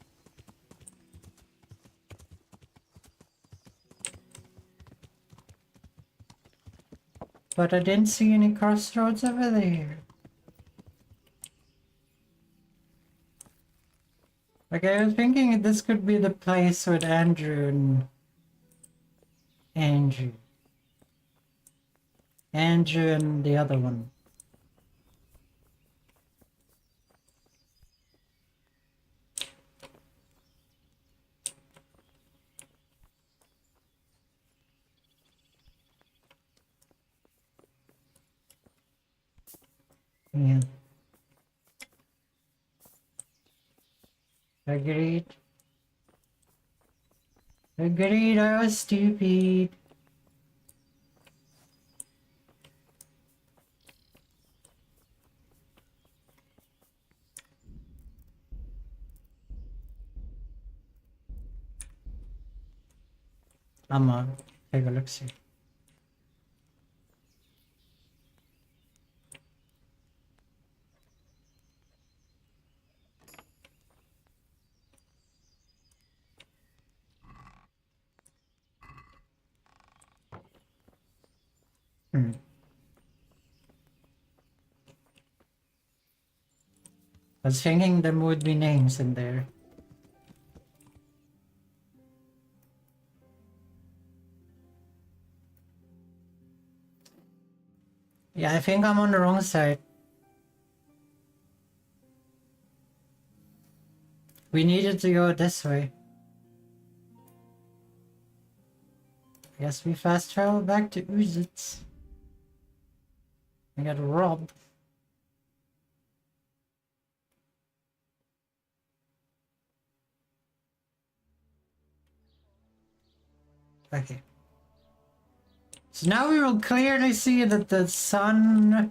But I didn't see any crossroads over there. Like, I was thinking this could be the place with Andrew and... Andrew and the other one. Yeah. Agreed. Agreed, I was stupid. I'm gonna take a look, see. I was thinking there would be names in there. Yeah, I think I'm on the wrong side. We needed to go this way. I guess we fast travel back to Uzitz. I got robbed. Okay. So now we will clearly see that the sun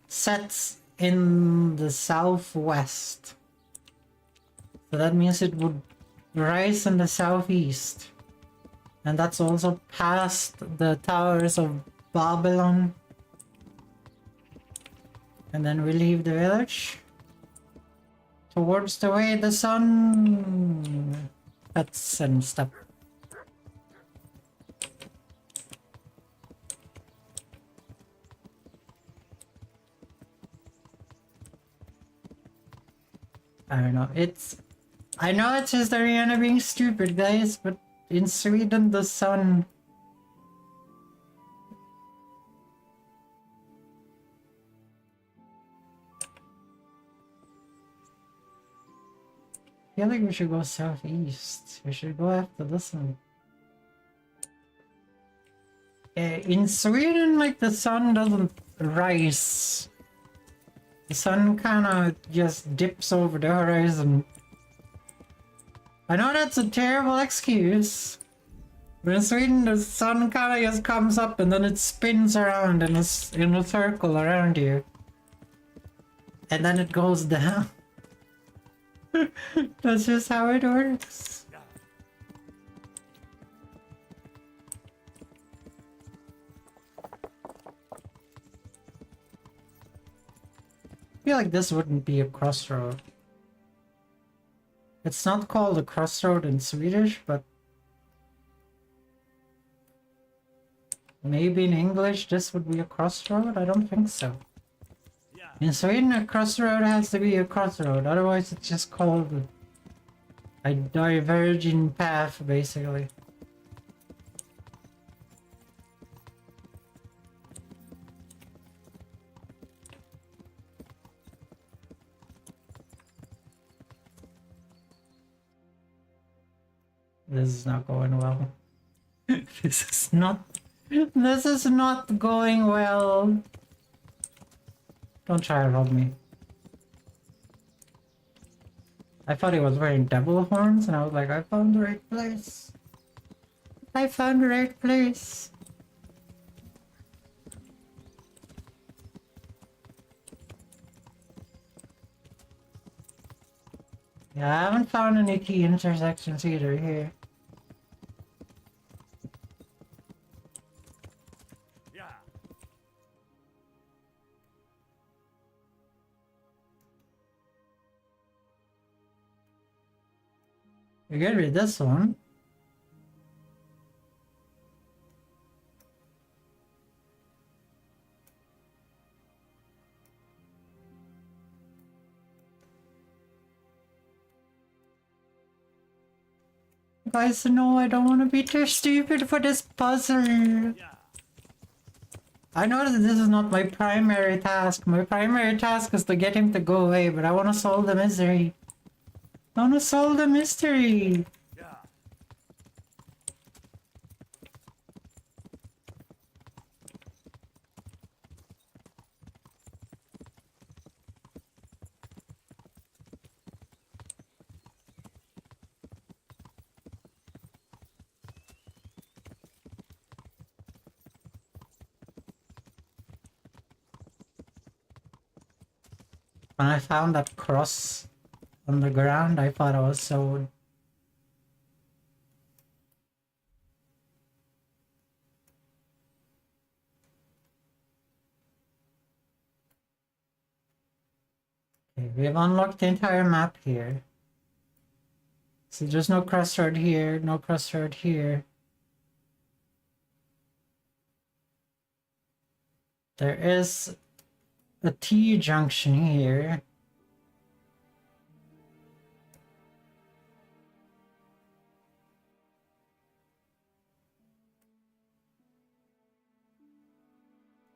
sets in the southwest. So that means it would rise in the southeast. And that's also past the towers of Babylon. And then we leave the village towards the way the sun sets and stuff. I don't know, I know it's just Ariana being stupid, guys, but in Sweden the sun... I feel like we should go southeast. We should go after this one. In Sweden, like, the sun doesn't rise. The sun kind of just dips over the horizon. I know that's a terrible excuse, but in Sweden the sun kind of just comes up and then it spins around in a circle around you. And then it goes down. That's just how it works. I feel like this wouldn't be a crossroad. It's not called a crossroad in Swedish, but maybe in English this would be a crossroad? I don't think so. In Sweden, a crossroad has to be a crossroad, otherwise it's just called a diverging path, basically. This is not going well. This is not going well. Don't try to rob me. I thought he was wearing devil horns and I was like, I found the right place. I found the right place. Yeah, I haven't found any key intersections either here. We get rid of this one. Guys, no, I don't want to be too stupid for this puzzle. I know that this is not my primary task. My primary task is to get him to go away, but I want to solve the mystery. I want to solve the mystery. When I found that cross on the ground, I thought I was so... Okay, we have unlocked the entire map here. So there's no crossroad here, no crossroad here. There is a T-junction here.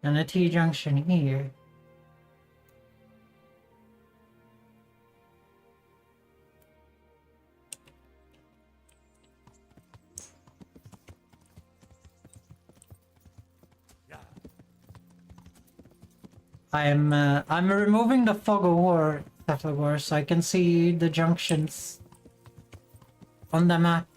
And a T-junction here. I'm removing the fog of war, so I can see the junctions on the map.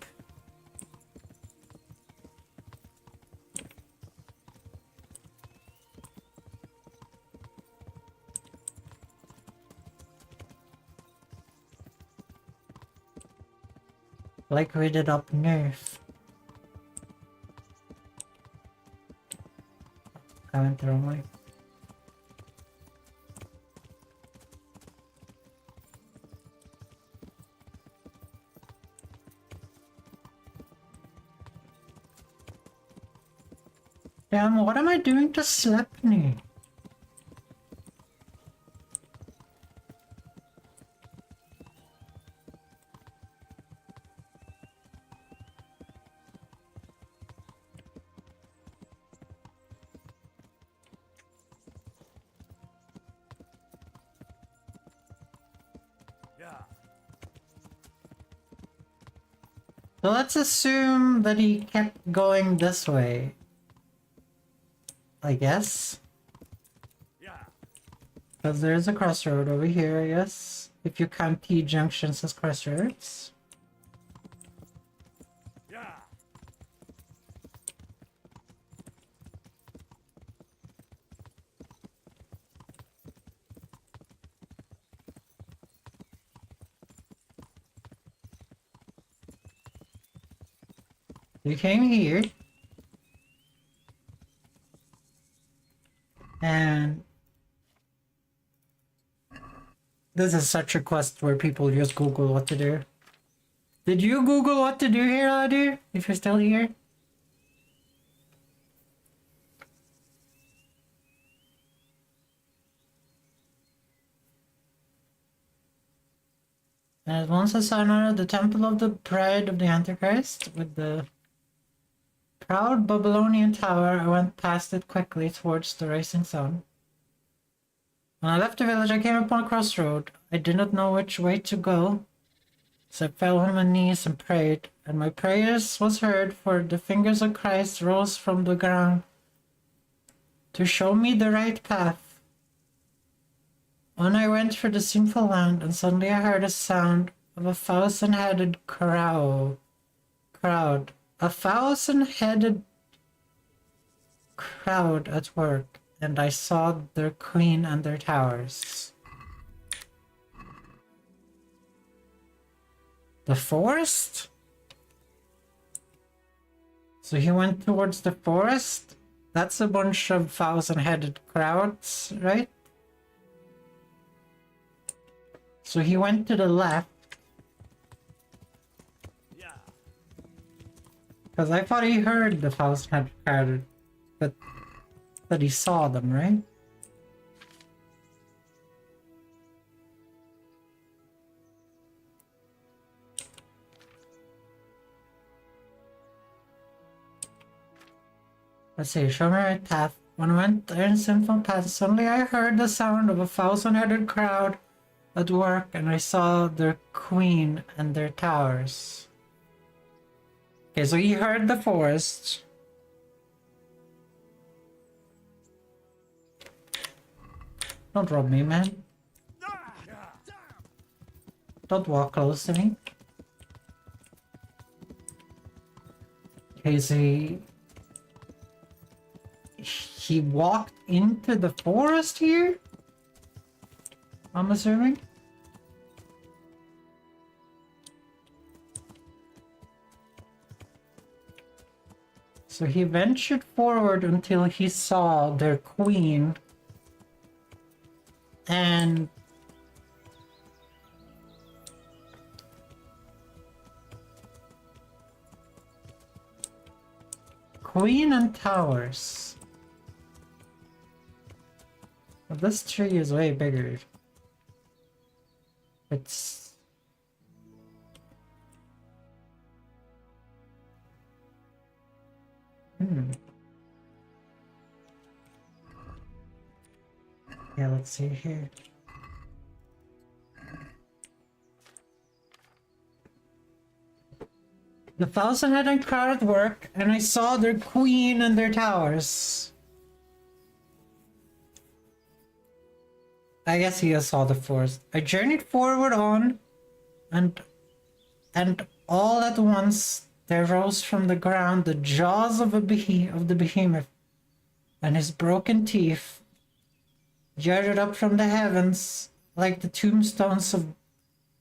Like we did up north. I went the wrong way. Damn, what am I doing to Sleipnir? So let's assume that he kept going this way. I guess. Because there's a crossroad over here, I guess. If you count T junctions as crossroads. You came here. And this is such a quest where people just Google what to do. Did you Google what to do here, Adu? If you're still here? And once I saw another, the temple of the bride of the Antichrist with the proud Babylonian tower. I went past it quickly towards the rising sun. When I left the village, I came upon a crossroad. I did not know which way to go, so I fell on my knees and prayed, and my prayers was heard, for the fingers of Christ rose from the ground to show me the right path. On I went through the sinful land, and suddenly I heard a sound of a thousand-headed crowd. A thousand-headed crowd at work, and I saw their queen and their towers. The forest? So he went towards the forest? That's a bunch of thousand-headed crowds, right? So he went to the left. Because I thought he heard the thousand-headed crowd, but he saw them, right? Let's see, show me the right path. When I went there in sinful path, suddenly I heard the sound of a thousand-headed crowd at work, and I saw their queen and their towers. Okay, so he heard the forest. Don't rob me, man. Don't walk close to me. Okay, so he walked into the forest here? I'm assuming? So he ventured forward until he saw their queen and queen and towers. Well, this tree is way bigger. It's yeah, let's see here. The thousand-headed crowd at work, and I saw their queen and their towers. I guess he just saw the forest. I journeyed forward on, and all at once there rose from the ground the jaws of the behemoth, and his broken teeth jutted up from the heavens like the tombstones of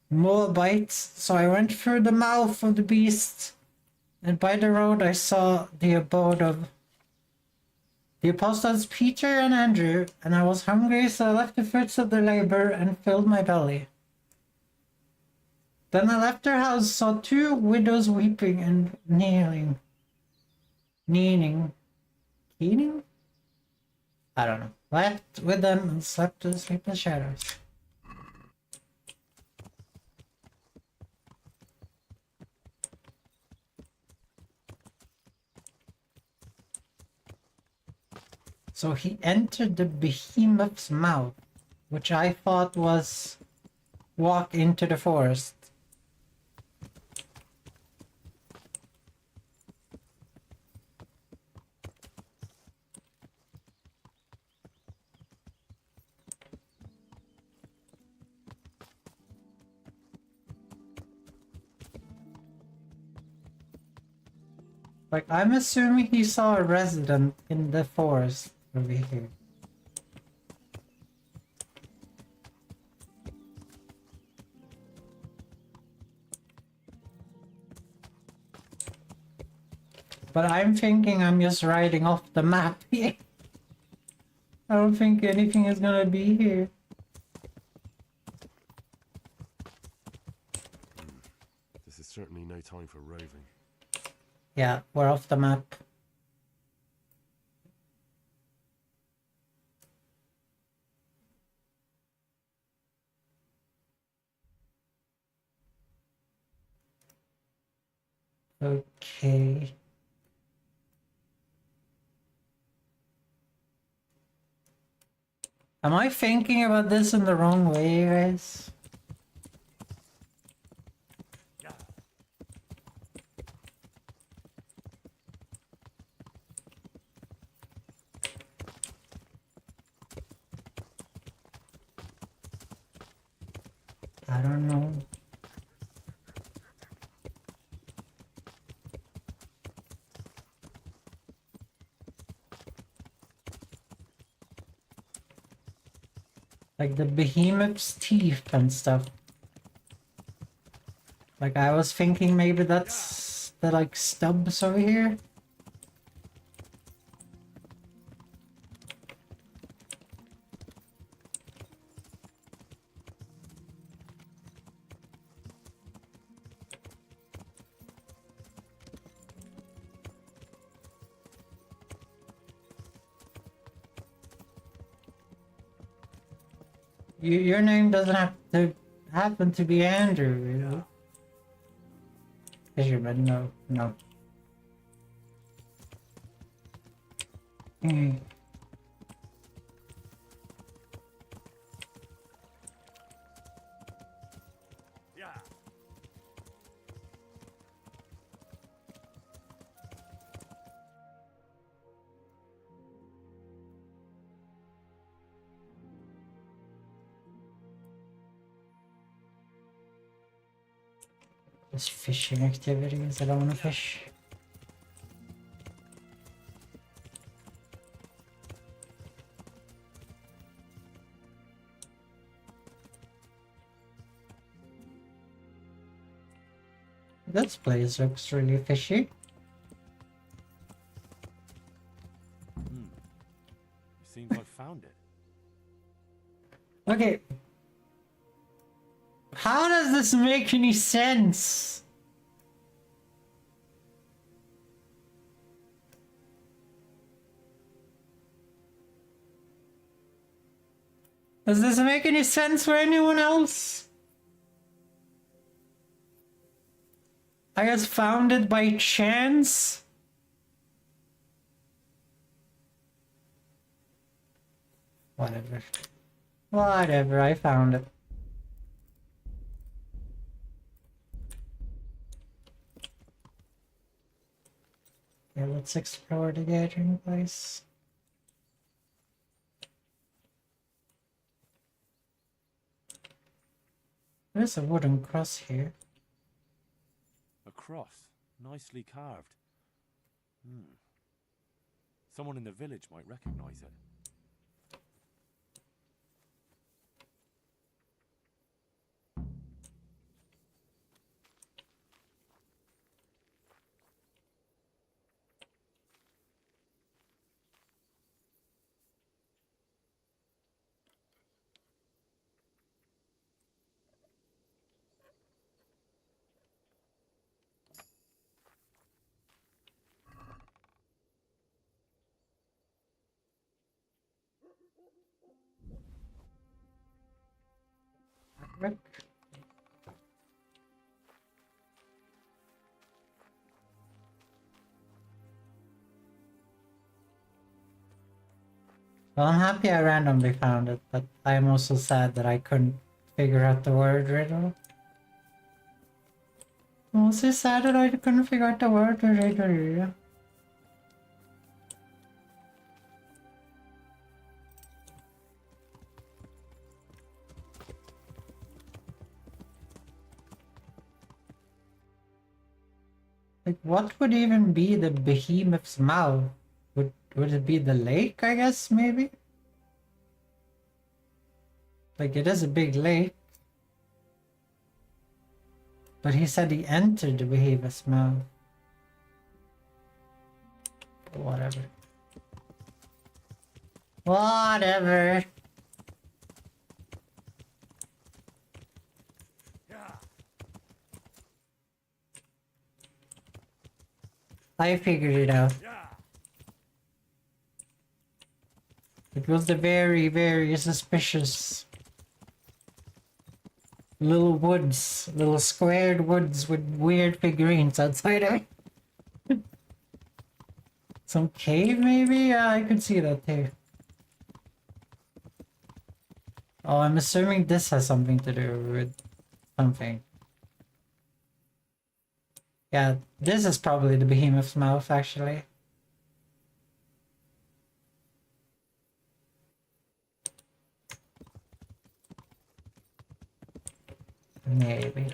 Moabites. So I went through the mouth of the beast, and by the road I saw the abode of the apostles Peter and Andrew, and I was hungry, so I left the fruits of their labor and filled my belly. Then I left their house, saw two widows weeping and kneeling. I don't know. Left with them and slept to the sleepless shadows. So he entered the behemoth's mouth, which I thought was walk into the forest. Like, I'm assuming he saw a resident in the forest over here. But I'm thinking I'm just writing off the map here. I don't think anything is gonna be here. This is certainly no time for roving. Yeah, we're off the map. Okay. Am I thinking about this in the wrong way, guys? I don't know. Like the behemoth's teeth and stuff. Like I was thinking maybe that's the like stubs over here. Your name doesn't have to happen to be Andrew, you know? Fisherman, no, no. Hmm. This fishing activities, I don't want to fish. This place looks really fishy. Seems I found it. Okay. How does this make any sense? Does this make any sense for anyone else? I just found it by chance? Whatever. Whatever, I found it. Yeah, let's explore the gathering place. There's a wooden cross here. A cross, nicely carved. Someone in the village might recognize it. Well, I'm happy I randomly found it, but I'm also sad that I couldn't figure out the word riddle. I'm also sad that I couldn't figure out the word riddle. Like, what would even be the behemoth's mouth? Would it be the lake, I guess, maybe? Like, it is a big lake. But he said he entered the behemoth's mouth. Whatever. Whatever. I figured it out. It was the very, very suspicious little woods, little squared woods with weird figurines outside of it. Some cave, maybe? Yeah, I could see that too. Oh, I'm assuming this has something to do with something. Yeah, this is probably the behemoth's mouth, actually. Maybe.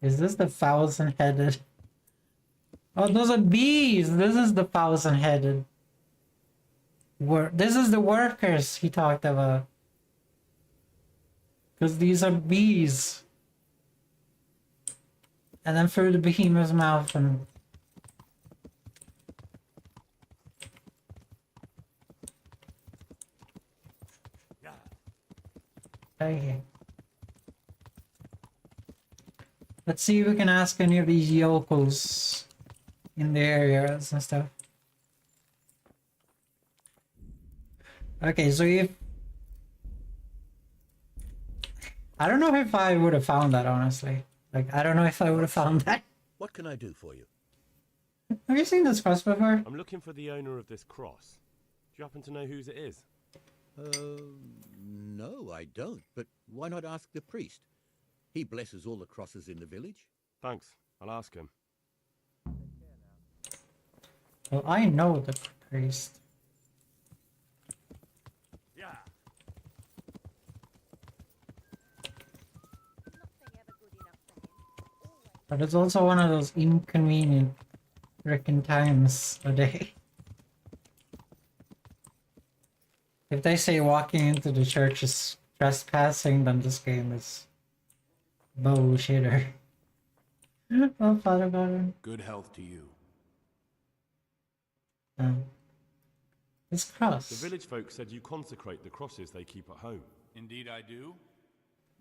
Is this the thousand-headed? Oh, those are bees! This is the thousand-headed. This is the workers he talked about. Because these are bees. And then through the behemoth's mouth and... Okay. Let's see if we can ask any of these yokels in the areas and stuff. Okay, so if... I don't know if I would have found that, honestly. Like, I don't know if I would have found that. What can I do for you? Have you seen this cross before? I'm looking for the owner of this cross. Do you happen to know whose it is? No, I don't. But why not ask the priest? He blesses all the crosses in the village. Thanks. I'll ask him. Well, I know the priest. Yeah. But it's also one of those inconvenient frickin' times a day. If they say walking into the church is trespassing, then this game is bullshitter. Oh, Father God. Good health to you. This cross. The village folk said you consecrate the crosses they keep at home. Indeed I do.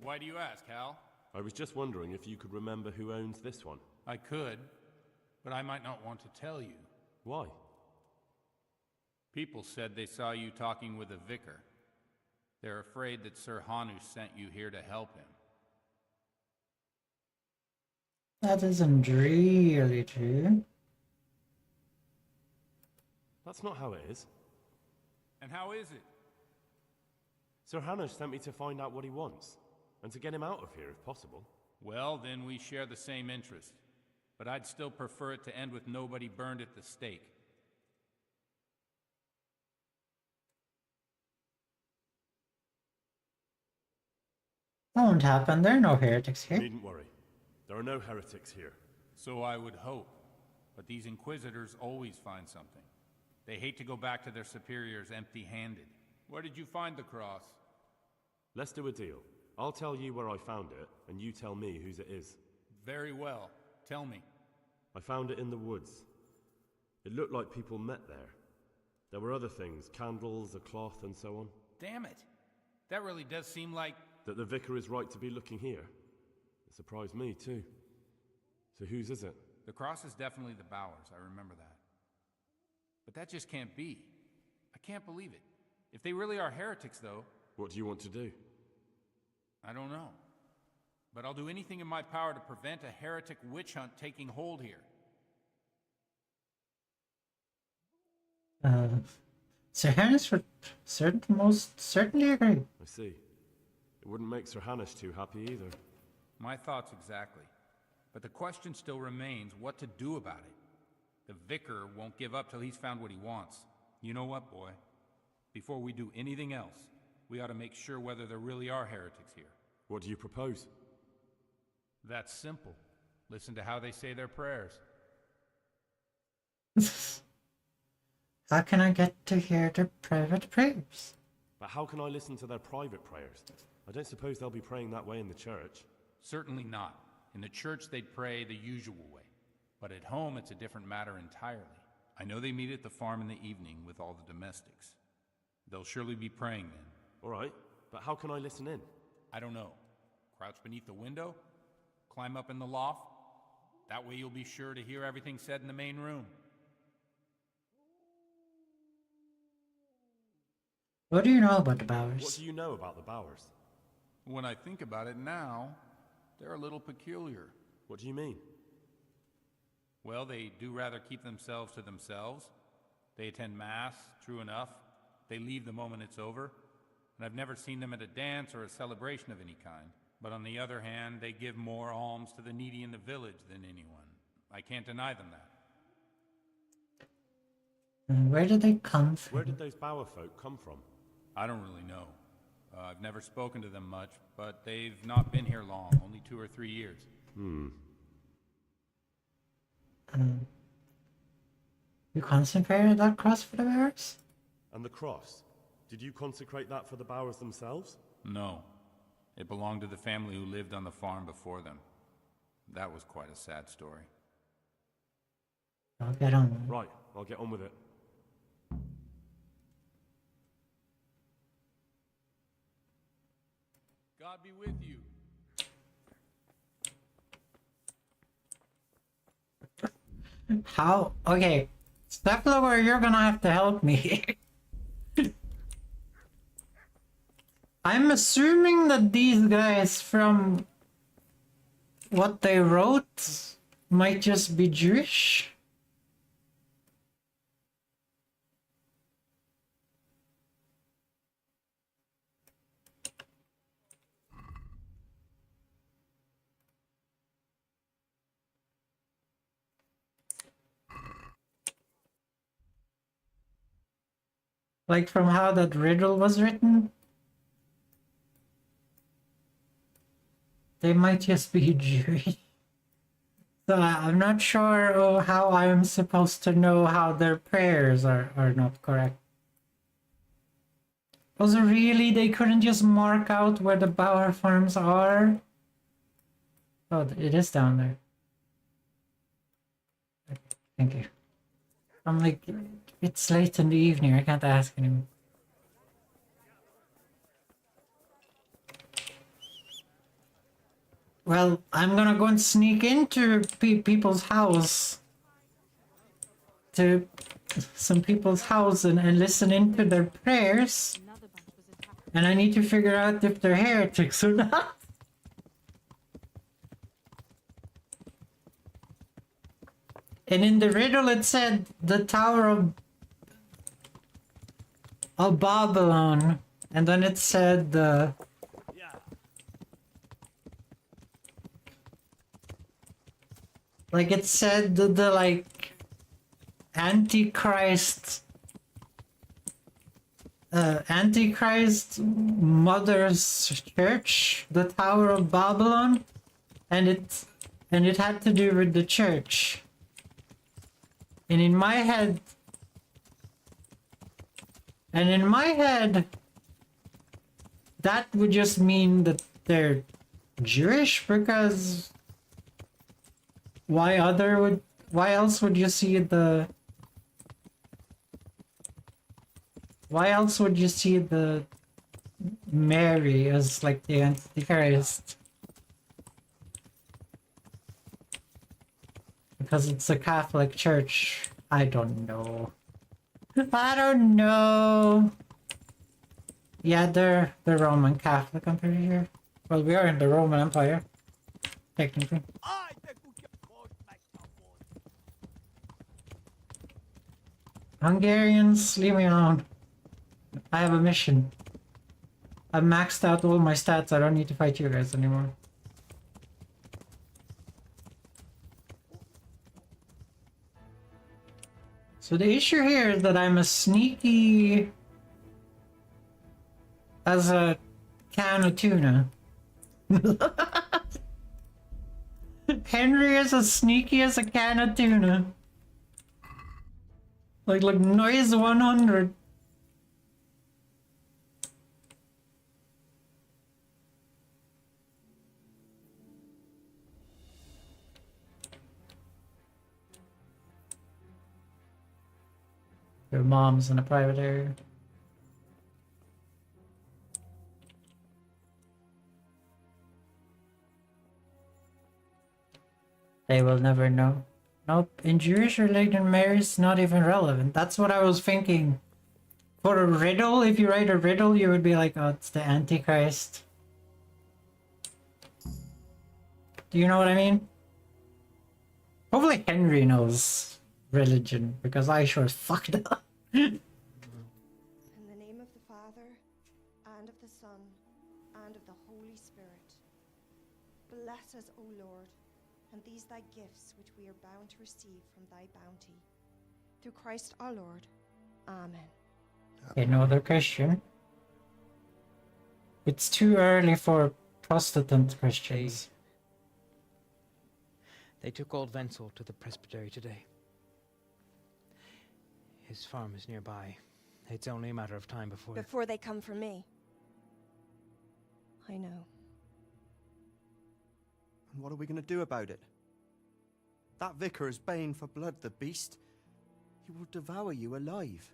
Why do you ask, Hal? I was just wondering if you could remember who owns this one. I could, but I might not want to tell you. Why? People said they saw you talking with a vicar. They're afraid that Sir Hanu sent you here to help him. That isn't really true. That's not how it is. And how is it? Sir Hanu sent me to find out what he wants, and to get him out of here if possible. Well, then we share the same interest. But I'd still prefer it to end with nobody burned at the stake. That won't happen. There are no heretics here. Needn't worry. There are no heretics here. So I would hope. But these inquisitors always find something. They hate to go back to their superiors empty-handed. Where did you find the cross? Let's do a deal. I'll tell you where I found it, and you tell me whose it is. Very well. Tell me. I found it in the woods. It looked like people met there. There were other things, candles, a cloth, and so on. Damn it. That really does seem like... That the vicar is right to be looking here. It surprised me, too. So whose is it? The cross is definitely the Bowers, I remember that. But that just can't be. I can't believe it. If they really are heretics, though... What do you want to do? I don't know. But I'll do anything in my power to prevent a heretic witch hunt taking hold here. Sir Hannes would most certainly agree. I see. It wouldn't make Sir Hannes too happy either. My thoughts exactly. But the question still remains what to do about it. The vicar won't give up till he's found what he wants. You know what, boy? Before we do anything else, We ought to make sure whether there really are heretics here. What do you propose? That's simple. Listen to how they say their prayers. How can I get to hear their private prayers? But how can I listen to their private prayers? I don't suppose they'll be praying that way in the church. Certainly not. In the church, they'd pray the usual way. But at home, it's a different matter entirely. I know they meet at the farm in the evening with all the domestics. They'll surely be praying then. All right, but how can I listen in? I don't know. Crouch beneath the window? Climb up in the loft? That way you'll be sure to hear everything said in the main room. What do you know about the Bowers? What do you know about the Bowers? When I think about it now, they're a little peculiar. What do you mean? Well, they do rather keep themselves to themselves. They attend Mass, true enough. They leave the moment it's over. And I've never seen them at a dance or a celebration of any kind. But on the other hand, they give more alms to the needy in the village than anyone. I can't deny them that. And where did they come from? Where did those Bower folk come from? I don't really know. I've never spoken to them much, but they've not been here long, only 2 or 3 years. You consecrated that cross for the Bowers? And the cross? Did you consecrate that for the Bowers themselves? No. It belonged to the family who lived on the farm before them. That was quite a sad story. I'll get on with it. Right, I'll get on with it. God be with you. How? Okay. Step lower, you're gonna have to help me. I'm assuming that these guys, from what they wrote, might just be Jewish. Like from how that riddle was written? They might just be Jewish. So I'm not sure how I'm supposed to know how their prayers are not correct. Was it really they couldn't just mark out where the Bower farms are? Oh, it is down there. Thank you. I'm like, it's late in the evening, I can't ask anymore. Well, I'm gonna go and sneak into people's house. To some people's house and listen into their prayers. And I need to figure out if they're heretics or not. And in the riddle it said the Tower of Babylon. And then it said like it said the like Antichrist Mother's Church, the Tower of Babylon, and it had to do with the church. And in my head, that would just mean that they're Jewish, because why else would you see the Mary as like the Antichrist? Because it's a Catholic church. I don't know. Yeah, they're Roman Catholic, I'm pretty sure. Well, we are in the Roman Empire, technically. Hungarians, leave me alone. I have a mission. I've maxed out all my stats. I don't need to fight you guys anymore. So the issue here is that I'm a sneaky as a can of tuna. Henry is as sneaky as a can of tuna. Like noise 100. Your mom's in a private area. They will never know. Nope, in Jewish religion, Mary's not even relevant. That's what I was thinking. For a riddle, if you write a riddle, you would be like, oh, it's the Antichrist. Do you know what I mean? Hopefully Henry knows religion, because I sure fucked up. In the name of the Father, and of the Son, and of the Holy Spirit. Bless us, O Lord, and these thy gifts which we are bound to receive from thy bounty. Through Christ our Lord. Amen. Okay, no other question. It's too early for Protestant Christians. They took old Wenzel to the presbytery today. His farm is nearby. It's only a matter of time Before they come for me. I know. And what are we going to do about it? That vicar is baying for blood, the beast. He will devour you alive.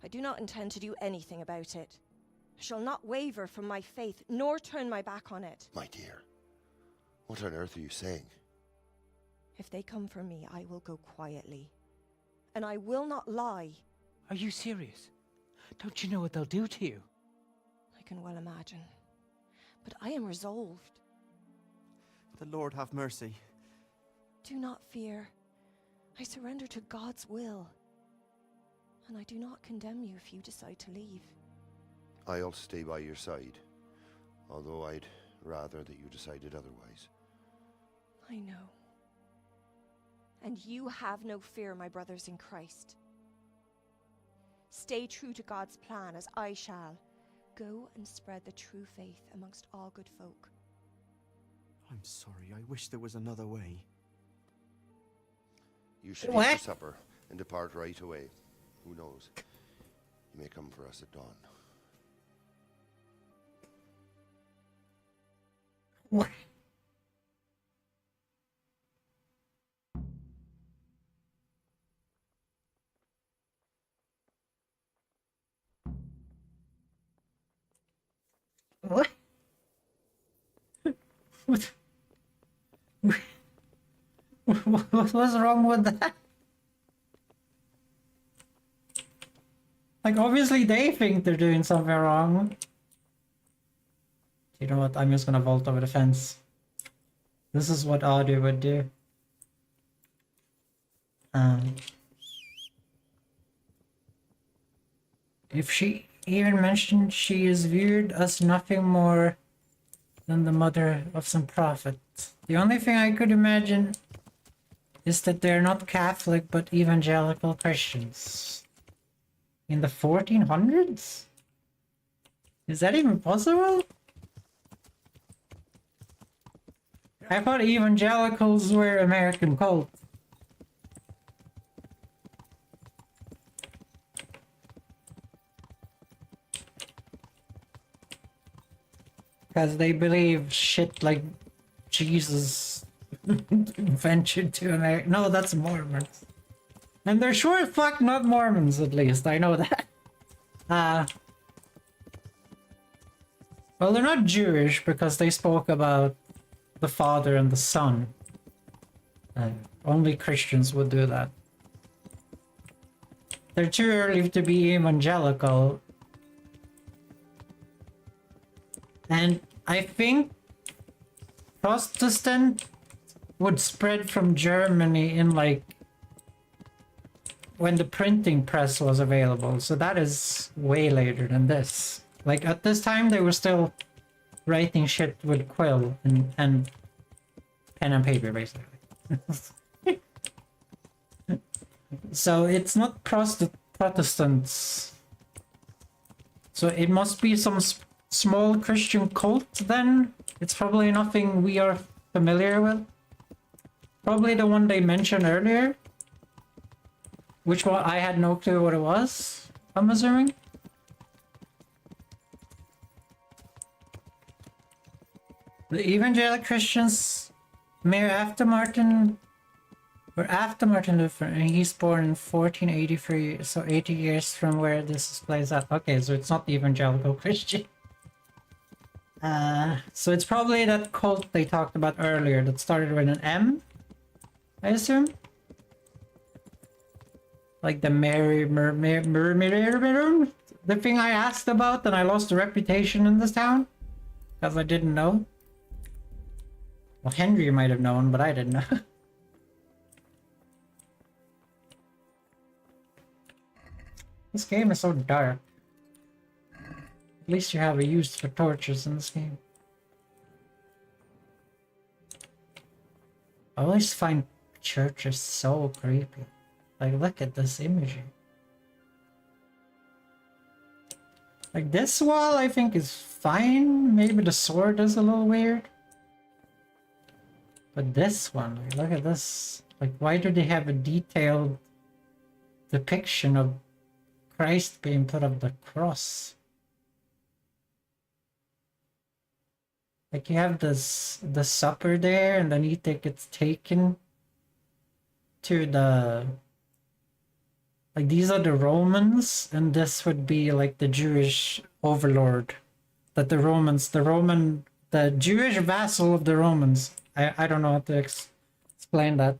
I do not intend to do anything about it. I shall not waver from my faith, nor turn my back on it. My dear, what on earth are you saying? If they come for me, I will go quietly. And I will not lie. Are you serious? Don't you know what they'll do to you? I can well imagine. But I am resolved. The Lord have mercy. Do not fear. I surrender to God's will. And I do not condemn you if you decide to leave. I'll stay by your side, although I'd rather that you decided otherwise. I know. And you have no fear, my brothers in Christ. Stay true to God's plan, as I shall. Go and spread the true faith amongst all good folk. I'm sorry, I wish there was another way. You should eat your supper and depart right away. Who knows? You may come for us at dawn. What? What? What was wrong with that? Like, obviously they think they're doing something wrong. You know what? I'm just gonna vault over the fence. This is what Audrey would do. If she even mentioned she is viewed as nothing more than the mother of some prophet. The only thing I could imagine is that they're not Catholic but evangelical Christians. In the 1400s? Is that even possible? I thought evangelicals were American cult. Because they believe shit like Jesus ventured to America. No, that's Mormons. And they're sure as fuck not Mormons, at least. I know that. Well, they're not Jewish because they spoke about the Father and the Son. Only Christians would do that. They're too early to be evangelical. And I think Protestant would spread from Germany in like when the printing press was available. So that is way later than this. Like at this time they were still writing shit with quill and pen and paper basically. So it's not Protestants. So it must be some small Christian cult then. It's probably nothing we are familiar with. Probably the one they mentioned earlier. Which one? I had no clue what it was, I'm assuming. The evangelical Christians, Mayor after Martin Luther, and he's born in 1483, so 80 years from where this plays out. Okay, so it's not the evangelical Christian. So it's probably that cult they talked about earlier that started with an M, I assume? Like the the thing I asked about and I lost a reputation in this town? Because I didn't know. Well, Henry might have known, but I didn't know. This game is so dark. At least you have a use for torches in this game. I always find churches so creepy. Like, look at this imagery. Like, this wall I think is fine. Maybe the sword is a little weird. But this one, like, look at this. Like, why do they have a detailed depiction of Christ being put on the cross? Like, you have the supper there, and then it gets taken to the... Like, these are the Romans, and this would be, like, the Jewish overlord. That the Jewish vassal of the Romans. I don't know how to explain that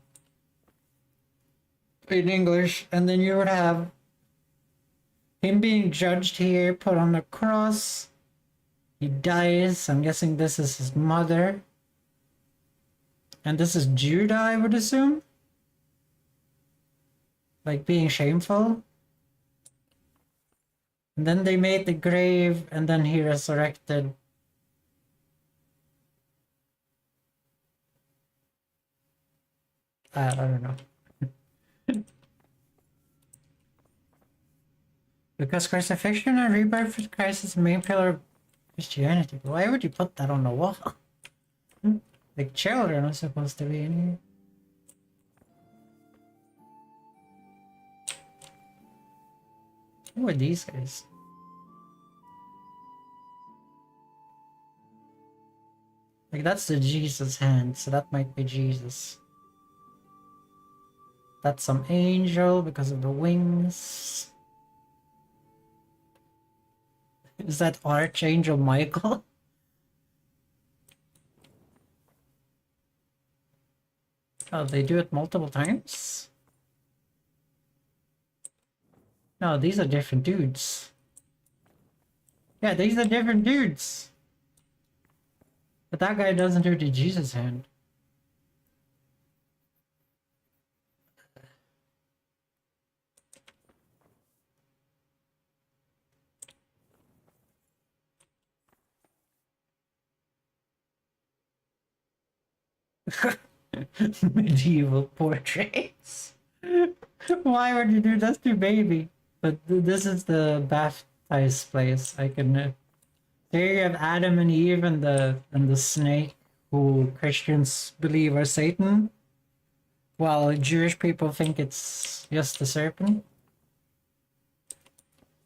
in English. And then you would have him being judged here, put on the cross. He dies. I'm guessing this is his mother. And this is Judah, I would assume. Like being shameful. And then they made the grave, and then he resurrected. I don't know. Because crucifixion and rebirth of Christ is the main pillar of Christianity. Why would you put that on the wall? Like, children are supposed to be in here. Who are these guys? Like, that's the Jesus hand, so that might be Jesus. That's some angel because of the wings. Is that Archangel Michael? Oh, they do it multiple times? No, these are different dudes. Yeah, these are different dudes. But that guy doesn't do the Jesus hand. Medieval portraits. Why would you do this to baby? But this is the baptized place. I can. There you have Adam and Eve and the snake, who Christians believe are Satan, while Jewish people think it's just the serpent.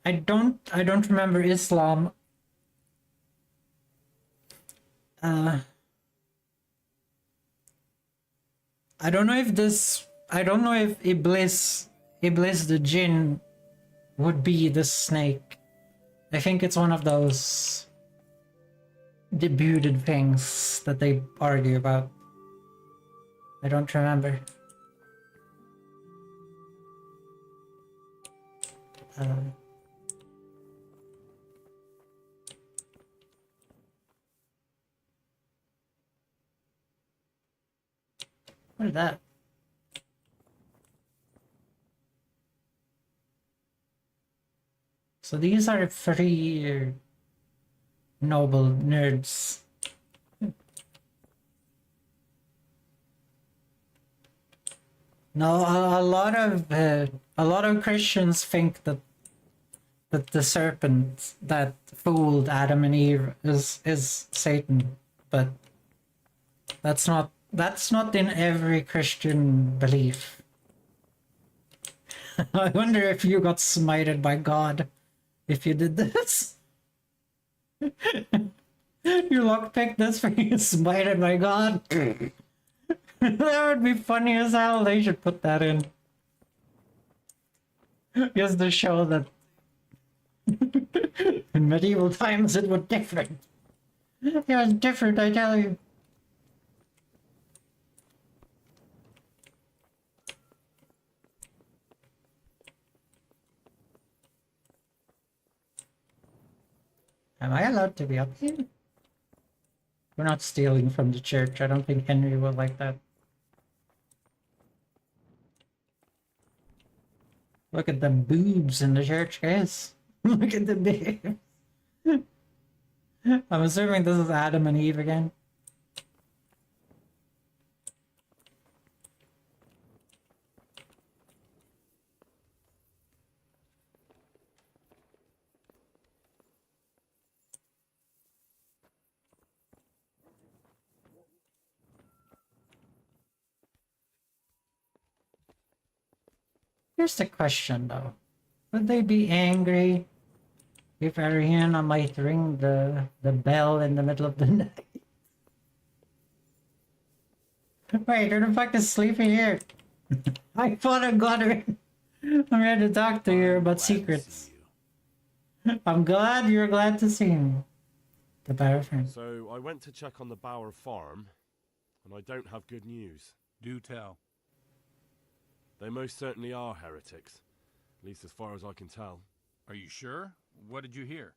I don't remember Islam. I don't know if Iblis the jinn would be the snake. I think it's one of those debuted things that they argue about. I don't remember. What is that? So these are 3 noble nerds. No, a lot of Christians think that that the serpent that fooled Adam and Eve is Satan, but that's not in every Christian belief. I wonder if you got smited by God if you did this. You lockpicked this for being smited by God. That would be funny as hell. They should put that in. Just to show that in medieval times it was different. It was different, I tell you. Am I allowed to be up here? We're not stealing from the church. I don't think Henry will like that. Look at the boobs in the church, guys. Look at the boobs. I'm assuming this is Adam and Eve again. Here's the question though. Would they be angry if Ariana might ring the bell in the middle of the night? Wait, who the fuck is sleeping here? I thought I got her. I'm here to talk to you about secrets. I'm glad you're glad to see me. The Bauer friend. So I went to check on the Bauer farm, and I don't have good news. Do tell. They most certainly are heretics, at least as far as I can tell. Are you sure? What did you hear?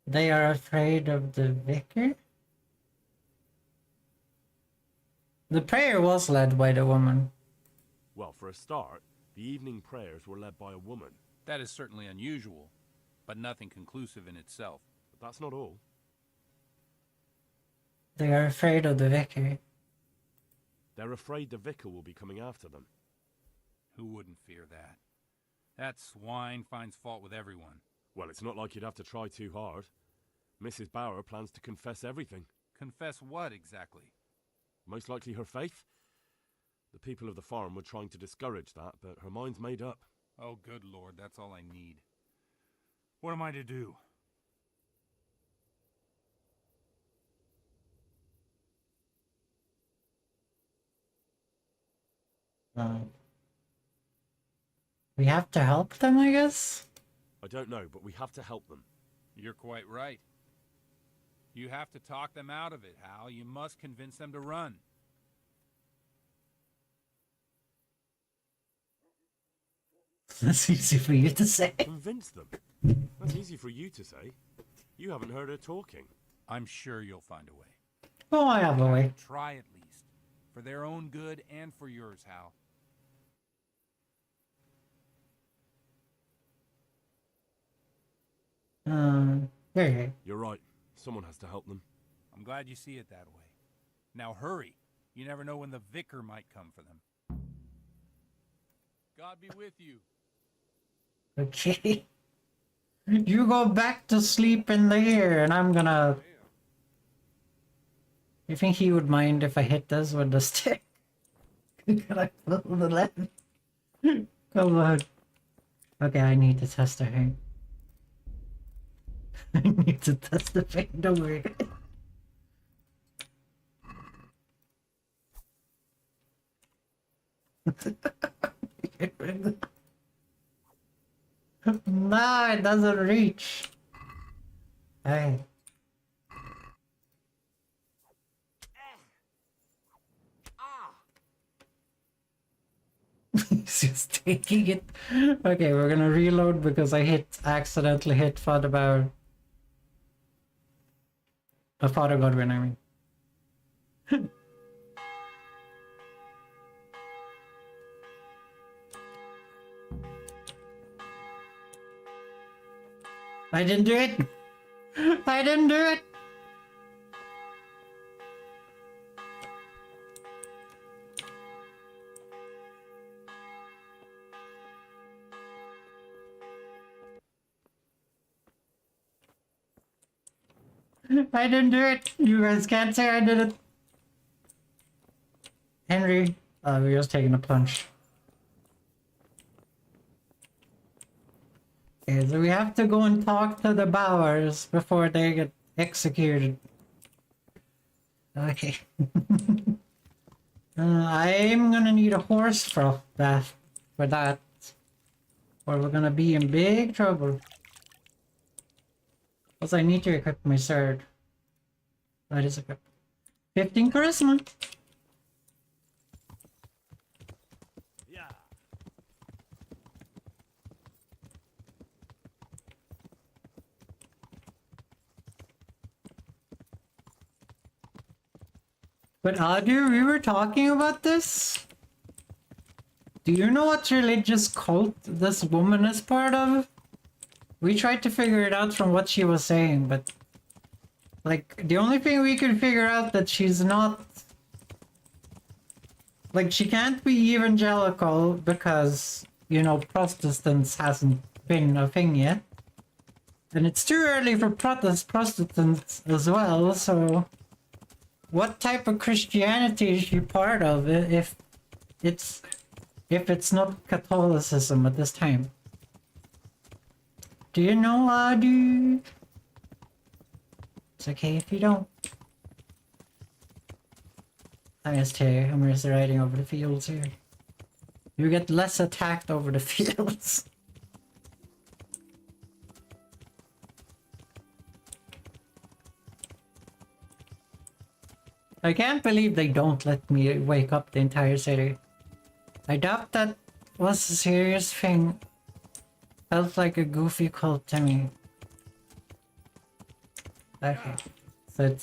They are afraid of the vicar? The prayer was led by the woman. Well, for a start, the evening prayers were led by a woman. That is certainly unusual, but nothing conclusive in itself. But that's not all. They are afraid of the vicar. They're afraid the vicar will be coming after them. Who wouldn't fear that? That swine finds fault with everyone. Well, it's not like you'd have to try too hard. Mrs. Bauer plans to confess everything. Confess what, exactly? Most likely her faith. The people of the farm were trying to discourage that, but her mind's made up. Oh, good Lord, that's all I need. What am I to do? We have to help them, I guess? I don't know, but we have to help them. You're quite right. You have to talk them out of it, Hal. You must convince them to run. That's easy for you to say. Convince them? That's easy for you to say. You haven't heard her talking. I'm sure you'll find a way. Oh, I have a way. Try at least. For their own good and for yours, Hal. Okay. You're right. Someone has to help them. I'm glad you see it that way. Now hurry. You never know when the vicar might come for them. God be with you. Okay. You go back to sleep in there, and I'm gonna... You think he would mind if I hit this with the stick? Can I pull the left? Come on. Okay, I need to test the thing. I need to test the thing, don't worry. No, it doesn't reach. Hey. He's just taking it. Okay, we're gonna reload because I accidentally hit Father Bauer. Father Godwin, I mean. I didn't do it! I didn't do it! I didn't do it. You guys can't say I did it. Henry, we're just taking a punch. Okay, so we have to go and talk to the Bowers before they get executed. Okay. I'm gonna need a horse for that, or we're gonna be in big trouble. Plus, I need to equip my sword. That is equipped. 15 charisma. But Adu, we were talking about this. Do you know what religious cult this woman is part of? We tried to figure it out from what she was saying, but like the only thing we could figure out that she's not, like, she can't be evangelical because, you know, Protestants hasn't been a thing yet. And it's too early for Protestants as well, so what type of Christianity is she part of if it's not Catholicism at this time? Do you know, Adu? It's okay if you don't. I'm just here. I'm just riding over the fields here. You get less attacked over the fields. I can't believe they don't let me wake up the entire city. I doubt that was a serious thing. Felt like a goofy cult to me. Okay. So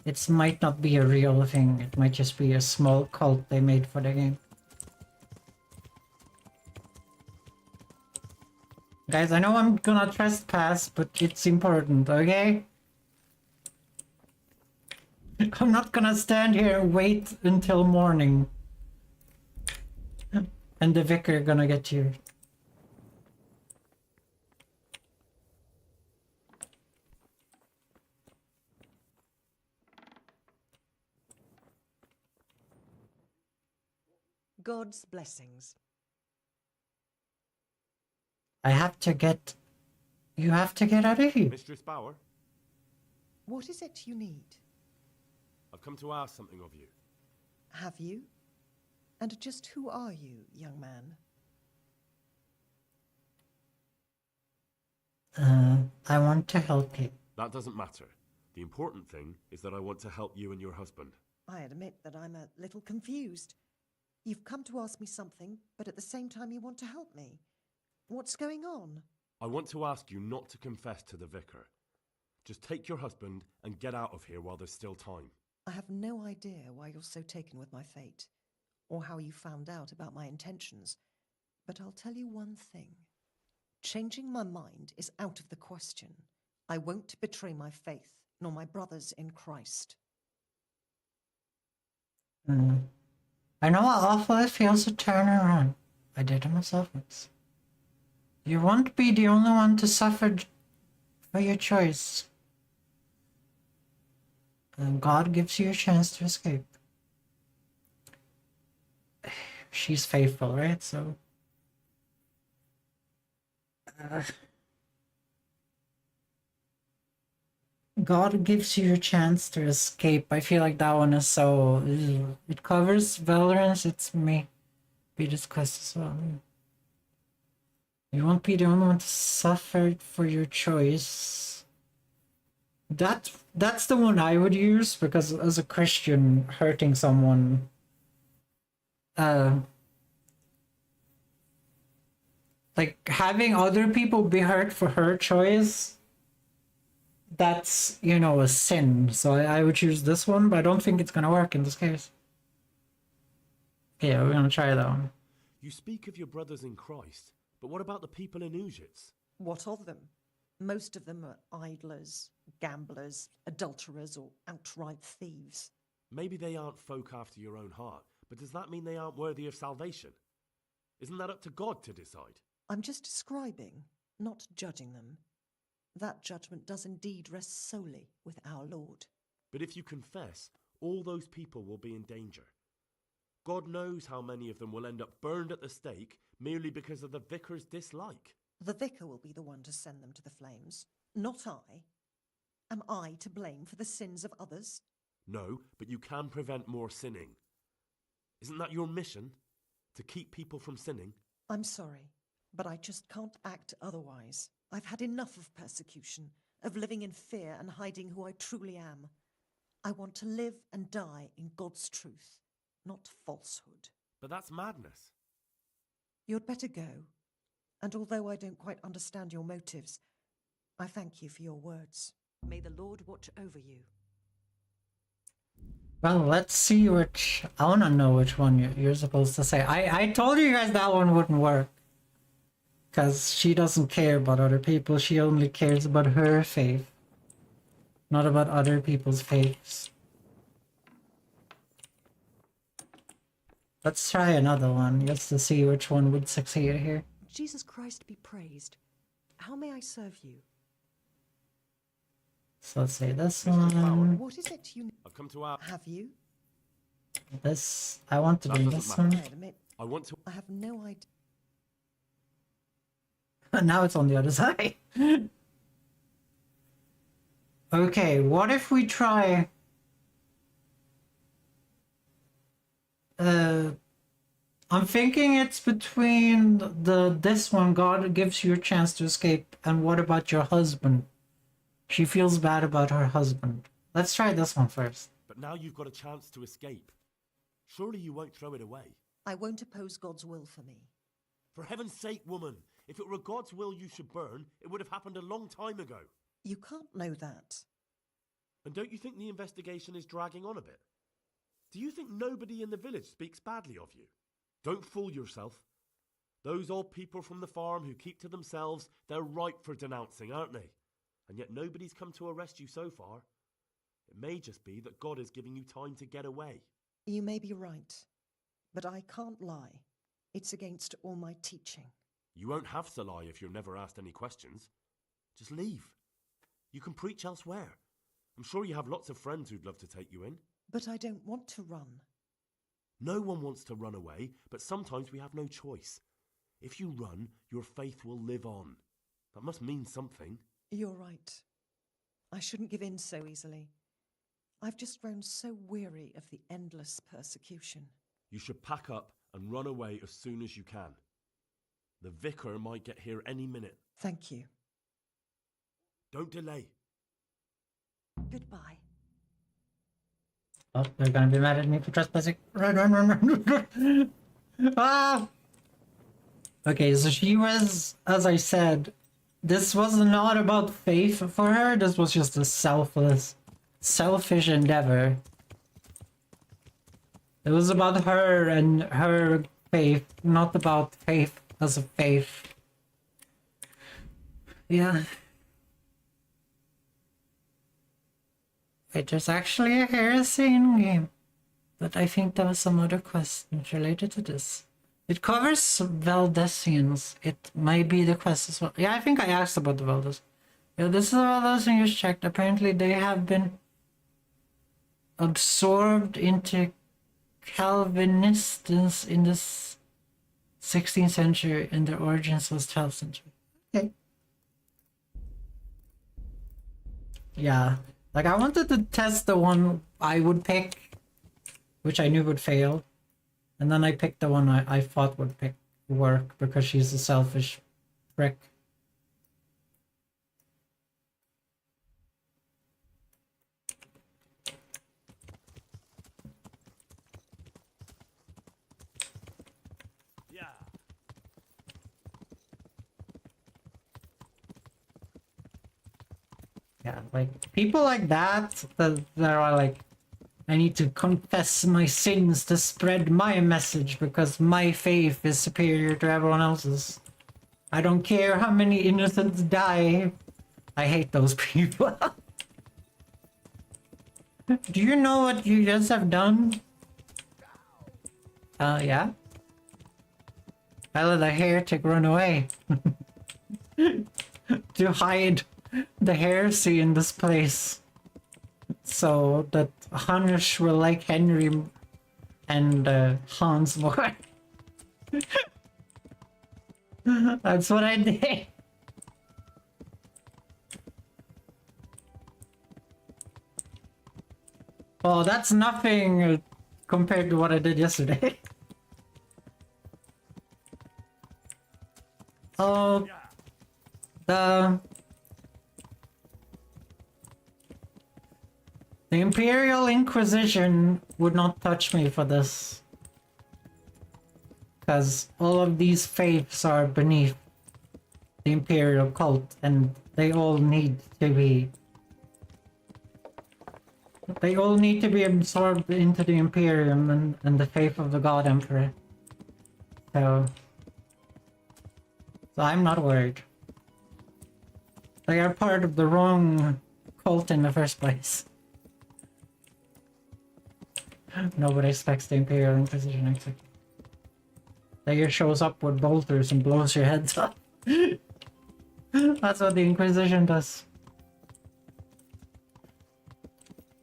it might not be a real thing. It might just be a small cult they made for the game. Guys, I know I'm gonna trespass, but it's important, okay? I'm not gonna stand here and wait until morning. And the vicar gonna get you. God's blessings. I have to get... You have to get out of here. Mistress Bauer, What is it you need? I've come to ask something of you. Have you? And just who are you, young man? I want to help you. That doesn't matter. The important thing is that I want to help you and your husband. I admit that I'm a little confused. You've come to ask me something, but at the same time you want to help me. What's going on? I want to ask you not to confess to the vicar. Just take your husband and get out of here while there's still time. I have no idea why you're so taken with my fate, or how you found out about my intentions, but I'll tell you one thing. Changing my mind is out of the question. I won't betray my faith, nor my brothers in Christ. I know how awful it feels to turn around. I did it myself once. You won't be the only one to suffer for your choice. And God gives you a chance to escape. She's faithful, right? So... God gives you a chance to escape. I feel like that one is so... It covers Valorant. It's may be discussed as well. You won't be the only one to suffer for your choice. That's the one I would use, because as a Christian, hurting someone... like, having other people be hurt for her choice... That's, you know, a sin. So I would choose this one, but I don't think it's gonna work in this case. Yeah, we're gonna try that one. You speak of your brothers in Christ, but what about the people in Ujits? What of them? Most of them are idlers, gamblers, adulterers, or outright thieves. Maybe they aren't folk after your own heart, but does that mean they aren't worthy of salvation? Isn't that up to God to decide? I'm just describing, not judging them. That judgment does indeed rest solely with our Lord. But if you confess, all those people will be in danger. God knows how many of them will end up burned at the stake merely because of the vicar's dislike. The vicar will be the one to send them to the flames, not I. Am I to blame for the sins of others? No, but you can prevent more sinning. Isn't that your mission? To keep people from sinning? I'm sorry, but I just can't act otherwise. I've had enough of persecution, of living in fear and hiding who I truly am. I want to live and die in God's truth, not falsehood. But that's madness. You'd better go. And although I don't quite understand your motives, I thank you for your words. May the Lord watch over you. Well, let's see which... I want to know which one you're supposed to say. I told you guys that one wouldn't work. Because she doesn't care about other people. She only cares about her faith. Not about other people's faiths. Let's try another one, just to see which one would succeed here. Jesus Christ be praised. How may I serve you? So let's say this one. What is it you... I've come to ask. Have you? This... I want to do this one. I want to... I have no idea. Now it's on the other side. Okay, what if we try... I'm thinking it's between this one, God gives you a chance to escape, and what about your husband? She feels bad about her husband. Let's try this one first. But now you've got a chance to escape. Surely you won't throw it away. I won't oppose God's will for me. For heaven's sake, woman, if it were God's will you should burn, it would have happened a long time ago. You can't know that. And don't you think the investigation is dragging on a bit? Do you think nobody in the village speaks badly of you? Don't fool yourself. Those old people from the farm who keep to themselves, they're ripe for denouncing, aren't they? And yet nobody's come to arrest you so far. It may just be that God is giving you time to get away. You may be right, but I can't lie. It's against all my teaching. You won't have to lie if you're never asked any questions. Just leave. You can preach elsewhere. I'm sure you have lots of friends who'd love to take you in. But I don't want to run. No one wants to run away, but sometimes we have no choice. If you run, your faith will live on. That must mean something. You're right. I shouldn't give in so easily. I've just grown so weary of the endless persecution. You should pack up and run away as soon as you can. The vicar might get here any minute. Thank you. Don't delay. Goodbye. Oh, they're gonna be mad at me for trespassing. Run. Ah! Okay, so she was, as I said, this was not about faith for her. This was just a selfish endeavor. It was about her and her faith, not about faith as a faith. Yeah. Wait, there's actually a heresy in game. But I think there was some other questions related to this. It covers Valdesians. It might be the quest as well. Yeah, I think I asked about the Valdes. Yeah, this is about those things checked. Apparently they have been absorbed into Calvinism in the 16th century and their origins was 12th century. Okay. Yeah. Like, I wanted to test the one I would pick, which I knew would fail. And then I picked the one I thought would work, because she's a selfish prick. Yeah. Yeah, like, people like that are like, I need to confess my sins to spread my message because my faith is superior to everyone else's. I don't care how many innocents die. I hate those people. Do you know what you just have done? Yeah? I let a heretic run away. To hide the heresy in this place so that Hanush will like Henry and Hans more. That's what I did. Oh, that's nothing compared to what I did yesterday. Oh, the Imperial Inquisition would not touch me for this. Because all of these faiths are beneath the Imperial cult and they all need to be... They all need to be absorbed into the Imperium and the faith of the God Emperor. So I'm not worried. They are part of the wrong cult in the first place. Nobody expects the Imperial Inquisition except They shows up with bolters and blows your heads off. That's what the Inquisition does.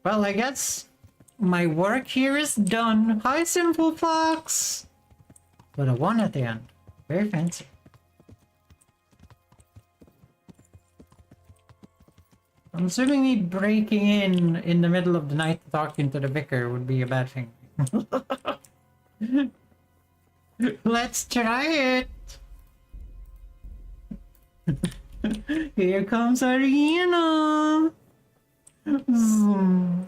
Well, I guess my work here is done. Hi, Simple Fox! With a 1 at the end. Very fancy. I'm assuming me breaking in the middle of the night talking to the vicar would be a bad thing. Let's try it! Here comes Arena! Zoom.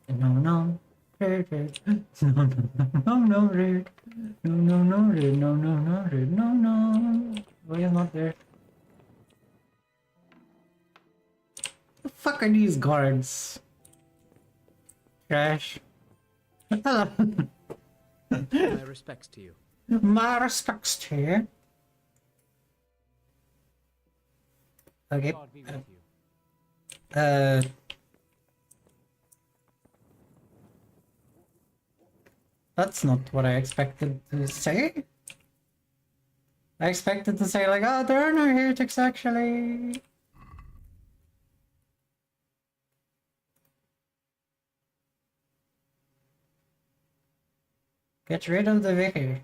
No, red. No, red. No, red. No. Why is not there? The fuck are these guards? Trash. Hello. My respects to you. My respects to you. Okay. God be with you. That's not what I expected to say. I expected to say like, oh, there are no heretics actually. Get rid of the vicar.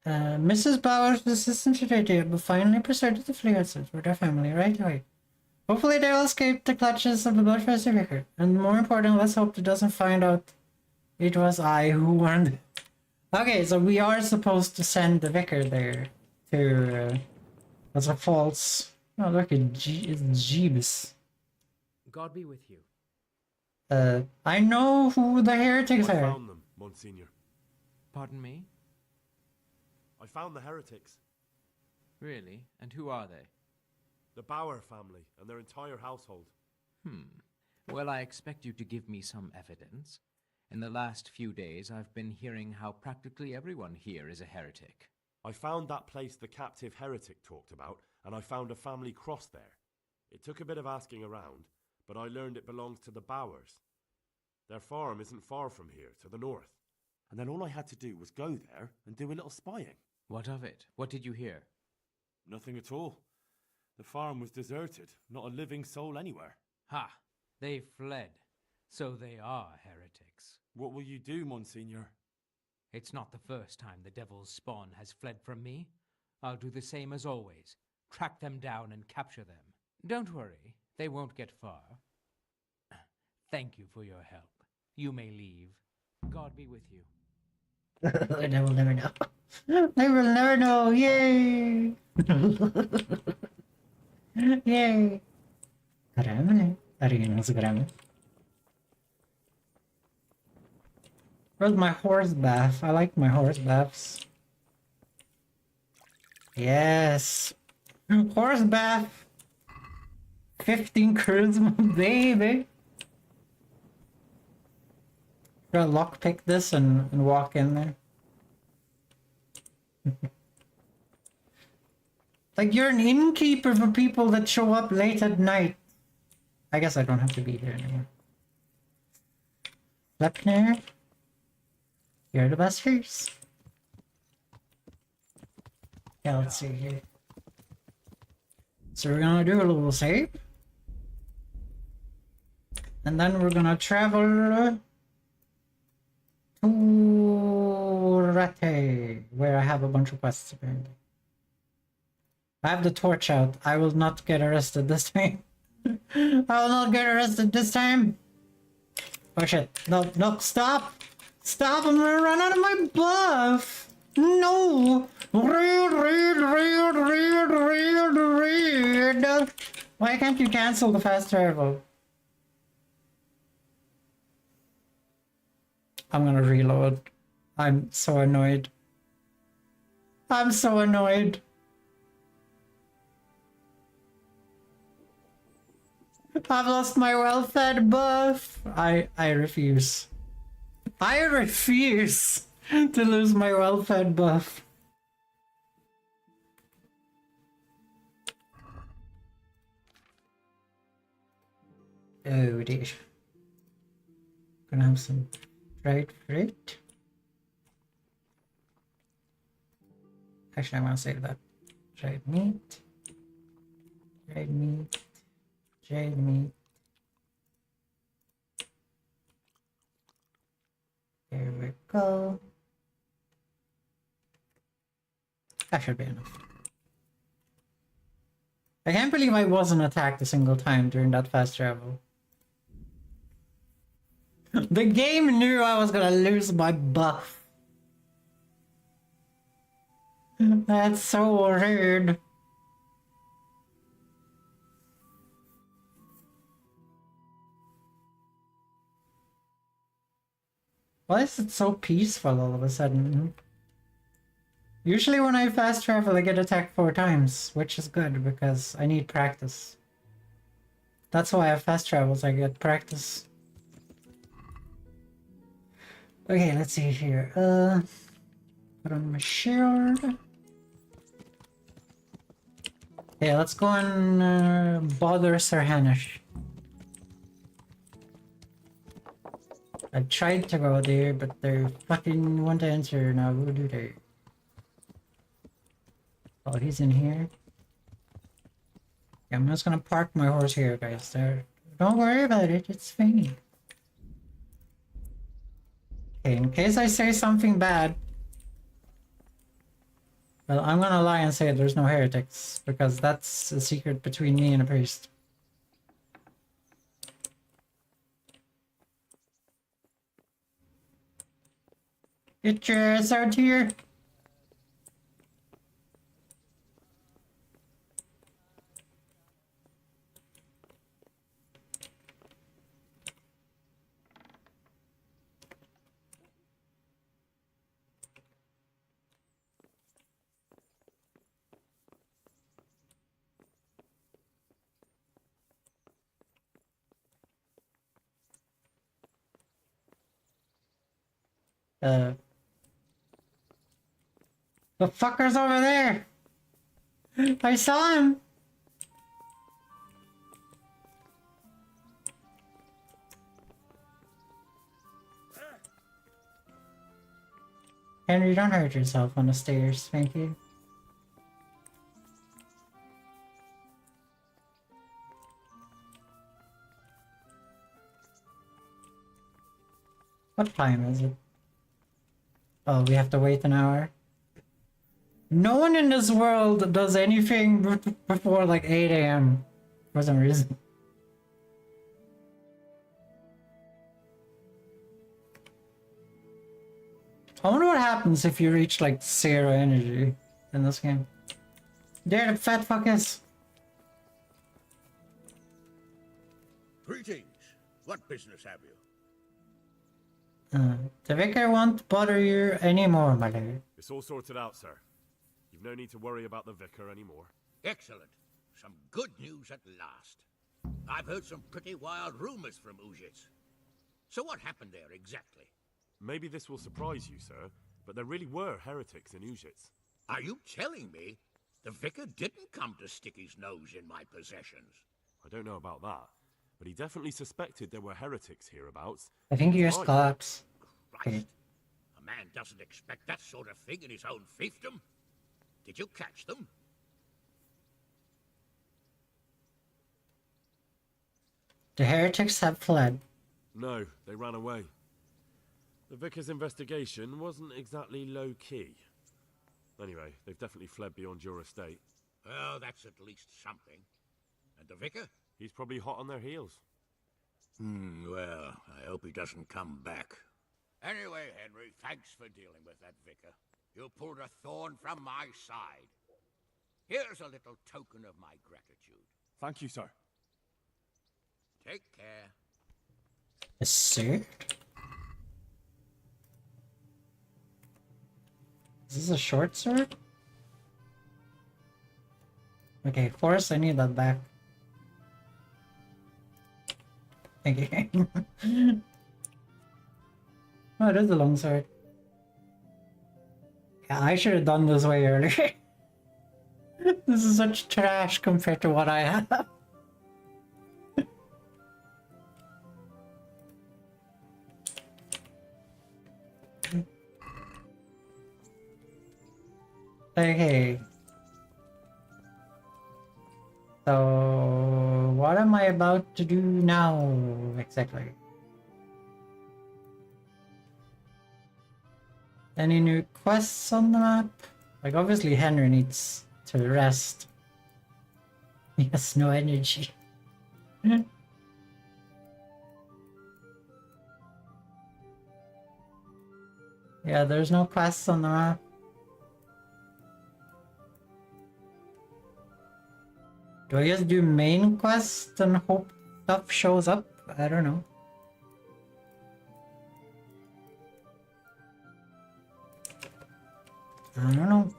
Mrs. Bowers' assistant today will finally persuaded to flee outside with their family right away. Hopefully they'll escape the clutches of the bloodthirsty vicar. And more important, let's hope it doesn't find out it was I who warned it. Okay, so we are supposed to send the vicar there to as a false... Oh, look, it's Jeebus. God be with you. I know who the heretics I are. found them, Monsignor. Pardon me? I found the heretics. Really? And who are they? The Bauer family and their entire household. Well, I expect you to give me some evidence. In the last few days, I've been hearing how practically everyone here is a heretic. I found that place the captive heretic talked about, and I found a family cross there. It took a bit of asking around, but I learned it belongs to the Bowers. Their farm isn't far from here, to the north. And then all I had to do was go there and do a little spying. What of it? What did you hear? Nothing at all. The farm was deserted, not a living soul anywhere. Ha! They fled. So they are heretics. What will you do, Monsignor? It's not the first time the devil's spawn has fled from me. I'll do the same as always. Track them down and capture them. Don't worry, they won't get far. Thank you for your help. You may leave. God be with you. They will never know. They will never know. Yay! Yay! Gremlin. Arena's gremlin. Where's my horse bath? I like my horse baths. Yes! Horse bath! 15 charisma, baby! Gotta lockpick this and walk in there. Like, you're an innkeeper for people that show up late at night. I guess I don't have to be here anymore. Lepner, you're the best first. Yeah, let's see here. So we're gonna do a little save. And then we're gonna travel to Rate, where I have a bunch of quests apparently. I have the torch out. I will not get arrested this time. I will not get arrested this time. Oh shit. No, no, stop! Stop, I'm gonna run out of my buff! No! Read. Why can't you cancel the fast travel? I'm gonna reload. I'm so annoyed. I'm so annoyed. I've lost my well-fed buff. I refuse. I refuse to lose my well-fed buff. Oh dear. Gonna have some dried fruit. Actually, I want to save that. Dried meat. Dried meat. Dried meat. There we go. That should be enough. I can't believe I wasn't attacked a single time during that fast travel. The game knew I was gonna lose my buff. That's so rude. Why is it so peaceful all of a sudden? Usually when I fast travel I get attacked 4 times, which is good because I need practice. That's why I have fast travels, I get practice. Okay, let's see here. Put on my shield. Yeah, let's go and bother Sir Hanish. I tried to go there, but they fucking won't answer now. Who do they? Oh, he's in here. Yeah, I'm just gonna park my horse here, guys. There. Don't worry about it. It's fine. Okay, in case I say something bad. Well, I'm gonna lie and say there's no heretics, because that's a secret between me and a priest. Get your ass out here! The fucker's over there! I saw him! Henry, don't hurt yourself on the stairs, thank you. What time is it? Oh, we have to wait an hour? No one in this world does anything before like 8 AM for some reason. I wonder what happens if you reach like 0 energy in this game. There the fat fuck is. Greetings. What business have you? The vicar won't bother you anymore, my lord. It's all sorted out, sir. You've no need to worry about the vicar anymore. Excellent. Some good news at last. I've heard some pretty wild rumors from Uzhitz. So what happened there exactly? Maybe this will surprise you, sir, but there really were heretics in Uzhitz. Are you telling me? The vicar didn't come to stick his nose in my possessions. I don't know about that, but he definitely suspected there were heretics hereabouts. I think He you was just right. collapse. Christ. A man doesn't expect that sort of thing in his own fiefdom. Did you catch them? The heretics have fled. No, they ran away. The vicar's investigation wasn't exactly low-key. Anyway, they've definitely fled beyond your estate. Well, that's at least something. And the vicar? He's probably hot on their heels. Well, I hope he doesn't come back. Anyway, Henry, thanks for dealing with that vicar. You pulled a thorn from my side. Here's a little token of my gratitude. Thank you, sir. Take care. A sword? Is this a short sword? Okay, Forrest, I need that back. Thank you. Oh, it is a long sword. Yeah, I should have done this way earlier. This is such trash compared to what I have. Okay. So, what am I about to do now, exactly? Any new quests on the map? Like, obviously Henry needs to rest. He has no energy. Yeah, there's no quests on the map. Do I just do main quest and hope stuff shows up? I don't know. I don't know.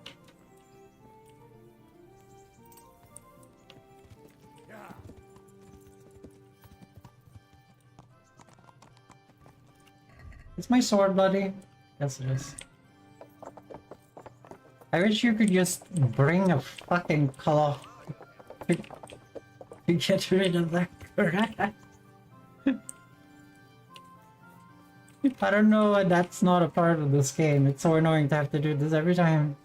Is my sword bloody? Yes, it is. I wish you could just bring a fucking cloth to get rid of that crap. I don't know why that's not a part of this game. It's so annoying to have to do this every time.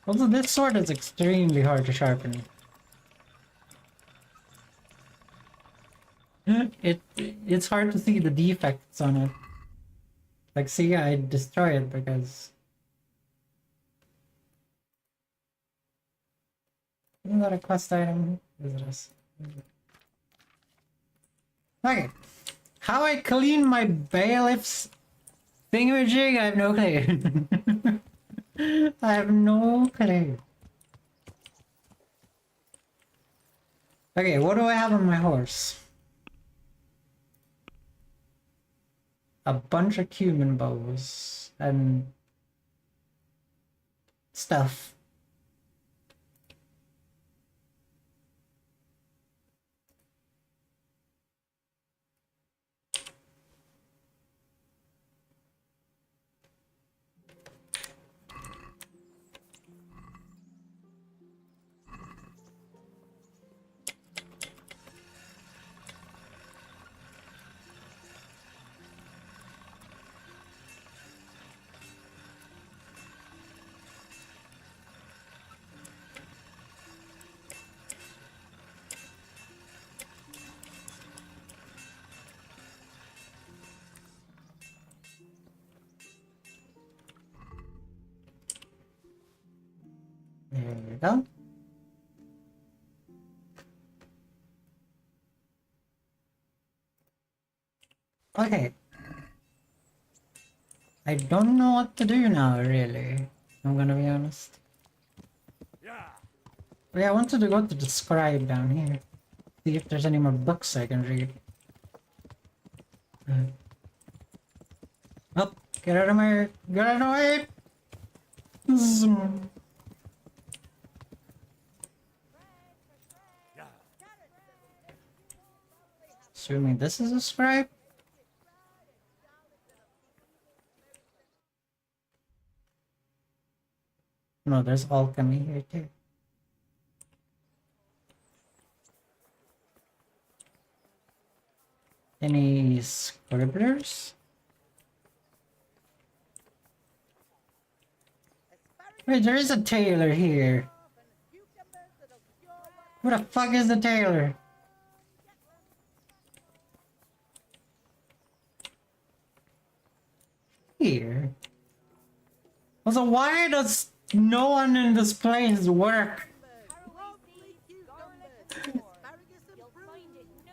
Also, this sword is extremely hard to sharpen. It's hard to see the defects on it. Like, see, I destroy it because... Isn't that a quest item? Is it? Okay. How I clean my bailiff's thingamajig? I have no clue. I have no clue. Okay, what do I have on my horse? A bunch of cumin bows and stuff. There we go. Okay. I don't know what to do now, really. I'm gonna be honest. Yeah, I wanted to go to the scribe down here. See if there's any more books I can read. Oh, get out of my... Get out of my way! Zoom. Assuming this is a scribe. No, there's alchemy here too. Any scribblers? Wait, there is a tailor here. Who the fuck is the tailor? Here. Also, why does no one in this place work?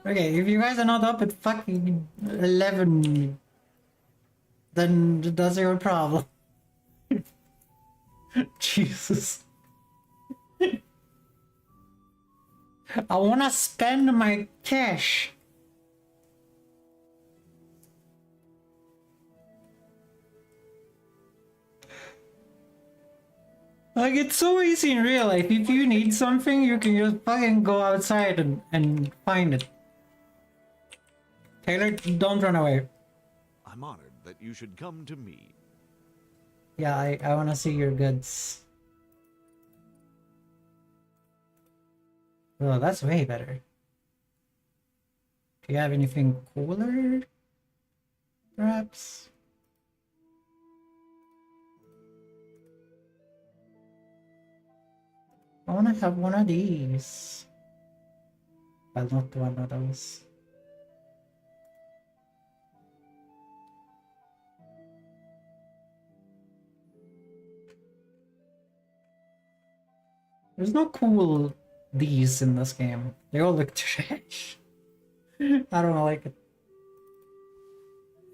Okay, if you guys are not up at fucking 11, then that's your problem. Jesus. I wanna spend my cash. Like, it's so easy in real life. If you need something, you can just fucking go outside and find it. Taylor, don't run away. I'm honored that you should come to me. Yeah, I wanna see your goods. Oh, that's way better. Do you have anything cooler? Perhaps? I wanna have one of these. Well, not one of those. There's no cool these in this game. They all look trash. I don't like it.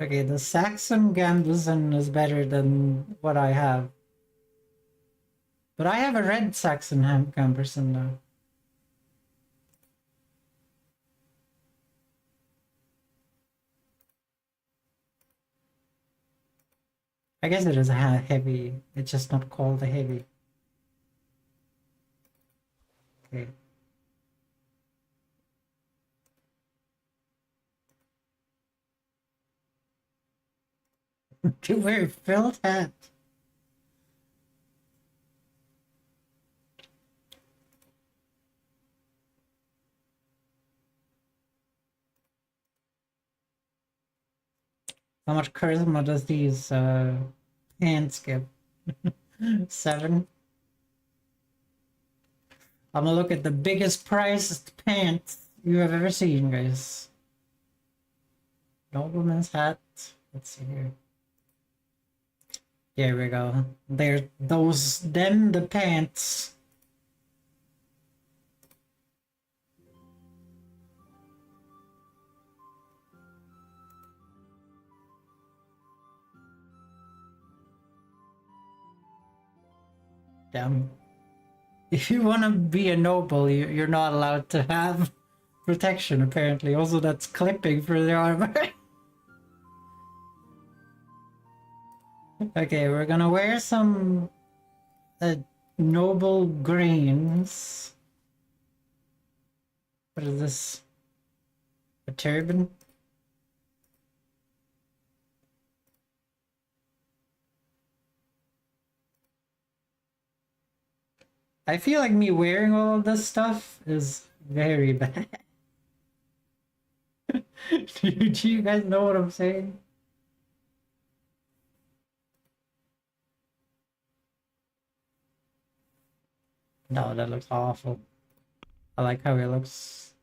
Okay, the Saxon Gambeson is better than what I have. But I have a red Saxon Gambeson now. I guess it is a heavy. It's just not called a heavy. Okay. To wear a felt hat. How much charisma does these pants give? 7. I'm gonna look at the biggest priced pants you have ever seen, guys. Nobleman's hat. Let's see here. Here we go. There, them the pants. Damn. If you want to be a noble, you're not allowed to have protection, apparently. Also, that's clipping for the armor. Okay, we're gonna wear some noble greens. What is this? A turban? I feel like me wearing all of this stuff is very bad. Do you guys know what I'm saying? No, that looks awful. I like how it looks.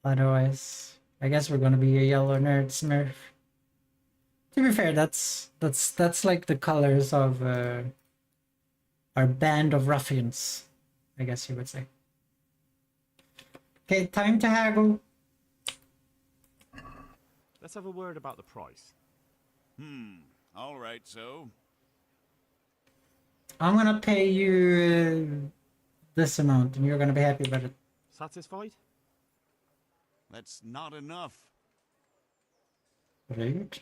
Otherwise, I guess we're gonna be a yellow nerd smurf. To be fair, that's like the colors of our band of ruffians, I guess you would say. Okay, time to haggle. Let's have a word about the price. All right, so. I'm gonna pay you this amount, and you're gonna be happy about it. Satisfied? That's not enough. Rude.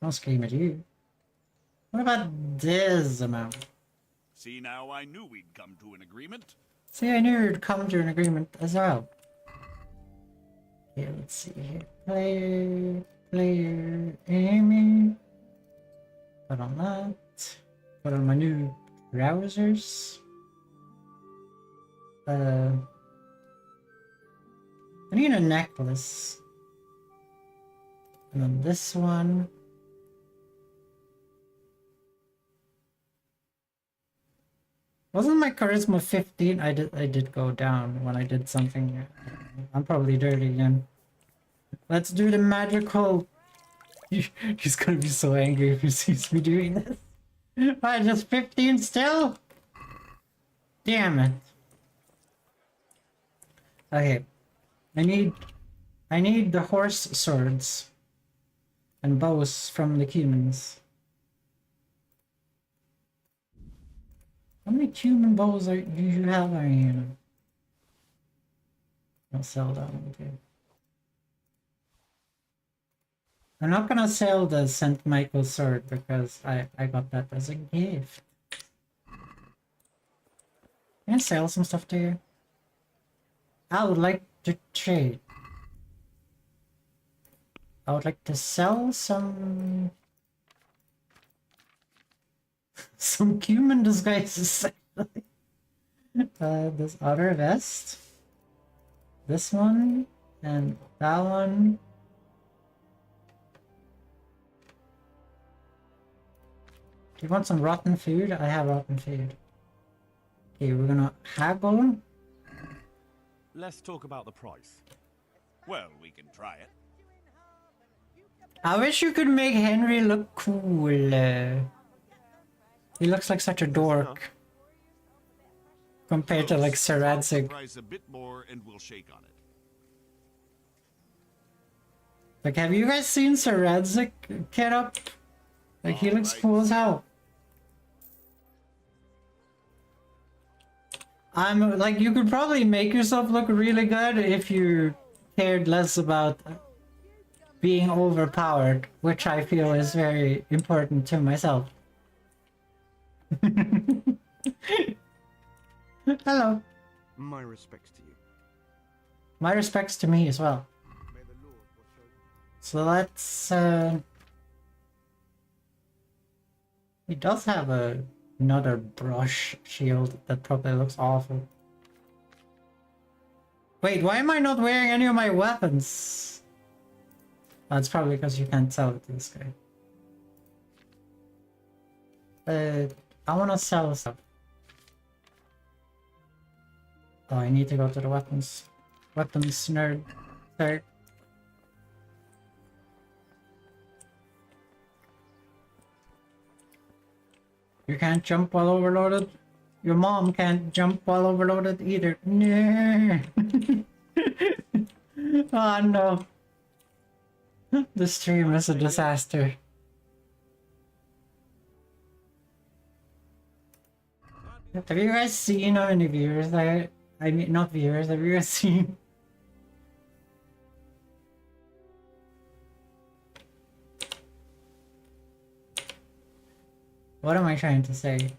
Don't scream at you. What about this amount? See, now I knew we'd come to an agreement. See, I knew you'd come to an agreement as well. Okay, let's see here. Player, Amy. Put on that. Put on my new trousers. I need a necklace. And then this one. Wasn't my charisma 15? I did go down when I did something. I'm probably dirty again. Let's do the magical. He's gonna be so angry if he sees me doing this. I just 15 still? Damn it. Okay. I need the horse swords and bows from the humans. How many human bows do you have, Ariana? I'll sell that one too. I'm not gonna sell the St. Michael sword because I got that as a gift. Can I sell some stuff to you? I would like to trade. I would like to sell some human disguises. This other vest, this one, and that one. Do you want some rotten food? I have rotten food. Okay, we're gonna haggle. Let's talk about the price. Well, we can try it. I wish you could make Henry look cool. He looks like such a dork. Compared to like Sir Radzig. Price a bit more and we'll shake on it. Like, have you guys seen Sir Radzig get up? Like, he looks cool as hell. I'm like, you could probably make yourself look really good if you cared less about being overpowered, which I feel is very important to myself. Hello. My respects to you. My respects to me as well. So let's he does have another brush shield that probably looks awful. Wait, why am I not wearing any of my weapons? That's probably because you can't sell it to this guy. I wanna sell stuff. Oh, I need to go to the weapons nerd. Sorry. You can't jump while overloaded. Your mom can't jump while overloaded either. No. Oh no. The stream is a disaster. Have you guys seen how many viewers I mean, not viewers, have you guys seen? What am I trying to say?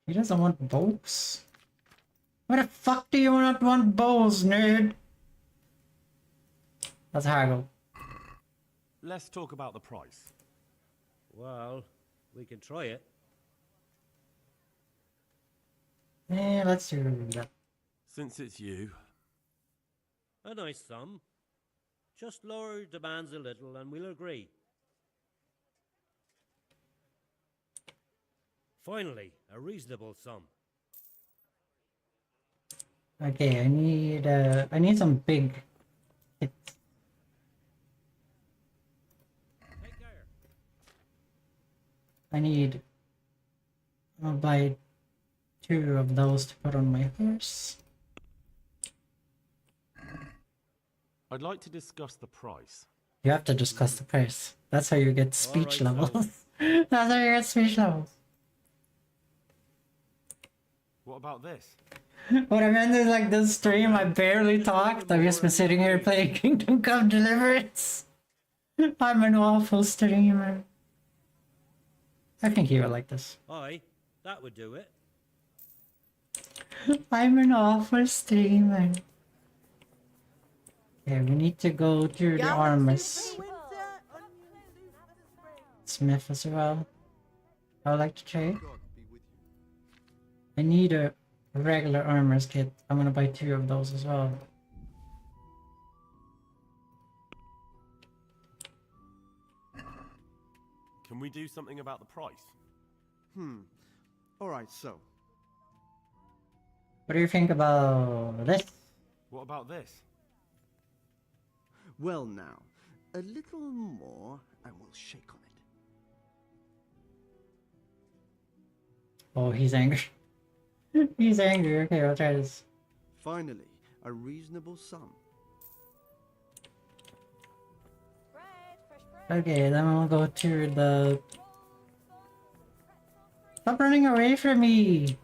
He doesn't want bows? Why the fuck do you not want bows, nerd? Let's haggle. Let's talk about the price. Well, we can try it. Yeah, let's do that. Since it's you. A nice sum. Just lower your demands a little and we'll agree. Finally, a reasonable sum. Okay, I need some big hits. I'll buy 2 of those to put on my horse. I'd like to discuss the price. You have to discuss the price. That's how you get speech levels. That's how you get speech levels. What about this? What I meant is, like, this stream, I barely talked. I've just been sitting here playing Kingdom Come Deliverance. I'm an awful streamer. I think he would like this. Aye, that would do it. I'm an awful streamer. Okay, we need to go to the armors. Smith as well. I would like to trade. I need a regular armors kit. I'm gonna buy 2 of those as well. Can we do something about the price? Alright, so. What do you think about this? What about this? Well now, a little more and we'll shake on it. Oh, he's angry. He's angry. Okay, I'll try this. Finally, a reasonable sum. Okay, then we'll go to the... Stop running away from me!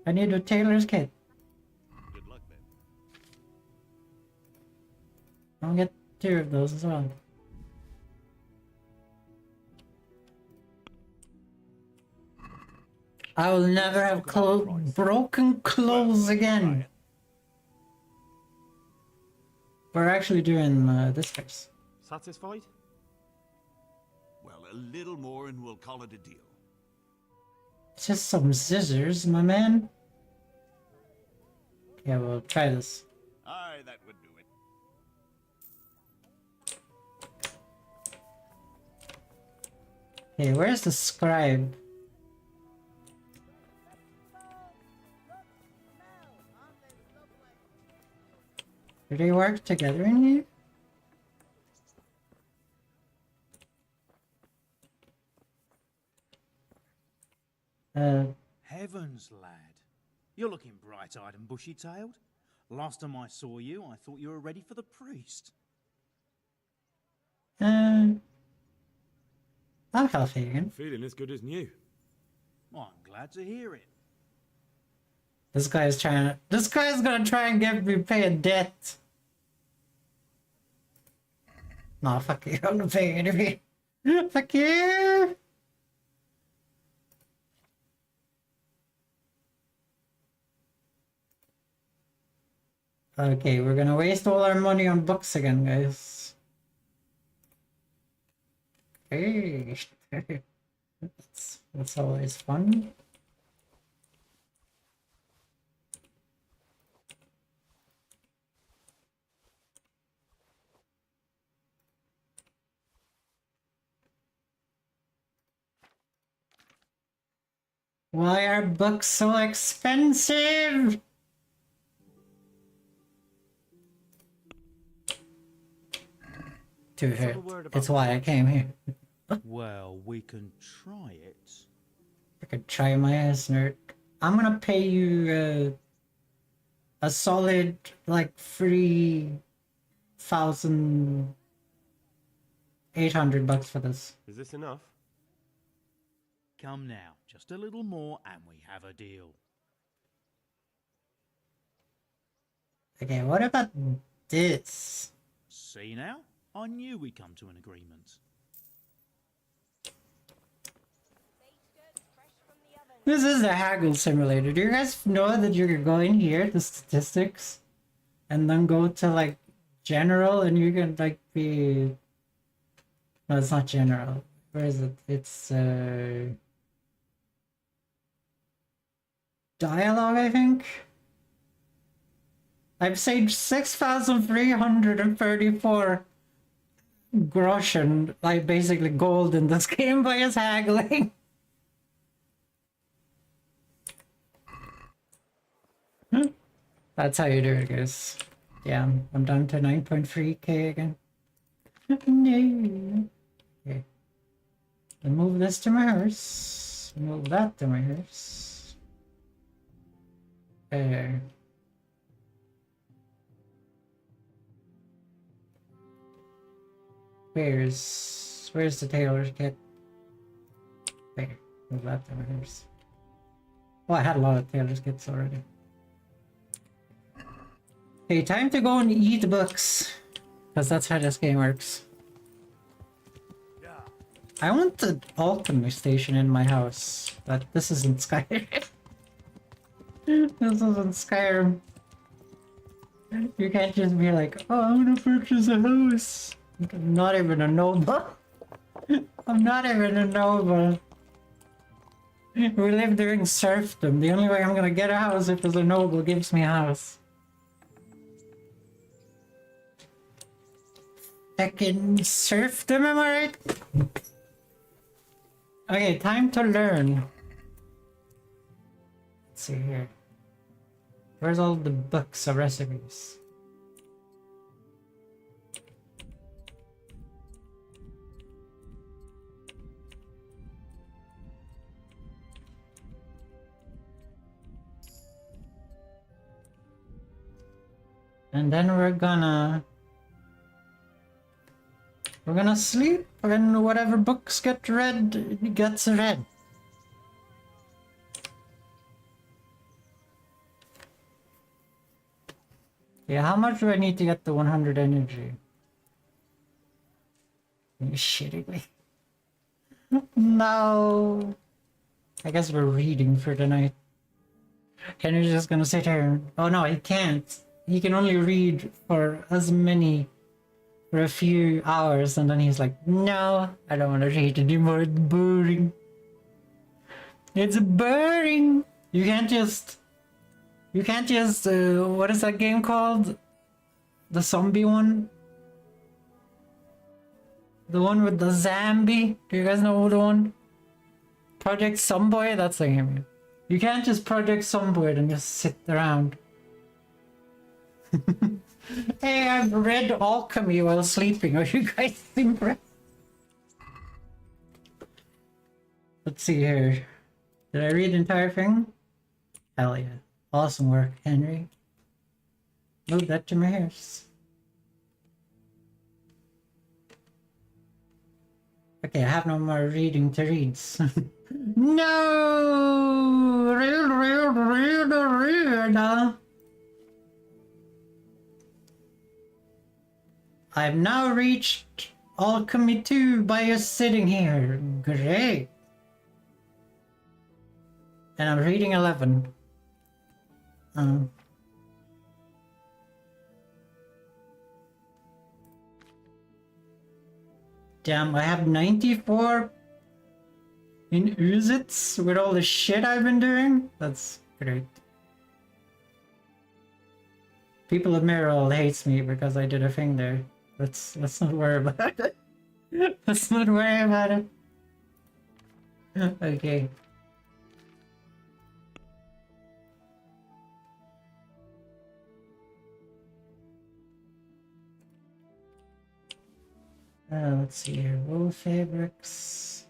I need a tailor's kit. Good luck then. I'll get 2 of those as well. I will never have broken clothes again. We're actually doing this first. Satisfied? Well, a little more and we'll call it a deal. It's just some scissors, my man. Okay, we'll try this. Aye, that would do it. Okay, where's the scribe? Do they work together in here? Heavens, lad. You're looking bright-eyed and bushy-tailed. Last time I saw you, I thought you were ready for the priest. I'm healthy again. Feeling as good as new. Well, I'm glad to hear it. This guy's gonna try and get me pay a debt. Nah, fuck you. I'm not paying anything. Fuck you! Okay, we're gonna waste all our money on books again, guys. Hey, that's always fun. Why are books so expensive? To hurt. It's why I came here. Well, we can try it. I could try my ass, nerd. I'm gonna pay you a solid like 3,800 bucks for this. Is this enough? Come now, just a little more and we have a deal. Okay, what about this? See now? I knew we'd come to an agreement. This is a haggle simulator. Do you guys know that you can go in here to statistics and then go to like general and you can like be... No, it's not general. Where is it? It's dialogue, I think. I've saved 6,334 groschen, like basically gold in this game by just haggling. That's how you do it, guys. Yeah, I'm down to 9.3k again. No. Okay. I'll move this to my hearse. Move that to my hearse. There. Where's the tailor's kit? There. Move that to my hearse. Oh, I had a lot of tailor's kits already. Okay, time to go and eat books. Because that's how this game works. I want the alchemy station in my house, but this isn't Skyrim. This isn't Skyrim. You can't just be like, oh, I'm gonna purchase a house. I'm not even a noble. I'm not even a noble. We live during serfdom. The only way I'm gonna get a house if a noble gives me a house. Fucking serfdom, am I right? Okay, time to learn. Let's see here. Where's all the books of recipes? And then we're gonna sleep, and whatever books get read gets read. Yeah, how much do I need to get the 100 energy? Are you shitting me? No. I guess we're reading for the night. Henry's just gonna sit here. Oh no, he can't. He can only read for for a few hours, and then he's like, no, I don't want to read anymore. It's boring. It's boring. You can't just, what is that game called? The zombie one? The one with the zombie? Do you guys know the one? Project Zomboid? That's the game. You can't just Project Zomboid and just sit around. Hey, I've read alchemy while sleeping. Are you guys impressed? Let's see here. Did I read the entire thing? Hell yeah. Awesome work, Henry. Move that to my ears. Okay, I have no more reading to read. No! Read. I've now reached Alchemy 2 by just sitting here. Great. And I'm reading 11. Damn, I have 94 in Uzits with all the shit I've been doing? That's great. People of Merrill hates me because I did a thing there. Let's not worry about it. Let's not worry about it. Okay. Let's see here. Wool fabrics.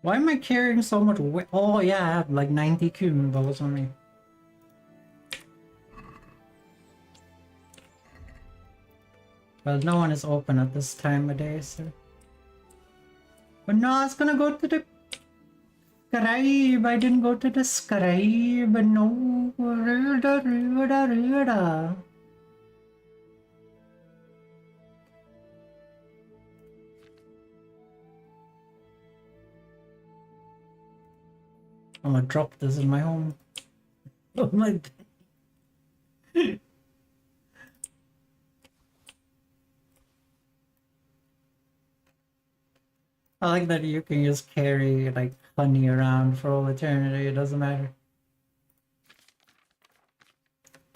Why am I carrying so much weight? Oh yeah, I have like 90 cumin balls on me. Well, no one is open at this time of day, so... But no, I was gonna go to the scribe. I didn't go to the scribe. No. I'm gonna drop this in my home. Oh my... I like that you can just carry like honey around for all eternity, it doesn't matter.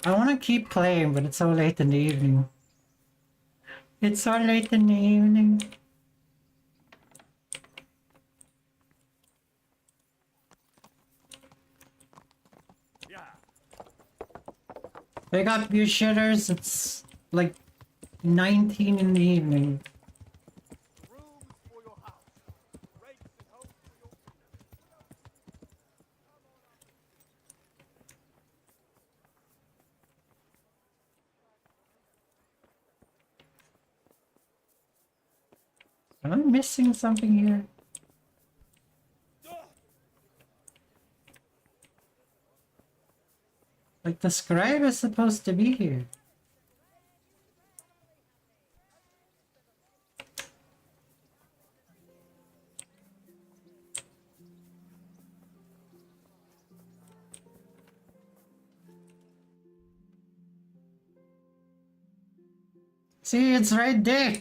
I want to keep playing, but it's so late in the evening. It's so late in the evening. Wake up, you shitters. It's like 19 in the evening. Am I missing something here? Like the scribe is supposed to be here. See, it's right there.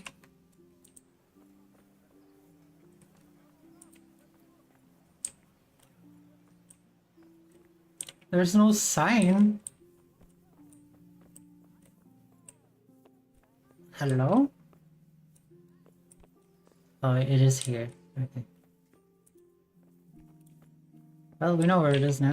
There's no sign. Hello? Oh, it is here. Okay. Well, we know where it is now.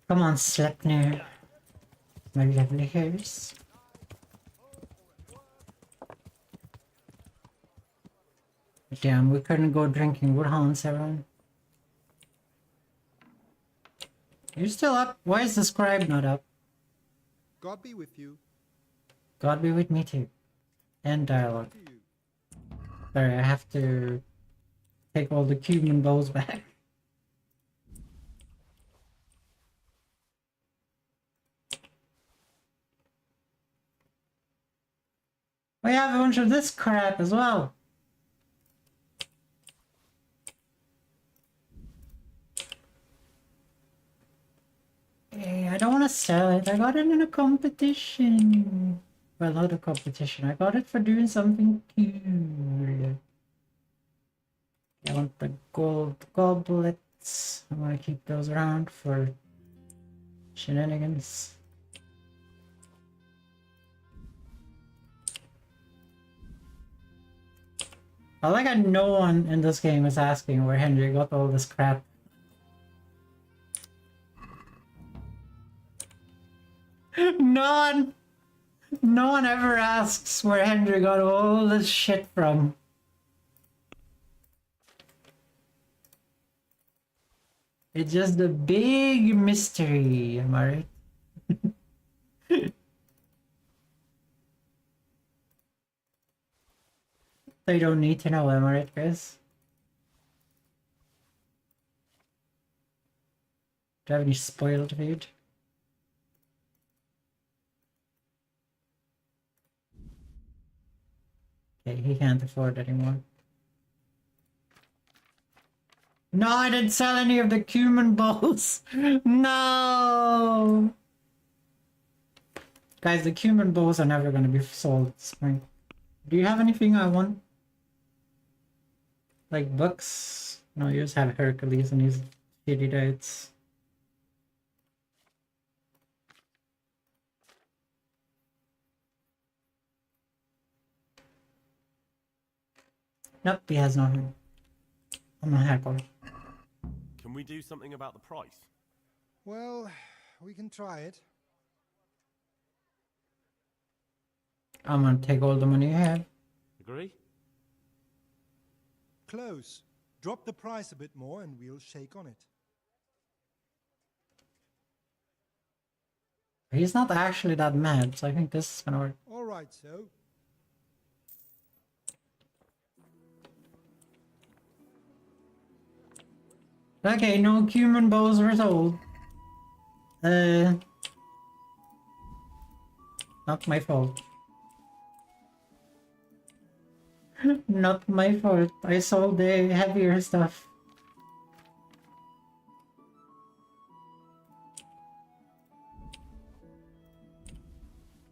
Come on, Sleipnir. My lovely hairs. Damn, we couldn't go drinking woodhounds, everyone. You're still up? Why is the scribe not up? God be with you. God be with me too. And dialogue. Sorry, I have to take all the Cuban bows back. We have a bunch of this crap as well. Hey, I don't want to sell it. I got it in a competition. Well, not a competition. I got it for doing something cool. I want the gold goblets. I'm gonna keep those around for shenanigans. I like that no one in this game is asking where Henry got all this crap. No one ever asks where Henry got all this shit from. It's just a big mystery, am I right? They don't need to know, am I right, guys? Do you have any spoiled food? Okay, he can't afford anymore. No, I didn't sell any of the cumin bowls. No! Guys, the cumin bowls are never going to be sold this spring. Do you have anything I want? Like books? No, you just have Hercules and his shitty dates. Nope, he has nothing. I'm a hacker. Can we do something about the price? Well, we can try it. I'm gonna take all the money you have. Agree? Close. Drop the price a bit more and we'll shake on it. He's not actually that mad, so I think this is gonna work. All right, so. Okay, no cumin bows were sold. Not my fault. Not my fault. I sold the heavier stuff.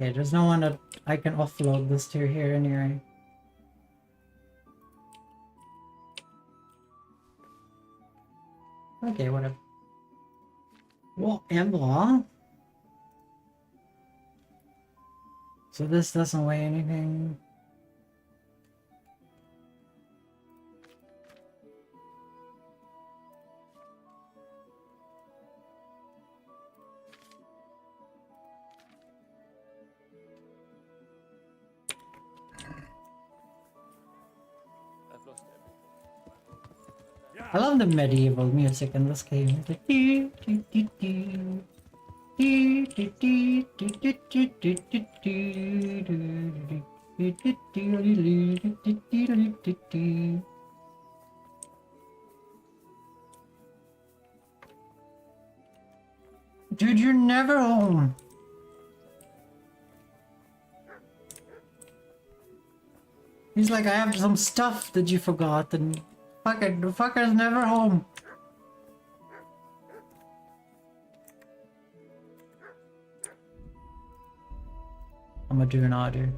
Okay, there's no one that I can offload this to here anyway. Okay, whatever. Whatever. So this doesn't weigh anything. I love the medieval music in this game. The doo, doo, doo, doo. Dude, you're never home. He's like, I have some stuff that you forgot, and fucking the fucker's never home. I'm gonna do an audio.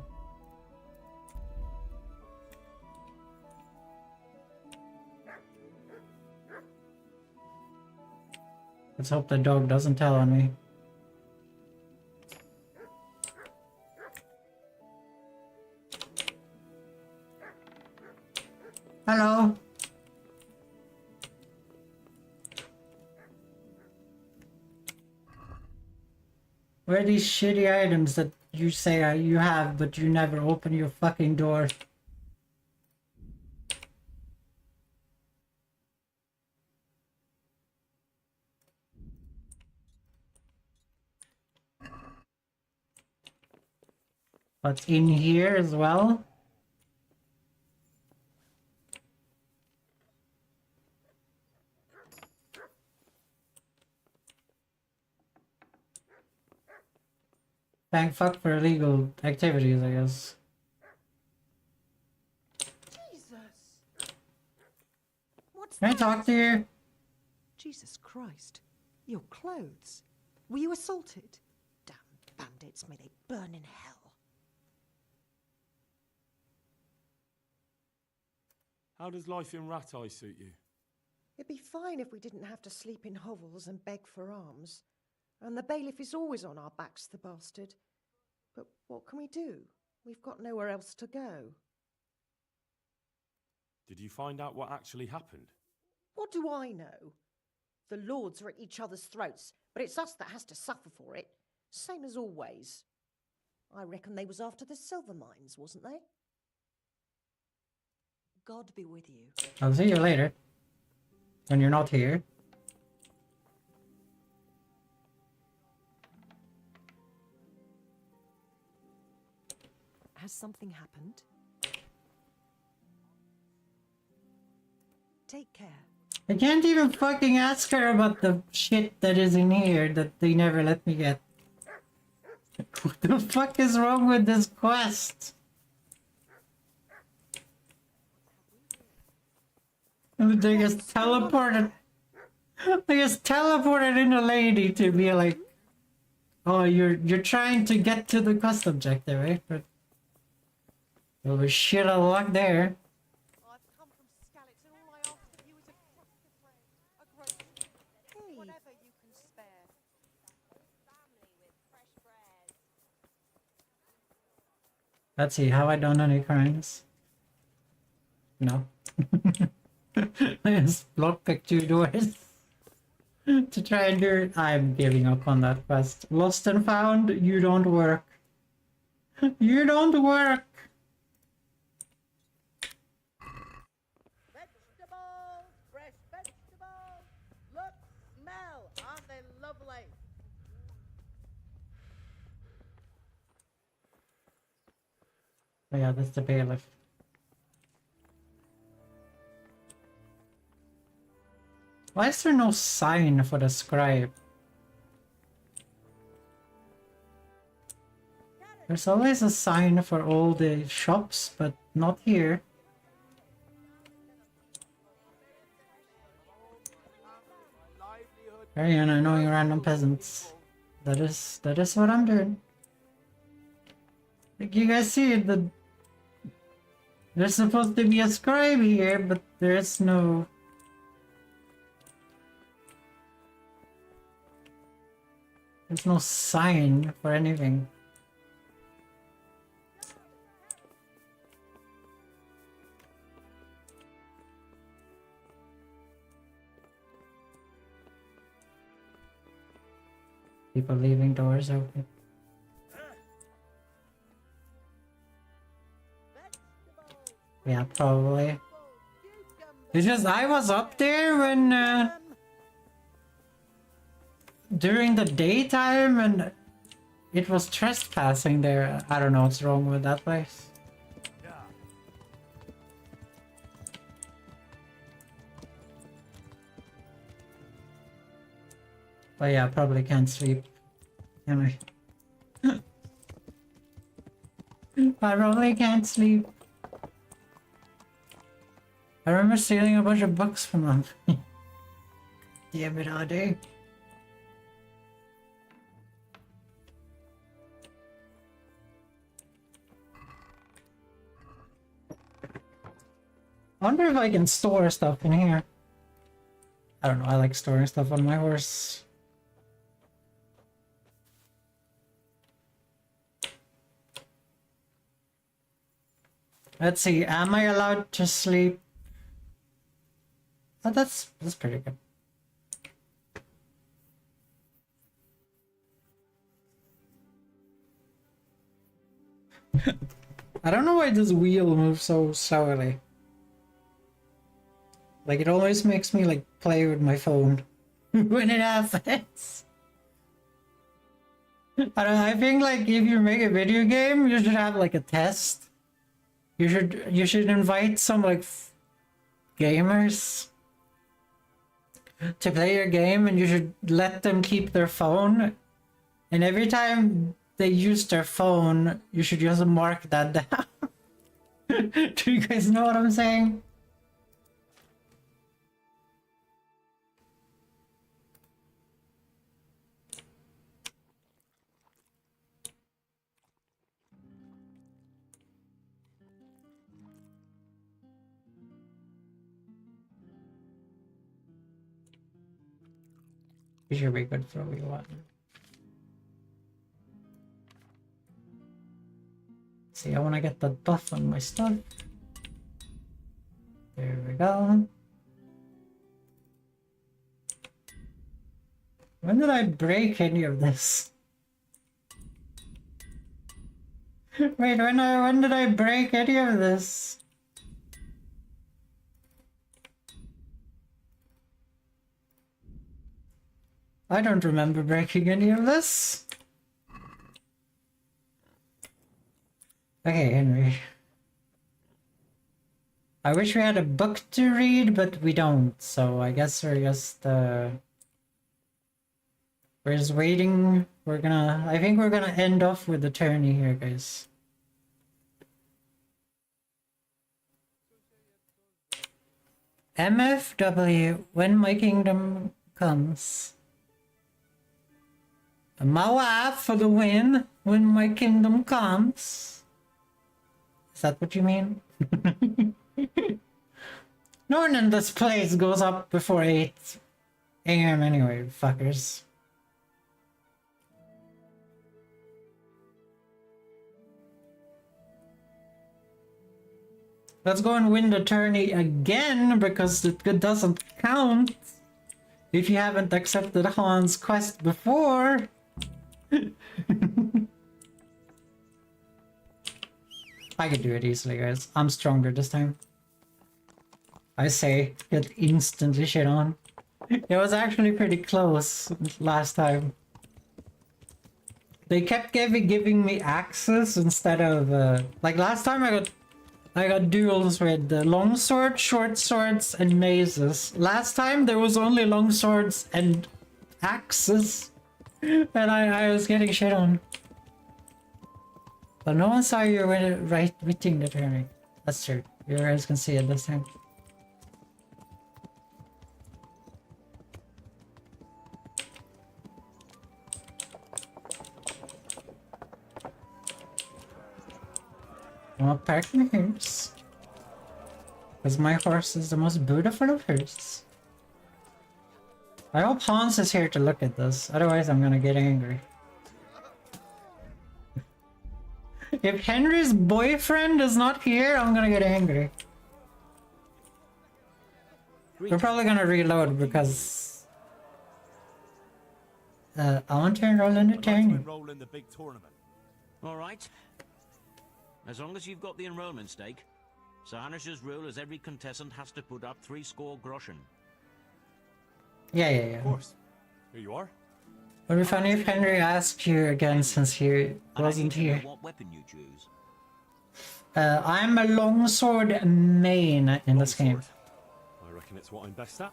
Let's hope the dog doesn't tell on me. Hello. Where are these shitty items that you say you have, but you never open your fucking door? What's in here as well? Thank fuck for illegal activities, I guess. Jesus! What's Can I that? talk to you? Jesus Christ. Your clothes. Were you assaulted? Damn bandits, may they burn in hell. How does life in Rat Eye suit you? It'd be fine if we didn't have to sleep in hovels and beg for alms. And the bailiff is always on our backs, the bastard. But what can we do? We've got nowhere else to go. Did you find out what actually happened? What do I know? The lords are at each other's throats, but it's us that has to suffer for it. Same as always. I reckon they was after the silver mines, wasn't they? God be with you. I'll see you later. When you're not here. Has something happened? Take care. I can't even fucking ask her about the shit that is in here that they never let me get. What the fuck is wrong with this quest? They just teleported. They just teleported in a lady to be like, oh, you're trying to get to the quest objective, right? But there was shit of luck there. Let's see, have I done any crimes? No. I just lockpicked 2 doors to try and do it. I'm giving up on that quest. Lost and found, you don't work. You don't work! Vegetables! Fresh vegetables! Look, smell! Aren't they lovely? Oh yeah, that's the bailiff. Why is there no sign for the scribe? There's always a sign for all the shops, but not here. Very annoying random peasants. That is what I'm doing. Like you guys see it, there's supposed to be a scribe here, but there's no. There's no sign for anything. People leaving doors open. Yeah, probably. It's just I was up there when during the daytime and it was trespassing there. I don't know what's wrong with that place. But yeah, probably can't sleep. Anyway. I probably can't sleep. I remember stealing a bunch of books from them. Damn it, all day. I wonder if I can store stuff in here. I don't know, I like storing stuff on my horse. Let's see, am I allowed to sleep? Oh, that's pretty good. I don't know why this wheel moves so slowly. Like, it always makes me, like, play with my phone when it happens. I don't know, I think, like, if you make a video game, you should have, like, a test. You should invite some, like, gamers to play your game, and you should let them keep their phone. And every time they use their phone, you should just mark that down. Do you guys know what I'm saying? It should be good for a wee while. See, I want to get that buff on my stuff. There we go. When did I break any of this? Wait, when did I break any of this? I don't remember breaking any of this. Okay, Henry. I wish we had a book to read, but we don't, so I guess we're just waiting. I think we're gonna end off with the tourney here, guys. MFW, when my kingdom comes. My wife for the win, when my kingdom comes. Is that what you mean? No one in this place goes up before 8 AM anyway, fuckers. Let's go and win the tourney again, because it doesn't count if you haven't accepted Han's quest before. I can do it easily, guys. I'm stronger this time. I say, get instantly shit on. It was actually pretty close last time. They kept giving me axes instead of like last time I got duels with long swords, short swords, and mazes. Last time there was only long swords and axes, and I was getting shit on. But no one saw you right witting the tourney. That's true. You guys can see it this time. I'm gonna park my horse. Because my horse is the most beautiful of horses. I hope Hans is here to look at this, otherwise I'm gonna get angry. If Henry's boyfriend is not here, I'm gonna get angry. We're probably gonna reload because I want to enroll in the tourney. All right. As long as you've got the enrollment stake, Sir Hanish's rule is every contestant has to put up 3 score groschen. Yeah. Of course. Here you are. Would it be funny if Henry asked you again since he wasn't here? What weapon you choose? I'm a longsword main in this game. I reckon it's what I'm best at.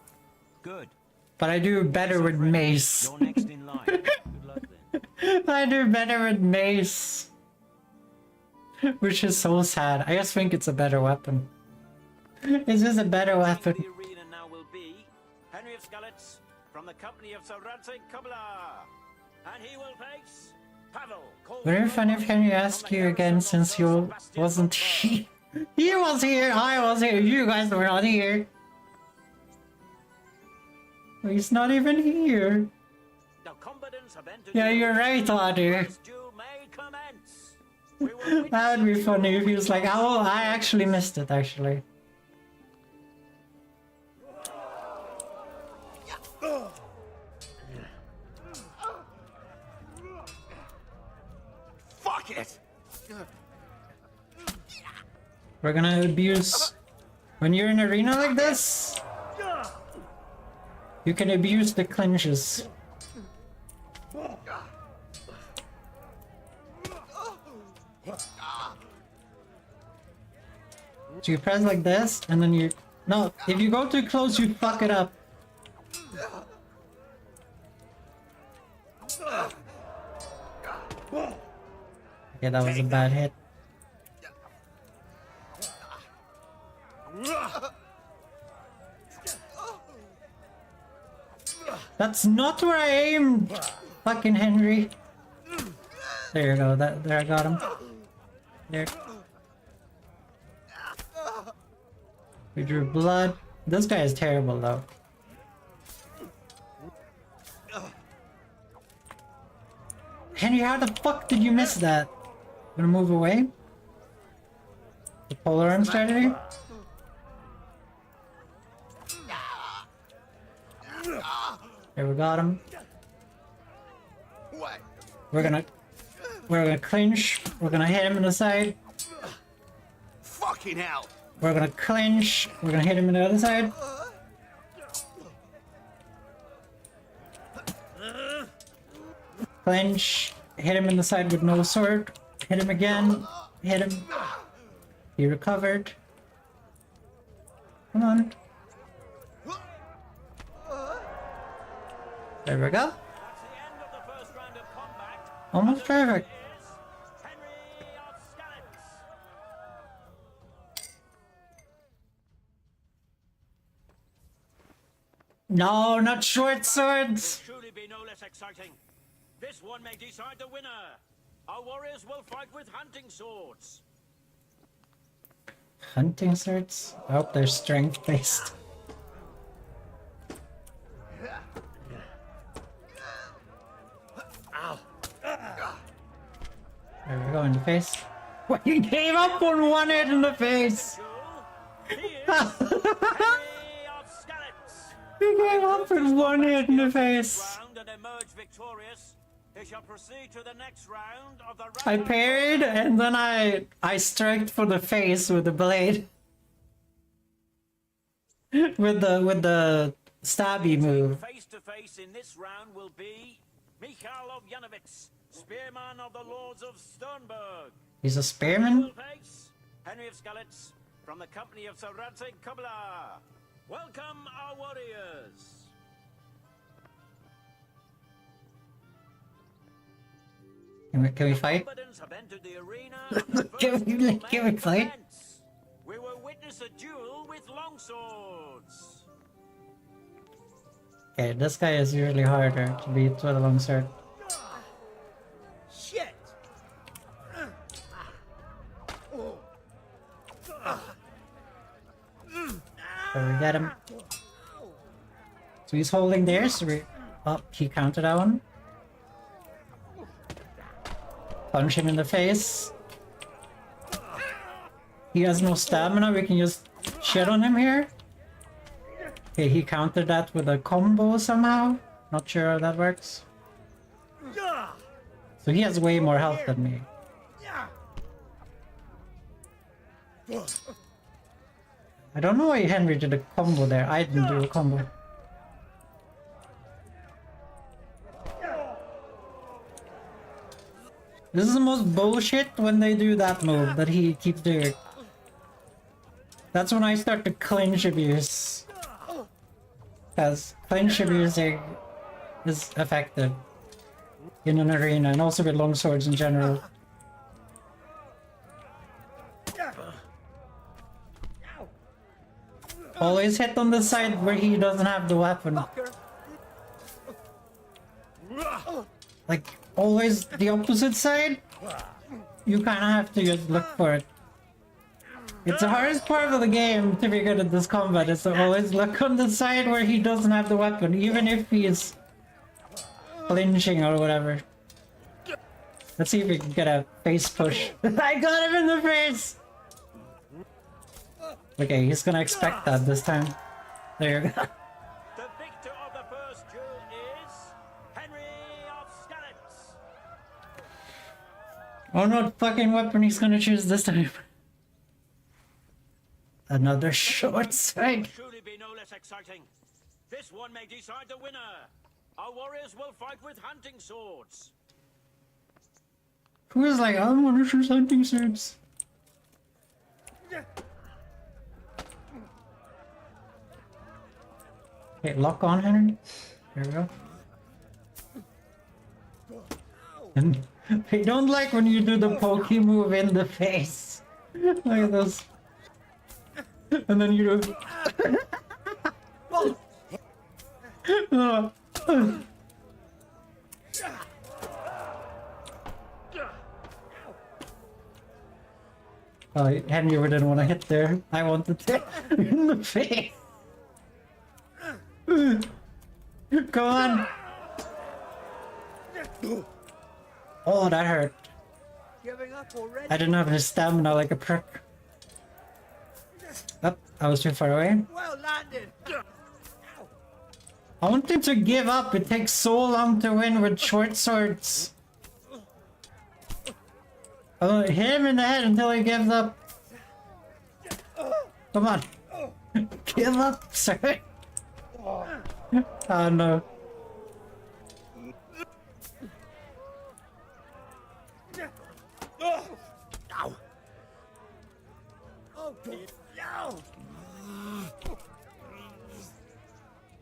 Good. But I do better with mace. You're next in line. Good luck then. I do better with mace. Which is so sad. I just think it's a better weapon. It's just a better weapon. The arena now will be Henry of Skalitz from the company of Sir Radzik Kubla. And he will face Pavel. Would it be funny if Henry asked you again since you wasn't here? He was here, I was here, you guys were not here. He's not even here. Yeah, you're right, Ladder. That would be funny if he was like, oh, I actually missed it, actually. Fuck it! We're gonna abuse... When you're in an arena like this, you can abuse the clinches. So you press like this, and then you... No, if you go too close, you fuck it up. Okay, that was a bad hit. That's not where I aimed! Fucking Henry. There you go, there I got him. There. We drew blood. This guy is terrible though. Henry, how the fuck did you miss that? Gonna move away? The polar arm strategy? There, we got him. We're gonna clinch. We're gonna hit him in the side. Fucking hell! We're gonna clinch. We're gonna hit him in the other side. Clinch. Hit him in the side with no sword. Hit him again. Hit him. He recovered. Come on. There we go. Almost perfect. No, not short swords. Truly be no less exciting. This one may decide the winner. Our warriors will fight with hunting swords. Hunting swords? I hope they're strength based. There we go, in the face. What, you gave up on one hit in the face! You gave up on one hit in the face! I parried and then I struck for the face with the blade. with the stabby move. Face to face in this round will be Mikhail of Yanovitz, spearman of the Lords of Sternberg. He's a spearman? Henry of Skalitz from the company of Sir Radzik Kubla. Welcome our warriors. Can we fight? Can we fight? We will witness a duel with longswords. Okay, this guy is usually harder to beat with a longsword. Shit! So we get him. So he's holding there, so we... Oh, he counted that one. Punch him in the face. He has no stamina, we can just shit on him here. Okay, he countered that with a combo somehow. Not sure how that works. So he has way more health than me. I don't know why Henry did a combo there. I didn't do a combo. This is the most bullshit when they do that move that he keeps doing. That's when I start to clinch abuse. Because clinch abusing is effective in an arena and also with longswords in general. Always hit on the side where he doesn't have the weapon. Like, always the opposite side. You kind of have to just look for it. It's the hardest part of the game to be good at this combat, is to always look on the side where he doesn't have the weapon, even if he's flinching or whatever. Let's see if we can get a face push. I got him in the face! Okay, he's gonna expect that this time. There you go. The victor of the first duel is Henry of Skalitz. Oh no, fucking weapon he's gonna choose this time. Another short swing. Truly be no less exciting. This one may decide the winner. Our warriors will fight with hunting swords. Who is like, I want to choose hunting swords? Okay, lock on, Henry. There we go. And they don't like when you do the pokey move in the face. Look at this. And then you do. Oh, Henry didn't want to hit there. I wanted to in the face. Come on. Oh, that hurt. Giving up already? I didn't have his stamina like a prick. Oh, I was too far away. Well landed. I want him to give up. It takes so long to win with short swords. Oh, hit him in the head until he gives up. Come on. Give up, sir. Oh no.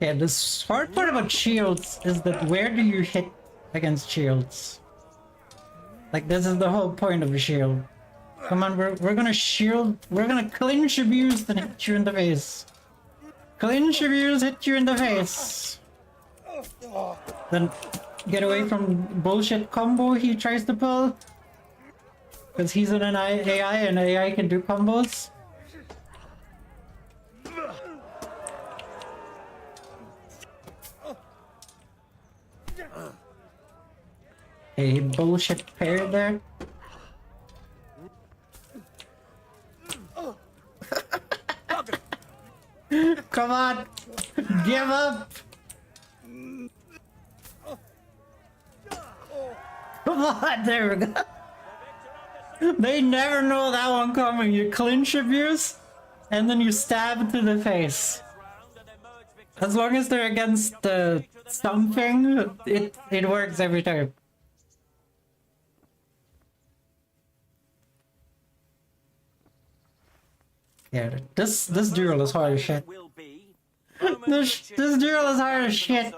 Yeah, this hard part about shields is that where do you hit against shields? Like, this is the whole point of a shield. Come on, we're gonna shield, we're gonna clinch abuse and hit you in the face. Clinch abuse, hit you in the face. Then get away from bullshit combo he tries to pull. Because he's an AI and AI can do combos. A bullshit pair there. Come on! Give up! Come on, there we go. They never know that one coming. You clinch abuse, and then you stab to the face. As long as they're against something, it works every time. Yeah, this duel is hard as shit. This duel is hard as shit.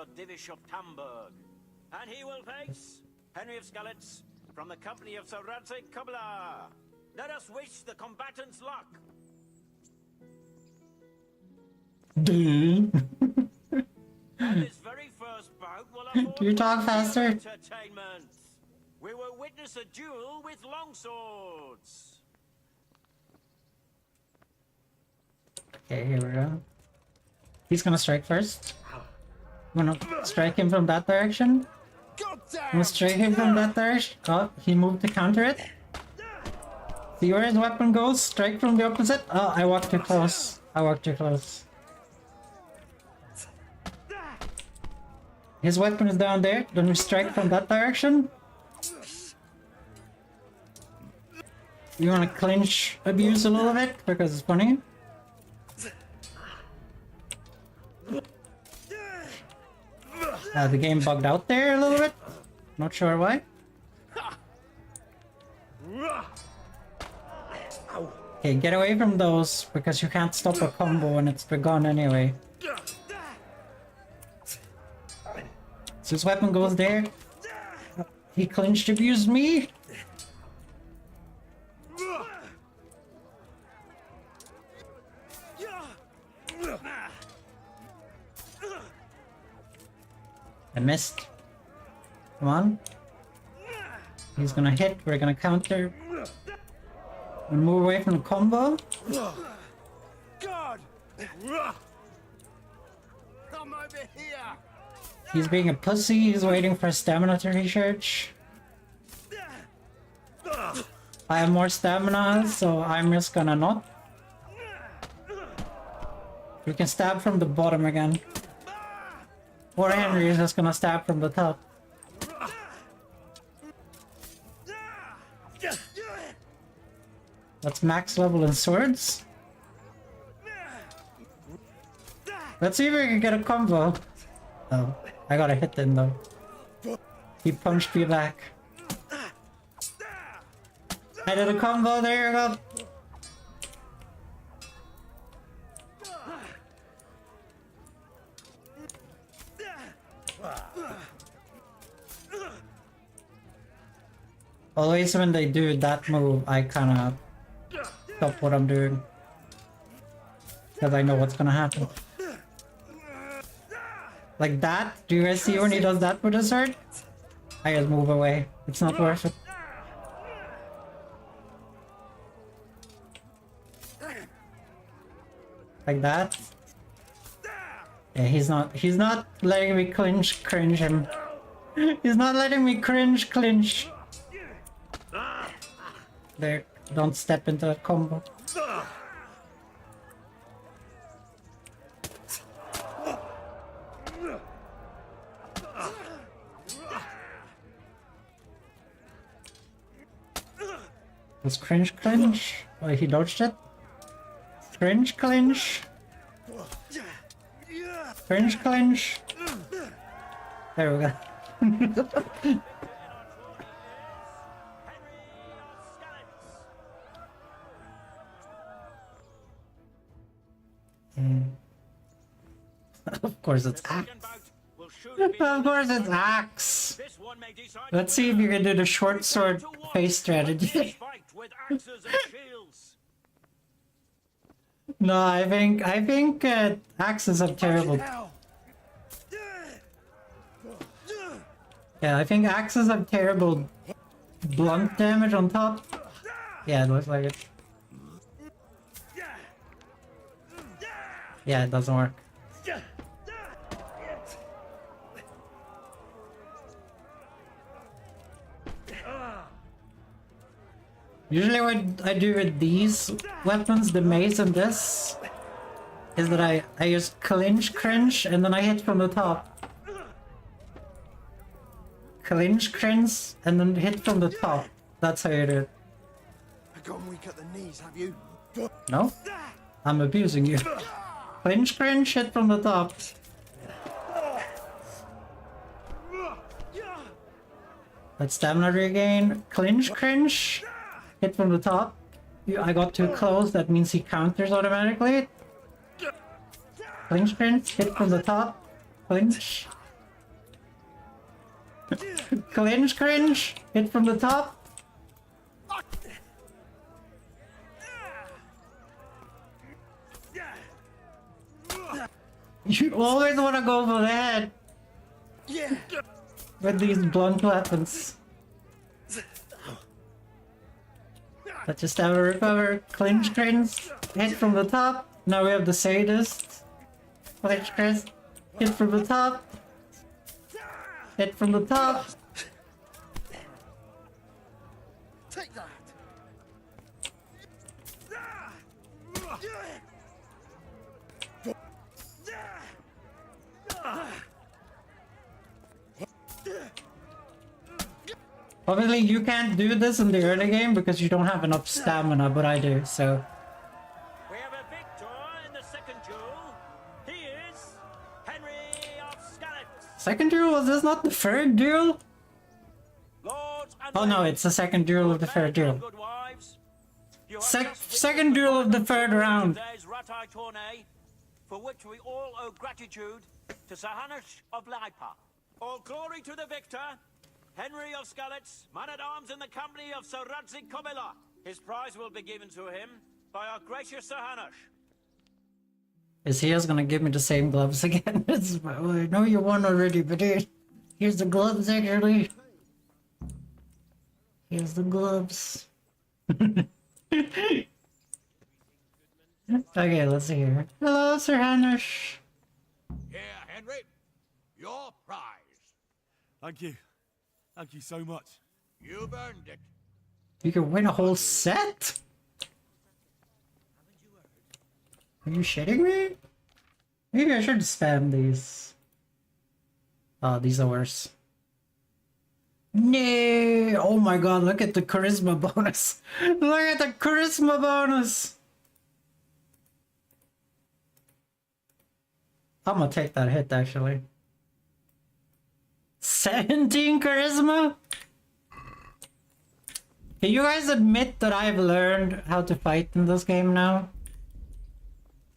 And he will face Henry of Skalitz from the company of Sir Radzig Kobyla. Let us wish the combatants luck. Dude. And this very first bout will afford Do you talk faster? entertainment. We will witness a duel with longswords. Okay, here we go. He's gonna strike first. I'm gonna strike him from that direction. I'm gonna strike him from that direction. Oh, he moved to counter it. See where his weapon goes? Strike from the opposite. Oh, I walked too close. I walked too close. His weapon is down there. Then we strike from that direction. You wanna clinch abuse a little bit because it's funny? The game bugged out there a little bit. Not sure why. Okay, get away from those, because you can't stop a combo when it's begun anyway. So his weapon goes there. He clinched abused me. I missed. Come on. He's gonna hit, we're gonna counter. And move away from the combo. God! Come over here! He's being a pussy, he's waiting for stamina to recharge. I have more stamina, so I'm just gonna not. We can stab from the bottom again. Or Henry is just gonna stab from the top. That's max level in swords. Let's see if we can get a combo. Oh, I got a hit in though. He punched me back. I did a combo, there you go. Always when they do that move, I kinda stop what I'm doing. Because I know what's gonna happen. Like that? Do you guys see when he does that with his sword? I just move away. It's not worth it. Like that? Yeah, he's not letting me cringe him. He's not letting me clinch. There, don't step into that combo. Was cringe? Oh, he dodged it. Cringe. Cringe. There we go. Of course it's Axe. Of course it's Axe. Let's see if you can do the short sword face strategy. No, I think axes are terrible. Yeah, I think axes have terrible blunt damage on top. Yeah, it looks like it. Yeah, it doesn't work. Usually what I do with these weapons, the mace and this, is that I use cringe, and then I hit from the top. Cringe, and then hit from the top. That's how you do it. I've gone weak at the knees, have you? No? I'm abusing you. Cringe, hit from the top. Let's stamina regain. Cringe. Hit from the top. I got too close, that means he counters automatically. Cringe, hit from the top. Cringe. Cringe, hit from the top. You always want to go for the head. Yeah. With these blunt weapons. Let's just have a recover. Clinch, hit from the top. Now we have the sadist. Clinch, hit from the top. Hit from the top. Take that. Obviously you can't do this in the early game because you don't have enough stamina, but I do, so... We have a victor in the second duel. He is Henry of Skalitz. Second duel? Was this not the third duel? Oh no, it's the second duel of the third duel. Second duel of the third round. Today's Ratai tourney, for which we all owe gratitude to Sir Hanush of Laipa. All glory to the victor, Henry of Skalitz, man-at-arms in the company of Sir Radzik Komila. His prize will be given to him by our gracious Sir Hanush. Is he just gonna give me the same gloves again? Well, I know you won already, but here's the gloves actually. Here's the gloves. Okay, let's see here. Hello, Sir Hanush. Here, Henry. Your prize. Thank you. Thank you so much. You've earned it. You can win a whole set? Are you shitting me? Maybe I should spam these. Oh, these are worse. No! Oh my god, look at the charisma bonus. Look at the charisma bonus! I'm gonna take that hit actually. 17 charisma? Can you guys admit that I've learned how to fight in this game now?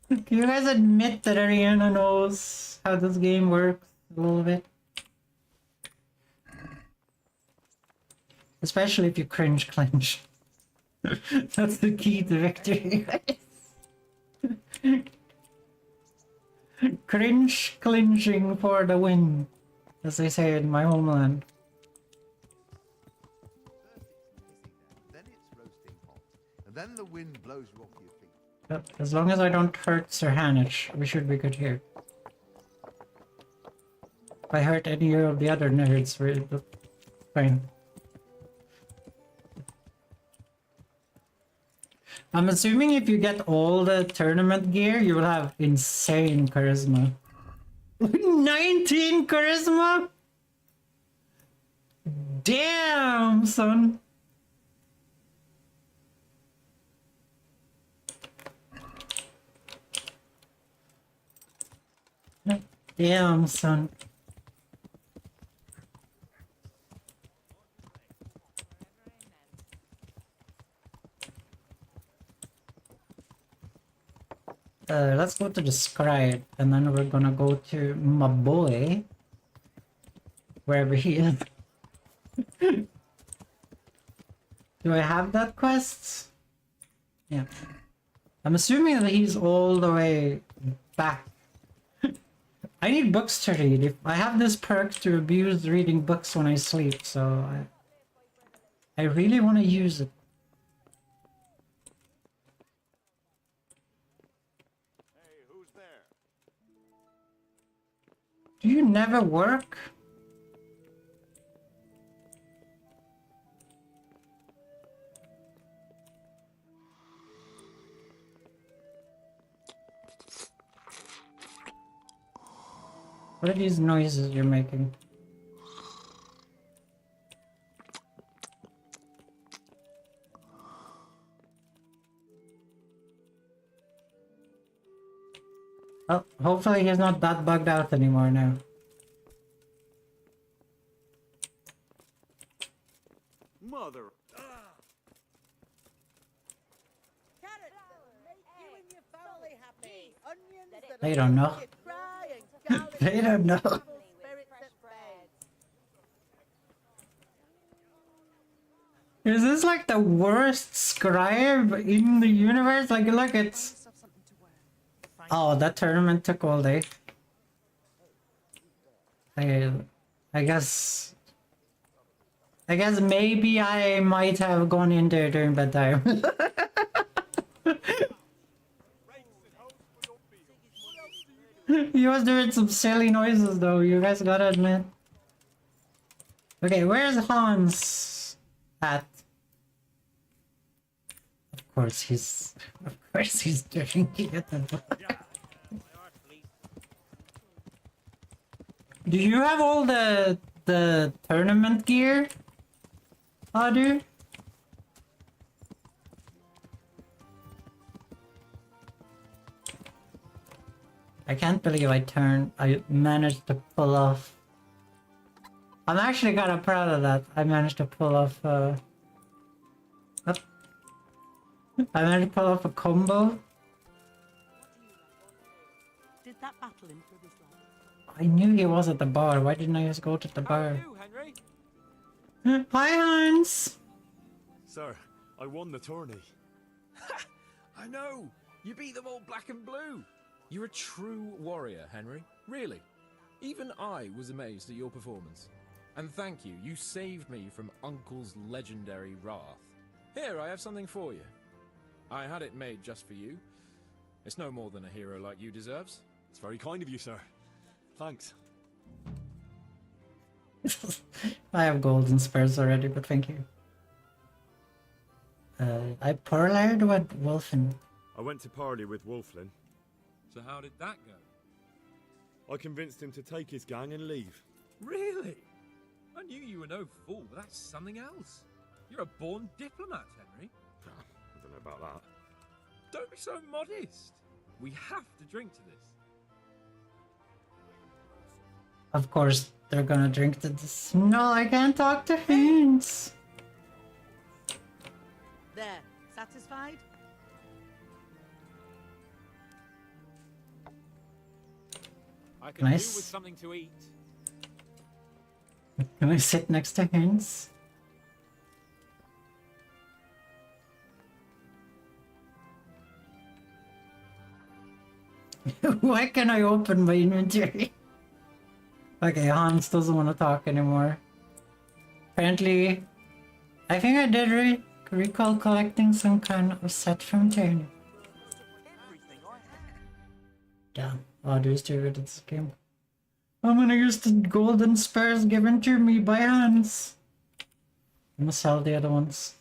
Can you guys admit that Ariana knows how this game works a little bit? Especially if you cringe clinch. That's the key to victory, guys. Cringe clinching for the win, as they say in my homeland. Then it's roasting hot, and then the wind blows you off your feet. Yep, as long as I don't hurt Sir Hanush, we should be good here. If I hurt any of the other nerds, we're fine. I'm assuming if you get all the tournament gear, you will have insane charisma. 19 charisma? Damn, son. Damn, son. Let's go to the scribe, and then we're gonna go to my boy, wherever he is. Do I have that quest? Yeah. I'm assuming that he's all the way back. I need books to read. If I have this perk to abuse reading books when I sleep, so I really want to use it. Do you never work? What are these noises you're making? Oh, hopefully he's not that bugged out anymore now. Mother. They don't know. They don't know. Is this like the worst scribe in the universe? Like, look, it's... Oh, that tournament took all day. I guess maybe I might have gone in there during bedtime. He was doing some silly noises though, you guys gotta admit. Okay, where's Hans at? Of course he's drinking at the bar. Do you have all the tournament gear, Adu? I can't believe I managed to pull off. I'm actually kind of proud of that. I managed to pull off, I managed to pull off a combo. Did that battle improve his life? I knew he was at the bar. Why didn't I just go to the bar? Henry? Hi, Hans! Sir, I won the tourney. I know! You beat them all black and blue! You're a true warrior, Henry. Really. Even I was amazed at your performance. And thank you, you saved me from Uncle's legendary wrath. Here, I have something for you. I had it made just for you. It's no more than a hero like you deserves. It's very kind of you, sir. Thanks. I have golden spurs already, but thank you. I parlayed with Wolfen. I went to parley with Wolflin. So how did that go? I convinced him to take his gang and leave. Really? I knew you were no fool, but that's something else. You're a born diplomat, Henry. I don't know about that. Don't be so modest. We have to drink to this. Of course, they're gonna drink to this. No, I can't talk to Hans. There, satisfied? I can Nice. do with something to eat. Can I sit next to Hans? Why can't I open my inventory? Okay, Hans doesn't want to talk anymore. Apparently, I think I did recall collecting some kind of set from Tony. Damn, oh, there's too good at this game. I'm gonna use the golden spurs given to me by Hans. I'm gonna sell the other ones.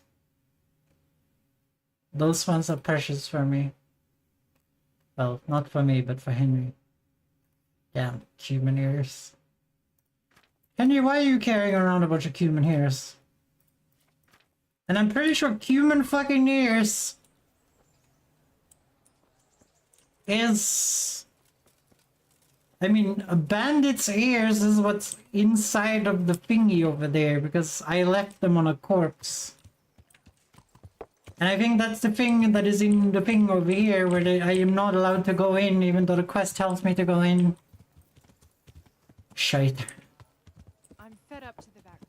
Those ones are precious for me. Well, not for me, but for Henry. Damn, human ears. Henry, why are you carrying around a bunch of human ears? And I'm pretty sure human fucking ears is... I mean, a bandit's ears is what's inside of the thingy over there, because I left them on a corpse. And I think that's the thing that is in the thing over here, where I am not allowed to go in, even though the quest tells me to go in. Shite. I'm fed up to the back.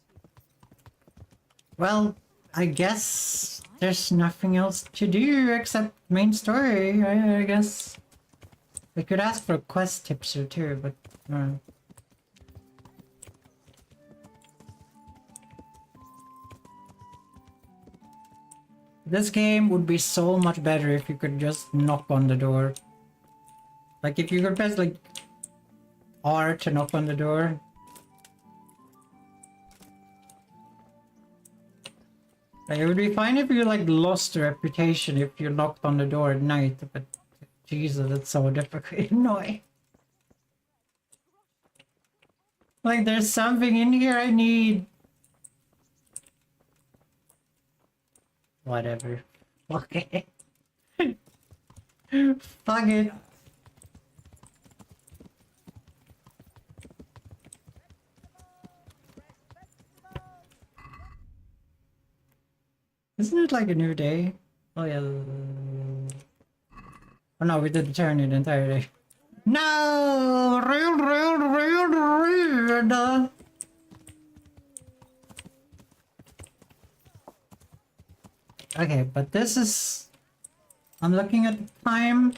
Well, I guess there's nothing else to do except main story, I guess. I could ask for quest tips or two, but... This game would be so much better if you could just knock on the door. Like, if you could press, like, R to knock on the door. Like, it would be fine if you, like, lost a reputation if you knocked on the door at night, but... Jesus, it's so difficult. Annoying. Like, there's something in here I need. Whatever. Okay. Fuck it. Isn't it like a new day? Oh yeah. Oh no, we didn't turn it entire day. No! Rude. Okay, but this is... I'm looking at the time.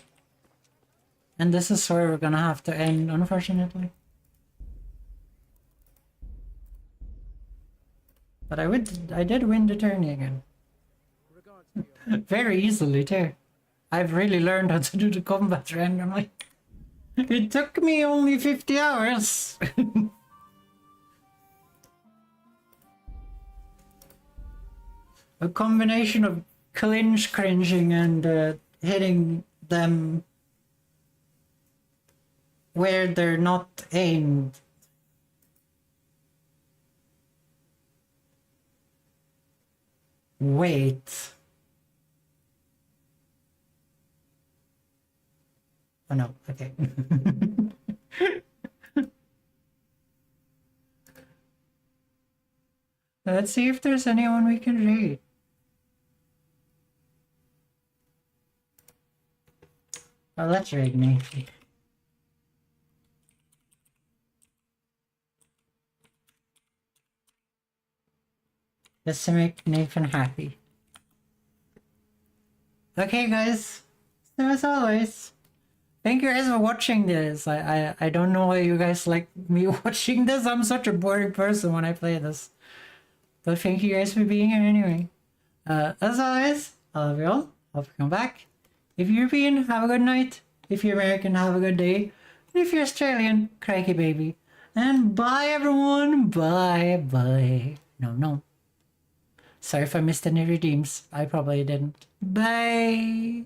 And this is where we're gonna have to end, unfortunately. But I did win the tourney again. Very easily too. I've really learned how to do the combat randomly. It took me only 50 hours. A combination of cringing and hitting them where they're not aimed. Wait. Oh no, okay. Let's see if there's anyone we can read. Oh, let's read Nathan. Just to make Nathan happy. Okay, guys. So as always, thank you guys for watching this. I don't know why you guys like me watching this. I'm such a boring person when I play this. But thank you guys for being here anyway. As always, I love you all. Hope you come back. If you're European, have a good night. If you're American, have a good day. And if you're Australian, crikey baby. And bye everyone. Bye. Bye. No. Sorry if I missed any redeems. I probably didn't. Bye.